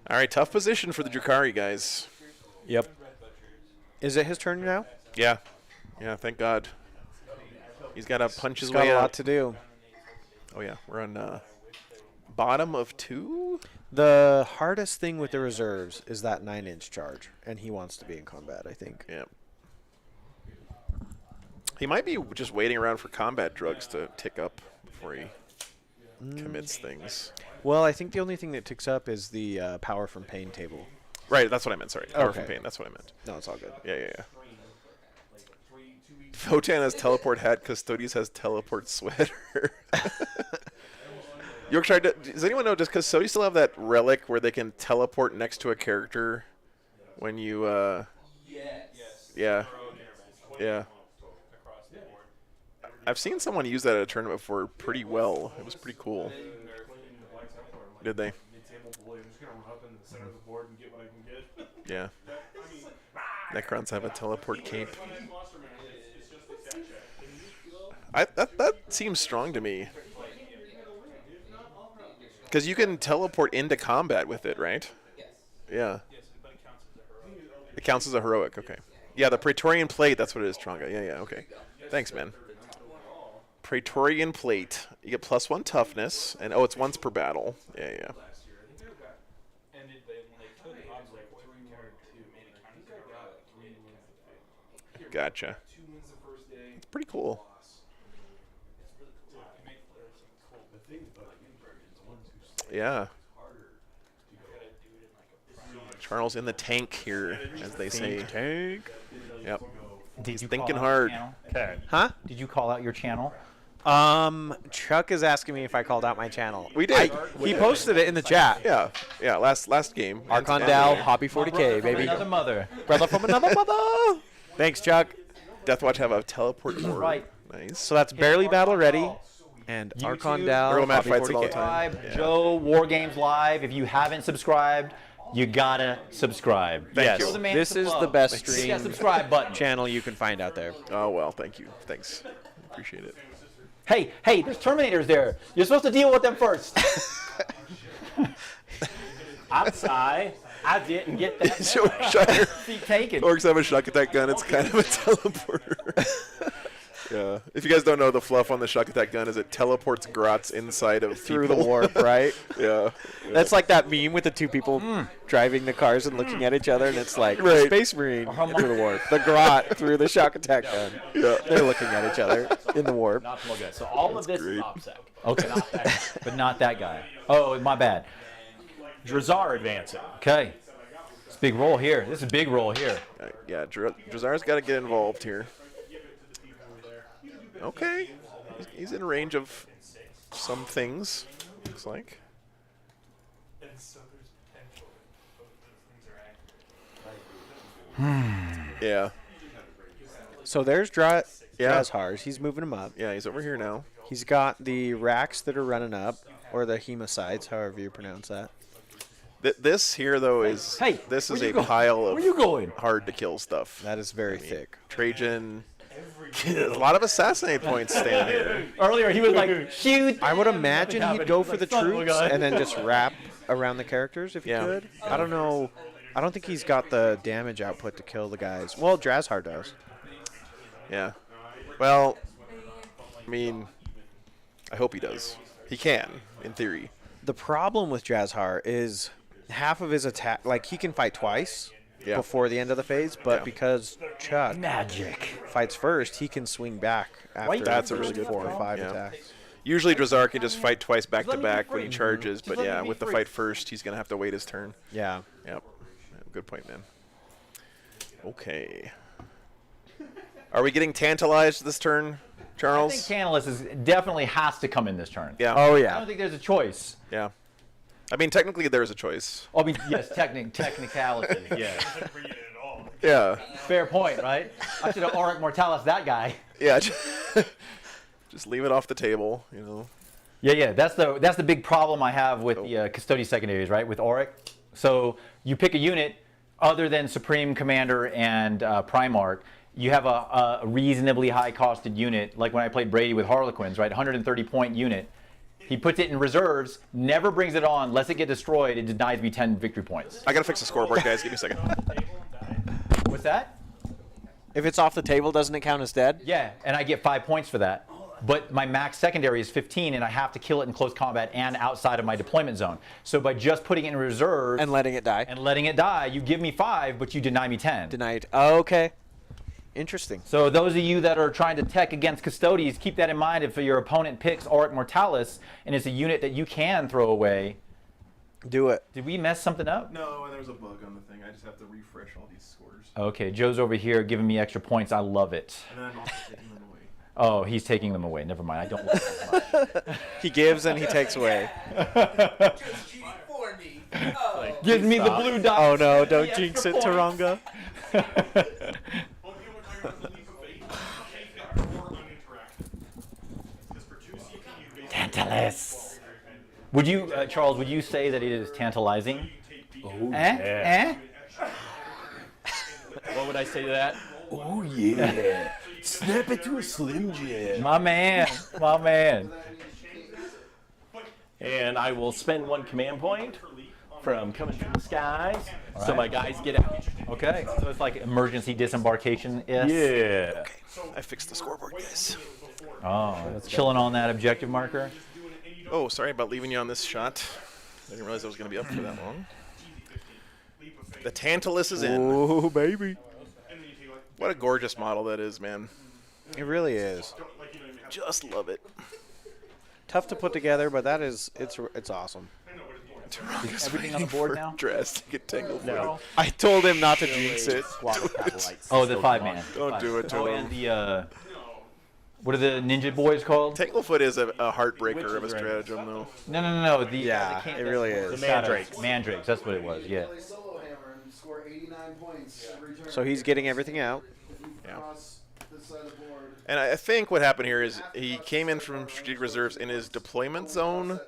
All right, tough position for the Drakari guys. Yep. Is it his turn now? Yeah. Yeah, thank God. He's got to punch his He's way got a out. lot to do. Oh, yeah. We're on bottom of 2? The hardest thing with the reserves is that 9-inch charge, and he wants to be in combat, I think. Yeah. He might be just waiting around for combat drugs to tick up before he commits things. Well, I think the only thing that ticks up is the power from pain table. Right, that's what I meant. Sorry, power from pain. That's what I meant. No, it's all good. Yeah. Votan has teleport hat. Custodes has teleport sweater. Yorkshire, does anyone know? Does Custodes still have that relic where they can teleport next to a character when you? Yeah. I've seen someone use that at a tournament before pretty well. It was pretty cool. Did they? Yeah. Necrons have a teleport cape. That seems strong to me. Because you can teleport into combat with it, right? Yeah. It counts as a heroic, okay. Yeah, the Praetorian Plate, that's what it is, Tronga. Yeah, okay. Thanks, man. Praetorian Plate. You get +1 toughness, and it's once per battle. Yeah. Gotcha. It's pretty cool. Yeah. Charles in the tank here, as they say. Tank. Yep. He's thinking hard. Okay. Huh? Did you call out your channel? Chuck is asking me if I called out my channel. We did. He posted it in the chat. Yeah. Last game. Archondal, Hobby 40K, baby. Another mother. Brother from another mother. Thanks, Chuck. Deathwatch have a teleport board. Right. Nice. So that's barely battle ready. And Archondal, Earl Matt Hobby fights it all the 40K. time. Subscribe, Joe War Games Live. If you haven't subscribed, you gotta subscribe. Thank you. Show the man This some is love. the best Hit that stream subscribe button. channel you can find out there. Oh, well, thank you. Thanks. Appreciate it. Hey, there's Terminators there. You're supposed to deal with them first. I'm sorry. I didn't get that. Yorkshire. Feet taken. Orcs have a shock attack gun. It's kind of a teleporter. Yeah. If you guys don't know, the fluff on the shock attack gun is it teleports grots inside of Through people. the warp, right? Yeah. That's like that meme with the two people driving the cars and looking at each other, and it's like Right. Space Marine through the warp, the grot through the shock attack gun. Yeah. They're looking at each other in the warp. Not to look at. So all of this is OPSEC. Okay, not that, but not that guy. Oh, my bad. Drazar advancing. Okay. It's a big roll here. This is a big roll here. Yeah, Drazar's got to get involved here. Okay. He's in range of some things, looks like. Yeah. So there's Drazhars. He's moving him up. Yeah, he's over here now. He's got the racks that are running up, or the hemocytes, however you pronounce that. This here, though, is this is a pile of hard to kill stuff. That is very thick. Trajan. A lot of assassinate points stand here. Earlier, he was like, shoot. I would imagine he'd go for the troops and then just wrap around the characters if he could. I don't know. I don't think he's got the damage output to kill the guys. Well, Drazhar does. Yeah. Well, I mean, I hope he does. He can, in theory. The problem with Drazhar is half of his attack, like he can fight twice before the end of the phase, but because Chuck fights first, he can swing back after That's a really good 4 or point. 5 Yeah. attacks. Usually Drazar can just fight twice back to back when he charges, but yeah, with the fight first, he's going to have to wait his turn. Yeah. Yep. Good point, man. Okay. Are we getting tantalized this turn, Charles? I think Tantalus definitely has to come in this turn. Yeah. Oh, I yeah. don't think there's a choice. Yeah. I mean, technically, there's a choice. I mean, yes, technicality, yeah. Yeah. Fair point, right? I should have Auric Mortalis that guy. Yeah. Just leave it off the table, you know. Yeah. That's the big problem I have with the Custodian secondaries, right? With Auric. So you pick a unit other than Supreme Commander and Primarch. You have a reasonably high-costed unit, like when I played Brady with Harlequins, right? 130-point unit. He puts it in reserves, never brings it on, lets it get destroyed. It denies me 10 victory points. I got to fix the scoreboard, guys. Give me a second. What's that? If it's off the table, doesn't it count as dead? Yeah, and I get 5 points for that. But my max secondary is 15, and I have to kill it in close combat and outside of my deployment zone. So by just putting it in reserve and letting it die, you give me 5, but you deny me 10. Denied. Oh, okay. Interesting. So those of you that are trying to tech against Custodies, keep that in mind if your opponent picks Auric Mortalis and it's a unit that you can throw away. Do it. Did we mess something up? No, there was a bug on the thing. I just have to refresh all these scores. Okay, Joe's over here giving me extra points. I love it. And then I'm also taking them away. Oh, he's taking them away. Never mind. I don't love it as much. He gives and he takes away. Gives me the blue dot. Oh no, don't jinx it, Taranga. Tantalus. Would you, Charles, would you say that it is tantalizing? Oh, What would I say to that? Oh, yeah. Snap it to a Slim Jim. My man. My man. And I will spend 1 command point from coming from the skies, so my guys get out. Okay, so it's like emergency disembarkation-ish? Yeah. Okay, I fixed the scoreboard, guys. Oh, that's chilling on that objective marker. Oh, sorry about leaving you on this shot. I didn't realize I was going to be up for that long. The Tantalus is in. Oh, baby. What a gorgeous model that is, man. It really is. Just love it. Tough to put together, but that is it's awesome. Is everything on the board now? Dressed to get tangled. No. I told him not to jinx it. Oh, the 5-man. Don't do it to Oh, him. and the, what are the ninja boys called? Tanglefoot is a heartbreaker of a stratagem, though. No. Yeah, it really is. The mandrakes. Mandrakes, that's what it was, yeah. So he's getting everything out. Yeah. And I think what happened here is he came in from strategic reserves in his deployment zone.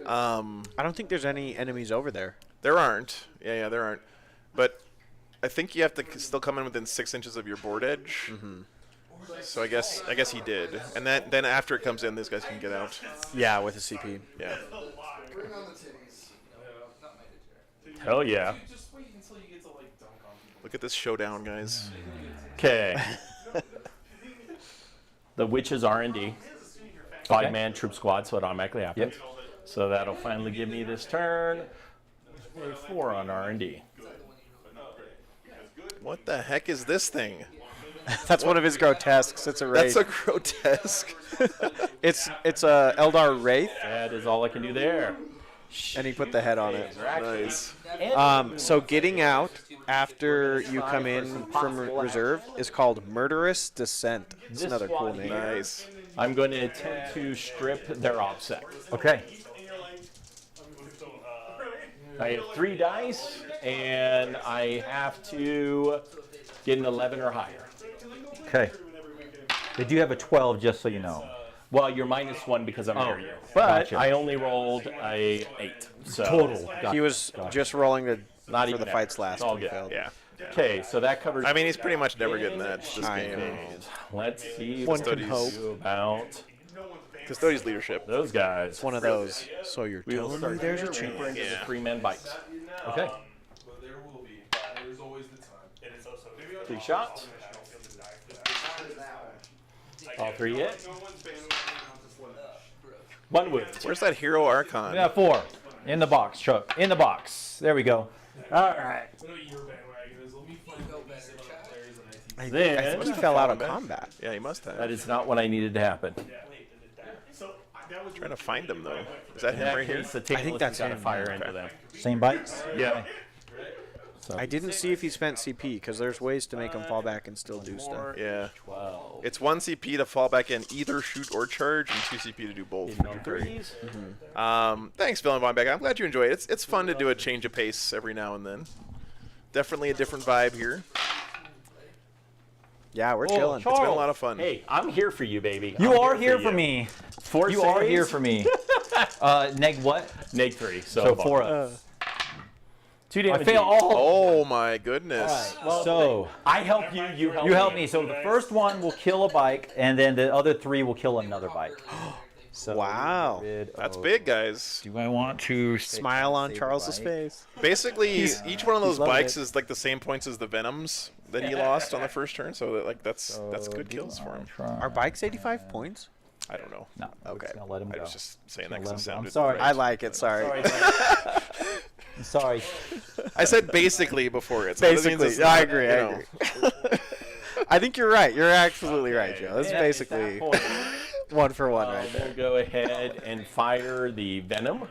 I don't think there's any enemies over there. There aren't. Yeah, there aren't. But I think you have to still come in within 6 inches of your board edge. Mm-hmm. So I guess he did. And then after it comes in, these guys can get out. Yeah, with a CP. Yeah. Hell yeah. Look at this showdown, guys. Okay. The Witch's R&D. 5-man troop squad, so it automatically happens. Yep. So that'll finally give me this turn. A 4 on R&D. What the heck is this thing? That's one of his grotesques. It's a wraith. That's a grotesque. it's a Eldar wraith. That is all I can do there. And he put the head on it. Nice. So getting out after you come in from reserve is called Murderous Descent. It's another cool name. Nice. I'm going to attempt to strip their OPSEC. Okay. I have 3 dice, and I have to get an 11 or higher. Okay. They do have a 12, just so you know. Well, you're -1 because I'm near you. But Gotcha. I only rolled a 8. So Total. He was just rolling Not for even the there. fights last. It's all and good. failed. Yeah. Okay, so that covers. I mean, he's pretty much never getting that this I game. know. Let's see One what can we hope. do about Custodian's leadership. those guys. It's one of those. So you're We will telling start me there's a deeper chance. into the 3-man bikes. Okay. But there will be. There's always the time. And it's also 3 shots. All 3 hit. 1 wound. Where's that hero Archon? Yeah, 4. In the box, Chuck. In the box. There we go. All right. I Then think he fell out of combat. Yeah, he must have. that is not what I needed to happen. Trying to find him though. Is that In him that right here? case, the I think that's got to him, fire yeah. into them. Same bikes? Yeah. I didn't see if he spent CP because there's ways to make him fall back and still do stuff. Yeah. 12. It's 1 CP to fall back in either shoot or charge, and 2 CP to do both. On 3s. Thanks, Phil and Von Beck. I'm glad you enjoy it. It's fun to do a change of pace every now and then. Definitely a different vibe here. Yeah, we're Oh, chilling. It's been a lot of fun. Hey, I'm here for you, baby. You I'm are here for you. me. 4 You are saves, here for me. Neg what? Neg 3. So 4. 2 I damage. fail all. Oh my goodness. Well, So I help you. You help me. you help me. So the first one will kill a bike, and then the other 3 will kill another bike. So Wow. That's big, guys. Do I want to Smile on Save Charles's the face. Basically, each one of those loving bikes it. is like the same points as the Venoms that he lost on the first turn. So that, like that's good kills for him. Are bikes 85 points? I don't know. No. Okay. Just gonna let him I go. was just saying Just that gonna because it let him go. I'm sounded. sorry. I like it. Sorry. I'm sorry. I said basically before it. So that means Basically, it's I not, agree. you I know. agree. I think you're right. You're absolutely right, Joe. This is And at basically that point, 1 for 1 right we'll there. go ahead and fire the Venom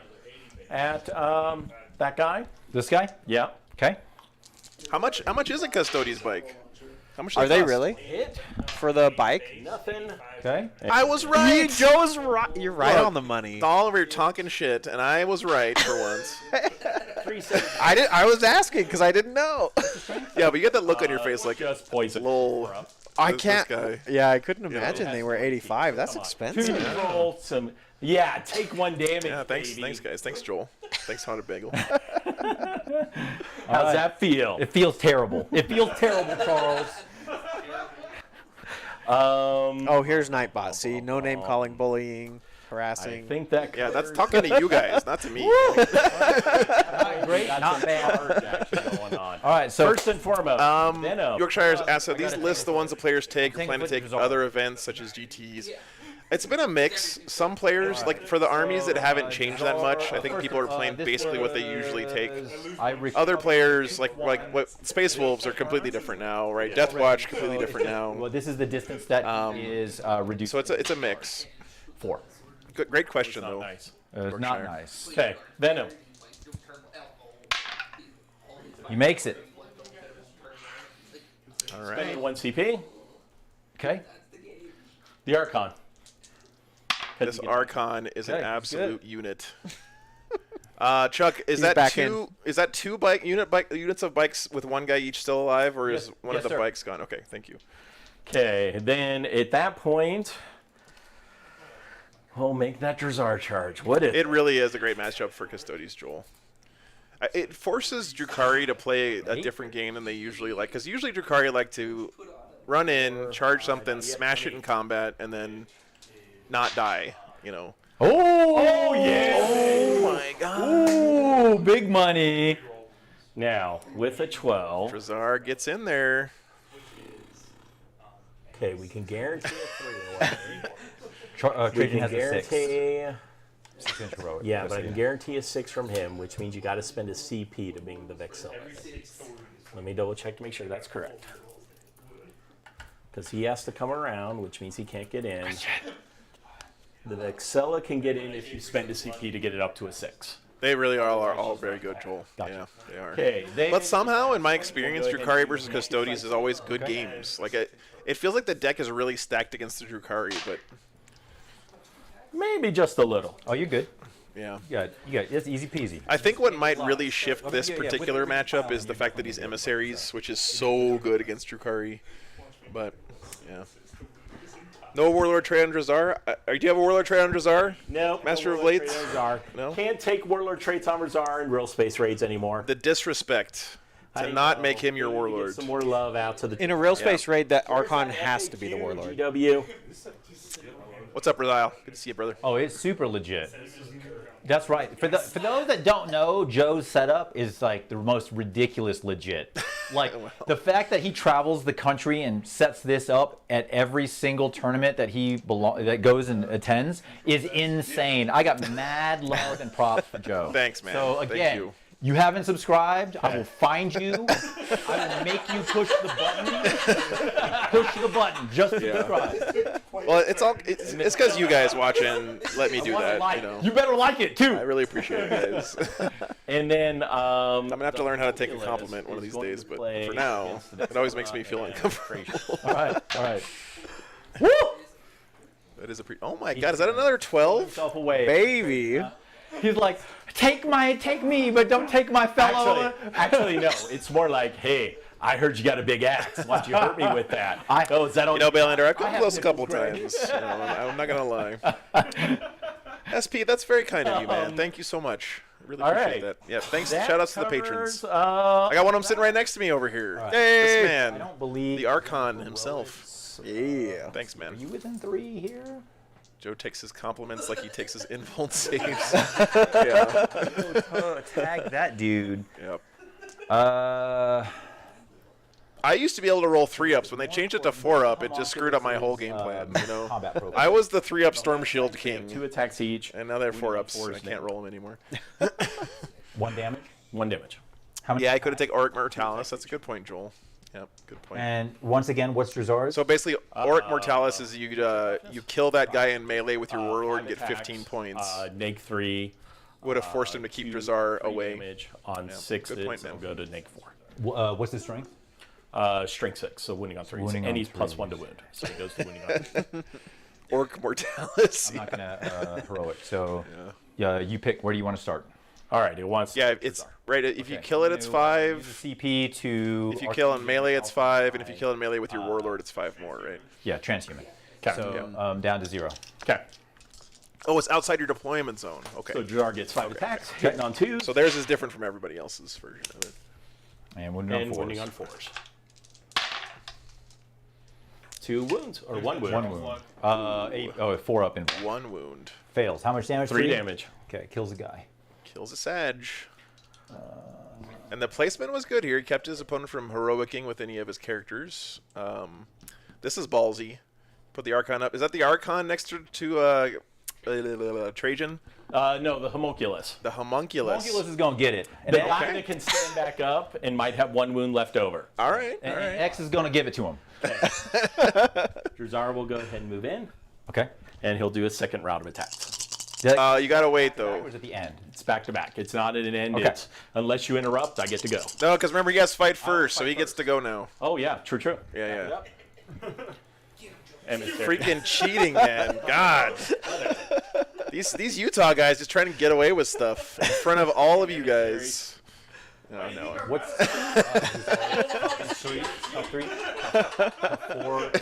at that guy. This guy? Yeah. Okay. How much is a Custodes bike? How much? Are does it they cost? really? Hit. For the bike? Nothing. Okay. I was right. Joe's right. You're right Look, on the money. Oliver, you're talking shit, and I was right for once. 3 saves. I was asking because I didn't know. Yeah, but you get that look on your face like, Just poison. lol. I this can't. guy. Yeah, I couldn't imagine they were 85. That's expensive. Roll some. Yeah, take 1 damage. Yeah, thanks, baby. thanks, guys. Thanks, Joel. Thanks, Haunted Bagel. How's that feel? It feels terrible. It feels terrible, Charles. Oh, here's Nightbot. See, no name calling, bullying, I harassing. think that. Yeah, that's talking to you guys, not to me. Great. That's Not a bad. charge action going on. All right. So First and foremost, Venom. Yorkshire's asked, so these list the ones the players take or Think plan to of take result. other events such as GTs. It's been a mix. Some players, like for the armies, that haven't changed that much. I think people are playing basically what they usually take. Other players, like what Space Wolves, are completely different now, right? Death Watch, completely different now. Well, this is the distance that is reduced. So it's a mix. 4. Good, great question though. Nice. It's not nice. Okay, Venom. He makes it. All right. Spending 1 CP. Okay. The Archon. This Archon is an Okay, absolute unit. Chuck, is He's that back two? Is that two units of bikes with 1 guy each still alive, or is one of the sir. bikes gone? Okay, thank you. Okay, then at that point, we'll make that Drazar charge. What if? It really is a great matchup for Custodes, Joel. It forces Drukhari to play a different game than they usually like, because usually Drukhari like to run in, charge something, smash it in combat, and then not die, you know. Oh, yeah. Oh my god. Ooh, big money. Now, with a 12. Drazar gets in there. Okay, we can guarantee a 3 away. We Trajan can has a 6. guarantee. 6-inch heroic. Yeah, but I can guarantee a 6 from him, which means you got to spend a CP to bring the Vexilla. Let me double check to make sure that's correct. Because he has to come around, which means he can't get in. The Vexilla can get in if you spend a CP to get it up to a 6. They really are all very good, Joel. Gotcha. Yeah, they are. Okay, But somehow, in my experience, Drukhari versus Custodes is always good games. Like it feels like the deck is really stacked against the Drukhari, but maybe just a little. Oh, you're good. yeah. You got it's easy peasy. I think what might really shift this particular matchup is the fact that he's emissaries, which is so good against Drukhari. But yeah. No Warlord Trey on Drazar? Do you have a Warlord Trey on Drazar? No. Master of Warlord Blades? Trey on Drazar. No? Can't take Warlord traits on Drazar in real space raids anymore. The disrespect to not make him your Warlord. Get some more love out to the In a real space raid, that Archon has to be the Warlord. GW. What's up, Razile? Good to see you, brother. Oh, it's super legit. That's right. For those that don't know, Joe's setup is like the most ridiculous legit. Like the fact that he travels the country and sets this up at every single tournament that that goes and attends is insane. I got mad love and props for Joe. Thanks, man. So again, Thank you. You haven't subscribed, I will find you. I will make you push the button. Push the button just to subscribe. Well, it's because you guys watch and let me do that. You know. You better like it too. I really appreciate it, guys. And then I'm gonna have to learn how to take a compliment one of these days, but for now, it always makes me feel uncomfortable. All right. Woo! That is a oh my God, is that another 12? Away. Baby. He's like, take me, but don't take my fellow. Actually, no. It's more like, hey, I heard you got a big ass. Why'd you hurt me with that? Is that you know, Bailander, I've come close a couple times. You know, I'm not gonna lie. SP, that's very kind of you, man. Thank you so much. I really appreciate that. Yeah, thanks. Shout outs to the patrons. I got one of them sitting right next to me over here. Right. Hey, this I man, don't believe the Archon himself. Yeah. Thanks, man. Are you within 3 here? Joe takes his compliments like he takes his invuln saves. Tag that dude. Yep. I used to be able to roll 3-ups. When they changed it to 4-up, it just screwed up my whole game plan. You know, I was the 3-up Storm Shield King. 2 attacks each, and now they're 4-ups. So I can't roll them anymore. 1 damage. 1 damage. How many? Yeah, I could have taken Auric Mortalis. That's a good point, Joel. Yep, good point. And once again, what's Drazar's? So basically, Auric Mortalis is you kill that guy in melee with your Warlord and get 15 points. Neg 3. Would have forced him to keep Drazar away. Damage on 6. Good point, man. Go to Neg 4. What's his strength? Strength 6, so wounding on 3. Wounding and on he's 3. +1 to wound, so he goes to wounding on 3. Auric Mortalis. I'm not gonna heroic. So yeah, you pick. Where do you want to start? All right, it wants. Yeah, it's right. If you kill it, it's 5. CP to. If you kill in melee, it's 5, and if you kill in melee with your Warlord, it's 5 more, right? Yeah, transhuman. Okay. So down to 0. Okay. Oh, it's outside your deployment zone. Okay. So Drazar gets 5 attacks, hitting on 2. So theirs is different from everybody else's version of it. And wounding on 4s. Wounding on 4s. 2 wounds or 1 wound. 1 wound. 8. Oh, 4 up in 1 wound. Fails. How much damage? 3 damage. Okay, kills a guy. Kills a Sag. And the placement was good here. He kept his opponent from heroicing with any of his characters. This is ballsy. Put the Archon up. Is that the Archon next to Trajan? No, the Homunculus. The Homunculus. Homunculus is going to get it. And the guy that can stand back up and might have 1 wound left over. All right. And X is going to give it to him. Okay. Drazar will go ahead and move in. Okay. And he'll do a second round of attacks. You gotta wait though. Or is it the end? It's back to back. It's not at an end. Okay. It's, unless you interrupt, I get to go. No, because remember, he has to fight first, so he gets to go now. Oh yeah, true. Yeah. Emissary. Freaking cheating, man. God. These Utah guys just trying to get away with stuff in front of all of you guys. Oh, no. What's 3 up 3 4 and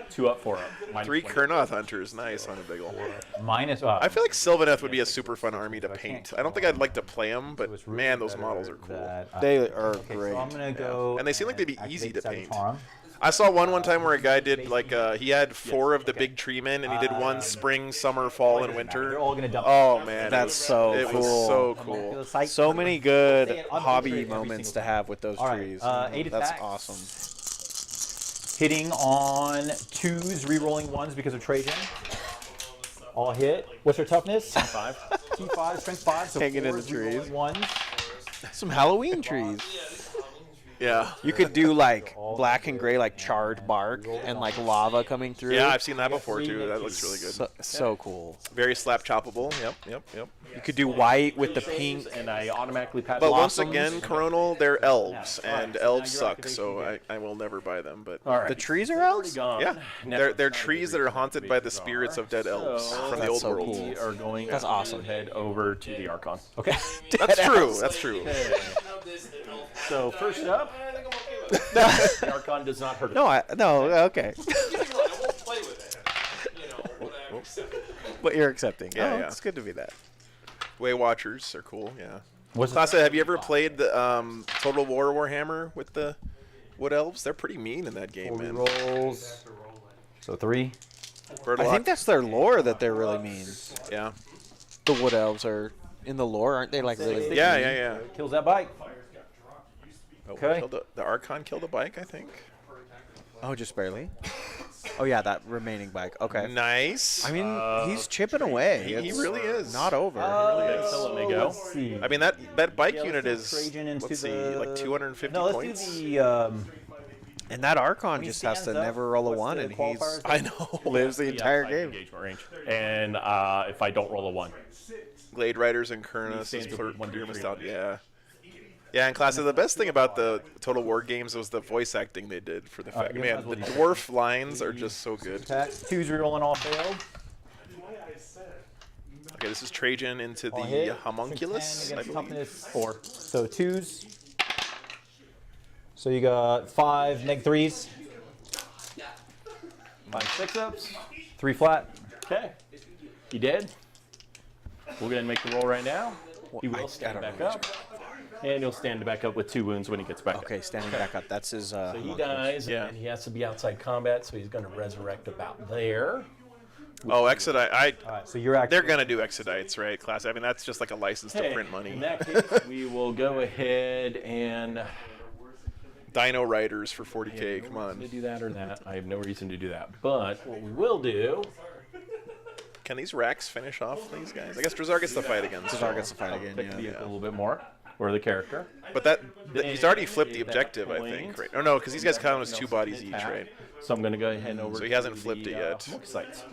2 up, 4 up. Minus 3 Kurnoth Hunters. Nice on a big ol'. Minus. I feel like Sylvaneth would be a super fun army to paint. I don't think I'd like to play them, but man, those models are cool. They are great. So I'm gonna go. And they seem like they'd be easy to activate paint. Sabotarum. I saw one time where a guy did like he had 4 of the big tree men, and he did 1 spring, summer, fall, and winter. They're all gonna dump. Oh man, That's so it cool. was so cool. So many good hobby moments to have with those trees. 8 That's attacks. awesome. hitting on 2s, re-rolling 1s because of Trajan. All hit. What's their toughness? T5. T5, strength 5. So Hanging in the 4s, trees. re-rolling 1s. Some Halloween trees. Yeah. You could do like black and gray, like charred bark and like lava coming through. Yeah, I've seen that before too. That looks really good. So cool. Very slap choppable. Yep. You could do white with the pink. And I automatically pass. But once again, Coronal, they're elves, and elves suck, so I will never buy them. But The trees are elves? yeah, they're trees that are haunted by the spirits of dead elves from the old so world. cool. We are going That's to awesome. head over to the Archon. Okay. That's true. That's true. So first up, the Archon does not hurt. No, okay. But you're accepting. Yeah, Oh, yeah. It's good to be that. Way Watchers are cool. Yeah. What's Classa, have you ever played the Total War Warhammer with the Wood Elves? They're pretty mean in that game, man. Rolls. So 3. Birdlock. I think that's their lore that they're really mean. Yeah. The wood elves are in the lore, aren't they? Like really? Yeah. Kills that bike. Okay. The Archon killed a bike, I think. Oh, just barely. Oh yeah, that remaining bike. Okay. Nice. I mean, he's chipping away. He It's really is. not over. He really is. So let me go. Let's see. I mean, that bike Yeah, unit let's is, do Trajan into let's see, the- like 250 No, let's points. do the. And that Archon When he just has to stands up, never roll a what's 1, the and he's qualifiers? I know. lives the entire Outside game. engagement range. And if I don't roll a 1. Glade Riders and Kurnus stands is with for 1, 2, 3. yeah. Yeah, in Class, the best thing about the Total War games was the voice acting they did for the fact. you Man, might as well the do dwarf lines are just so good. Attack. 2s rerolling all failed. Okay, this is Trajan into All the hit. homunculus, 10 I against believe. toughness 4. So 2s. So you got 5 neg-3s. 5 6-ups. 3 flat. Okay. He dead. We'll go ahead and make the roll right now. He will stand back up. And he'll stand back up with 2 wounds when he gets back up. Okay, standing back up. That's his. So he dies, and he has to be outside combat, so he's going to resurrect about there. Oh, Exodite. Alright, so you're actually. They're going to do Exodites, right, Class? I mean, that's just like a license to print money. In that case, we will go ahead and Dino Riders for 40K, come to on. do that or that. I have no reason to do that. But what we will do. Can these racks finish off these guys? I guess Drazar gets the fight again. Drazar gets the fight again, Pick the yeah. vehicle a little bit more, or the character. But he's already flipped the objective, I think, right? Oh, no, because these guys count as 2 bodies each, right? So I'm going to go ahead and over. So he hasn't flipped it yet. Sites.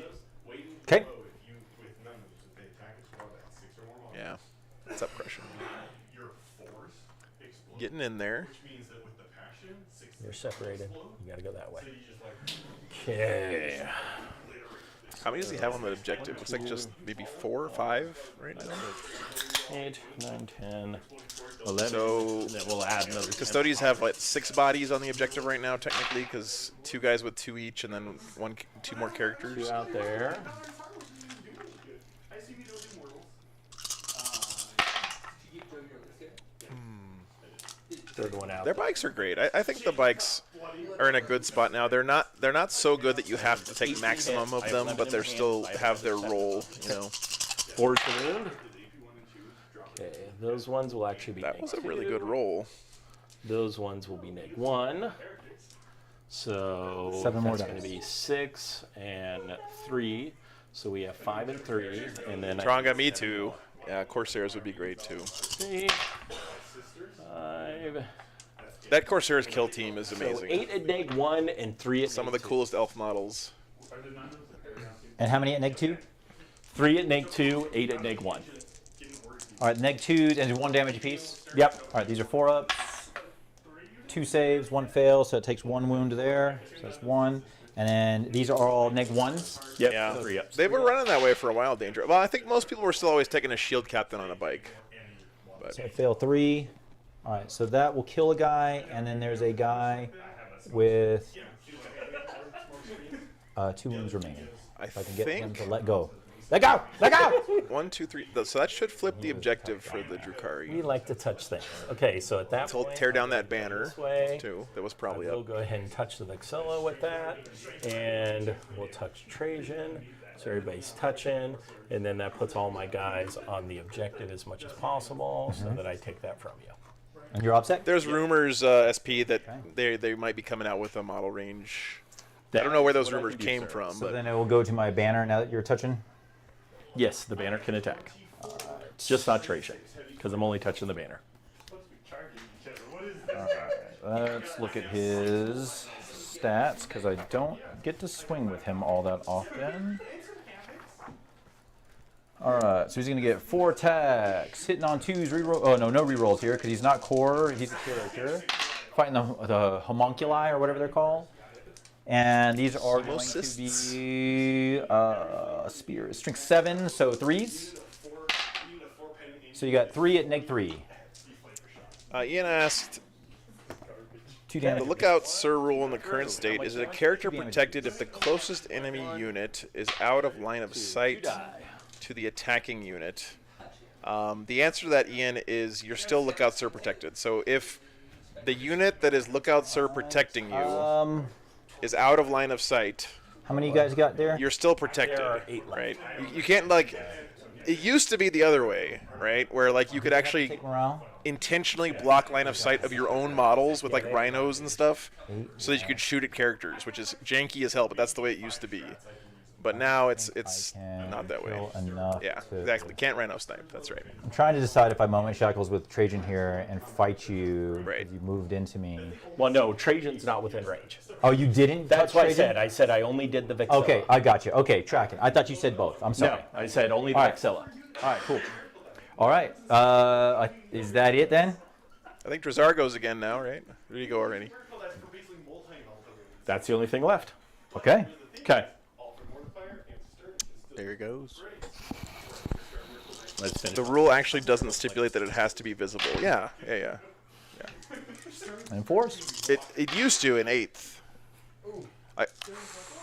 Okay. Yeah. What's up, Crusher? Getting in there. You're separated. You got to go that way. Okay. How many does he have on the objective? Looks like just maybe 4 or 5 right now. 8, 9, 10, 11. So and then we'll add another. Custodians have like 6 bodies on the objective right now, technically, because 2 guys with 2 each, and then 2 more characters. 2 out there. Third one out. Their bikes are great. I think the bikes are in a good spot now. They're not so good that you have to take maximum of them, but they still have their role. You know. 4 to wound. Okay, those ones will actually be. That was a really good roll. Those ones will be neg 1. So 7 more that's going to be 6 and 3. So we have 5 and 3, and then Tronga, me too. Yeah, Corsairs would be great too. 3, 5. That Corsairs kill team is So amazing. 8 at neg 1 and 3 at Some of neg the coolest elf models. And how many at neg 2? 3 at neg 2, 8 at neg 1. All right, neg 2 and 1 damage apiece. Yep. All right, these are 4 ups. 2 saves, 1 fail, so it takes 1 wound there. So that's 1. And then these are all neg 1s. Yep. Yeah, 3 ups. they were running that way for a while, Danger. Well, I think most people were still always taking a shield captain on a bike. But So fail 3. All right, so that will kill a guy, and then there's a guy with 2 wounds remaining. If I can get him to let go. Let go! Let go! 1, 2, 3. So that should flip the objective for the Drukhari. We like to touch things. Okay, so at that point, Tear down that banner this way. too. That was probably We'll up. go ahead and touch the Vexilla with that, and we'll touch Trajan. So everybody's touching, and then that puts all my guys on the objective as much as possible, so that I take that from you. And you're upset? There's rumors, SP, that they might be coming out with a model range. I don't know where those rumors came from. So but then it will go to my banner now that you're touching? Yes, the banner can attack. Just not Trajan, because I'm only touching the banner. Let's look at his stats, because I don't get to swing with him all that often. Alright, so he's going to get 4 attacks, hitting on 2s, reroll. Oh, no rerolls here, because he's not core, he's a character. Fighting the homunculi, or whatever they're called. And these are going to be spears. Strength 7, so 3s. So you got 3 at -3. Ian asked, 2 damage. the lookout Sir rule in the current state, is it a character protected if the closest enemy unit is out of line of sight to the attacking unit? The answer to that, Ian, is you're still lookout Sir protected. So if the unit that is lookout Sir protecting you is out of line of sight, how many you guys got there? You're still protected, right? You can't, like, it used to be the other way, right? Where, like, you could actually intentionally block line of sight of your own models with, like, rhinos and stuff so that you could shoot at characters, which is janky as hell, but that's the way it used to be. But now it's not that way. Yeah, exactly. Can't rhino snipe. That's right. I'm trying to decide if I moment shackles with Trajan here and fight you. Right. You moved into me. Well, no, Trajan's not within range. Oh, you didn't? That's what Trajan? I said. I said I only did the Vexilla. Okay, I got you. Okay, tracking. I thought you said both. I'm sorry. No, I said only the Vexilla. All right, cool. All right. Is that it then? I think Drazar goes again now, right? Or did he go already? That's the only thing left. Okay. Okay. There it goes. Let's finish. The rule actually doesn't stipulate that it has to be visible. Yeah. Enforce. It used to in 8th.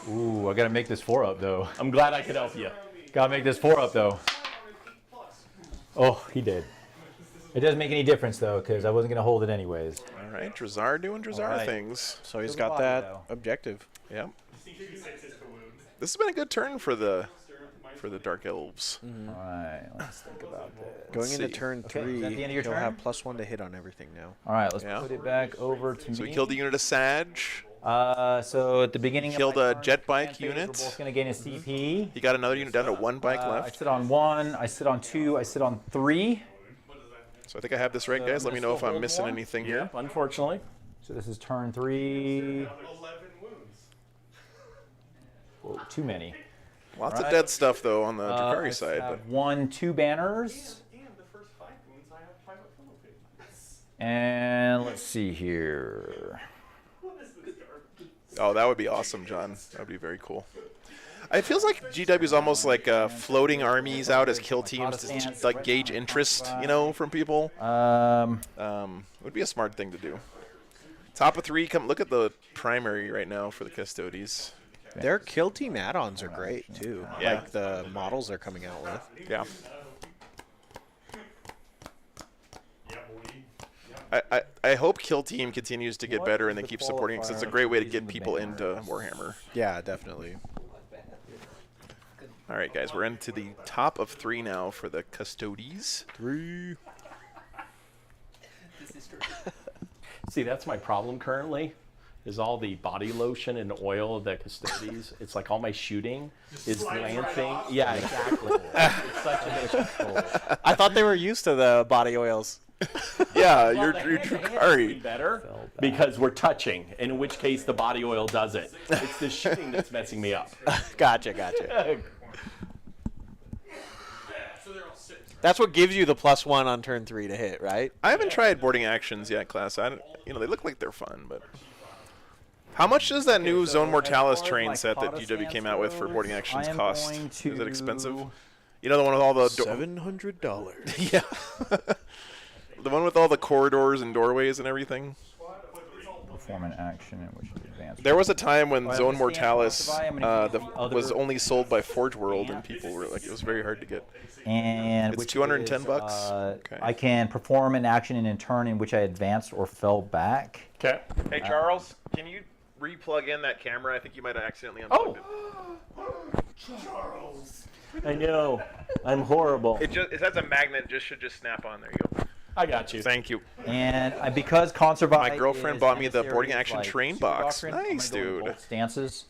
Ooh, I gotta make this 4-up though. I'm glad I could help you. Gotta make this 4-up though. Oh, he did. It doesn't make any difference though, because I wasn't gonna hold it anyways. All right, Drazar doing Drazar things. So he's got that objective. Yeah. This has been a good turn for the Dark Elves. All right, let's think about this. Going into turn 3, is that the end of your he'll turn? have +1 to hit on everything now. All right, let's put it back over to me. So he killed a unit of Sag. So at the beginning, killed a jet bike unit. We're both gonna gain a CP. He got another unit down to 1 bike I left. sit on 1. I sit on 2. I sit on 3. So I think I have this right, guys. Let me know if I'm missing anything here. Unfortunately. So this is turn 3. Whoa, too many. Lots of dead stuff though on the Drakari side. But 1, 2 banners. And let's see here. oh, that would be awesome, John. That would be very cool. It feels like GW is almost like floating armies out as kill teams to like gauge interest, you know, from people. Would be a smart thing to do. Top of 3, come look at the primary right now for the Custodes. Their kill team add-ons are great too. Yeah. Like the models they're coming out with. Yeah. I hope Kill Team continues to get better and they keep supporting it because it's a great way to get people into Warhammer. Yeah, definitely. All right, guys, we're into the top of 3 now for the Custodes. 3. See, that's my problem currently, is all the body lotion and oil of the Custodes. It's like all my shooting is glancing. Yeah, exactly. It's such a mission. I thought they were used to the body oils. Yeah, you're Drakari. Better because we're touching, in which case the body oil does it. It's the shooting that's messing me up. Gotcha. That's what gives you the +1 on turn 3 to hit, right? I haven't tried boarding actions yet, class. They look like they're fun, but how much does that new Zone Mortalis terrain set that GW came out with for boarding actions cost? Is it expensive? You know, the one with all the $700. Yeah. The one with all the corridors and doorways and everything. Perform an action in which to advance. There was a time when Zone Mortalis was only sold by Forge World, and people were like, it was very hard to get. And it's $210 bucks. Okay. I can perform an action in a turn in which I advanced or fell back. Okay. Hey Charles, can you re-plug in that camera? I think you might have accidentally unplugged it. Charles. I know. I'm horrible. It has a magnet. Should just snap on. There you go. I got you. Thank you. And because Conservite My girlfriend is bought me the necessary boarding as, action like, terrain super box. doctrine, I'm Nice, gonna go with dude. both stances.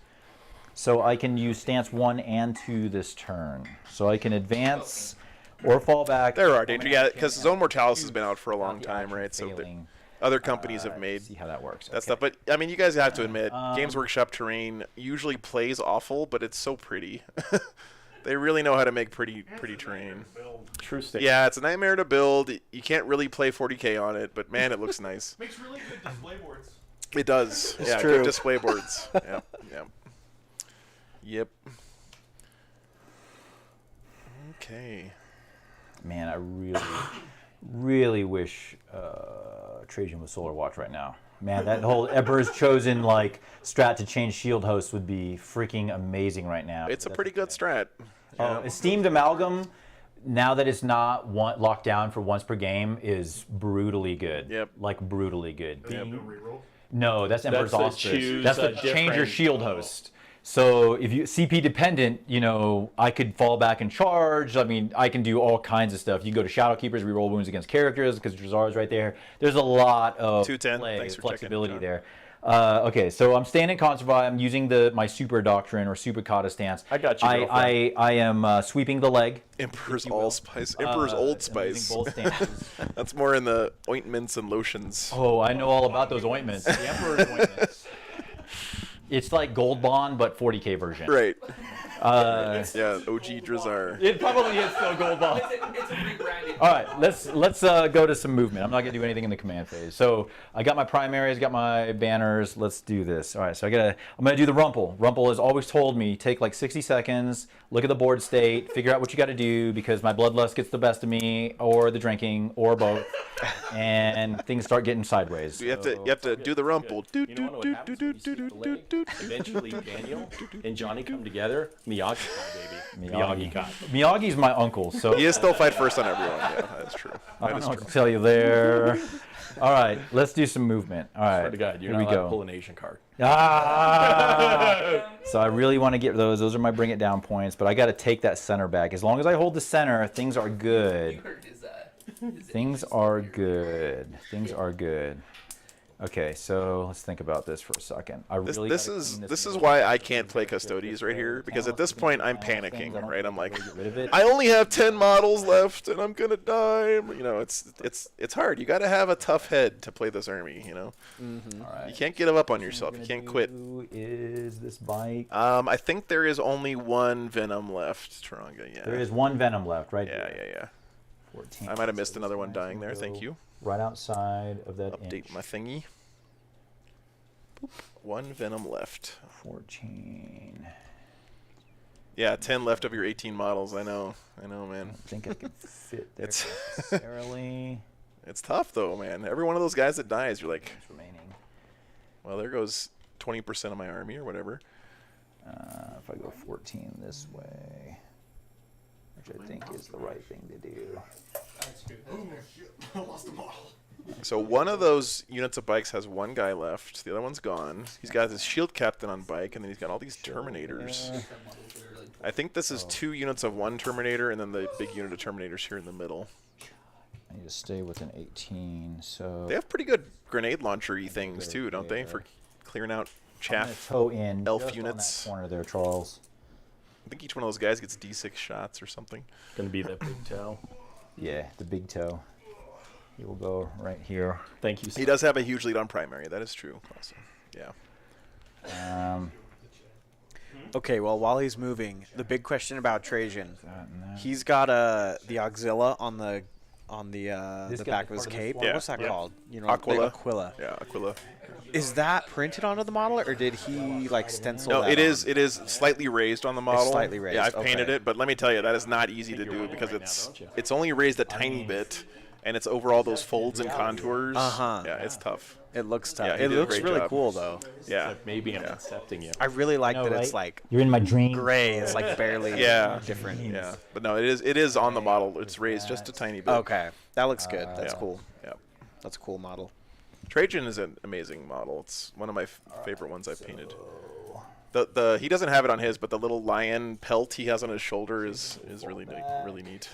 So I can use stance 1 and 2 this turn. So I can advance or fall back. There are danger, yeah, because Zone Mortalis has been out for a long time, right? So other companies have made see how that works. that stuff. But I mean, you guys have to admit, Games Workshop terrain usually plays awful, but it's so pretty. They really know how to make pretty terrain. True statement. Yeah, it's a nightmare to build. You can't really play 40K on it, but man, it looks nice. Makes really good display boards. It does. It's yeah, true. good display boards. Yep. Okay. Man, I really wish Trajan was Solar Watch right now. Man, that whole Emperor's Chosen like strat to change shield hosts would be freaking amazing right now. It's a pretty good strat. Esteemed Amalgam, now that it's not locked down for once per game, is brutally good. Yep. Like brutally good. They have no reroll. No, that's Emperor's the Auspice. choose That's a the change your different- shield host. So if you CP dependent, you know, I could fall back and charge. I mean, I can do all kinds of stuff. You go to Shadow Keepers, reroll wounds against characters because Drazar's right there. There's a lot of 210. play, Thanks for flexibility checking, there. Okay, so I'm staying in Conservite. I'm using my Super Doctrine or Super Kata stance. I got you, girlfriend. I am sweeping the leg. Emperor's Allspice. Emperor's Old I'm Spice. using both stances. That's more in the ointments and lotions. Oh, I know all about those ointments. The Emperor's ointments. It's like Gold Bond, but 40K version. Right. Yeah, OG Drazar. It probably is still Gold Bond. It's a rebranding. All right, let's go to some movement. I'm not gonna do anything in the command phase. So I got my primaries, got my banners. Let's do this. All right, so I'm gonna do the Rumple. Rumple has always told me take like 60 seconds, look at the board state, figure out what you got to do because my bloodlust gets the best of me, or the drinking, or both, and things start getting sideways. You have to do the Rumple. You know what happens when you sweep the leg? Eventually, Daniel and Johnny come together. Miyagi baby. Miyagi got. Miyagi's my uncle, so He is still fight first on everyone. Yeah, that's true. I That don't is know what true. to tell you there. All right, let's do some movement. All right, Swear to God, you're here not we allowed go. to pull an Asian card. Ah! So I really want to get those. Those are my bring it down points, but I got to take that center back. As long as I hold the center, things are good. Things are good. Things are good. Okay, so let's think about this for a second. This is why I can't play Custodes right here, because at this point I'm panicking, right? I'm like, I only have 10 models left and I'm gonna die. You know, it's hard. You got to have a tough head to play this army. You know, you can't give up on yourself. You can't quit. Is this bike? I think there is only one Venom left, Taranga. Yeah. There is one Venom left, right? Yeah. 14. I might have missed another one dying there. Thank you. Right outside of that Update my thingy. Boop. One Venom left. 14. Yeah, 10 left of your 18 models. I know, man. I don't think I can fit there It's necessarily. It's tough though, man. Every one of those guys that dies, you're like, remaining. Well, there goes 20% of my army or whatever. If I go 14 this way, which I think is the right thing to do. Oh shit! I lost a model. So one of those units of bikes has one guy left. The other one's gone. He's got his shield captain on bike, and then he's got all these Terminators. I think this is 2 units of one Terminator, and then the big unit of Terminators here in the middle. I need to stay within 18, so... They have pretty good grenade launcher-y things, too, don't they? For clearing out chaff toe in elf just units. on that corner there, Charles. I think each one of those guys gets D6 shots or something. Gonna be that big toe. Yeah, the big toe. He will go right here. Thank you. He does have a huge lead on primary. That is true. Also, yeah. Okay, well, while he's moving, the big question about Trajan, he's got the Auxilla on the back of his cape. Yeah. What's that called? You know, Aquila. Aquila. Yeah, Aquila. Is that printed onto the model, or did he like stencil? No, that it is. on? It is slightly raised on the model. slightly raised, Yeah, I've painted okay. it, but let me tell you, that is not easy to do because it's only raised a tiny bit, and it's over all those folds and contours. Yeah, it's tough. It looks tough. Yeah, he it did a looks great really job. cool though. Yeah. Maybe I'm accepting you. I really like know, that right? it's like You're in my dream. gray. It's like barely different. Yeah, but no, it is on the model. It's raised just a tiny bit. Okay, that looks good. That's yeah. cool. Yeah. That's a cool model. Trajan is an amazing model. It's one of my favorite ones I've painted. The he doesn't have it on his, but the little lion pelt he has on his shoulder is really neat.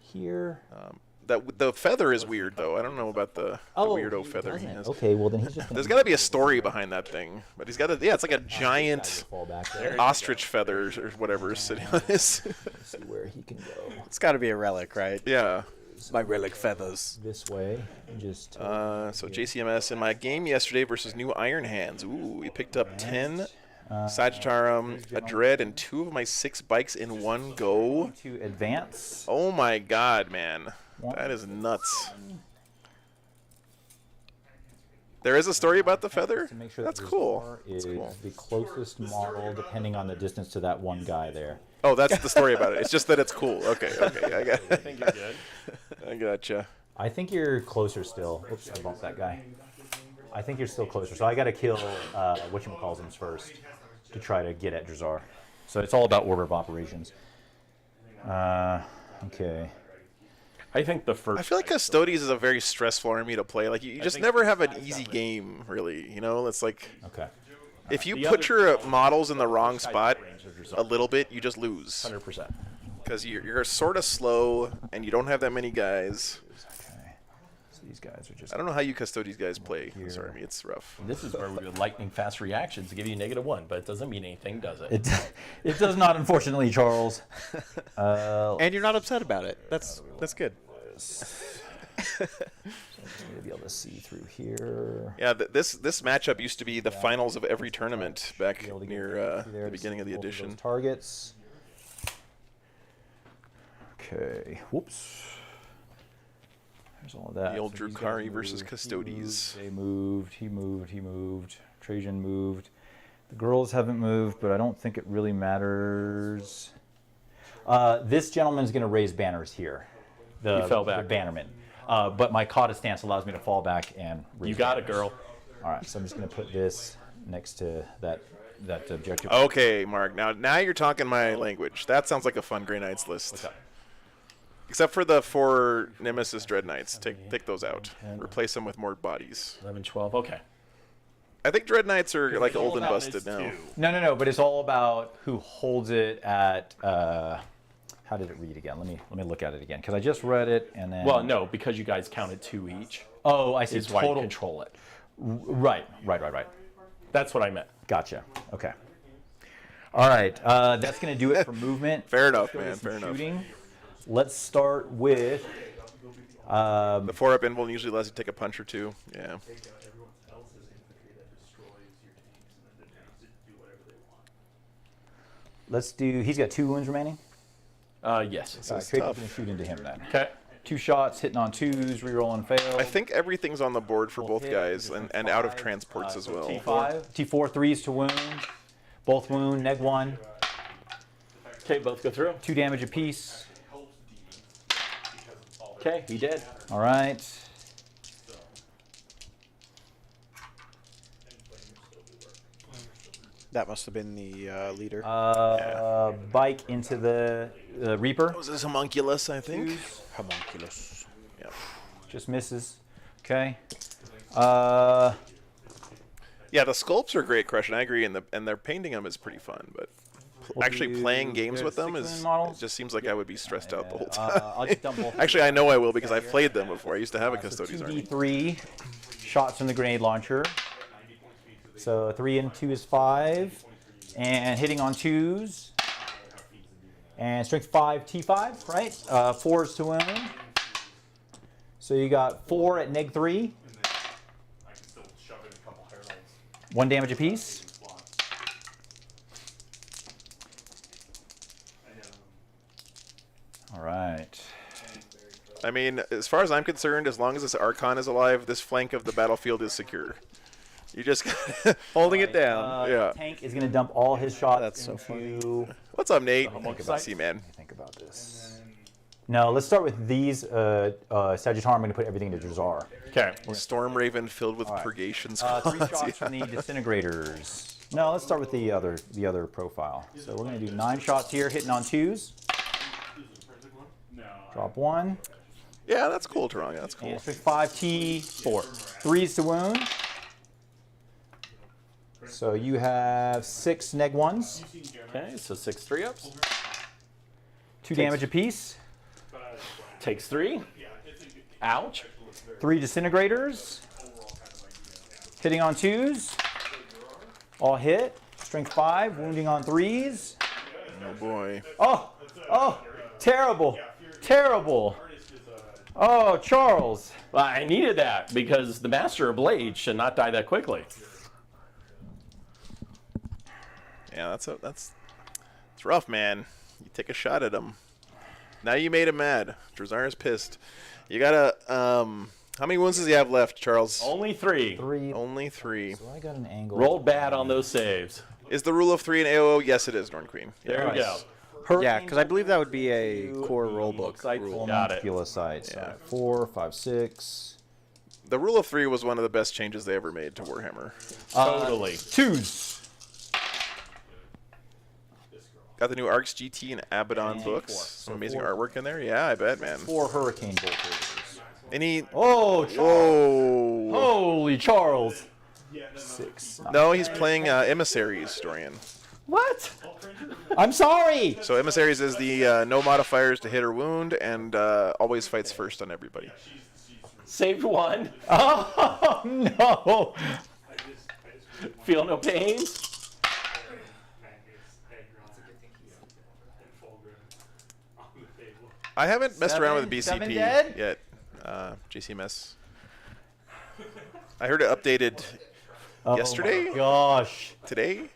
Here. that the feather is weird though. I don't know about the weirdo feather he has. Okay, well then he's just. There's got to be a story behind that thing, but he's got a it's like a giant ostrich feather or whatever is sitting on his. See where he can go. It's got to be a relic, right? Yeah. My relic feathers. This way, just. So JCMS in my game yesterday versus New Iron Hands. Ooh, we picked up 10 Sagittarum, a Dread, and 2 of my 6 bikes in one go. To advance. Oh my god, man. That is nuts. There is a story about the feather? To make sure That's that cool. Is the closest model depending on the distance to that one guy there. Oh, that's the story about it. It's just that it's cool. Okay. I think you're good. I gotcha. I think you're closer still. Oops, I bumped that guy. I think you're still closer. So I got to kill whatchamacallims first to try to get at Drazar. So it's all about order of operations. Okay. I think the first. I feel like Custodes is a very stressful army to play. Like you just never have an easy game, really. You know, it's like if you put your models in the wrong spot a little bit, you just lose. 100%. Because you're sort of slow and you don't have that many guys. Okay. So these guys are just. I don't know how you Custodes guys play this army. It's rough. This is where we do lightning fast reactions to give you -1, but it doesn't mean anything, does it? It does not, unfortunately, Charles. And you're not upset about it. That's good. So I'm just going to be able to see through here. Yeah, this matchup used to be the finals of every tournament back near the beginning of the edition. Targets. Okay. Whoops. There's all of that. The old Drukari versus Custodes. They moved. He moved. Trajan moved. The girls haven't moved, but I don't think it really matters. This gentleman's going to raise banners here. You fell back. The bannerman. But my kata stance allows me to fall back and raise You got banners. it, girl. All right, so I'm just going to put this next to that objective. Okay, Mark. Now you're talking my language. That sounds like a fun Grey Knights list. What's up? Except for the 4 Nemesis Dread Knights. Take those out. Replace them with more bodies. 11, 12. Okay. I think Dread Knights are like old and busted now. No, but it's all about who holds it at. How did it read again? Let me look at it again because I just read it and then. Well, no, because you guys counted 2 each. Oh, I see. Is why you control it. Right. That's what I meant. Gotcha. Okay. All right. That's going to do it for movement. Fair enough, man. Fair enough. Shooting. Let's start with. The 4-up invul usually lets you take a punch or 2. Yeah. Let's do. He's got 2 wounds remaining. Yes. Trajan's going to shoot into him then. Okay. 2 shots, hitting on 2s, reroll and fail. I think everything's on the board for both guys and out of transports as well. T5, 3s to wound. Both wound, neg 1. Okay, both go through. 2 damage apiece. Okay, he did. All right. That must have been the leader. Bike into the Reaper. Was this homunculus, I think? Homunculus. Yeah. Just misses. Okay. Yeah, the sculpts are great, Crush, and I agree, and they're painting them is pretty fun, but actually playing games with them it just seems like I would be stressed out the whole time. I'll just dump both. Actually, I know I will because I've played them before. I used to have a Custodes army. 2d3 shots from the grenade launcher. So 3 and 2 is 5. And hitting on 2s. And strength 5, T5, right? 4s to wound. So you got 4 at neg 3. 1 damage apiece. All right. I mean, as far as I'm concerned, as long as this Archon is alive, this flank of the battlefield is secure. You just holding it down. Yeah. Tank is going to dump all his shots. That's so funny. What's up, Nate? See, man. Think about this. No, let's start with these. Sagittarum, I'm going to put everything into Drazar. Okay. Storm Raven filled with purgation squads. 3 shots from the disintegrators. No, let's start with the other profile. So we're going to do 9 shots here, hitting on 2s. Drop 1. Yeah, that's cool, Tarang. That's cool. And 5 T4. 3s to wound. So you have 6 neg 1s. Okay, so 6 3-ups. 2 damage apiece. Takes 3. Ouch. 3 disintegrators. Hitting on 2s. All hit. Strength 5. Wounding on 3s. Oh boy. Oh, terrible. Terrible. Oh, Charles. Well, I needed that because the Master of Blades should not die that quickly. Yeah, that's rough, man. You take a shot at him. Now you made him mad. Drazar's pissed. You gotta. How many wounds does he have left, Charles? Only 3. 3. Only 3. So I got an angle. Rolled bad on those saves. Is the rule of 3 in AOO? Yes, it is, Norn Queen. There we go. Yeah, because I believe that would be a core rulebook rule. Got it. Sites. Yeah. 4, 5, 6. The rule of 3 was one of the best changes they ever made to Warhammer. Totally. 2s. Got the new Arks GT and Abaddon books. Some amazing artwork in there. Yeah, I bet, man. 4 hurricane bolters. Any? Oh, Whoa! Holy Charles! 6. No, he's playing Emissaries, Dorian. What? I'm sorry. So Emissaries is the no modifiers to hit or wound, and always fights first on everybody. Saved 1. Oh no! Feel no pain. I haven't messed around with the 7 BCP dead? yet. JCMS. I heard it updated yesterday. Oh my gosh! Today.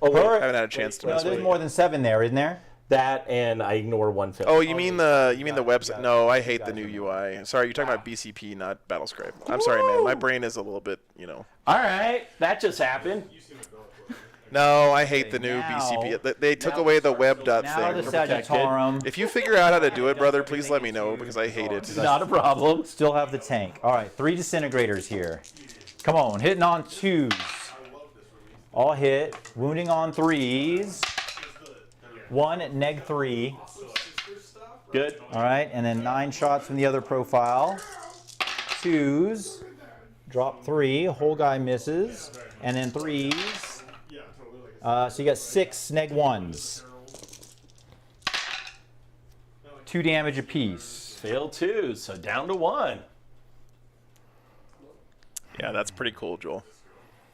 Oh, wait. I haven't had a chance to No, mess with there's it. more than 7 there, isn't there? That and I ignore 150. Oh, you mean the website? No, I hate the new UI. Sorry, you're talking about BCP, not Battlescribe. I'm sorry, man. My brain is a little bit, All right, that just happened. No, I hate the new BCP. They took away the web dot Now thing. the Sagittarium. If you figure out how to do it, brother, please let me know because I hate it. Not a problem. Still have the tank. All right, 3 disintegrators here. Come on, hitting on 2s. All hit. Wounding on 3s. 1 at neg 3. Good. All right, and then 9 shots from the other profile. 2s. Drop 3. Whole guy misses. And then 3s. So you got 6 neg 1s. 2 damage apiece. Failed 2, so down to 1. Yeah, that's pretty cool, Joel.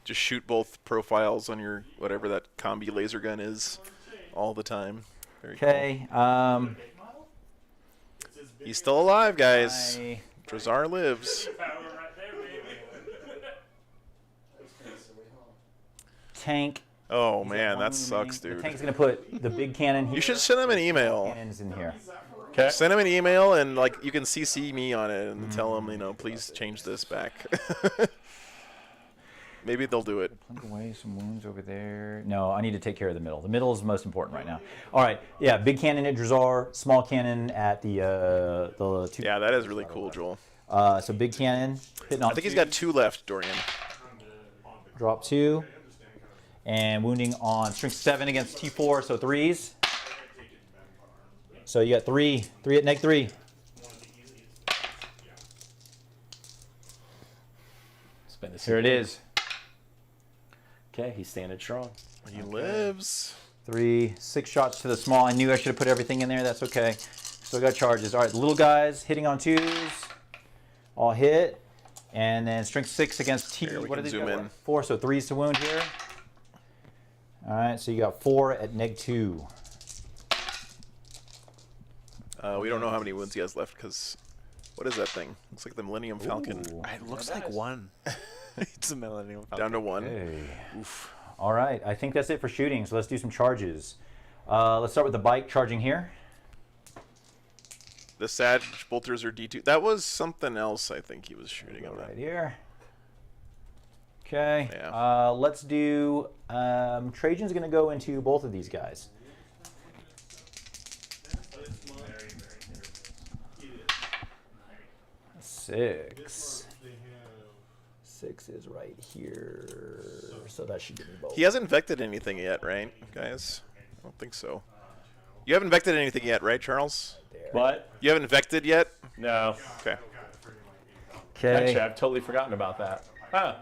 Just shoot both profiles on your whatever that combi laser gun is all the time. Very Okay. cool. He's still alive, guys. Drazar lives. Tank. Oh man, that sucks, The dude. tank's gonna put the big cannon here. You should send him an email. Cannons in here. Okay. Send him an email and like you can CC me on it and tell him, please change this back. Maybe they'll do it. Plunk away some wounds over there. No, I need to take care of the middle. The middle is most important right now. All right, yeah, big cannon at Drazar, small cannon at the 2. Yeah, that is really cool, Joel. So big cannon hitting on. I think he's got 2 left, Dorian. Drop 2, and wounding on strength 7 against T4, so 3s. So you got 3 at neg 3. Here it is. Okay, he's standing strong. He lives. 3, 6 shots to the small. I knew I should have put everything in there. That's okay. Still got charges. All right, the little guys hitting on 2s. All hit. And then strength 6 against T. Here, we What can did they zoom get? in. 4, so 3s to wound here. All right, so you got 4 at neg 2. We don't know how many wounds he has left because what is that thing? Looks like the Millennium Falcon. It looks like 1. It's a Millennium Falcon. Down to 1. Hey. Oof. All right, I think that's it for shooting. So let's do some charges. Let's start with the bike charging here. The Sag bolters are D2. That was something else I think he was shooting on that. Right here. Okay. Yeah. Let's do. Trajan's going to go into both of these guys. Six. 6 is right here, so that should give me both. He hasn't vected anything yet, right, guys? I don't think so. You haven't vected anything yet, right, Charles? What? You haven't vected yet? No. Okay. Okay. Actually, I've totally forgotten about that. Huh.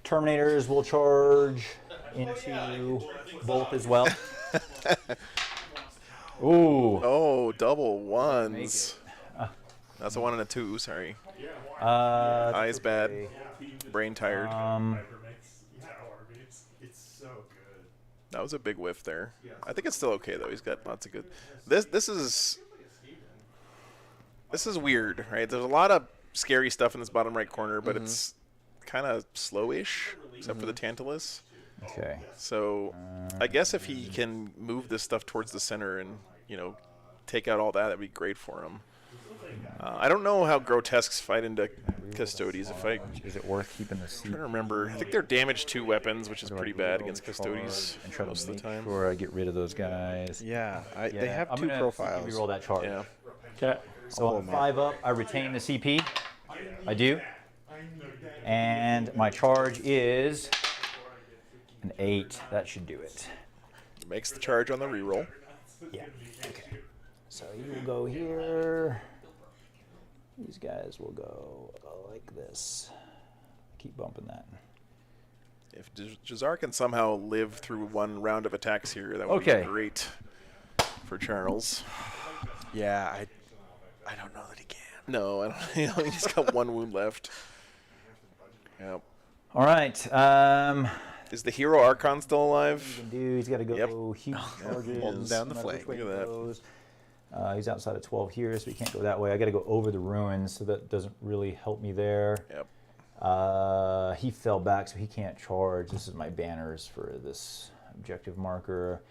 Terminators will charge into both as well. Ooh. Oh, double ones. That's a 1 and a 2. Sorry. Eyes bad. Brain tired. It's so good. That was a big whiff there. I think it's still okay though. He's got lots of good. This is weird, right? There's a lot of scary stuff in this bottom right corner, but it's kind of slowish, except for the Tantalus. Okay. So I guess if he can move this stuff towards the center and take out all that, that'd be great for him. I don't know how grotesques fight into Custodes. Is it worth keeping the I don't remember. I think they're damage 2 weapons, which is pretty bad against Custodes most of the time. Sure, I get rid of those guys. Yeah, they have 2 profiles. Roll that charge. Yeah. Okay. So I'm 5 up. I retain the CP. I do. And my charge is an 8. That should do it. Makes the charge on the reroll. Yeah. Okay. So you will go here. These guys will go like this. Keep bumping that. If Jazar can somehow live through 1 round of attacks here, that would be great for Charles. Yeah, I don't know that he can. No, I don't. He's got 1 wound left. Yep. All right. Is the hero Archon still alive? He's got to go huge charges. Holding down the flank. Look at that. He's outside of 12 here, so he can't go that way. I got to go over the ruins, so that doesn't really help me there. Yep. He fell back, so he can't charge. This is my banners for this objective marker.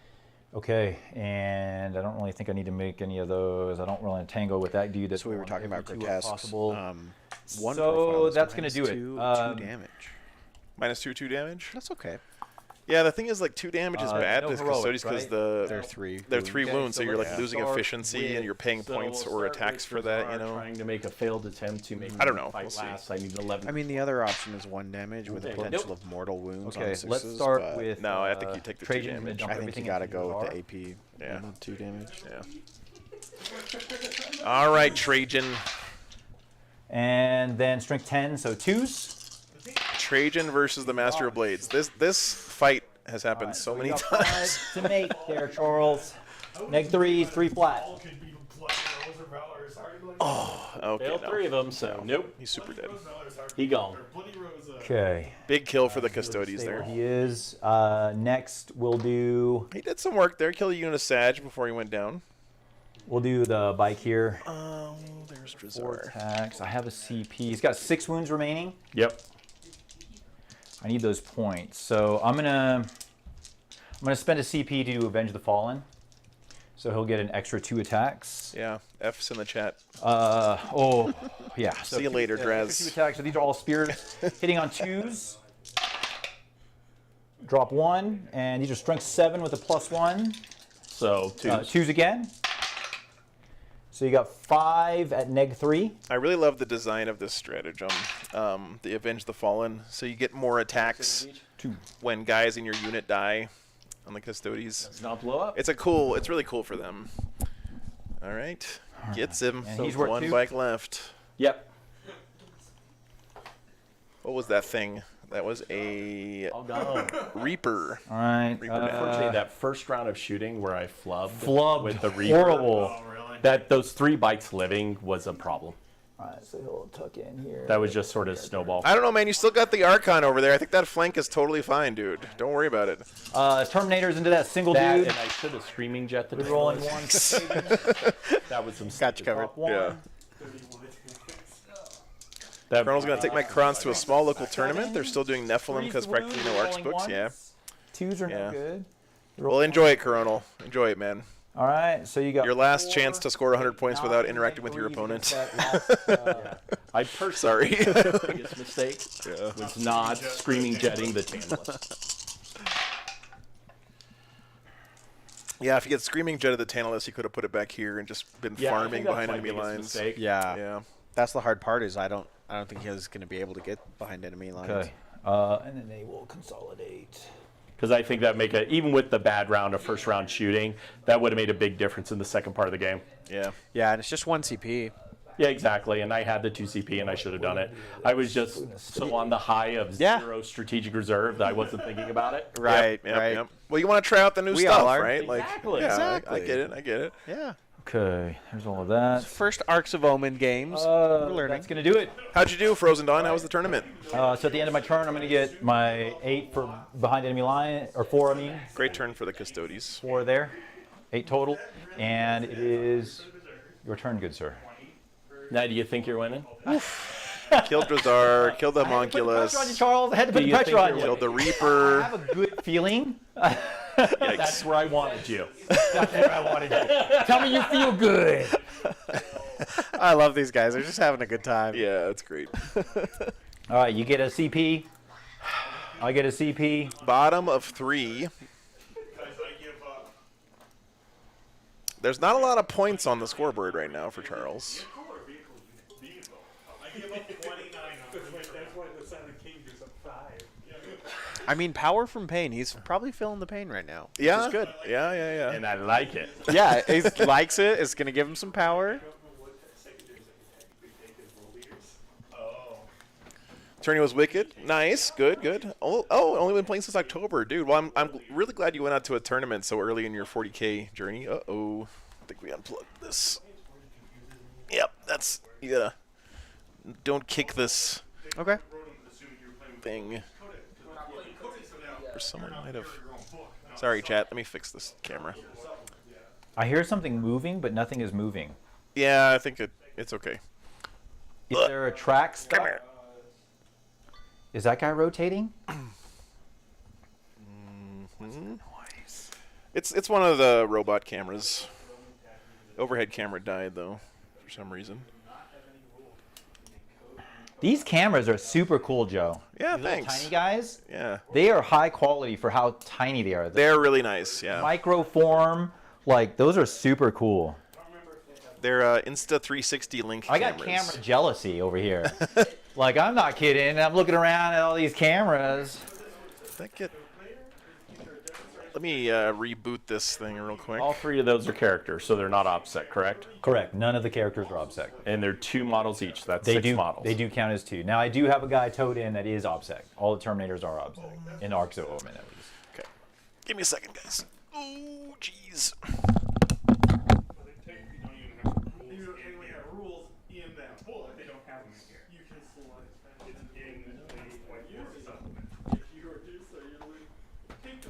Okay, and I don't really think I need to make any of those. I don't really tango with that dude. That's what we were talking about, grotesques. Possible. One so that's going to do it. 2 damage. -2 damage? That's okay. Yeah, the thing is, like, 2 damage is bad to Custodes because they're 3. They're 3 wounds, so you're like losing efficiency and you're paying points or attacks for that. Trying to make a failed attempt to make. I don't know. Fight last. I need 11. I mean, the other option is 1 damage with the potential of mortal wounds. Okay, on 6s, let's start with. No, I think you take the 2 Trajan's damage. gonna I think you got to go with the AP. Yeah. 2 damage. Yeah. All right, Trajan. And then strength 10, so 2s. Trajan versus the Master of Blades. This fight has happened so many times. 5 to make there, Charles. -3, 3 flat. Oh, okay. Failed 3 of them, so nope. He's super dead. He gone. Okay. Big kill for the Custodes there. He is. Next, we'll do. He did some work there. Killed a unit of Sag before he went down. We'll do the bike here. There's 4 Drazar. attacks. I have a CP. He's got 6 wounds remaining. Yep. I need those points, so I'm gonna spend a CP to avenge the fallen. So he'll get an extra 2 attacks. Yeah, F's in the chat. Oh, yeah. So See you later, Draz. 2 attacks. So these are all spears hitting on 2s. Drop 1, and these are strength 7 with a +1. So 2s. 2s again. So you got 5 at -3. I really love the design of this stratagem, the Avenge the Fallen. So you get more attacks when guys in your unit die on the Custodes. Does not blow up. It's really cool for them. All right, gets him. And So he's worth 1 2. bike left. Yep. What was that thing? That was a Reaper. All right. Unfortunately, that first round of shooting where I flubbed with the Reaper, horrible. That those 3 bikes living was a problem. All right, so he'll tuck in here. That was just sort of snowball. I don't know, man. You still got the Archon over there. I think that flank is totally fine, dude. Don't worry about it. Terminators into that single That, dude. and I should have Screaming Jet the Rolling Tantalus. 1. That was some Got you covered. Yeah. Colonel's going to take my Krons to a small local tournament. They're still doing Nephilim because practically no Arcs books. Yeah. 2s are no good. Well, enjoy it, Coronel. Enjoy it, man. All right, so you got your last chance to score 100 points without interacting with your opponent. I personally Sorry. the biggest mistake was not Screaming Jetting the Tantalus. Yeah, if you get Screaming Jet of the Tantalus, you could have put it back here and just been farming behind enemy lines. Yeah. That's the hard part is I don't think he's going to be able to get behind enemy lines. Okay. And then they will consolidate. Because I think that even with the bad round of first round shooting, that would have made a big difference in the second part of the game. Yeah. Yeah, and it's just 1 CP. Yeah, exactly. And I had the 2 CP, and I should have done it. I was just so on the high of 0 strategic reserve that I wasn't thinking about it. Right. Yep. Well, you want to try out the new We stuff, all are. right? Exactly. Yeah, Exactly. I get it. Yeah. Okay, there's all of that. First Arks of Omen games. We're learning. That's going to do it. How'd you do, Frozen Dawn? How was the tournament? So at the end of my turn, I'm going to get my 8 for behind enemy line, or 4, I mean. Great turn for the Custodies. 4 there. 8 total. And it is your turn, good sir. Now, do you think you're winning? Killed Drazar, killed the homunculus. I had to put the pressure on you, Charles. I had to put the pressure on you. Killed the Reaper. I have a good feeling. That's where I wanted you. That's where I wanted you. Tell me you feel good. I love these guys. They're just having a good time. Yeah, that's great. All right, you get a CP. I get a CP. Bottom of 3. There's not a lot of points on the scoreboard right now for Charles. I mean, power from pain. He's probably feeling the pain right now. Yeah, which is good. Yeah. And I like it. Yeah, he likes it. It's gonna give him some power. Tourney was wicked. Nice. Good. Oh, only been playing since October. Dude, well, I'm really glad you went out to a tournament so early in your 40K journey. Uh-oh. I think we unplugged this. Yep, that's... You gotta... Don't kick this... Okay. Thing. Or someone might have... Sorry, chat. Let me fix this camera. I hear something moving, but nothing is moving. Yeah, I think it's okay. Is there a track stuck? Come here. Is that guy rotating? Noise. It's one of the robot cameras. Overhead camera died though, for some reason. These cameras are super cool, Joe. Yeah, These little thanks. tiny guys. Yeah. They are high quality for how tiny they are. They're really nice. Yeah. Microform, like those are super cool. They're Insta360 link I cameras. got camera jealousy over here. Like, I'm not kidding. I'm looking around at all these cameras. Let me reboot this thing real quick. All 3 of those are characters, so they're not OBSEC, correct? Correct. None of the characters are OBSEC. And they're 2 models each. That's They 6 do, models. They do count as 2. Now, I do have a guy towed in that is OBSEC. All the Terminators are OBSEC. In Arks of Omen, at least. Okay. Give me a second, guys. Oh, jeez.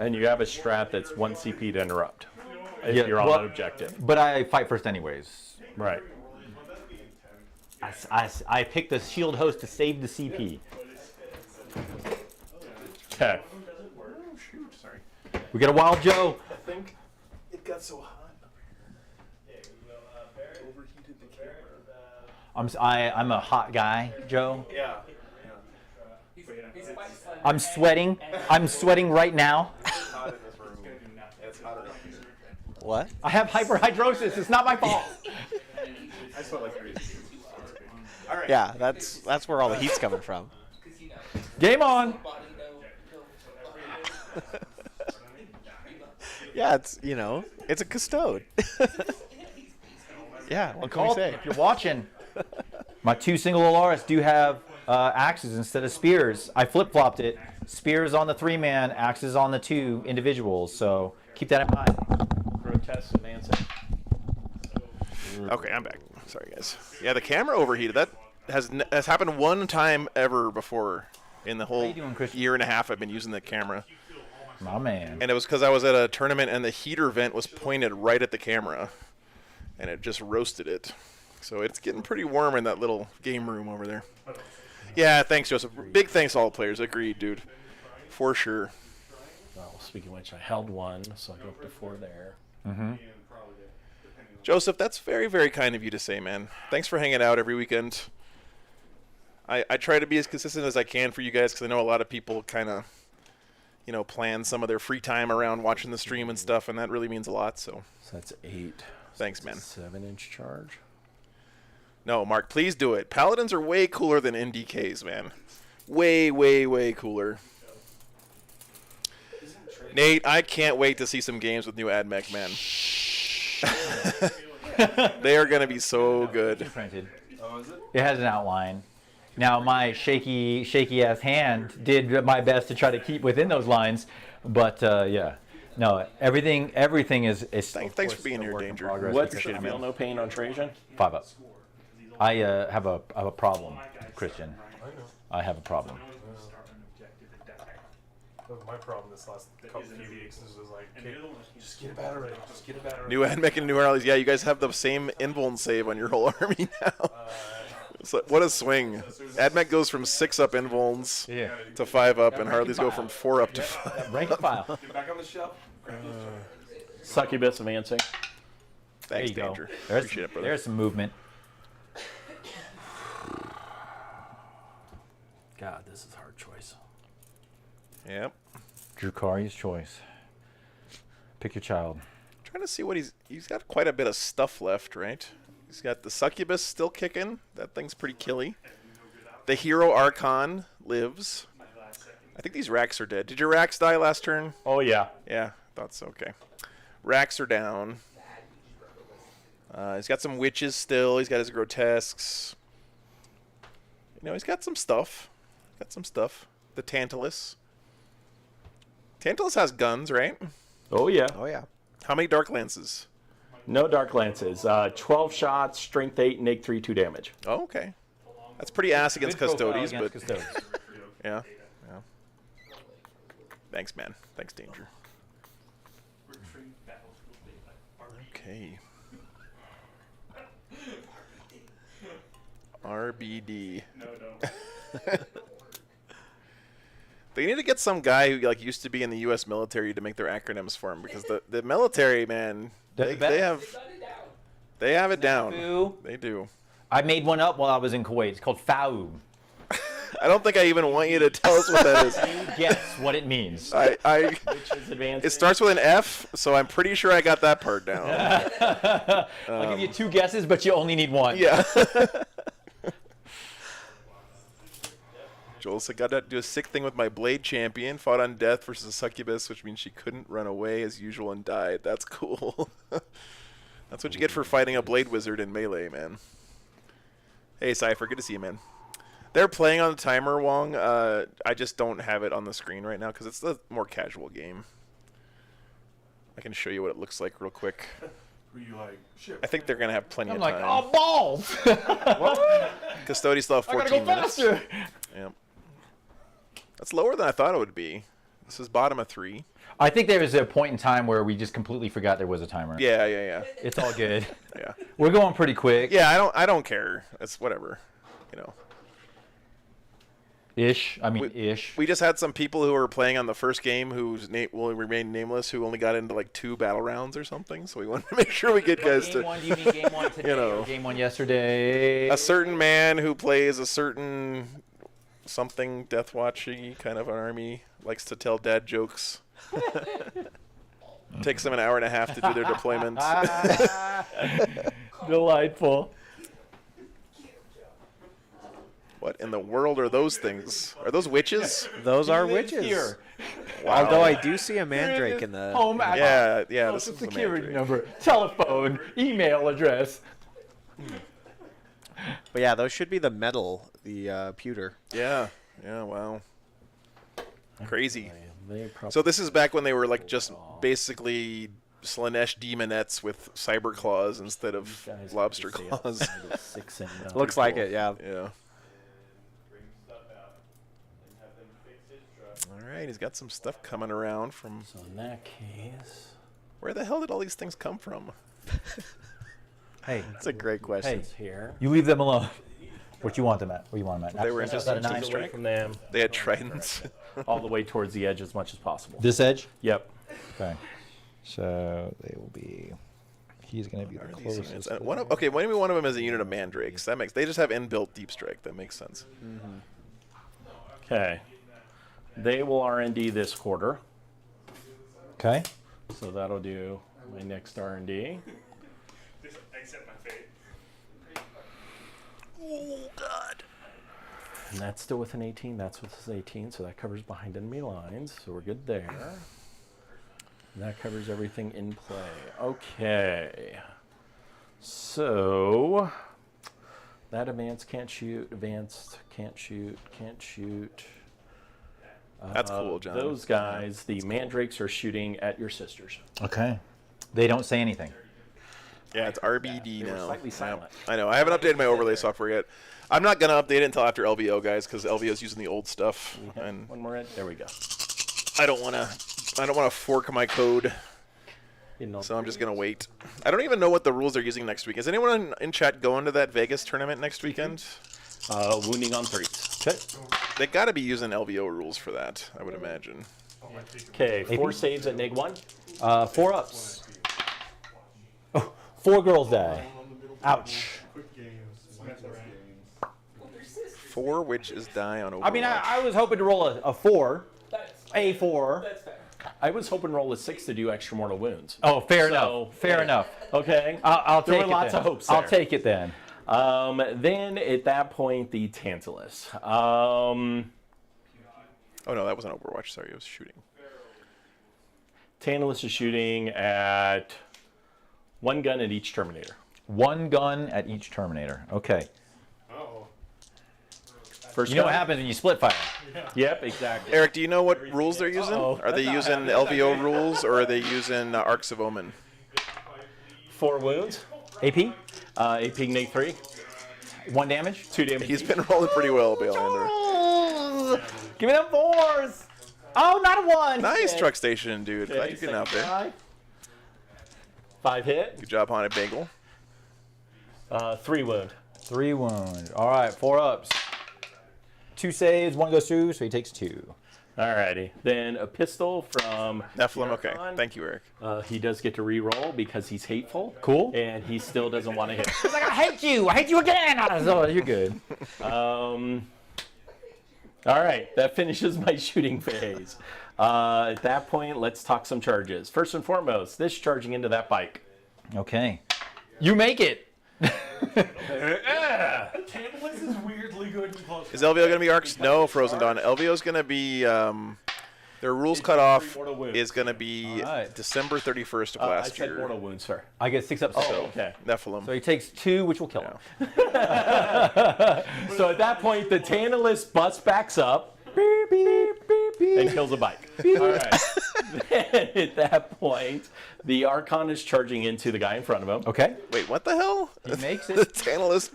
And you have a strat that's 1 CP to interrupt if you're on an objective. But I fight first anyways. Right. I picked the shield host to save the CP. Okay. Oh, shoot. Sorry. We got a Wild Joe. I think it got so hot up here. Overheated the camera. I'm a hot guy, Joe. Yeah. I'm sweating. I'm sweating right now. It's hot in this room. It's hot enough here. What? I have hyperhidrosis. It's not my fault. I sweat like crazy. All right. Yeah, that's where all the heat's coming from. Game on. Yeah, it's it's a custode. Yeah, what can we say? If you're watching, my 2 single Alaris do have axes instead of spears. I flip-flopped it. Spears on the 3-man, axes on the 2 individuals. So keep that in mind. Grotesque advancing. Okay, I'm back. Sorry, guys. Yeah, the camera overheated. That has happened one time ever before in the whole year and a half I've been using the camera. My man. And it was because I was at a tournament and the heater vent was pointed right at the camera. And it just roasted it. So it's getting pretty warm in that little game room over there. Yeah, thanks, Joseph. Big thanks to all players. Agreed, dude. For sure. Well, speaking of which, I held 1, so I go up to 4 there. Mm-hmm. Joseph, that's very, very kind of you to say, man. Thanks for hanging out every weekend. I try to be as consistent as I can for you guys because I know a lot of people kind of, plan some of their free time around watching the stream and stuff, and that really means a lot. So that's 8. Thanks, man. 7-inch charge. No, Mark, please do it. Paladins are way cooler than NDKs, man. Way, way, way cooler. Nate, I can't wait to see some games with new AdMech, man. They are going to be so good. Printed. Oh, is it? It has an outline. Now, my shaky ass hand did my best to try to keep within those lines, but yeah. No, everything is. Thanks for being here, Danger. What's the feel no pain on Trajan? 5 up. I have a problem, Christian. I have a problem. My problem this last few weeks is like, okay, just get a battery, just get a battery. New Admech and New Armies. Yeah, you guys have the same invuln save on your whole army now. So, what a swing. Admech goes from 6 up invulns to 5 up, and Harleys go from 4 up to 5. Rank and file. Get back on the shelf. Succubus advancing. Thanks, there you Danger. Go. Appreciate it, brother. There's some movement. God, this is a hard choice. Yep. Drukari's choice. Pick your child. Trying to see what he's got quite a bit of stuff left, right? He's got the Succubus still kicking. That thing's pretty killy. The Hero Archon lives. I think these racks are dead. Did your racks die last turn? Oh, yeah. Yeah, thought so. Okay. Racks are down. He's got some witches still. He's got his grotesques. You know, he's got some stuff. The Tantalus. Tantalus has guns, right? Oh, yeah. Oh, yeah. How many Dark Lances? No Dark Lances. 12 shots, strength 8, neg 3, 2 damage. Oh, okay. That's pretty ass against Good profile Custodes, against but Custodes. yeah. Thanks, man. Thanks, Danger. Okay. RBD. No, don't. They need to get some guy who used to be in the U.S. military to make their acronyms for him, because the military, man, they have it down. They do. I made one up while I was in Kuwait. It's called FAU. I don't think I even want you to tell us what that is. You guess what it means. It starts with an F, so I'm pretty sure I got that part down. I'll give you 2 guesses, but you only need 1. Yeah. Joel said, got to do a sick thing with my Blade Champion. Fought on death versus a Succubus, which means she couldn't run away as usual and died. That's cool. That's what you get for fighting a Blade Wizard in Melee, man. Hey, Cypher, good to see you, man. They're playing on the timer, Wong. I just don't have it on the screen right now because it's the more casual game. I can show you what it looks like real quick. Were you like, shit? I think they're going to have plenty I'm of like, time. oh, balls! Custodians still have 14 minutes. Faster. Yep. That's lower than I thought it would be. This is bottom of 3. I think there was a point in time where we just completely forgot there was a timer. Yeah. It's all good. Yeah. We're going pretty quick. Yeah, I don't care. It's whatever. You know. Ish. Ish. We just had some people who were playing on the first game whose name will remain nameless, who only got into like 2 battle rounds or something. So we wanted to make sure we get guys to. Game 1, do you mean game 1 today or game 1 yesterday? A certain man who plays a certain something Deathwatchy kind of an army likes to tell dad jokes. Takes them an hour and a half to do their deployments. Delightful. What in the world are those things? Are those witches? Those are witches. Here. Wow. Although I do see a mandrake in the. Home Yeah. Social This is the security mandrake. number, telephone, email address. But yeah, those should be the metal, the pewter. Yeah. Wow. Crazy. So this is back when they were like just basically Slanesh demonettes with cyber claws instead of lobster claws. Looks like it, yeah. Yeah. All right, he's got some stuff coming around from. So in that case, where the hell did all these things come from? Hey, that's a great question. Here. You leave them alone. What you want them at? What you want them at? They were just Keep away from them. They had tridents. All the way towards the edge as much as possible. This edge? Yep. Okay. So they will be. He's going to be the closest. Okay, maybe one of them is a unit of mandrakes. That makes. They just have inbuilt deep strike. That makes sense. Okay. They will R&D this quarter. Okay. So that'll do my next R&D. Accept my fate. Oh God. And that's still with an 18. That's with an 18. So that covers behind enemy lines. So we're good there. And that covers everything in play. Okay. So that advanced can't shoot. Advanced can't shoot. Can't shoot. That's cool, John. Those guys, the mandrakes, are shooting at your sisters. Okay. They don't say anything. Yeah, it's RBD They were now. slightly silent. I know. I haven't updated my overlay software yet. I'm not gonna update it until after LVO, guys, because LVO is using the old stuff, and one more in. There we go. I don't wanna fork my code. So I'm just gonna wait. I don't even know what the rules they're using next week. Is anyone in chat going to that Vegas tournament next weekend? Wounding on 3s. Okay. They got to be using LVO rules for that, I would imagine. Okay, 4 saves at -1. 4 ups. Oh, 4 girls die. Ouch. 4 witches die on Overwatch. I mean, I was hoping to roll a 4. A 4. I was hoping to roll a 6 to do extra mortal wounds. Oh, fair enough. Fair enough. Okay. I'll take there it. were lots then. of hopes there. I'll take it then. Then at that point, the Tantalus. Oh no, that wasn't Overwatch. Sorry, it was shooting. Tantalus is shooting at 1 gun at each Terminator. 1 gun at each Terminator. Okay. First you know gun. what happens when you split fire? Yep, exactly. Eric, do you know what rules they're using? Are they That's not using happening. LVO rules or are they using Arks of Omen? 4 wounds. AP? AP -3. 1 damage? 2 damage. He's been rolling pretty well, Balelander. Give me them 4s! Oh, not a 1! Nice truck station, dude. Glad you're getting out there. 5 hit. Good job on it, Bagel. 3 wound. 3 wound. All right, 4 ups. 2 saves, 1 goes through, so he takes 2. Alrighty. Then a pistol from Nephilim. Okay. Thank you, Eric. He does get to re-roll because he's hateful. Cool. And he still doesn't want to hit. He's like, I hate you! I hate you again! Oh, you're good. Alright, that finishes my shooting phase. At that point, let's talk some charges. First and foremost, this charging into that bike. Okay. You make it! Tantalus is weirdly good and close. Is LVO going to be Arcs? No, Frozen Dawn. LVO is going to be, their rules cutoff is going to be December 31st of I last said year. mortal wounds, sir. I get 6 ups. Oh, okay. Nephilim. So he takes 2, which will kill him. So at that point, the Tantalus backs up Beep, beep, beep, beep. and kills a bike. All right. Then at that point, the Archon is charging into the guy in front of him. Okay. Wait, what the hell? He makes The it. Tantalus.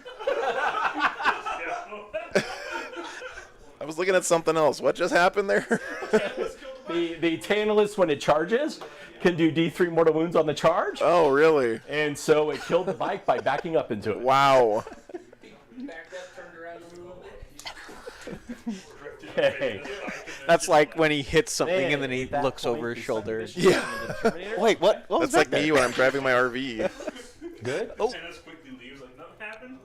I was looking at something else. What just happened there? The Tantalus, when it charges, can do D3 mortal wounds on the charge. Oh, really? And so it killed the bike by backing up into it. Wow. Backed up, turned around a little bit. Okay. That's like when he hits something Then and then he at that looks point, over his the shoulder. second mission Yeah. into the Terminator. Wait, what was That's that? like me when I'm driving my RV. Good. Oh. Tantalus quickly leaves like nothing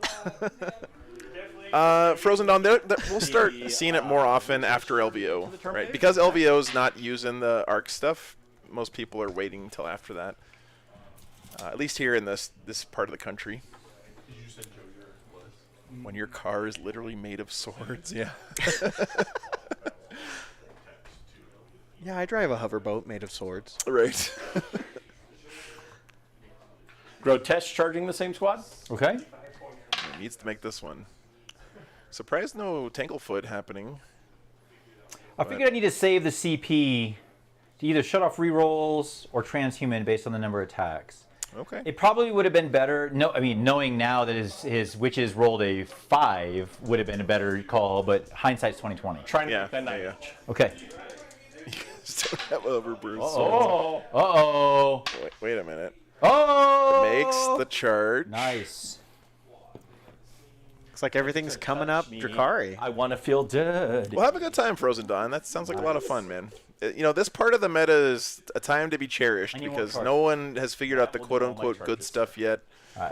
happened. Frozen Dawn, we'll start seeing it more often after LVO, right? Because LVO's not using the ARC stuff, most people are waiting until after that. At least here in this part of the country. When your car is literally made of swords, yeah. Yeah, I drive a hoverboat made of swords. Right. Grotesque charging the same squad. Okay. It needs to make this one. Surprised no Tanglefoot happening. I figured I need to save the CP to either shut off rerolls or transhuman based on the number of attacks. Okay. It probably would have been better. No, I mean, knowing now that his witches rolled a 5 would have been a better call, but hindsight's 2020. Trying to make that 9 inch. Okay. Still have over Bruce. Uh-oh. Uh-oh. Wait a minute. Oh! Makes the charge. Nice. Looks like everything's coming up Drakari. I want to feel dead. Well, have a good time, Frozen Dawn. That sounds like a lot of fun, man. You know, this part of the meta is a time to be cherished because no one has figured out the quote-unquote good stuff yet.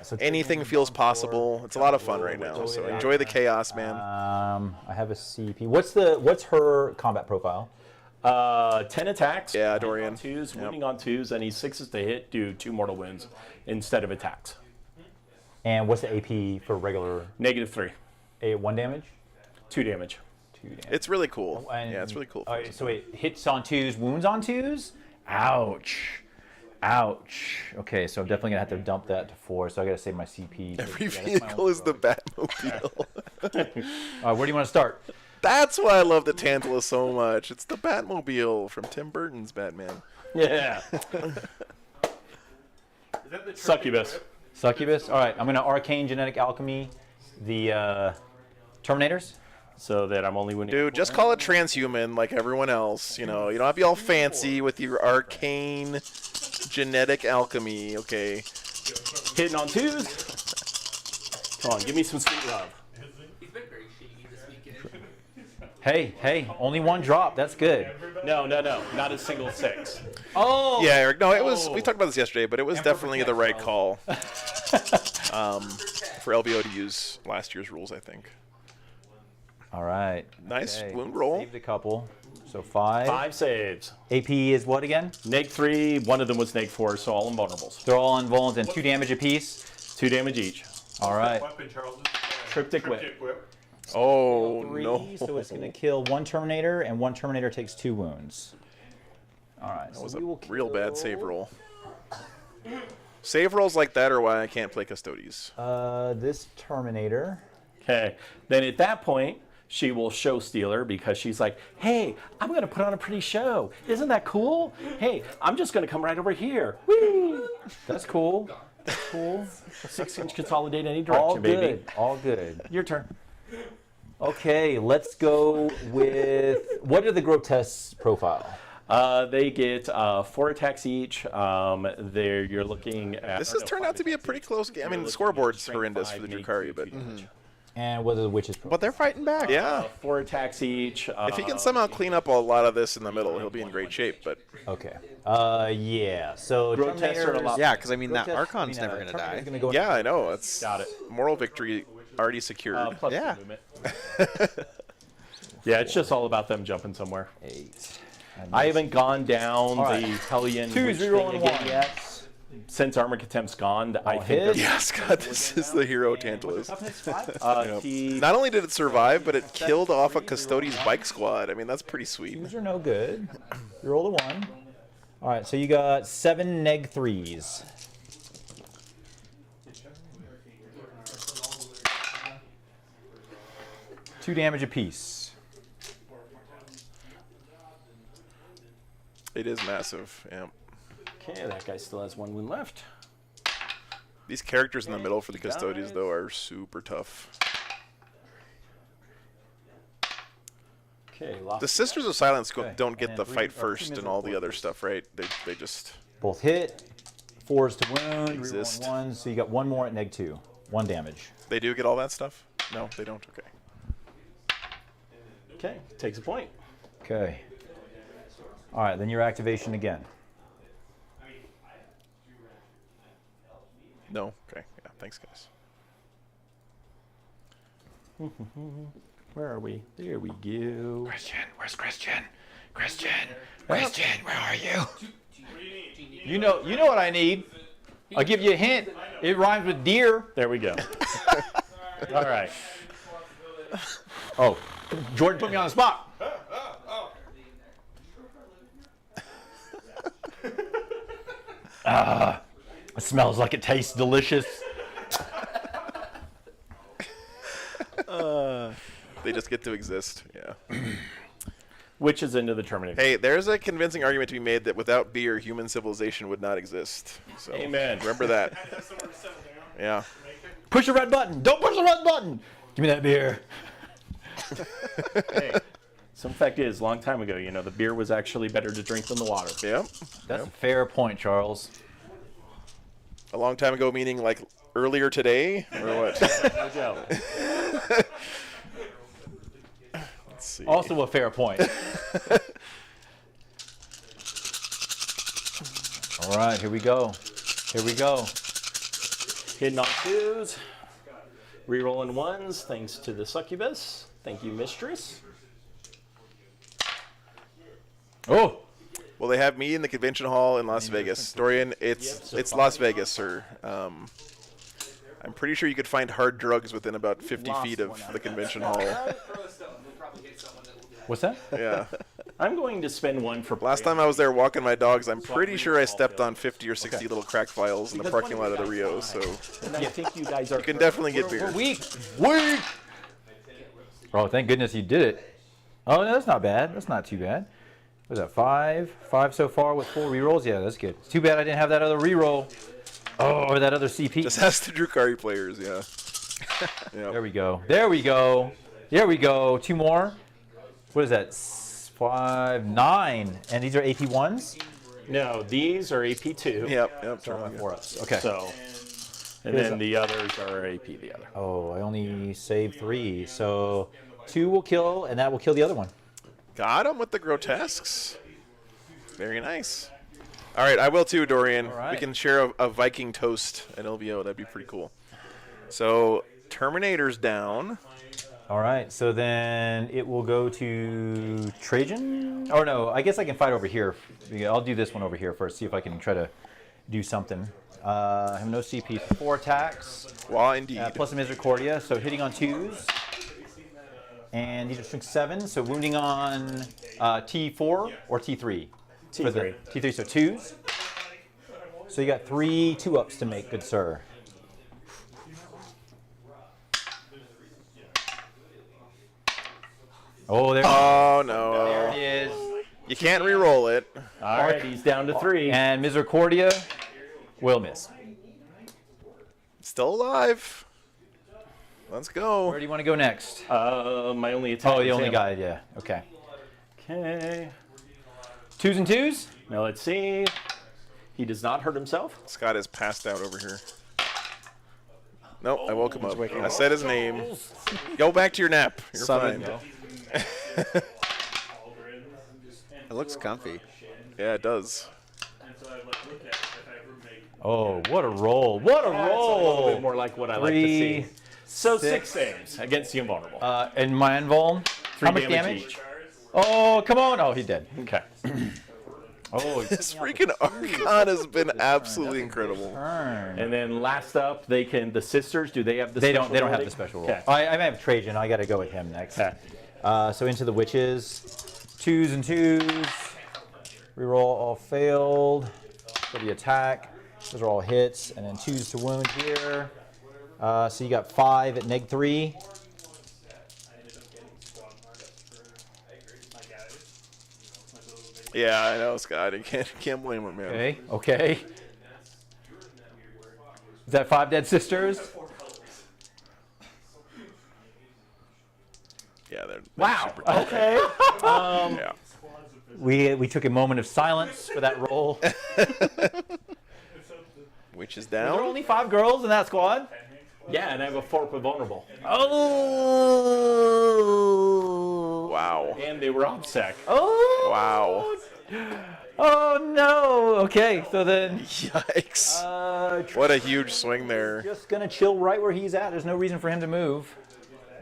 So Anything feels possible. It's a lot of fun right now, so enjoy the chaos, man. I have a CP. What's her combat profile? 10 attacks. Yeah, Dorian. Twos, wounding on 2s, and he's 6s to hit, do 2 mortal wounds instead of attacks. And what's the AP for regular? -3. 1 damage? 2 damage. 2 damage. It's really cool. And- Yeah, it's really cool. So it hits on 2s, wounds on 2s? Ouch. Ouch. Okay, so I'm definitely going to have to dump that to 4, so I got to save my CP. Every vehicle is the Batmobile. Where do you want to start? That's why I love the Tantalus so much. It's the Batmobile from Tim Burton's Batman. Yeah. Succubus. Succubus. All right, I'm going to Arcane Genetic Alchemy the Terminators. So that I'm only winning. Dude, just call it transhuman like everyone else. You know, you don't have to be all fancy with your arcane genetic alchemy. Okay. Hitting on 2s. Come on, give me some sweet love. He's been very shady this weekend. Hey, only one drop. That's good. No, not a single 6. Oh. Yeah, Eric. No, it was. We talked about this yesterday, but it was definitely the right call. For LVO to use last year's rules, I think. All right. Nice wound roll. Saved a couple. So 5. 5 saves. AP is what again? Neg 3. One of them was Neg 4, so all invulnerables. They're all invulns and 2 damage apiece. 2 damage each. All right. Triptych whip. Oh, 3, no. So it's going to kill 1 Terminator, and 1 Terminator takes 2 wounds. All right. That was a real bad save roll. Save rolls like that are why I can't play Custodes. This Terminator. Okay. Then at that point, she will show stealer because she's like, hey, I'm going to put on a pretty show. Isn't that cool? Hey, I'm just going to come right over here. Whee! That's cool. A 6-inch consolidate any direction, All good. baby. All good. Your turn. Okay, let's go with what are the grotesque profile? They get 4 attacks each. You're looking at. This has turned out to be a pretty close game. I mean, the scoreboard's horrendous for the Drukhari, but. And what are the witches? But they're fighting back. Yeah. 4 attacks each. If he can somehow clean up a lot of this in the middle, he'll be in great shape. But okay. Yeah. So grotesque are a lot. Yeah, because I mean that Archon's never gonna die. yeah, I know. It's Got it. moral victory already secured. Plus Yeah. movement. Yeah, it's just all about them jumping somewhere. 8. I haven't gone down right. the Hellion 2, witch 0, thing and again 1. yet. Since Armor Contempt's gone, I think hit. there's Yeah, Scott, this is the hero Tantalus. Yep. Not only did it survive, but it killed off a Custodes bike squad. I mean, that's pretty sweet. These are no good. You roll a 1. All right, so you got 7 neg 3s. Two damage apiece. It is massive, yeah. Okay, that guy still has 1 wound left. These characters in the middle for the Custodes, though, are super tough. Okay, lost. The Sisters of Silence Okay, don't get and the then fight 3 first and all the other stuff, right? They just... Both hit. 4s to wound. Exist. Reroll 1, so you got 1 more at neg 2. 1 damage. They do get all that stuff? No, they don't? Okay. Okay, takes a point. Okay. All right, then your activation again. No? Okay. Yeah, thanks, guys. Where are we? There we go. Christian, where's Christian? Christian, Christian, where are you? You know what I need. I'll give you a hint. It rhymes with deer. There we go. All right. Oh, Jordan put me on the spot. It smells like it tastes delicious. They just get to exist, yeah. Which is into the Terminator. Hey, there's a convincing argument to be made that without beer, human civilization would not exist. So Amen. Remember that. Yeah. Push the red button. Don't push the red button. Give me that beer. Hey, some fact is, a long time ago, you know, the beer was actually better to drink than the water. Yeah. That's a fair point, Charles. A long time ago, meaning like earlier today, or what? No joke. Let's see. Also a fair point. All right, here we go. Here we go. Hitting on 2s. Rerolling 1s, thanks to the succubus. Thank you, mistress. Oh! Well, they have me in the convention hall in Las Vegas. Dorian, it's Las Vegas, sir. I'm pretty sure you could find hard drugs within about 50 feet of the convention hall. What's that? Yeah. I'm going to spend 1 for... Last time I was there walking my dogs, I'm pretty sure I stepped on 50 or 60 little crack vials in the parking lot of the Rio, so And I think you guys are... you can definitely get beer. Weak! Weak! Oh, thank goodness you did it. Oh, no, that's not bad. That's not too bad. What is that, 5? 5 so far with 4 rerolls? Yeah, that's good. It's too bad I didn't have that other reroll. Oh, or that other CP. Just ask the Drukari players, yeah. Yep. There we go. There we go. There we go. 2 more. What is that? 5, 9. And these are AP1s? No, these are AP2. Yep. So 4-ups. Okay. So, and then the others are AP the other. Oh, I only saved 3. So 2 will kill, and that will kill the other one. Got him with the grotesques. Very nice. All right, I will too, Dorian. All right. We can share a Viking toast at LVO. That'd be pretty cool. So Terminator's down. All right, so then it will go to Trajan. Or no, I guess I can fight over here. I'll do this one over here first, see if I can try to do something. I have no CP, 4 attacks. Well, indeed. Plus a Misericordia, so hitting on 2s. And these are strength 7, so wounding on T4 or T3? T3. T3, so 2s. So you got 3 2-ups to make, good sir. Oh, there. Oh no. There it is. You can't re-roll it. All right, he's down to 3. And Misericordia will miss. Still alive. Let's go. Where do you want to go next? My only attack. Oh, the only is guy, yeah. Okay. Okay. 2s and 2s? Now let's see. He does not hurt himself. Scott is passed out over here. Nope, I woke him up. I said his name. Go back to your nap. You're fine. It looks comfy. Yeah, it does. Oh, what a roll. What a That's a little roll. bit more like what I like to see. So 6 saves against the invulnerable. And my invuln? 3 How much damage? each. Oh, come on. Oh, he's dead. Okay. Oh, this freaking Archon has been absolutely incredible. And then last up, the sisters. Do they have the? They special don't have ability? the special Okay. roll. I have Trajan. I got to go with him next. Okay. So into the witches. 2s and 2s. Reroll all failed. For the attack. Those are all hits. And then 2s to wound here. So you got 5 at -3. Yeah, I know, Scott. I can't blame him, man. Okay. Okay. Is that 5 dead sisters? Yeah, they're Wow. super dead. Okay. Yeah. We took a moment of silence for that roll. Which is There down. are only 5 girls in that squad. Yeah, and I have a 4 vulnerable. Oh. Wow. And they were OBSEC. Oh. Wow. Oh no. Okay, so then. Yikes. What a huge swing there. Just gonna chill right where he's at. There's no reason for him to move.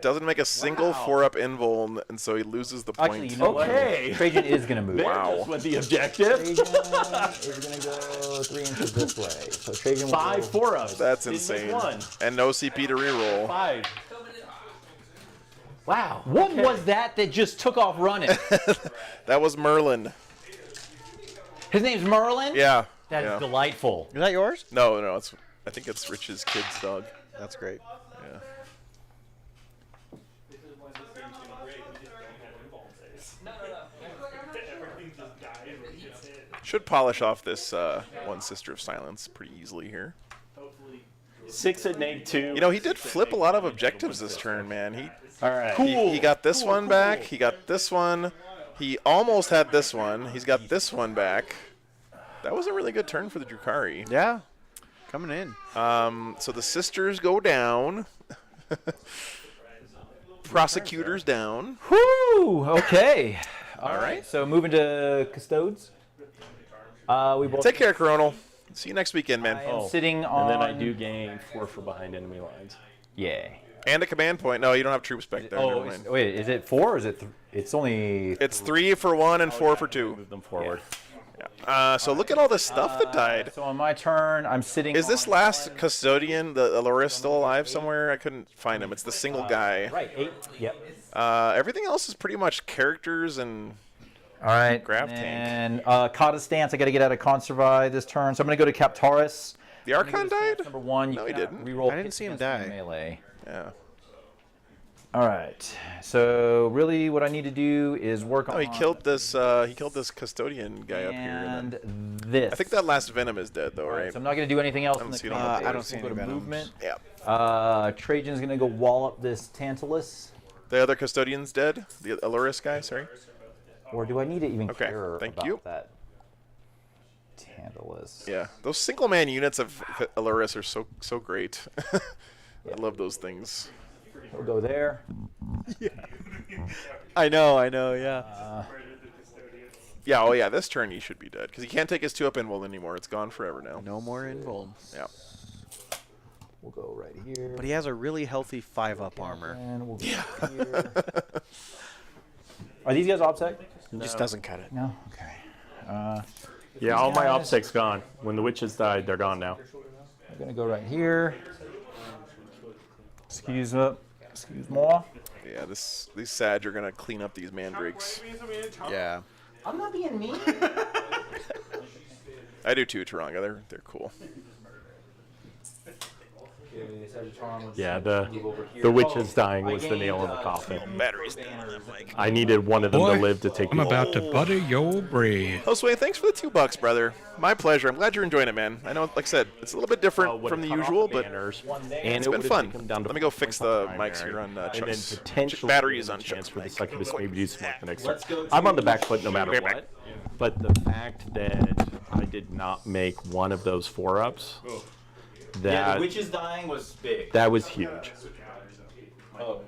Doesn't make a single 4-up invuln, and so he loses the point. Actually, you know Okay. what? Trajan is gonna move. Wow. With the objective. Trajan is gonna go 3 inches this way. So Trajan will 5 go. 4-ups. That's Didn't miss insane. one. And no CP to reroll. 5. Wow. What was that just took off running? That was Merlin. His name's Merlin? Yeah. That is yeah. delightful. Is that yours? No, I think it's Rich's kid's dog. That's great. Yeah. Should polish off this one Sister of Silence pretty easily here. 6 at -2. You know, he did flip a lot of objectives this turn, man. All right. He got this one back. He got this one. He almost had this one. He's got this one back. That was a really good turn for the Drukari. Yeah. Coming in. So the sisters go down. Prosecutors down. Whoo! Okay. All right. So moving to Custodes. We both Take care, Coronal. See you next weekend, man. I am sitting on. And then I do gain 4 for behind enemy lines. Yeah. And a command point. No, you don't have troops back there. Oh, Never mind. wait. Is it 4 or is it? It's only. It's 3 for 1 and 4 for 2. Move them forward. Yeah. So look at all this stuff that died. So on my turn, I'm sitting. Is this last custodian, the Loris, still alive somewhere? I couldn't find him. It's the single guy. Right. 8. Yep. Everything else is pretty much characters and. All right. Grav tank. And Kata stance. I got to get out of Conservi this turn, so I'm going to go to Captaris. The Archon died? Number 1. No, he didn't. Reroll. I didn't see him die. Melee. Yeah. All right. So really, what I need to do is work on. Oh, he killed this. He killed this custodian guy up here. And this. I think that last venom is dead, though, right? So I'm not going to do anything else. I don't see it I on the don't see any venoms. Movement. Yeah. Trajan's going to go wall up this Tantalus. The other custodian's dead. The Aluris guy. Sorry. Or do I need to even Okay, care thank about you. that? Tantalus. Yeah, those single-man units of Aluris are so great. I love those things. We'll go there. Yeah. I know, yeah. Yeah, oh yeah, this turn he should be dead because he can't take his 2-up invuln anymore. It's gone forever now. No more invuln. Yeah. We'll go right here. But he has a really healthy 5-up armor. And we'll go here. Are these guys OBSEC? He just doesn't cut it. No? Okay. Yeah, all my OBSEC's gone. When the witches died, they're gone now. I'm going to go right here. Excuse me. Excuse moi. Yeah, these Sag are gonna clean up these mandrakes. Yeah. I'm not being mean. I do too, Taranga. They're cool. Yeah, the witches dying was the nail in the coffin. Batteries down on that mic. I needed one of them to live to take. I'm about to butter your bread. Oh, Sway, thanks for the $2, brother. My pleasure. I'm glad you're enjoying it, man. I know, like I said, it's a little bit different from the usual, but it's been fun. Let me go fix the mics here on Chuck's. Batteries on Chuck's for the mic. succubus maybe do smoke the next turn. I'm on the back foot no matter what. But the fact that I did not make one of those 4-ups. Yeah, the witches dying was big. That was huge. Oh.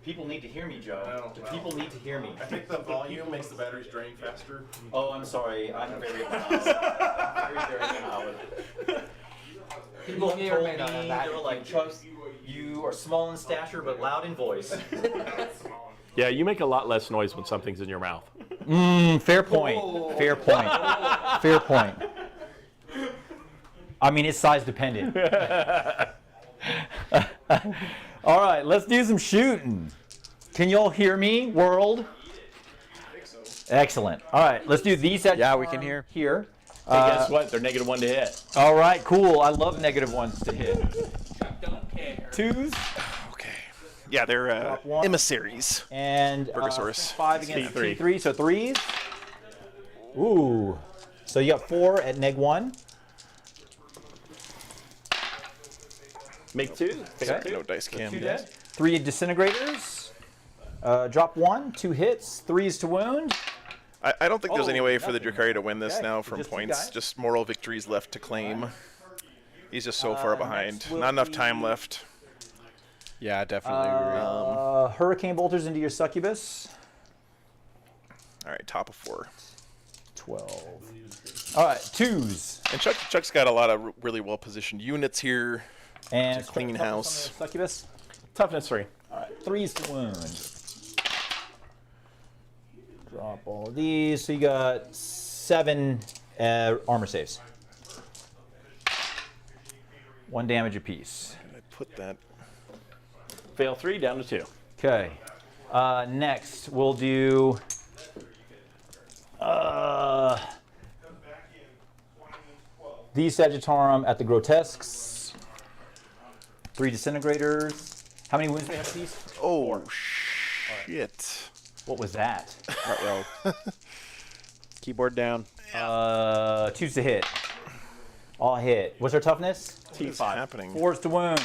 People need to hear me, Joe. The people need to hear me. I think the volume makes the batteries drain faster. Oh, I'm sorry. I'm very loud. Very loud. People have told me, they were like, Chuck, you are small in stature but loud in voice. Yeah, you make a lot less noise when something's in your mouth. Fair point. Whoa. Fair point. Fair point. I mean, it's size dependent. All right, let's do some shooting. Can y'all hear me, world? I think so. Excellent. All right, let's do these. Yeah, we can hear. Here. Hey, guess what? They're -1 to hit. All right, cool. I love -1s to hit. Twos. Okay. Yeah, they're emissaries. And Burgosaurus. 5 against T3. T3, so 3s. Ooh. So you got 4 at -1. Make 2. Okay. No dice cam. 2 dead. 3 disintegrators. Drop 1. 2 hits. 3s to wound. I don't think there's any way for the nothing. Dracari to win this Okay, now so from just 2 points. guys. Just moral victories left to claim. He's just so far behind. next will Not enough be- time left. Yeah, definitely agree. Hurricane bolters into your succubus. All right, top of 4. 12. All right, 2s. And Chuck's got a lot of really well-positioned units here. And It's a clean toughness house. on the Succubus. Toughness 3. All right, 3s to wound. Drop all of these. So you got 7 armor saves. 1 damage apiece. I put that. Fail 3, down to 2. Okay. Next, we'll do. These Sagittarum at the Grotesques. 3 disintegrators. How many wounds do they have these? Oh, shit. What was that? Keyboard down. 2s to hit. All hit. What's our toughness? What's happening? 4s to wound.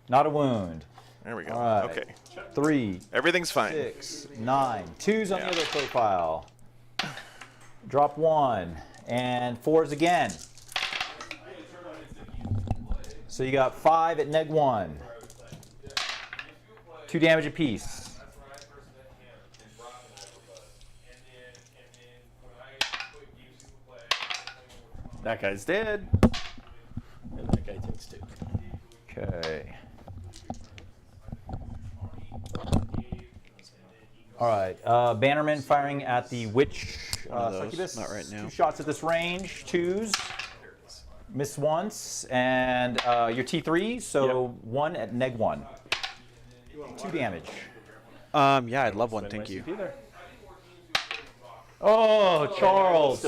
Not a wound. There we go. All right. Okay. 3. Everything's fine. 6, 9. 2s on the other profile. Drop 1. And 4s again. So you got 5 at -1. 2 damage apiece. That guy's dead. And that guy takes 2. Okay. All right. Bannerman firing at the witch succubus. Not right now. 2 shots at this range. 2s. Miss once. And your T3. So 1 at -1. 2 damage. Yeah, I'd love one. Thank you. Oh, Charles.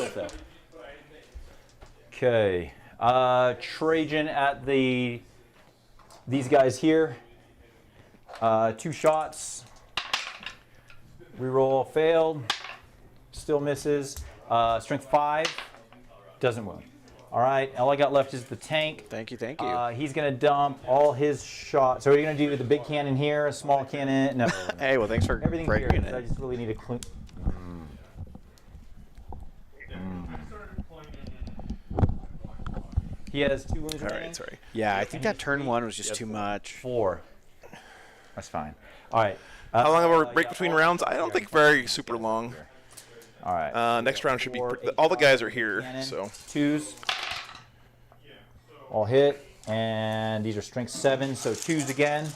Okay. Trajan at these guys here. 2 shots. Reroll failed. Still misses. Strength 5. Doesn't wound. All right, all I got left is the tank. Thank you, thank you. He's going to dump all his shots. So what are you going to do? The big cannon here, a small cannon? No. Hey, well, thanks for Everything here. breaking it. I just really need to clean. He has 2 wounds. All right, sorry. Yeah, I think that turn 1 was just too much. 4. That's fine. All right. How long of a break between rounds? I don't think very super long. All right. Next round should be. All the guys are here, so. 2s. All hit, and these are strength 7, so 2s again.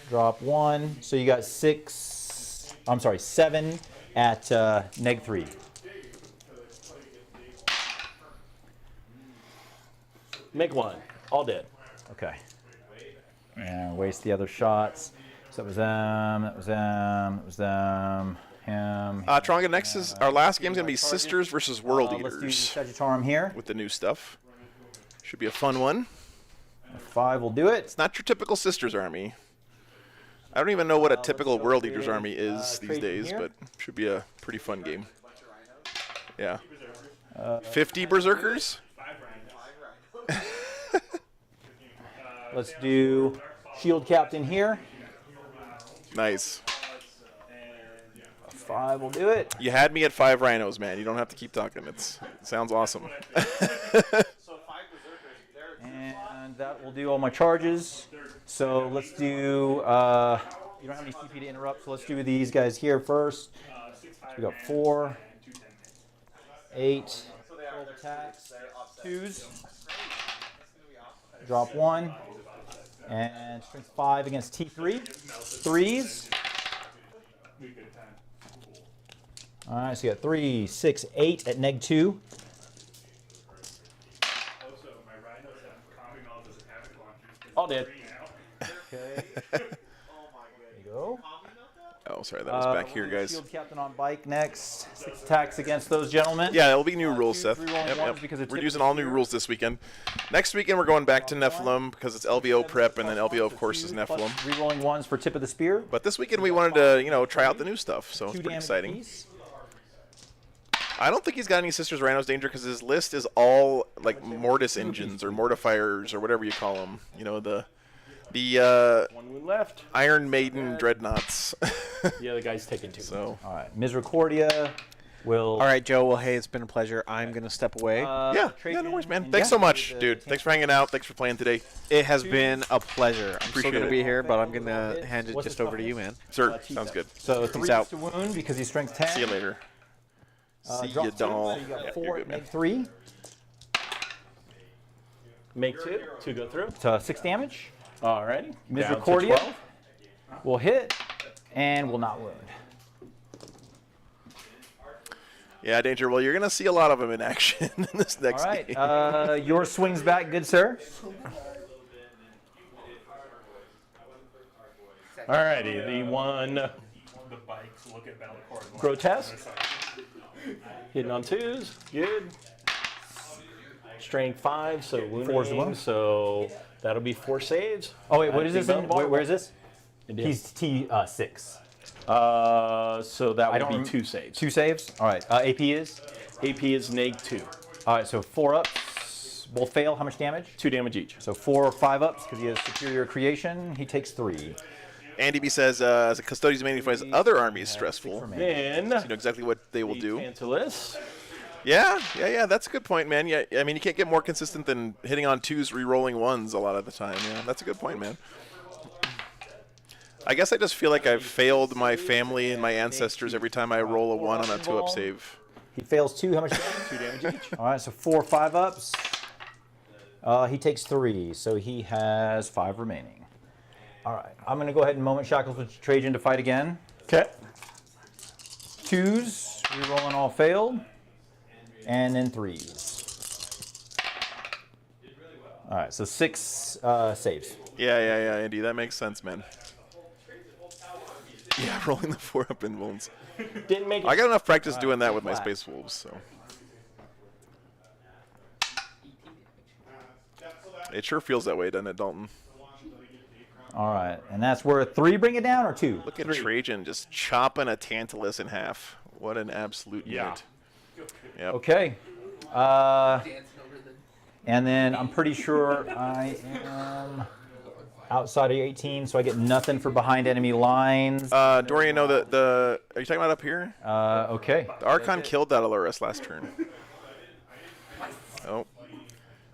Drop 1, so you got 6. I'm sorry, 7 at neg 3. Make 1. All dead. Okay. And waste the other shots. So that was them. That was them. That was them. Him. Tronga, next is our last game's gonna be Sisters versus World Let's do Eaters Sagittarium here. with the new stuff. Should be a fun one. 5 will do it. It's not your typical Sisters army. I don't even know what a typical World Eaters army is these days, but should be a pretty fun game. Yeah. 50 Berserkers? Let's do Shield Captain here. Nice. 5 will do it. You had me at 5 Rhinos, man. You don't have to keep talking. It sounds awesome. And that will do all my charges. So let's do, you don't have any CP to interrupt, so let's do these guys here first. So we got 4, 8, 12 attacks, 2s, drop 1, and strength 5 against T3, 3s. All right, so you got 3, 6, 8 at neg 2. All dead. Okay. There you go. Oh, sorry, that was back here, guys. Shield Captain on bike next. 6 attacks against those gentlemen. Yeah, it'll be new rules, Seth. Yep. We're using all new rules this weekend. Next weekend, we're going back to Nephilim because it's LVO prep, and then LVO, of course, is Nephilim. Rerolling 1s for tip of the spear. But this weekend, we wanted to, try out the new stuff, so it's pretty exciting. I don't think he's got any Sisters Rhinos danger because his list is all like Mortis engines or Mortifiers or whatever you call them. The 1 wound left. Iron Maiden Dreadnoughts. The other guy's taking 2. So. All right, Misericordia will. All right, Joe. Well, hey, it's been a pleasure. I'm gonna step away. Yeah, no worries, man. Thanks so much, dude. Thanks for hanging out. Thanks for playing today. It has been a pleasure. I'm Appreciate still gonna it. be here, but I'm gonna hand it just over to you, man. Sir, sounds good. So Peace 3 out. to wound because he's strength 10. See you later. See Drop you, 2, doll. So you got Yeah, 4 you're at good, man. neg 3. Make 2. 2 go through. So 6 damage. Alrighty. Misericordia will hit and will not wound. Yeah, Danger. Well, you're going to see a lot of them in action in this next All right. game. Your swings back, good sir. Alrighty. The one grotesque. Hitting on 2s. Good. Strength 5, so wounding. 4's So that'll be 4 saves. Oh wait, what is this? Where is this? It He's T6. So that would be 2 saves. 2 saves. All right. AP is? AP is neg 2. All right. So 4 ups. Both fail. How much damage? 2 damage each. So 4 or 5 ups because he has superior creation. He takes 3. Andy B says, as a custodian magnifies other armies stressful. Then you know exactly what they will do. Tantalus. Yeah, that's a good point, man. Yeah, I mean, you can't get more consistent than hitting on 2s, re-rolling 1s a lot of the time. Yeah, that's a good point, man. I guess I just feel like I've failed my family and my ancestors every time I roll a 1 on a 2-up save. He fails 2. How much damage? 2 damage each. All right. So 4 or 5 ups. He takes 3. So he has 5 remaining. All right. I'm going to go ahead and moment shackles with Trajan to fight again. Okay. 2s. Rerolling all failed. And then 3s. All right, so 6 saves. Yeah, Andy, that makes sense, man. Yeah, rolling the 4-up in wounds. Didn't make it. I got enough practice doing that with my Space Wolves, so. It sure feels that way, doesn't it, Dalton? All right, and that's worth 3. Bring it down, or 2? Look at Trajan just chopping a Tantalus in half. What an absolute unit. Yep. Okay. And then I'm pretty sure I am outside of 18, so I get nothing for behind enemy lines. Dorian, no, are you talking about up here? Okay. The Archon killed that Alurus last turn. Oh.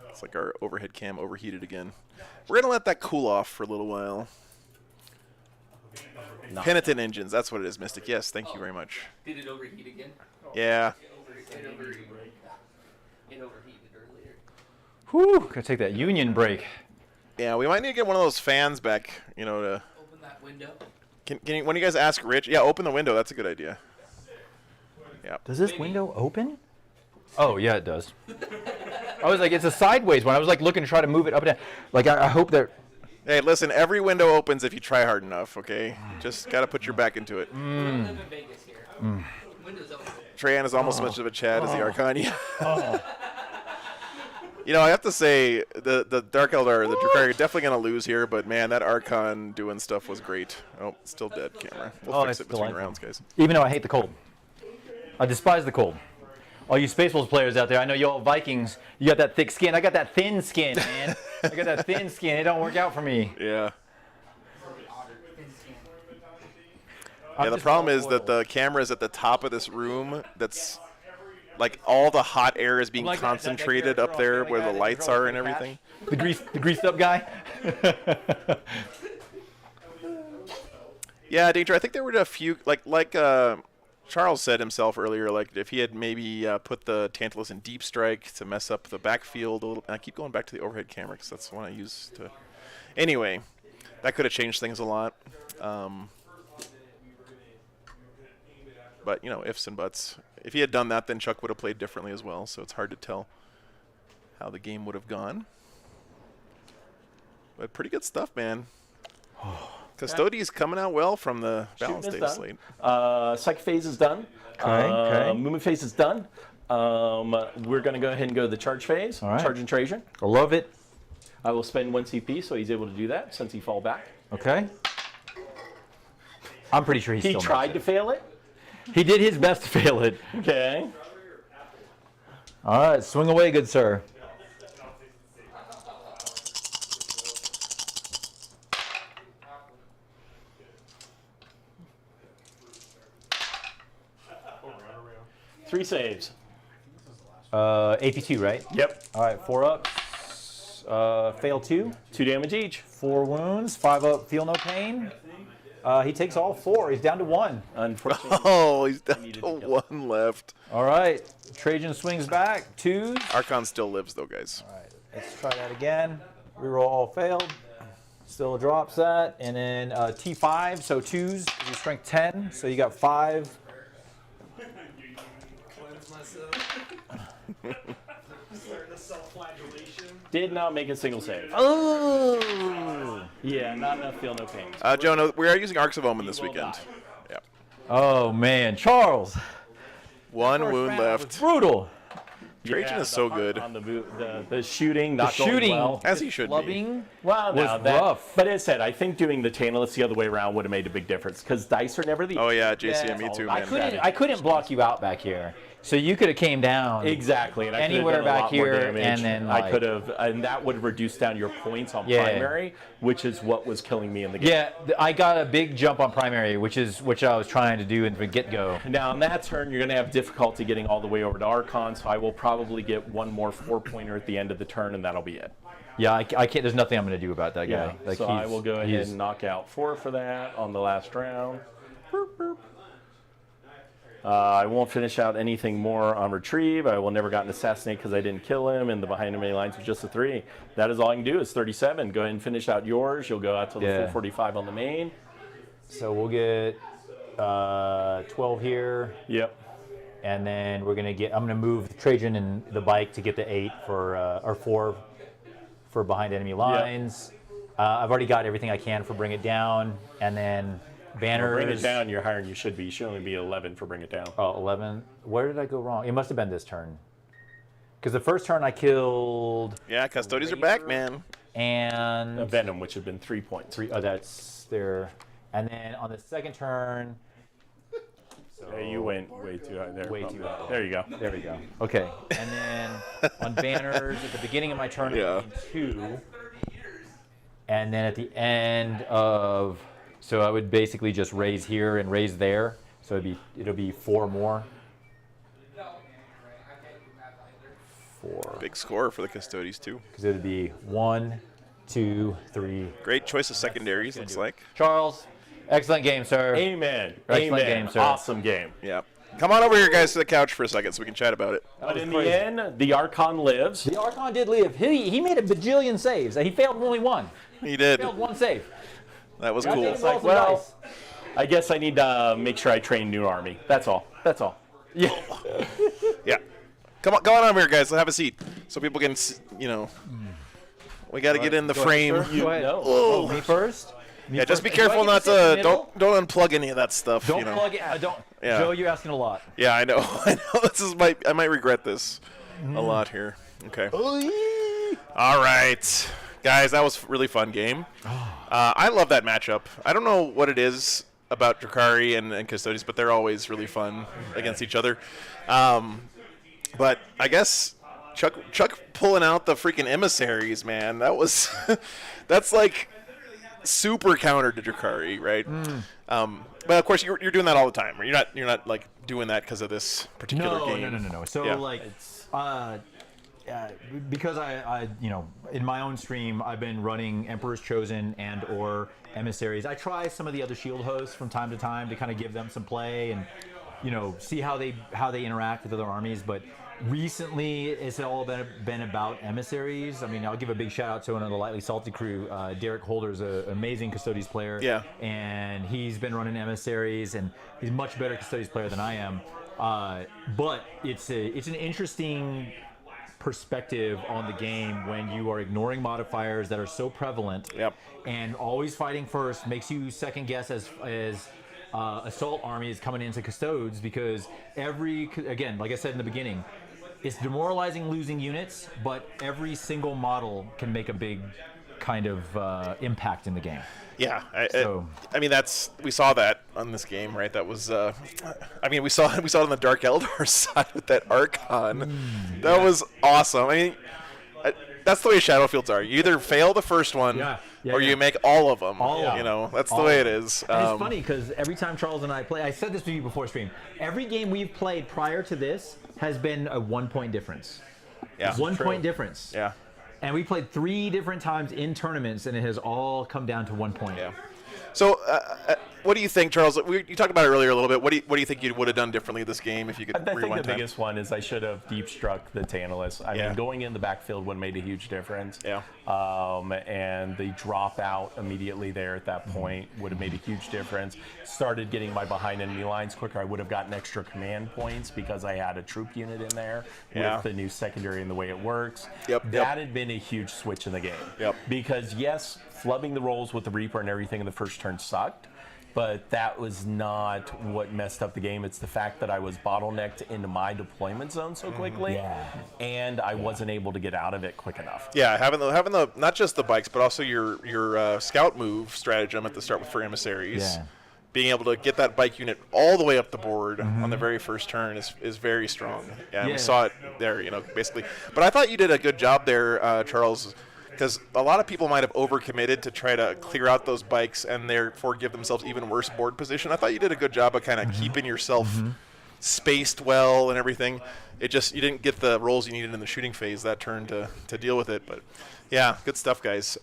It's like our overhead cam overheated again. We're going to let that cool off for a little while. Penitent engines, that's what it is, Mystic. Yes, thank you very much. Did it overheat again? Yeah. It overheated earlier. Whew, gotta take that union break. Yeah, we might need to get one of those fans back, you know, to... Open that window. Can you, when you guys ask Rich, yeah, open the window. That's a good idea. Yeah. Does this window open? Oh, yeah, it does. I was like, it's a sideways one. I was like looking to try to move it up and down. Like, I hope that... Hey, listen, every window opens if you try hard enough, okay? Just got to put your back into it. Trajan is almost as much of a Chad as the Archon. Yeah. You know, I have to say, the Dark Eldar, the Drukhari, are definitely going to lose here, but man, that Archon doing stuff was great. Oh, it's still dead, camera. We'll fix it between rounds, guys. Even though I hate the cold. I despise the cold. All you Spaceballs players out there, I know you all Vikings, you got that thick skin. I got that thin skin, man. I got that thin skin. It don't work out for me. Yeah. Yeah, the problem is that the camera is at the top of this room. That's like all the hot air is being concentrated up there where the lights are and everything. The greased up guy. Yeah, Danger. I think there were a few like Charles said himself earlier. Like if he had maybe put the Tantalus in deep strike to mess up the backfield a little. I keep going back to the overhead camera because that's the one I use to. Anyway, that could have changed things a lot. But, you know, ifs and buts. If he had done that, then Chuck would have played differently as well, so it's hard to tell how the game would have gone. But pretty good stuff, man. Custodi's coming out well from the balance data slate. Psychic phase is done. Okay. Movement phase is done. We're going to go ahead and go to the charge phase. All right. Charge and Trajan. I love it. I will spend 1 CP, so he's able to do that since he fall back. Okay. I'm pretty sure He tried to fail it. He did his best to fail it. Okay. All right, swing away, good sir. Three saves. AP2, right? Yep. All right, 4 ups. Fail 2. 2 damage each. 4 wounds. 5 up, feel no pain. He takes all 4. He's down to 1. Unfortunately. Oh, he's down to 1 left. All right. Trajan swings back. 2s. Archon still lives, though, guys. All right. Let's try that again. Reroll all failed. Still drops that. And then T5, so 2s. Your strength 10. So you got 5. Cleanse myself. Self-flagellation. Did not make a single save. Oh! Yeah, not enough feel no pain. Joe, no, we are using Arks of Omen this weekend. Yeah. Oh, man. Charles. 1 wound left. Brutal. Trajan is so good. On the shooting, not going well. As he should be. Well, was rough. But as I said, I think doing the Tantalus the other way around would have made a big difference because dice are never the. Oh yeah, JC, me too, man. I couldn't block you out back here, so you could have came down exactly, and I anywhere could have done a back lot more here, damage. and then I could have, and that would have reduced down your points on primary, which is what was killing me in the game. Yeah, I got a big jump on primary, which I was trying to do in the get-go. Now on that turn, you're going to have difficulty getting all the way over to Archon, so I will probably get 1 more 4-pointer at the end of the turn, and that'll be it. Yeah, I can't. There's nothing I'm going to do about that guy. Yeah, Like, so I will go ahead and knock out 4 for that on the last round. Boop, boop. I won't finish out anything more on retrieve. I will never got an assassinate because I didn't kill him, and the behind enemy lines was just a 3. That is all I can do is 37. Go ahead and finish out yours. You'll go out to the full 45 on the main. So we'll get 12 here. Yep. And then we're gonna get. I'm gonna move Trajan and the bike to get the 8 for or 4 for behind enemy lines. Yep. I've already got everything I can for bring it down, and then banners. Bring it down. You're higher than you should be. You should only be 11 for bring it down. Oh, 11. Where did I go wrong? It must have been this turn. Because the first turn I killed. Yeah, Custodians are back, man. and A Venom, which had been 3 points. oh, that's there. And then on the second turn. So you went way too high there. Way too high. There you go. There we go. Okay. And then on banners, at the beginning of my turn, it would be 2. And then at the end of, so I would basically just raise here and raise there. So it'll be 4 more. 4. Big score for the Custodes too. Because it would be 1, 2, 3. Great choice of secondaries, looks like. Charles, excellent game, sir. Amen. Excellent Amen. game, sir. Awesome game. Yeah. Come on over here, guys, to the couch for a second so we can chat about it. But in the end, the Archon lives. The Archon did live. He made a bajillion saves. He failed only 1. He did. He failed 1 save. That was cool. It's like, well, I guess I need to make sure I train new army. That's all. That's all. Yeah. Yeah. Come on over here, guys. Have a seat so people can, we got to get in the frame. Go ahead. Oh, me first? Yeah, just be careful not to don't unplug any of that stuff. Don't plug it. Don't. Yeah. Joe, you're asking a lot. Yeah, I know. I know. I might regret this a lot here. Okay. All right, guys, that was a really fun game. I love that matchup. I don't know what it is about Drakari and Custodes, but they're always really fun against each other. But I guess Chuck pulling out the freaking emissaries, man. That's like super counter to Drakari, right? But of course you're doing that all the time. You're not like doing that because of this particular game. No. So because I in my own stream I've been running Emperor's Chosen and or emissaries. I try some of the other shield hosts from time to time to kind of give them some play and see how they interact with other armies, but recently it's all been about emissaries. I mean, I'll give a big shout out to one of the Lightly Salty crew. Derek Holder's an amazing Custodes player. Yeah. And he's been running emissaries, and he's a much better Custodes player than I am. But it's an interesting perspective on the game when you are ignoring modifiers that are so prevalent. Yep. And always fighting first makes you second guess as assault armies coming into Custodes, because again, like I said in the beginning, it's demoralizing losing units, but every single model can make a big kind of impact in the game. Yeah, I mean we saw that on this game, right? That was, we saw it on the Dark Eldar side with that Archon. That was awesome. I mean, that's the way Shadowfields are. You either fail the first one, or you make all of them. That's the way it is. And it's funny because every time Charles and I play, I said this to you before stream, every game we've played prior to this has been a 1 point difference. Yeah, 1 point difference. Yeah. And we played 3 different times in tournaments, and it has all come down to 1 point. Yeah. So, what do you think, Charles? You talked about it earlier a little bit. What do you think you would have done differently this game if you could rewind I think the time? biggest one is I should have deep struck the Tantalus. I mean, going in the backfield would have made a huge difference. Yeah. And the drop out immediately there at that point would have made a huge difference. Started getting my behind enemy lines quicker. I would have gotten extra command points because I had a troop unit in there with the new secondary and the way it works. That had been a huge switch in the game. Because yes, flubbing the rolls with the Reaper and everything in the first turn sucked, but that was not what messed up the game. It's the fact that I was bottlenecked into my deployment zone so quickly, and I wasn't able to get out of it quick enough. Yeah, having the not just the bikes, but also your scout move stratagem at the start for emissaries. Yeah. Being able to get that bike unit all the way up the board on the very first turn is very strong. Yeah, we saw it there, basically. But I thought you did a good job there, Charles, because a lot of people might have overcommitted to try to clear out those bikes and therefore give themselves even worse board position. I thought you did a good job of kind of keeping yourself spaced well and everything. You didn't get the rolls you needed in the shooting phase that turn to deal with it. But yeah, good stuff, guys.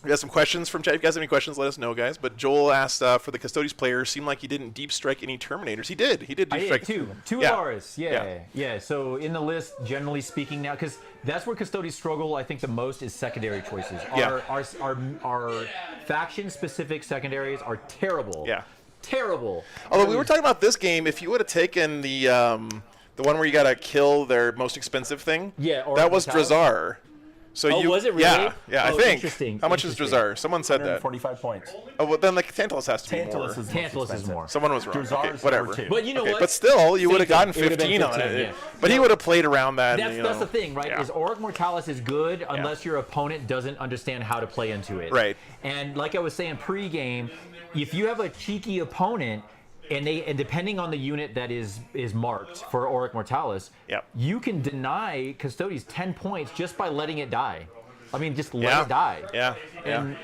We got some questions from chat. If you guys have any questions, let us know, guys. But Joel asked for the Custodes player. Seemed like he didn't deep strike any Terminators. He did. He did deep strike two Alaris. Yeah. So in the list, generally speaking, now because that's where Custodes struggle, I think the most is secondary choices. Our faction-specific secondaries are terrible. Yeah. Terrible. Although we were talking about this game, if you would have taken the one where you got to kill their most expensive thing, that was Drazar. So Oh, you, was it really? Yeah, I Oh, think. interesting, How much is Drazar? Someone said that. 45 points. Oh, well, then the Tantalus has to be more. Tantalus is more. Someone was wrong. Drazar Okay, is whatever. number 2. But you know what? But still, you Same would have gotten thing. It would've been 15 on 15, it. yeah. But he would have played around that. That's the thing, right? Yeah. Is Auric Mortalis is good unless your opponent doesn't understand how to play into it. Right. And like I was saying pre-game, if you have a cheeky opponent, and depending on the unit that is marked for Auric Mortalis, you can deny Custodes 10 points just by letting it die. I mean, just let it die. Yeah.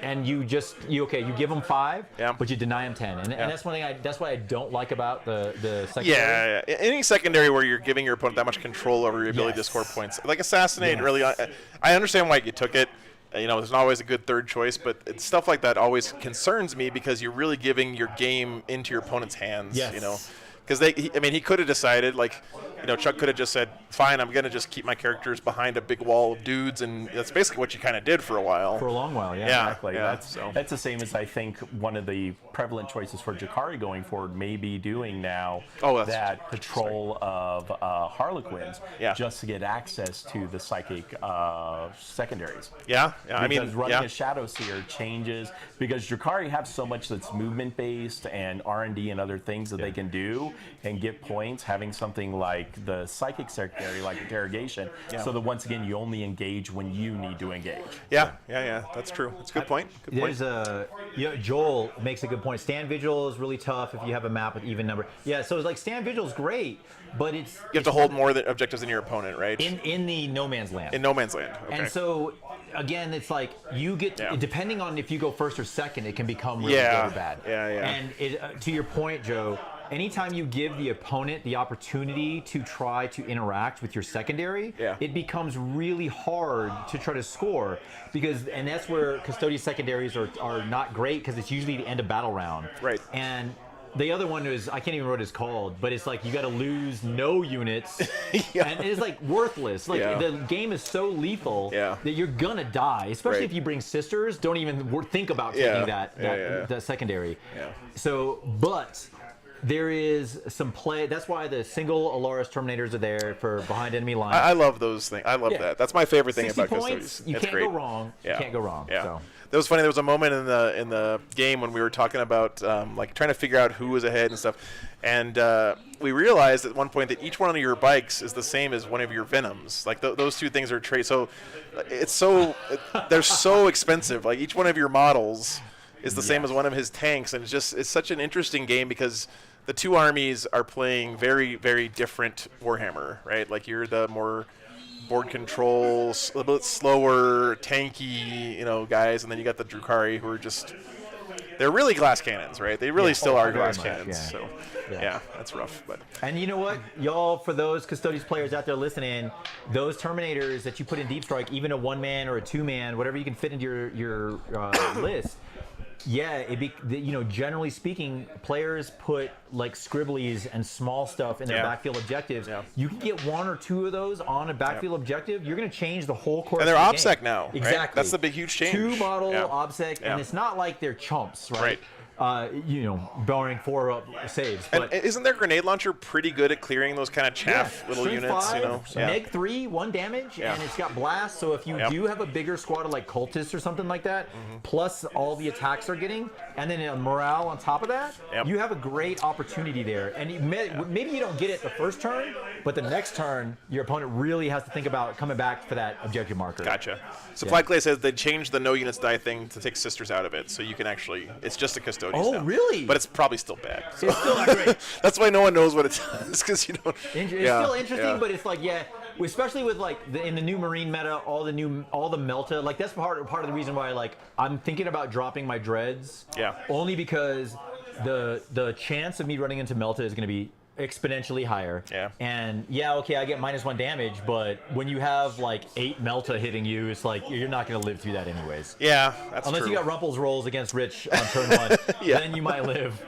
And you give them 5, but you deny them 10. And that's one thing. That's what I don't like about the secondary. Yeah, any secondary where you're giving your opponent that much control over your ability to score points, like Assassinate. Really, I understand why you took it. There's not always a good third choice, but stuff like that always concerns me because you're really giving your game into your opponent's hands. Yes. Because he could have decided, Chuck could have just said, fine, I'm going to just keep my characters behind a big wall of dudes, and that's basically what you kind of did for a while. For a long while, Exactly. Yeah, That's the same as I think one of the prevalent choices for Jakari going forward may be doing now. That patrol of Harlequins just to get access to the psychic secondaries. Yeah. Because running a Shadow Seer changes, because Jakari have so much that's movement based and R&D and other things that they can do and get points. Having something like the psychic secondary, like interrogation, so that once again you only engage when you need to engage. Yeah. That's true. That's a good point. Joel makes a good point. Stand Vigil is really tough if you have a map with even number. Yeah, so it's like Stand Vigil is great, but you have to hold more objectives than your opponent, right? In the No Man's Land. In No Man's Land. Okay. And so again, it's like you get depending on if you go first or second, it can become really good or bad. Yeah. And to your point, Joe, anytime you give the opponent the opportunity to try to interact with your secondary, it becomes really hard to try to score and that's where Custodian secondaries are not great because it's usually the end of battle round. Right. And the other one is, I can't even remember what it's called, but it's like you got to lose no units, and it's like worthless. Like the game is so lethal that you're gonna die, especially if you bring sisters. Don't even think about taking that secondary. So, but there is some play. That's why the single Alaris Terminators are there for behind enemy lines. I love those things. I love that. That's my favorite thing about points, Custodians. You can't great. go wrong. You can't go wrong. Yeah. So. That was funny. There was a moment in the game when we were talking about trying to figure out who was ahead and stuff, and we realized at one point that each one of your bikes is the same as one of your Venoms. Like those two things are so they're so expensive. Like each one of your models is the same as one of his tanks, and it's such an interesting game because the two armies are playing very, very different Warhammer, right? Like you're the more board control, a little bit slower, tanky, guys, and then you got the Drukhari who are they're really glass cannons, right? They really still are glass cannons. So, that's rough. But and you know what, y'all, for those Custodes players out there listening, those Terminators that you put in Deep Strike, even a 1-man or a 2-man, whatever you can fit into your list. Yeah, generally speaking, players put like scribblies and small stuff in their backfield objectives. You can get 1 or 2 of those on a backfield objective. You're going to change the whole course. And they're of the OBSEC game. now. Right? Exactly. That's the big, huge change. 2 model OBSEC, and it's not like they're chumps, right? Barring 4 saves. But and isn't their grenade launcher pretty good at clearing those kind of chaff little Strength units? 5, Neg 3, 1 damage, and it's got blast. So if you do have a bigger squad of like cultists or something like that, plus all the attacks they're getting, and then a morale on top of that, you have a great opportunity there. And maybe you don't get it the first turn, but the next turn, your opponent really has to think about coming back for that objective marker. Gotcha. Supply Clay says they changed the no units die thing to take sisters out of it, so you can actually, it's just a Custodian. Oh, really? But it's probably still bad. So. It's still not great. That's why no one knows what it does, because you don't. It's still interesting, but it's like, especially with like in the new Marine meta, all the Melta, like that's part of the reason why like I'm thinking about dropping my dreads. Only because the chance of me running into Melta is going to be exponentially higher. And I get -1 damage, but when you have like 8 Melta hitting you, it's like you're not going to live through that anyways. That's Unless true. you got Rumple's rolls against Rich on turn 1, then you might live.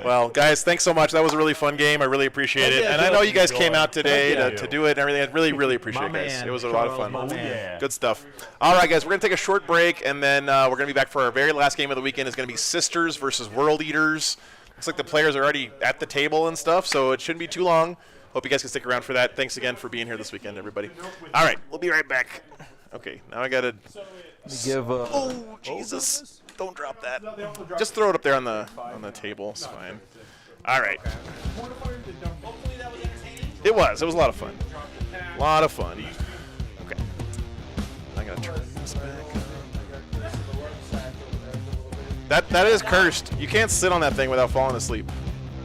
Well, guys, thanks so much. That was a really fun game. I really appreciate it. And I know you guys came out today to do it and everything. I really, really appreciate it, guys. It was a lot of fun. Good stuff. All right, guys, we're going to take a short break, and then we're going to be back for our very last game of the weekend. It's going to be Sisters versus World Eaters. Looks like the players are already at the table and stuff, so it shouldn't be too long. Hope you guys can stick around for that. Thanks again for being here this weekend, everybody. All right, we'll be right back. Okay, now I gotta. Give. Oh Jesus! Don't drop that. Just throw it up there on the table. It's fine. All right. It was. It was a lot of fun. A lot of fun. Okay. I gotta turn this back. That is cursed. You can't sit on that thing without falling asleep.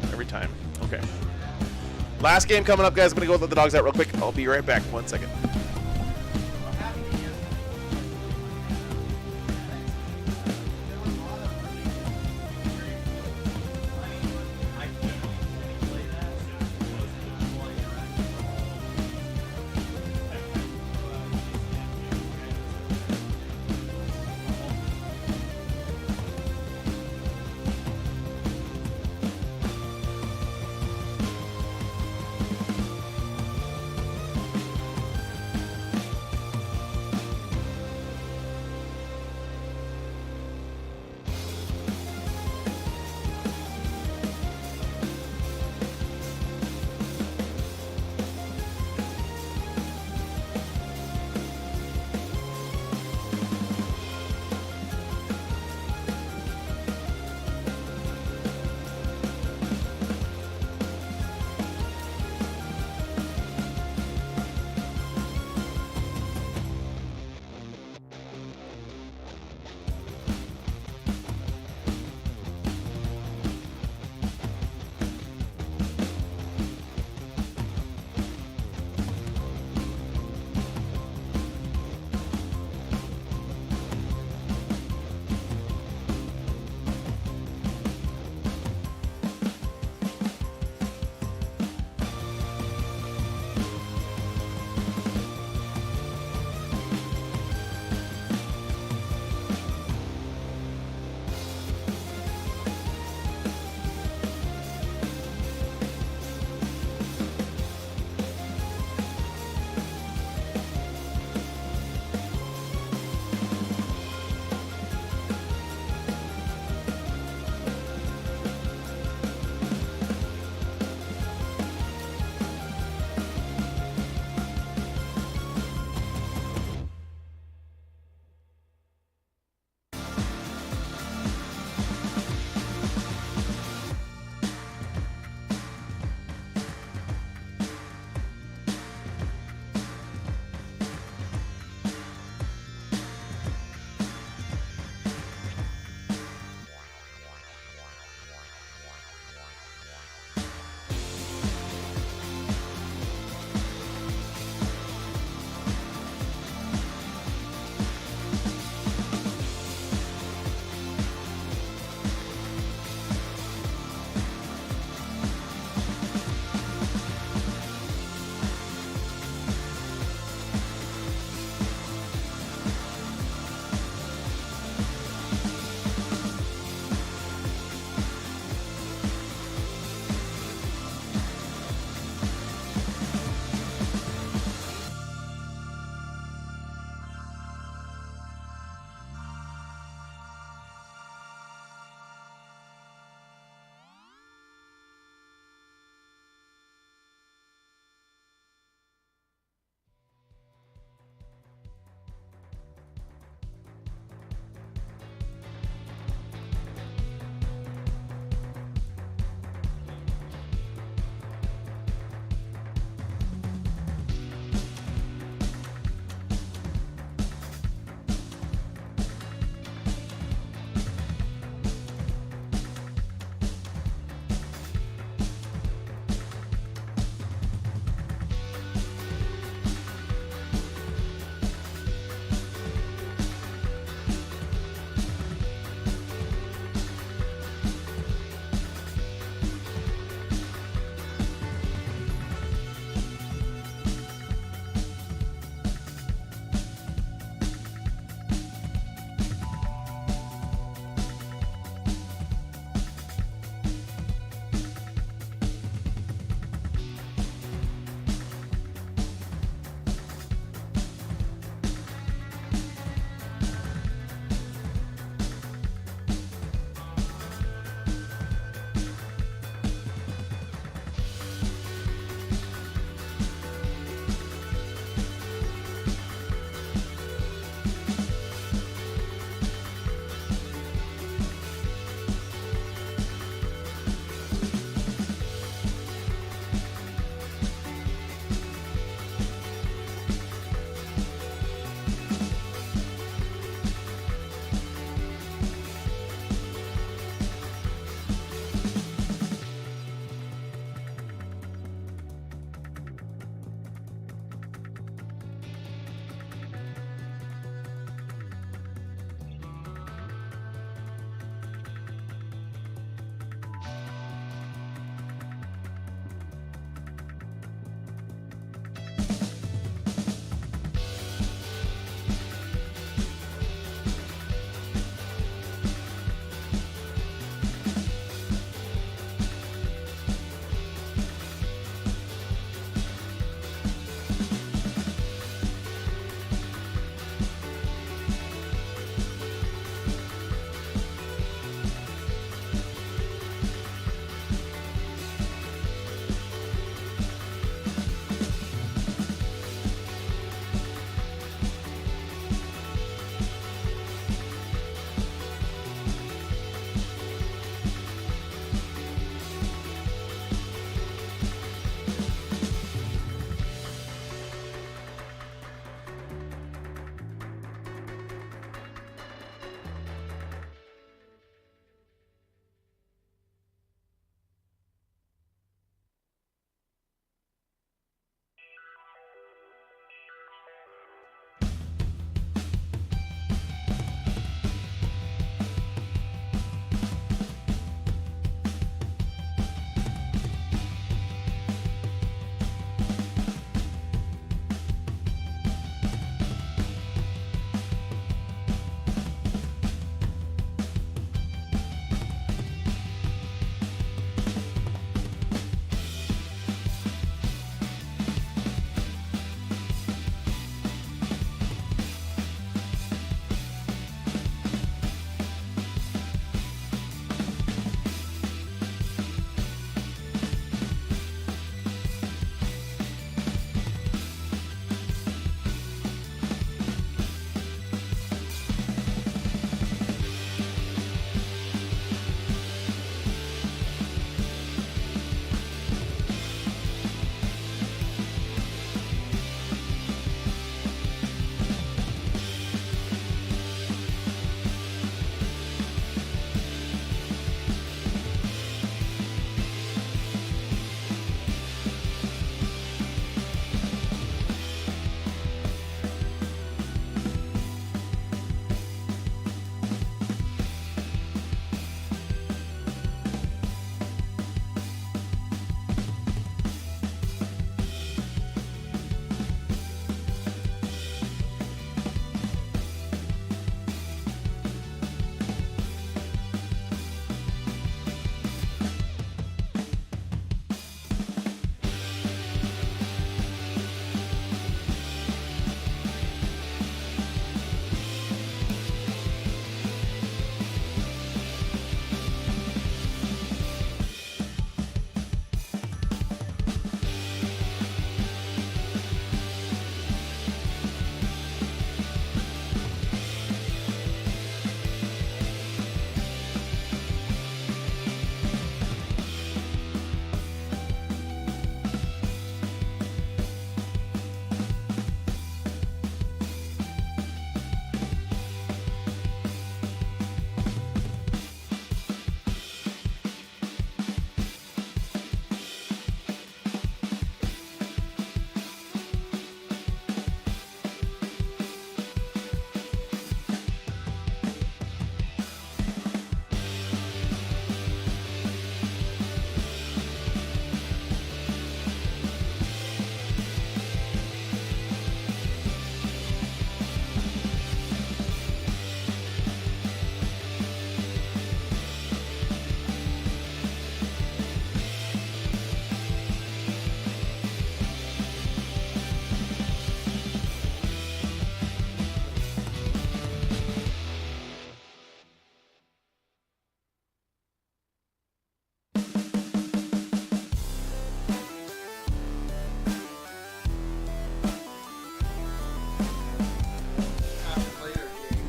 Every time. Okay. Last game coming up, guys. I'm gonna go let the dogs out real quick. I'll be right back. 1 second.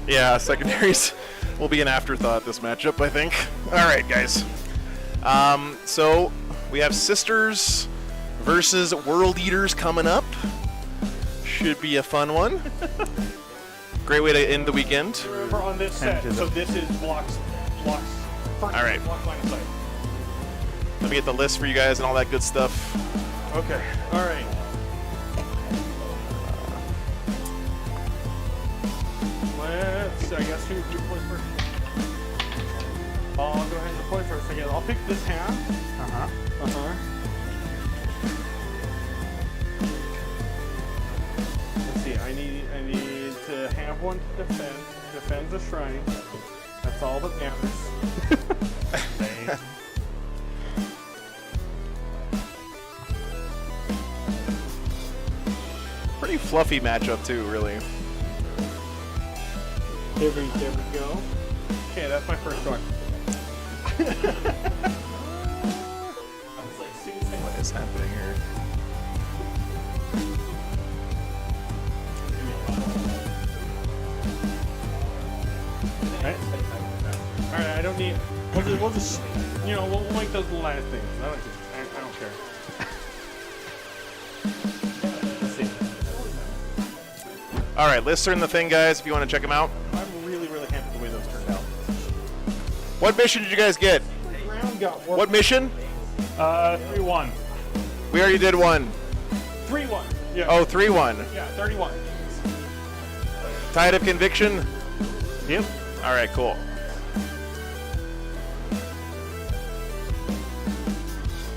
Yeah, secondaries will be an afterthought this matchup, I think. All right, guys. So we have Sisters versus World Eaters coming up. Should be a fun one. Great way to end the weekend. Remember on this set, so this is blocks. All right. Block line of sight. Let me get the list for you guys and all that good stuff. Okay. All right. Let's. I guess who plays first? I'll go ahead and play first. Again, I'll pick this hand. Let's see. I need to have one to defend the shrine. That's all that matters. Pretty fluffy matchup too, really. There we go. Okay, that's my first one. What is happening here? Alright, I don't need. We'll just we'll make those the last things. I don't care. All right, lists are in the thing, guys, if you want to check them out. I'm really happy the way those turned out. What mission did you guys get? Round got work. What mission? 3-1. We already did one. 3-1. Yeah. Oh, 3-1. Yeah, 31. Tide of Conviction? Yep. All right, cool.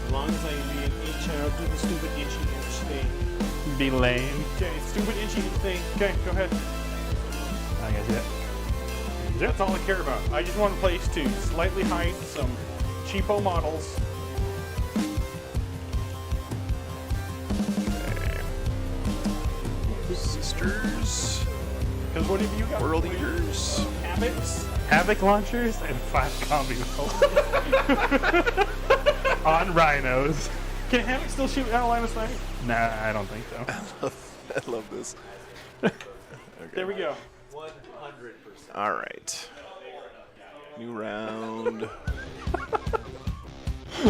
As long as I be an inch, I'll do the stupid itchy inch thing. Be lame. Okay, stupid itchy inch thing. Okay, go ahead. I guess it. That's all I care about. I just want to place to slightly height some cheapo models. Sisters. Because what have you got? World Eaters. Havocs. Havoc launchers and 5 combi rolls. On rhinos. Can Havoc still shoot out of line of sight? Nah, I don't think so. I love this. Okay. There we go. 100%. All right. New round.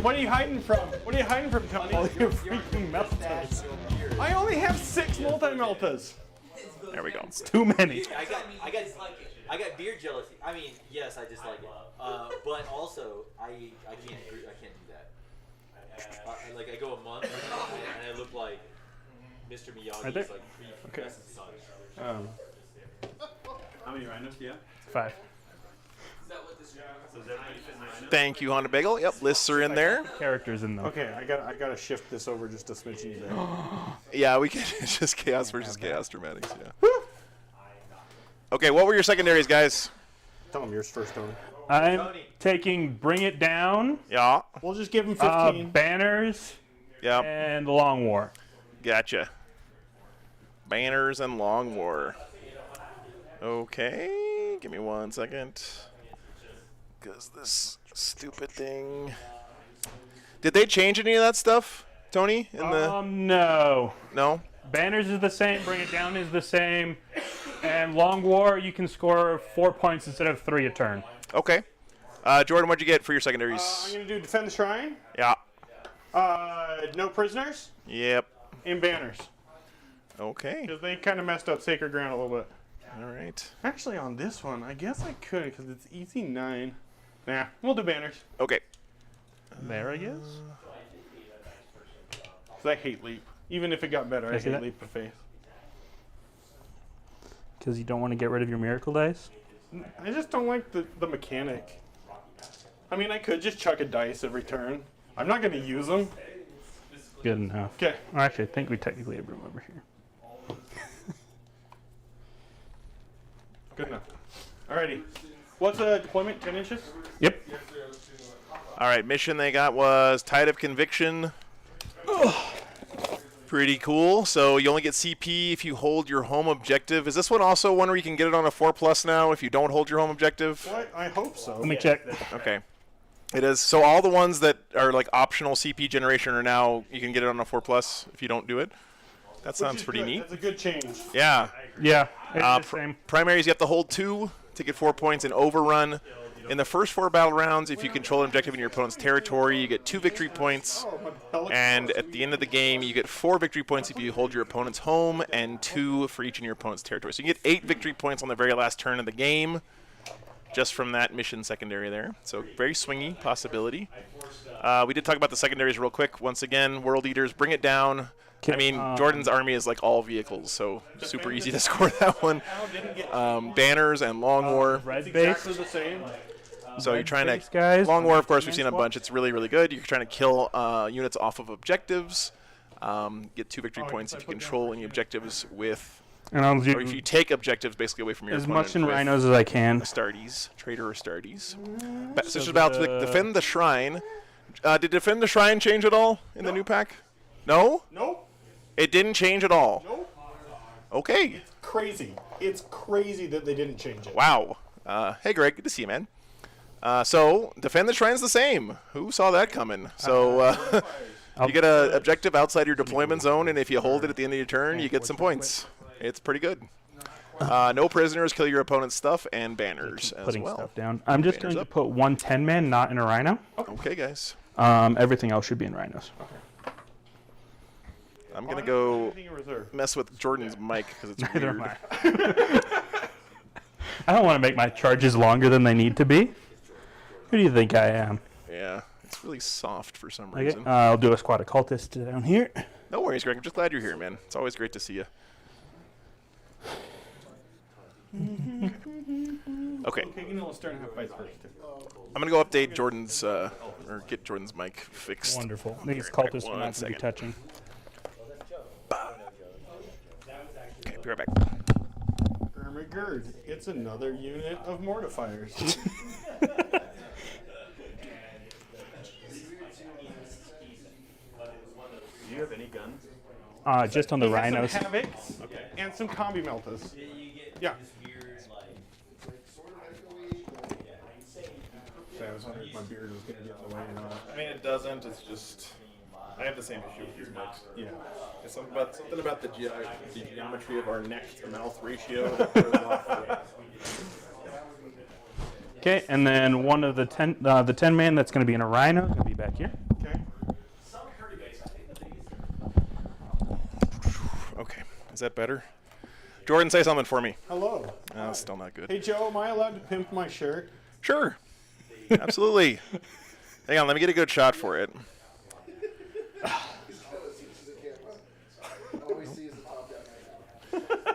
What are you hiding from? What are you hiding from, Tony? All your freaking meltas. I only have 6 multi-meltas. There we go. It's too many. I got beer jealousy. I mean, yes, I dislike it. But also, I can't do that. Like I go a month and I look like Mr. Miyagi's like pre-pubescent son. How many rhinos do you have? 5. Thank you, Honda Bagel. Yep, lists are in there. Characters in them. Okay, I gotta shift this over just a smidgen there. Yeah, we can. It's just chaos versus chaos dramatics. Yeah. Okay, what were your secondaries, guys? Tell them yours first, Tony. I'm taking Bring It Down. Yeah. We'll just give him 15. Banners. Yep. And Long War. Gotcha. Banners and Long War. Okay, give me 1 second. Because this stupid thing. Did they change any of that stuff, Tony? No. No? Banners is the same. Bring It Down is the same. And Long War, you can score 4 points instead of 3 a turn. Okay. Jordan, what'd you get for your secondaries? I'm gonna do Defend the Shrine. Yeah. No prisoners. Yep. And banners. Okay. Because they kind of messed up Sacred Ground a little bit. All right. Actually, on this one, I guess I could because it's easy 9. Nah, we'll do banners. Okay. There, I guess. Because I hate Leap. Even if it got better, I see hate that? Leap of Faith. Because you don't want to get rid of your miracle dice? I just don't like the mechanic. I mean, I could just chuck a dice every turn. I'm not going to use them. Good enough. Okay. Actually, I think we technically have room over here. Good enough. Alrighty. What's deployment? 10 inches? Yep. All right, mission they got was Tide of Conviction. Pretty cool. So you only get CP if you hold your home objective. Is this one also one where you can get it on a 4+ now if you don't hold your home objective? What? I hope so. Let me check. Okay. It is. So all the ones that are like optional CP generation are now, you can get it on a 4+ if you don't do it. That sounds pretty neat. That's a good change. Yeah. Yeah. It's the same. Primaries, you have to hold 2 to get 4 points in overrun. In the first 4 battle rounds, if you control an objective in your opponent's territory, you get 2 victory points. And at the end of the game, you get 4 victory points if you hold your opponent's home, and 2 for each in your opponent's territory. So you get 8 victory points on the very last turn of the game, just from that mission secondary there. So very swingy possibility. We did talk about the secondaries real quick. Once again, World Eaters, bring it down. I mean, Jordan's army is like all vehicles, so super easy to score that one. Banners and Long War. Exactly the same. So you're trying to guys, Long War, of course, we've seen a bunch. It's really, really good. You're trying to kill units off of objectives. Get 2 victory points if you control any objectives with, And I'll or if you take objectives basically away from your as opponent. much in with rhinos as I can. Astartes, Traitor Astartes. Sister's Battle to defend the shrine. Did defend the shrine change at all in the new pack? No? Nope. It didn't change at all. Nope. Okay. Crazy. It's crazy that they didn't change it. Wow. Hey, Greg. Good to see you, man. So, defend the shrine's the same. Who saw that coming? So, you get an objective outside your deployment zone, and if you hold it at the end of your turn, you get some points. It's pretty good. No prisoners, kill your opponent's stuff, and banners as Putting well. stuff down. I'm just going to put 1 10-man, not in a rhino. Okay, guys. Everything else should be in rhinos. I'm going to go mess with Jordan's mic because it's Neither weird. am I don't want to make my charges longer than they need to be. Who do you think I am? Yeah, it's really soft for some Okay, reason. I'll do a squad of cultists down here. No worries, Greg. I'm just glad you're here, man. It's always great to see you. Okay. Okay, you know, let's start and have fights first. I'm gonna go update Jordan's or get Jordan's mic fixed. Wonderful. Here, These Greg, cultists are one not going to be second. touching. Okay, be right back. Ermagerd, it's another unit of mortifiers. Do you have any guns? Just on the He has rhinos. Some havocs and some combi meltas. Yeah. I was wondering if my beard was going to get in the way or not. I mean, it doesn't. It's just I have the same issue with these mics. Yeah. It's something about the geometry of our neck to mouth ratio that throws off. Okay, and then one of the 10-man that's going to be in a rhino going to be back here. Okay. Okay, is that better? Jordan, say something for me. Hello. Oh, still not good. Hey, Joe, am I allowed to pimp my shirt? Sure. Absolutely. Hang on, let me get a good shot for it.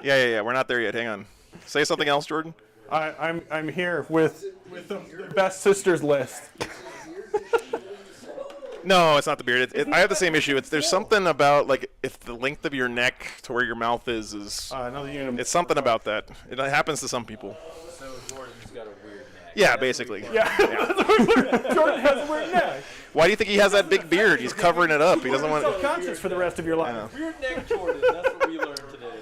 Yeah. We're not there yet. Hang on. Say something else, Jordan. I'm here with the best sisters list. No, it's not the beard. I have the same issue. There's something about like if the length of your neck to where your mouth is another unit. It's something about that. It happens to some people. So Jordan's got a weird neck. Yeah, basically. Yeah. Jordan has a weird neck. Why do you think he has that big beard? He's covering it up. He doesn't want. Self-conscious for the rest of your life. Weird neck Jordan. That's what we learned today.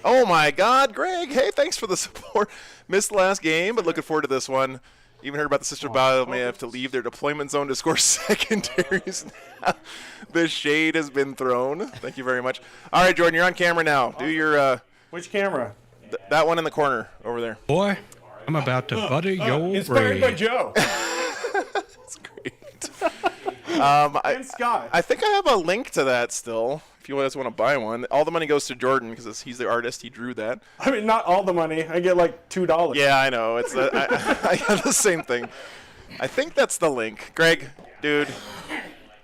Oh my God, Greg! Hey, thanks for the support. Missed the last game, but looking forward to this one. Even heard about the sister battle. May have to leave their deployment zone to score secondaries. Now. The shade has been thrown. Thank you very much. All right, Jordan, you're on camera now. Do your. Which camera? That one in the corner over there. Boy, I'm about to butter your Inspired by brain. Joe. That's great. And Scott. I think I have a link to that still. If you guys want to buy one, all the money goes to Jordan because he's the artist. He drew that. I mean, not all the money. I get like $2. Yeah, I know. It's I have the same thing. I think that's the link. Greg, dude.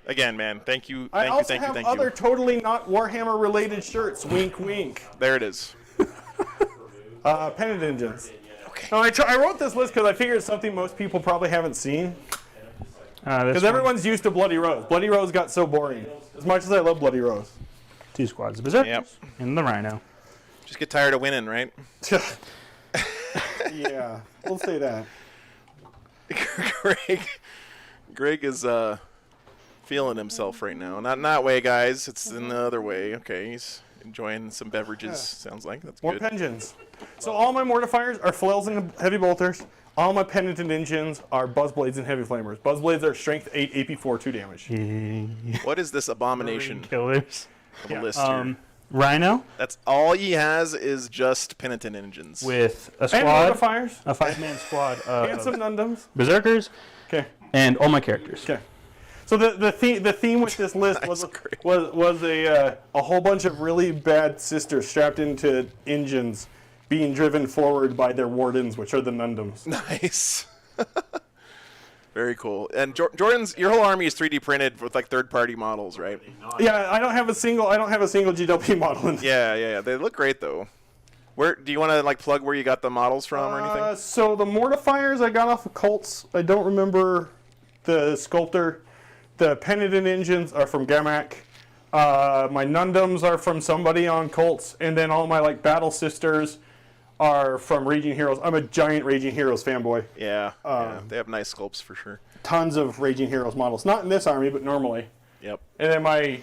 Again, man. Thank you. I Thank also you. have other totally not Warhammer related shirts. Wink, wink. There it is. Pennant engines. Okay. No, I wrote this list because I figured it's something most people probably haven't seen. Because everyone's used to Bloody Rose. Bloody Rose got so boring. As much as I love Bloody Rose. 2 squads of berserkers. Yep. In the rhino. Just get tired of winning, right? Yeah, we'll say that. Greg is feeling himself right now. Not in that way, guys. It's in the other way. Okay, he's enjoying some beverages. Yeah. Sounds like that's More good. pensions. So all my mortifiers are flails and heavy bolters. All my penitent engines are buzzblades and heavy flamers. Buzzblades are strength 8, AP4, 2 damage. What is this abomination? Killers. of a list here. Rhino. That's all he has is just penitent engines. With a And squad. modifiers. A 5-man squad. And some Nundums. Berserkers. Okay. And all my characters. Okay. So the theme with this list was a whole bunch of really bad sisters strapped into engines being driven forward by their wardens, which are the Nundums. Nice. Very cool. And Jordan's, your whole army is 3D printed with like third-party models, right? Yeah, I don't have a single GW model in. Yeah. They look great though. Where do you want to like plug where you got the models from or anything? So the mortifiers I got off of Colts. I don't remember the sculptor. The penitent engines are from Gamak. My Nundums are from somebody on Colts, and then all my like battle sisters are from Raging Heroes. I'm a giant Raging Heroes fanboy. Yeah, they have nice sculpts for sure. Tons of Raging Heroes models. Not in this army, but normally. Yep. And then my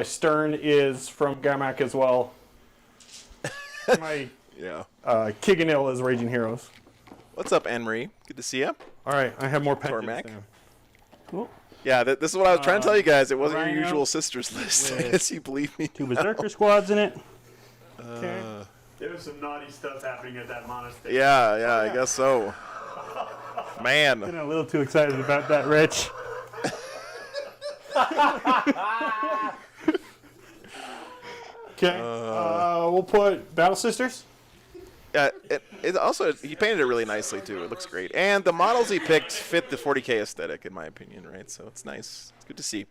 Stern is from Gamak as well. My Kiganil is Raging Heroes. What's up, Anne-Marie? Good to see you. All right, I have more pens. Cool. Yeah, this is what I was trying to tell you guys. It wasn't your usual sisters list. I guess you believe me. 2 Berserker squads in it. Okay. There was some naughty stuff happening at that monastery. Yeah, I guess so. Man. Getting a little too excited about that, Rich. Okay. We'll put Battle Sisters. Yeah, it also, he painted it really nicely too. It looks great. And the models he picked fit the 40K aesthetic, in my opinion, right? So it's nice. It's good to see.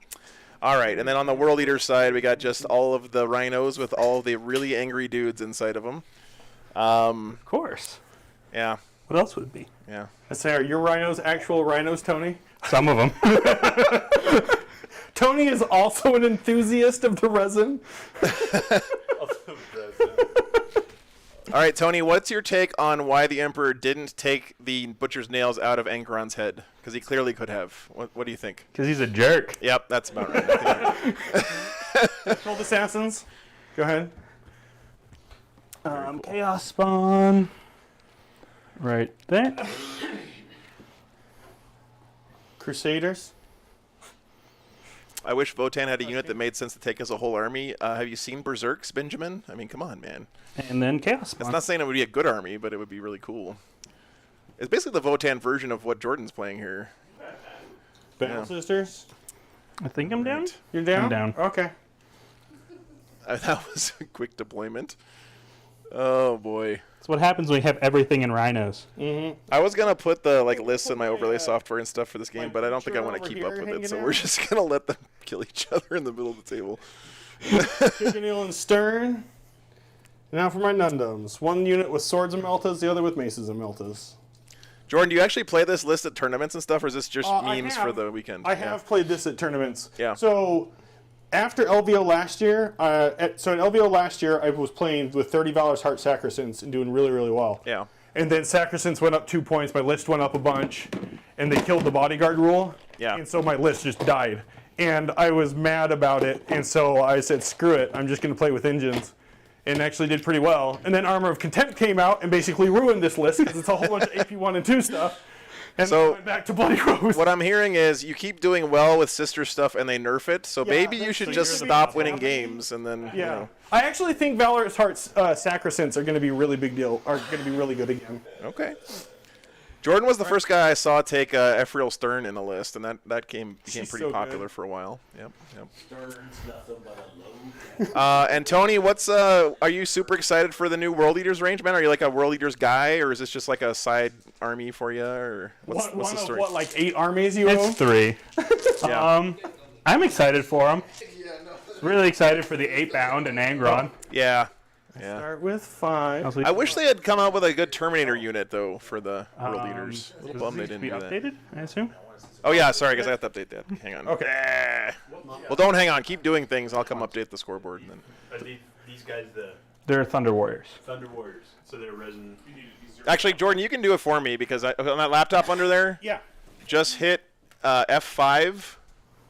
All right, and then on the World Eater side, we got just all of the rhinos with all the really angry dudes inside of them. Of course. Yeah. What else would it be? Yeah. I say, are your rhinos actual rhinos, Tony? Some of them. Tony is also an enthusiast of the resin. All right, Tony, what's your take on why the Emperor didn't take the butcher's nails out of Angron's head? Because he clearly could have. What do you think? Because he's a jerk. Yep, that's about right. Cold Assassins. Go ahead. Cool. Chaos Spawn. Right there. Crusaders. I wish Votan had a unit that made sense to take as a whole army. Have you seen Berserks, Benjamin? I mean, come on, man. And then Chaos Spawn. It's not saying it would be a good army, but it would be really cool. It's basically the Votan version of what Jordan's playing here. Battle Sisters. I think I'm down. You're down? I'm down. Okay. That was a quick deployment. Oh, boy. That's what happens when you have everything in rhinos. Mm-hmm. I was going to put the lists in my overlay software and stuff for this game, but I don't think I want to keep up with it, so we're just going to let them kill each other in the middle of the table. Kiganil and Stern. Now for my Nundums. One unit with swords and meltas, the other with maces and meltas. Jordan, do you actually play this list at tournaments and stuff, or is this just memes for the weekend? I have played this at tournaments. Yeah. So after LVO last year, in LVO last year, I was playing with 30 Valor's Heart Sacrosanct and doing really, really well. Yeah. And then Sacrosancts went up 2 points, my list went up a bunch, and they killed the bodyguard rule. Yeah. And so my list just died. And I was mad about it, and so I said, screw it, I'm just going to play with engines. And actually did pretty well. And then Armor of Contempt came out and basically ruined this list because it's a whole bunch of AP1 and 2 stuff. And so went back to Bloody Rose. What I'm hearing is you keep doing well with sister stuff and they nerf it, so maybe you should just stop winning games and then, you know. I actually think Valorous Heart's Sacrosancts are going to be really big deal, are going to be really good again. Okay. Jordan was the first guy I saw take Ephriel Stern in the list, and that became pretty popular for a while. Yep. Stern's nothing but a low. And Tony, are you super excited for the new World Eaters range, man? Are you like a World Eaters guy, or is this just like a side army for you, or what's the story? Of what, like 8 armies you own? It's 3. Yeah. I'm excited for them. Really excited for the 8-bound and Angron. Yeah. Start with 5. I wish they had come out with a good Terminator unit though for the World Eaters. A little bummed they didn't do that. Updated, I assume. Oh yeah, sorry guys, I have to update that. Hang on. Okay. Well, don't hang on. Keep doing things. I'll come update the scoreboard. And then. Are these guys the They're Thunder Warriors. Thunder Warriors? So they're resin. Actually, Jordan, you can do it for me because on that laptop under there. Yeah. Just hit F5.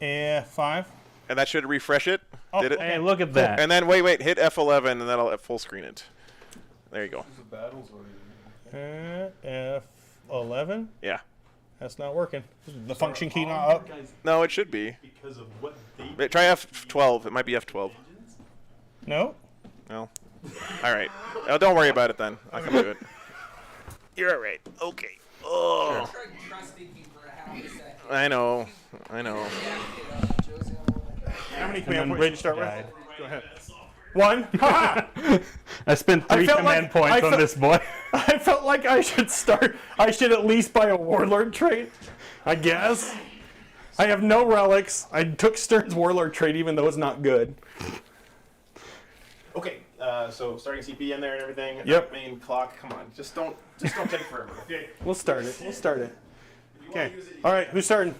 F5. And that should refresh it. Oh, Did it? Hey, look at that. And then wait, hit F11 and that'll full screen it. There you go. F11. Yeah. That's not working. The function key not up. No, it should be. Because of what they Wait, try F12. It might be F12. No. No. All right. Oh, don't worry about it then. I can do it. You're all right. Okay. Oh. I know. How many command then points did you Rich start died. with? Go ahead. 1. I spent 3 command points on this boy. I felt like I should start. I should at least buy a warlord trait. I guess. I have no relics. I took Stern's warlord trait, even though it's not good. Okay. So starting CP in there and everything. Yep. Main clock. Come on. Just don't take forever. Okay. We'll start it. Okay. All right. Who's starting?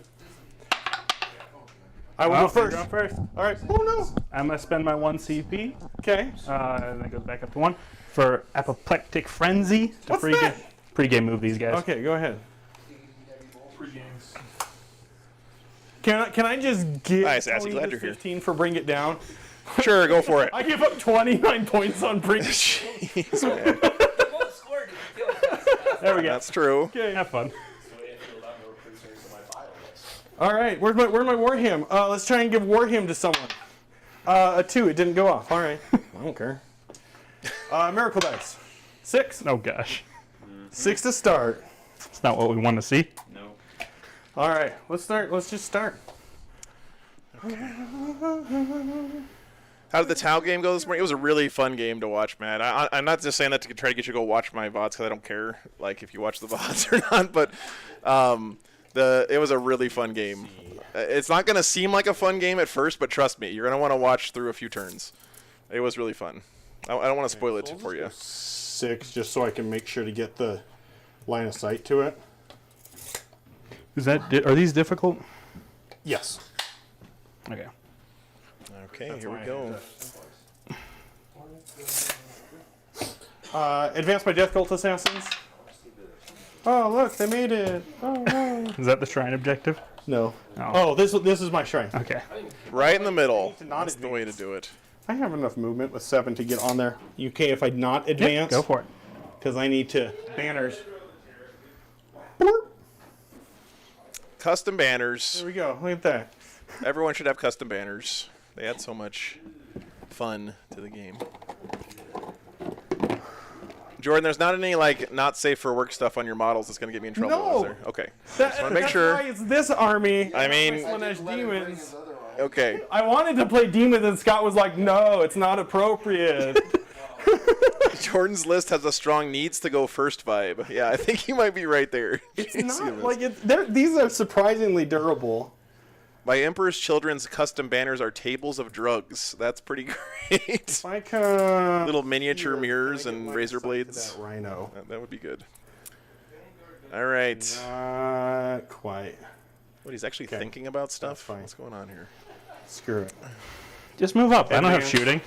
I will go first. You're going first. All right. Oh no. I'm gonna spend my 1 CP. Okay. And then it goes back up to 1 for Apoplectic Frenzy. To What's that? Pre-game move these guys. Okay. Go ahead. Can I just give Nice, Assy, Tony glad this you're here. 15 for Bring It Down? Sure, go for it. I give up 29 points on Bring It. Jeez, man. There we go. That's true. Okay. Have fun. All right. Where's my Warham? Let's try and give Warham to someone. A 2. It didn't go off. All right. I don't care. Miracle Dice. 6. Oh gosh. 6 to start. It's not what we want to see. No. All right. Let's start. Let's just start. How did the Tau game go this morning? It was a really fun game to watch, man. I'm not just saying that to try to get you to go watch my VODs because I don't care, like, if you watch the VODs or not. But it was a really fun game. It's not going to seem like a fun game at first, but trust me, you're going to want to watch through a few turns. It was really fun. I don't want to spoil it for you. 6, just so I can make sure to get the line of sight to it. Are these difficult? Yes. Okay. Okay, here we go. Advance by Death Cult Assassins. Oh, look, they made it. Oh, no. Is that the shrine objective? No. Oh. This is my shrine. Okay. Right in the middle. Not That's the way to do it. I have enough movement with 7 to get on there. You okay if I not advance? Go for it. Because I need to banners. Custom banners. There we go. Look at that. Everyone should have custom banners. They add so much fun to the game. Jordan, there's not any not safe for work stuff on your models that's going to get me in trouble, No. is there? Okay. Just want to make sure. That's why it's this army. I mean, This one has demons. Okay. I wanted to play demons, and Scott was like, "No, it's not appropriate." Jordan's list has a strong needs to go first vibe. Yeah, I think you might be right there. It's not like these are surprisingly durable. My Emperor's Children's custom banners are tables of drugs. That's pretty great. Like little miniature mirrors and razor blades. That rhino. That would be good. All right. Not quite. What, he's actually thinking about stuff? That's fine. What's going on here? Screw it. Just move up. I don't have shooting.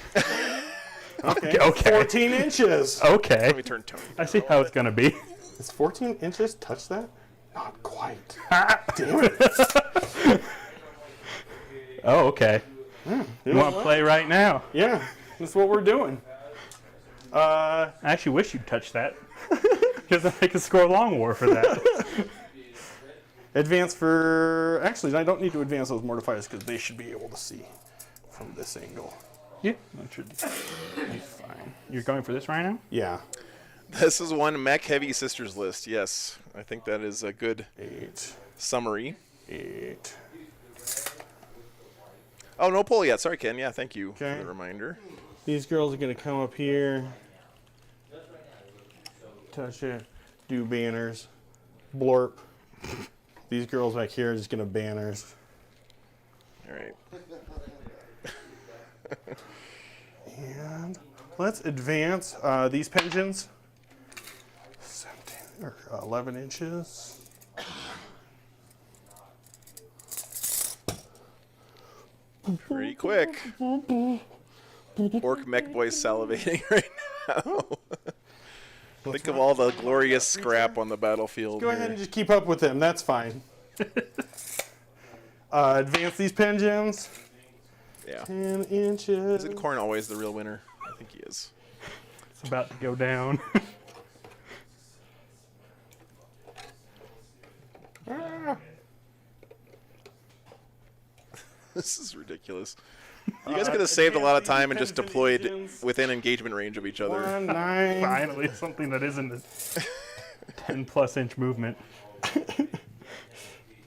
Okay. 14 inches. Okay. Let me turn Tony. I see how it's gonna be. Is 14 inches touch that? Not quite. Damn it. Oh, okay. You want to play right now? Yeah, that's what we're doing. I actually wish you'd touch that. Because I could score long war for that. Advance for... Actually, I don't need to advance those mortifiers because they should be able to see from this angle. Yeah, that should be fine. You're going for this right now? Yeah. This is one Mech Heavy Sisters list. Yes, I think that is a good 8 summary. 8. Oh, no poll yet. Sorry, Ken. Yeah, thank you Okay. for the reminder. These girls are going to come up here. Touch it. Do banners. Blorp. These girls back here are just going to banners. All right. And let's advance these pensions. 17 or 11 inches. Pretty quick. Orc Mech Boy salivating right now. Think of all the glorious scrap on the battlefield. Go ahead and just keep up with them. That's fine. Advance these pensions. Yeah. 10 inches. Isn't Korn always the real winner? I think he is. It's about to go down. This is ridiculous. You guys could have saved a lot of time and just deployed within engagement range of each other. Finally, something that isn't a 10+ inch movement.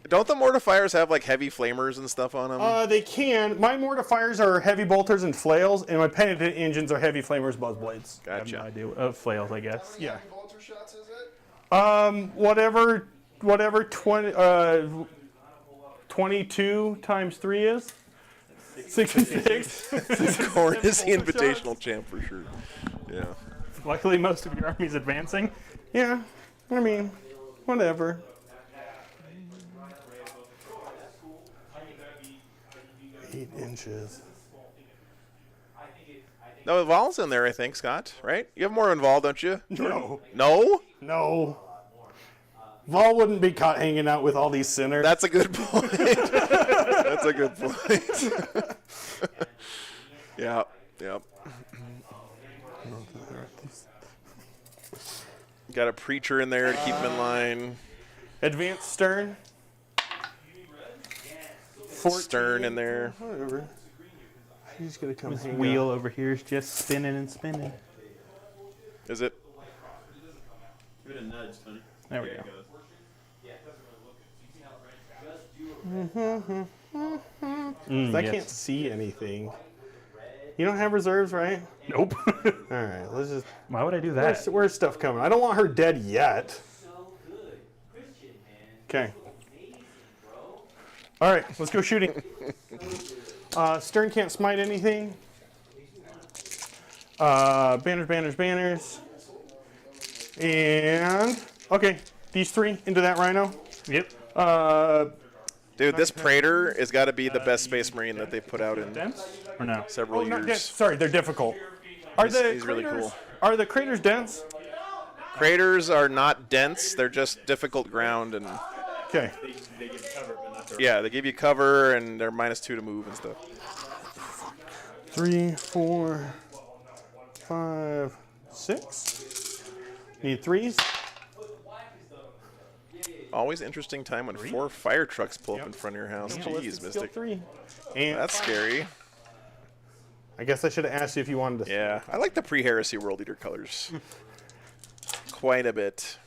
Don't the mortifiers have like heavy flamers and stuff on them? They can. My mortifiers are heavy bolters and flails, and my penitent engines are heavy flamers, buzzblades. Gotcha. I have no idea of flails, I guess. Yeah. Bolter shots is it? Whatever 22 times 3 is. 66. Corn is the invitational champ for sure. Yeah. Luckily, most of your army's advancing. Yeah. I mean, whatever. 8 inches. No, Vol's in there, I think, Scott, right? You have more involved, don't you? No. No? No. Vol wouldn't be caught hanging out with all these sinners. That's a good point. That's a good point. Yeah. Yep. Got a preacher in there to keep him in line. Advanced stern. Stern in there. Whatever. He's gonna come. This wheel over here is just spinning and spinning. Is it? Give it a nudge, Tony. There we go. I can't see anything. You don't have reserves, right? Nope. All right, let's just. Why would I do that? Where's stuff coming? I don't want her dead yet. Okay. All right, let's go shooting. Stern can't smite anything. Banners. And, okay, these 3 into that rhino. Yep. Dude, this Praetor has got to be the best Space Marine that they've put out in or no? several Not years. dense. Sorry, they're difficult. He's really cool. Are the craters dense? Craters are not dense. They're just difficult ground. And okay. Yeah, they give you cover, and they're -2 to move and stuff. 3, 4, 5, 6. Need 3s. Always interesting time when 4 fire trucks pull up in front of your house. Jeez, Mystic. 3. And that's scary. I guess I should have asked you if you wanted to. Yeah, I like the pre-heresy World Eater colors. Quite a bit.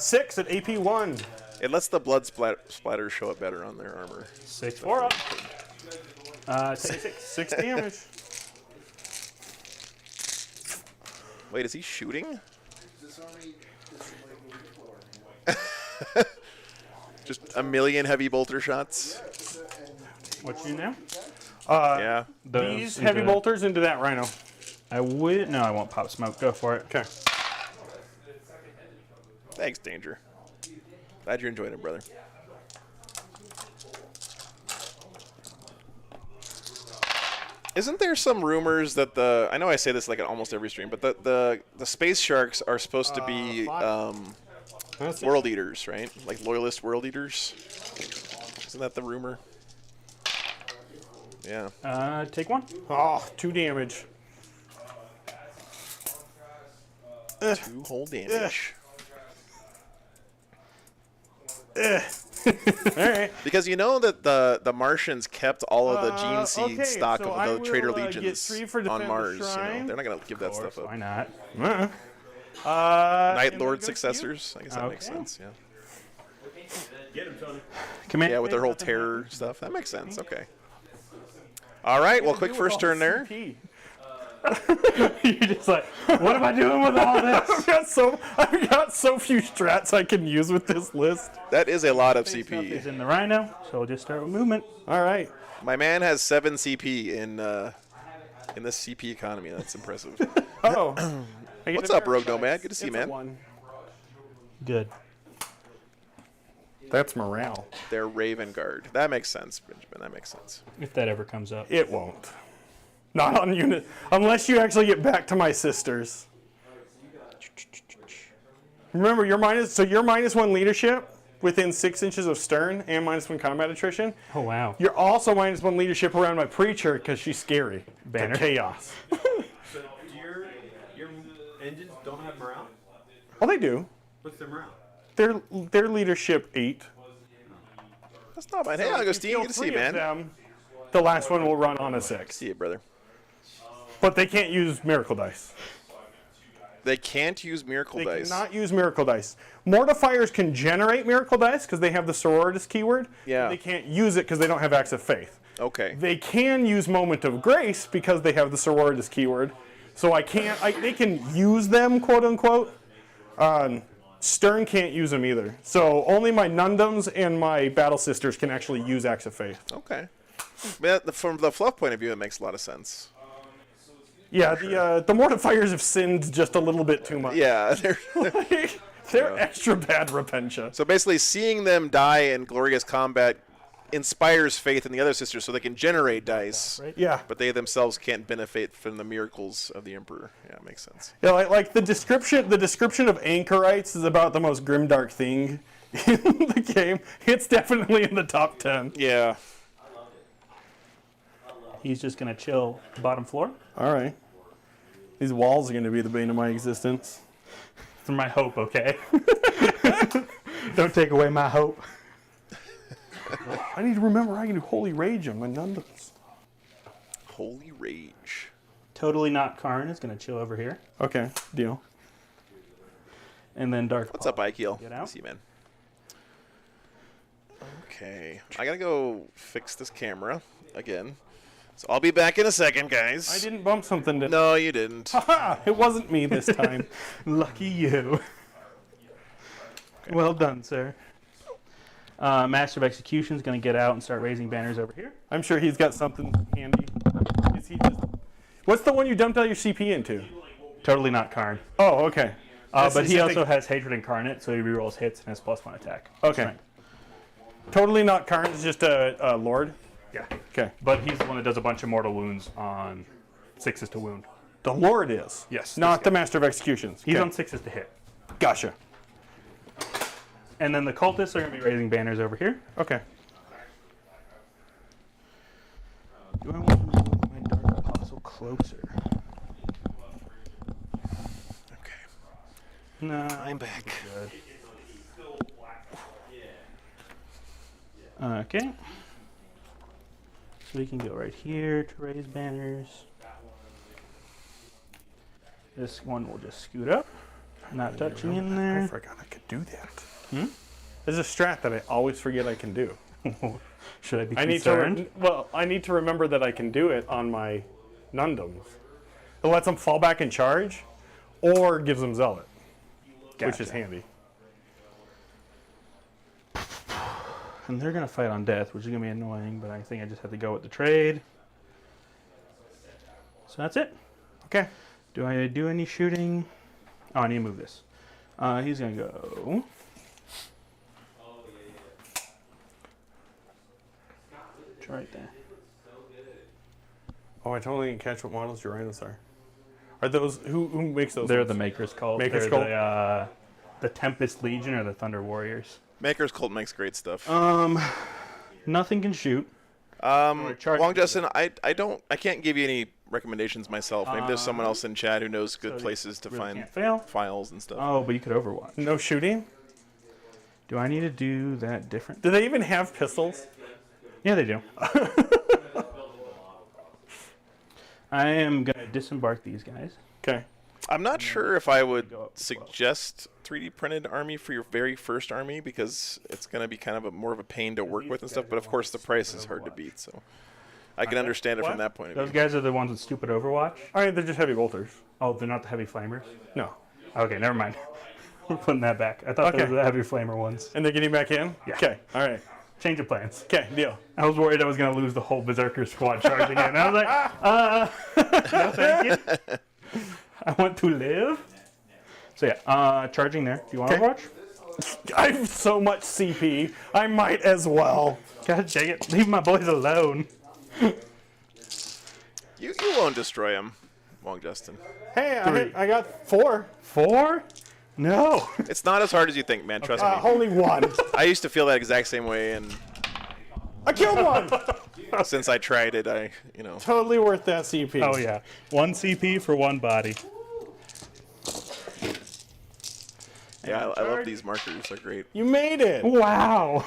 6 at AP 1. It lets the blood splatters show up better on their armor. 6 4 up. 6 damage. Wait, is he shooting? Just a million heavy bolter shots. What you now? Yeah. These heavy bolters into that rhino. I would. No, I won't pop smoke. Go for it. Okay. Thanks, Danger. Glad you're enjoying it, brother. Isn't there some rumors that I know I say this like in almost every stream, but the space sharks are supposed to be world eaters, right? Like loyalist world eaters. Isn't that the rumor? Yeah. Take 1. Oh, 2 damage. 2 whole damage. Alright. Because you know that the Martians kept all of the gene seed stock so of the Traitor get Legions 3 for on defend Mars. the shrine. They're not going to give that stuff up. Why not? Night Lord successors. I guess that makes sense, yeah. Get him, Tony. Command Yeah, with their whole terror stuff. That makes sense. Okay. All right. Well, quick first turn there. You're just like, what am I doing with all this? I've got so few strats I can use with this list. That is a lot of He's CP. in the rhino, so we'll just start with movement. All right. My man has 7 CP in this CP economy. That's impressive. Oh. What's up, Rogue Nomad? Good to see you, man. 1. Good. That's morale. They're Raven Guard. That makes sense, Benjamin. That makes sense. If that ever comes up. It won't. Not on unit. Unless you actually get back to my sisters. Remember, you're -1 leadership within 6 inches of stern and -1 combat attrition. Oh, wow. You're also -1 leadership around my preacher because she's scary. Banner. Chaos. So do your engines don't have morale? Oh, they do. What's their morale? They're leadership 8. That's not bad. Hey, I'll go Steve. Good to see you, man. Them, the last one will run on a 6. See you, brother. But they can't use miracle dice. They can't use miracle dice. They cannot use miracle dice. Mortifiers can generate miracle dice because they have the sororitas keyword. Yeah. They can't use it because they don't have acts of faith. Okay. They can use moment of grace because they have the sororitas keyword. So they can use them, quote unquote. Stern can't use them either. So only my Nundums and my Battle Sisters can actually use acts of faith. Okay. But from the fluff point of view, it makes a lot of sense. Yeah, the Mortifiers have sinned just a little bit too much. Yeah, they're extra bad Repentia. So basically, seeing them die in glorious combat inspires faith in the other sisters, so they can generate dice. Right. Yeah. But they themselves can't benefit from the miracles of the Emperor. Yeah, it makes sense. Yeah, like the description of Anchorites is about the most grimdark thing in the game. It's definitely in the top 10. Yeah. He's just gonna chill bottom floor. All right. These walls are going to be the bane of my existence. For my hope, okay? Don't take away my hope. I need to remember I can do Holy Rage on my Nundums. Holy Rage. Totally Not Karn is going to chill over here. Okay, deal. And then Dark What's up, Ikeel? Get out. See you, man. Okay. I got to go fix this camera again. So I'll be back in a second, guys. I didn't bump something. No, you didn't. Haha! It wasn't me this time. Lucky you. Okay. Well done, sir. Master of Execution is going to get out and start raising banners over here. I'm sure he's got something handy. Is he just... What's the one you dumped all your CP into? Totally Not Karn. Oh, okay. But he also has Hatred Incarnate, so he rerolls hits and has +1 attack. Okay. Strength. Totally Not Karn is just a lord? Yeah. Okay. But he's the one that does a bunch of mortal wounds on 6s to wound. The lord is? Yes. Not the Master of Executions. He's Okay. on 6s to hit. Gotcha. And then the cultists are going to be raising banners over here. Okay. Do I want to move my Dark Apostle closer? Okay. No. I'm back. Good. Okay. So we can go right here to raise banners. This one will just scoot up, not touching in there. I forgot I could do that. There's a strat that I always forget I can do. Should I be concerned? I need to remember that I can do it on my Nundums. It lets them fall back and charge, or gives them Zealot, which is handy. And they're going to fight on death, which is going to be annoying, but I think I just have to go with the trade. So that's it. Okay. Do I do any shooting? Oh, I need to move this. He's going to go... It's right there. Oh, I totally didn't catch what models your rhinos are. Are those... Who makes those? They're ones? the Maker's Cult. Maker's They're Cult? the Tempest Legion or the Thunder Warriors. Maker's Cult makes great stuff. Nothing can shoot. Long Justin, I can't give you any recommendations myself. Maybe there's someone else in chat who knows good places to find files and stuff. Oh, but you could Overwatch. No shooting? Do I need to do that different? Do they even have pistols? Yeah, they do. I am going to disembark these guys. Okay. I'm not sure if I would suggest 3D printed army for your very first army because it's going to be kind of more of a pain to work with and stuff. But of course, the price is hard to beat, so I can understand it from that point of view. Those guys are the ones with stupid Overwatch? All right, they're just heavy bolters. Oh, they're not the heavy flamers? No. Okay, never mind. We're putting that back. I thought those were the heavy flamer ones. And they're getting back in? Yeah. Okay, all right. Change of plans. Okay, deal. I was worried I was going to lose the whole Berserker squad charging in. I was like, no thank you. I want to live. So yeah, charging there. Do you want Overwatch? I have so much CP. I might as well. God dang it. Leave my boys alone. You won't destroy them, Long Justin. Hey, I got 4. 4? No. It's not as hard as you think, man. Trust me. Only 1. I used to feel that exact same way, and I killed one. Since I tried it, Totally worth that CP. Oh yeah, 1 CP for 1 body. Yeah, I love these markers. They're great. You made it. Wow.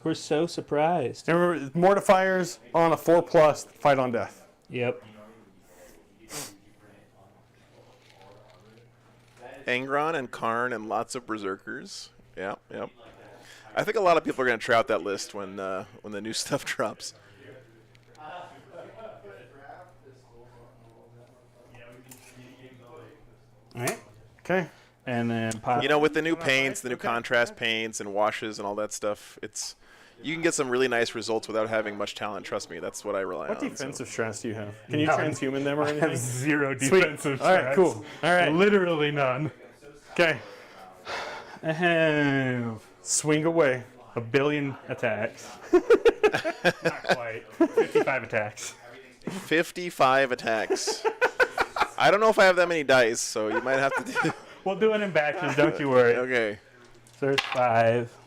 We're so surprised. And remember, mortifiers on a 4+, fight on death. Yep. Angron and Karn and lots of berserkers. Yep. I think a lot of people are going to try out that list when the new stuff drops. All right. Okay. And then with the new paints, the new contrast paints and washes and all that stuff, you can get some really nice results without having much talent. Trust me, that's what I rely on. What defensive strats do you have? Can you transhuman them or anything? I have 0 defensive strats. All right, cool. All right. Literally none. Okay. I have swing away. 1 billion attacks. Not quite. 55 attacks. 55 attacks. I don't know if I have that many dice, so you might have to do... We'll do it in batches, don't you worry. Okay. So there's 5.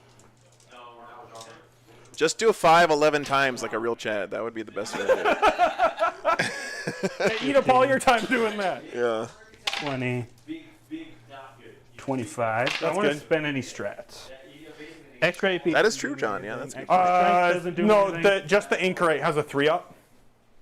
Just do a 5 11 times like a real Chad. That would be the best way to do it. Hey, eat up all your time doing that. Yeah. 20. 25. That's I don't want to good. spend any strats. X-ray AP. That is true, John. Yeah, that's good. Just the Anchorite has a 3-up.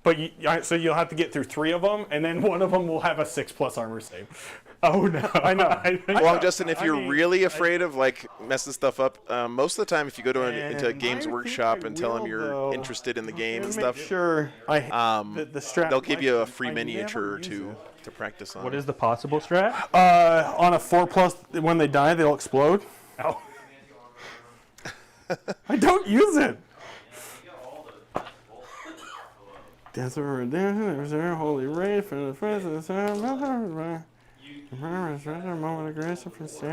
But so you'll have to get through 3 of them, and then one of them will have a 6+ armor save. Oh no! I know. Well, Justin, if you're really afraid of messing stuff up, most of the time, if you go to into a Games Workshop and tell them you're interested in the game and stuff, sure. The strat they'll give you a free miniature or two to practice on. What is the possible strat? On a 4+, when they die, they'll explode. Oh. I don't use it. Desert Redemption, Holy Raid for the presence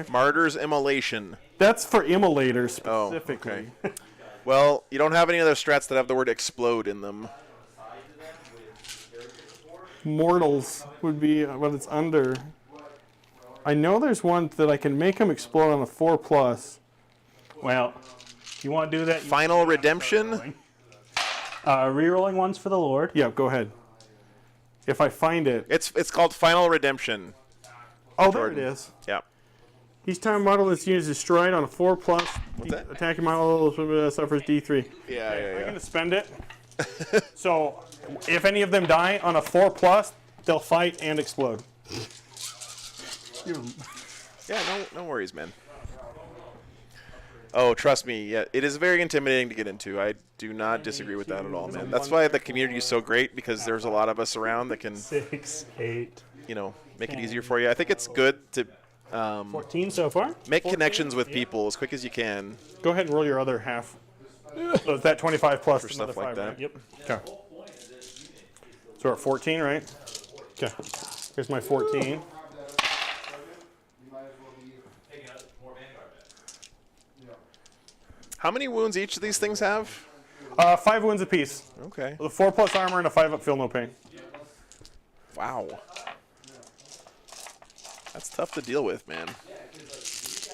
Martyr's Immolation. That's for immolators specifically. Oh, okay. Well, you don't have any other strats that have the word explode in them. Mortals would be what it's under. I know there's one that I can make them explode on a 4+. Well, if you want to do that, Final Redemption? Rerolling ones for the Lord. Yeah, go ahead. If I find it. It's called Final Redemption. Oh, there it is. Yeah. Each time a model is used destroyed on a 4+, What's that? attacking model suffers D3. Yeah. I'm going to spend it. So, if any of them die on a 4+, they'll fight and explode. Yeah, no worries, man. Oh, trust me, yeah, it is very intimidating to get into. I do not disagree with that at all, man. That's why the community is so great, because there's a lot of us around that can 6, 8. Make it easier for you. I think it's good to 14 so far. Make connections with people as quick as you can. Go ahead and roll your other half. So is that 25 plus for stuff like 5, that? Right? Yep. Okay. So we're at 14, right? Okay. Here's my 14. How many wounds each of these things have? 5 wounds apiece. Okay. With a 4+ armor and a 5-up feel no pain. Wow. That's tough to deal with, man.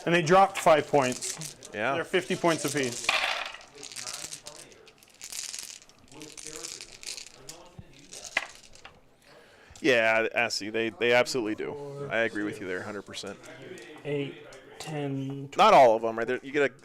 And they dropped 5 points. Yeah. They're 50 points apiece. Yeah, Assy, they absolutely do. I agree with you there, 100%. 8, 10. Not all of them, right? You get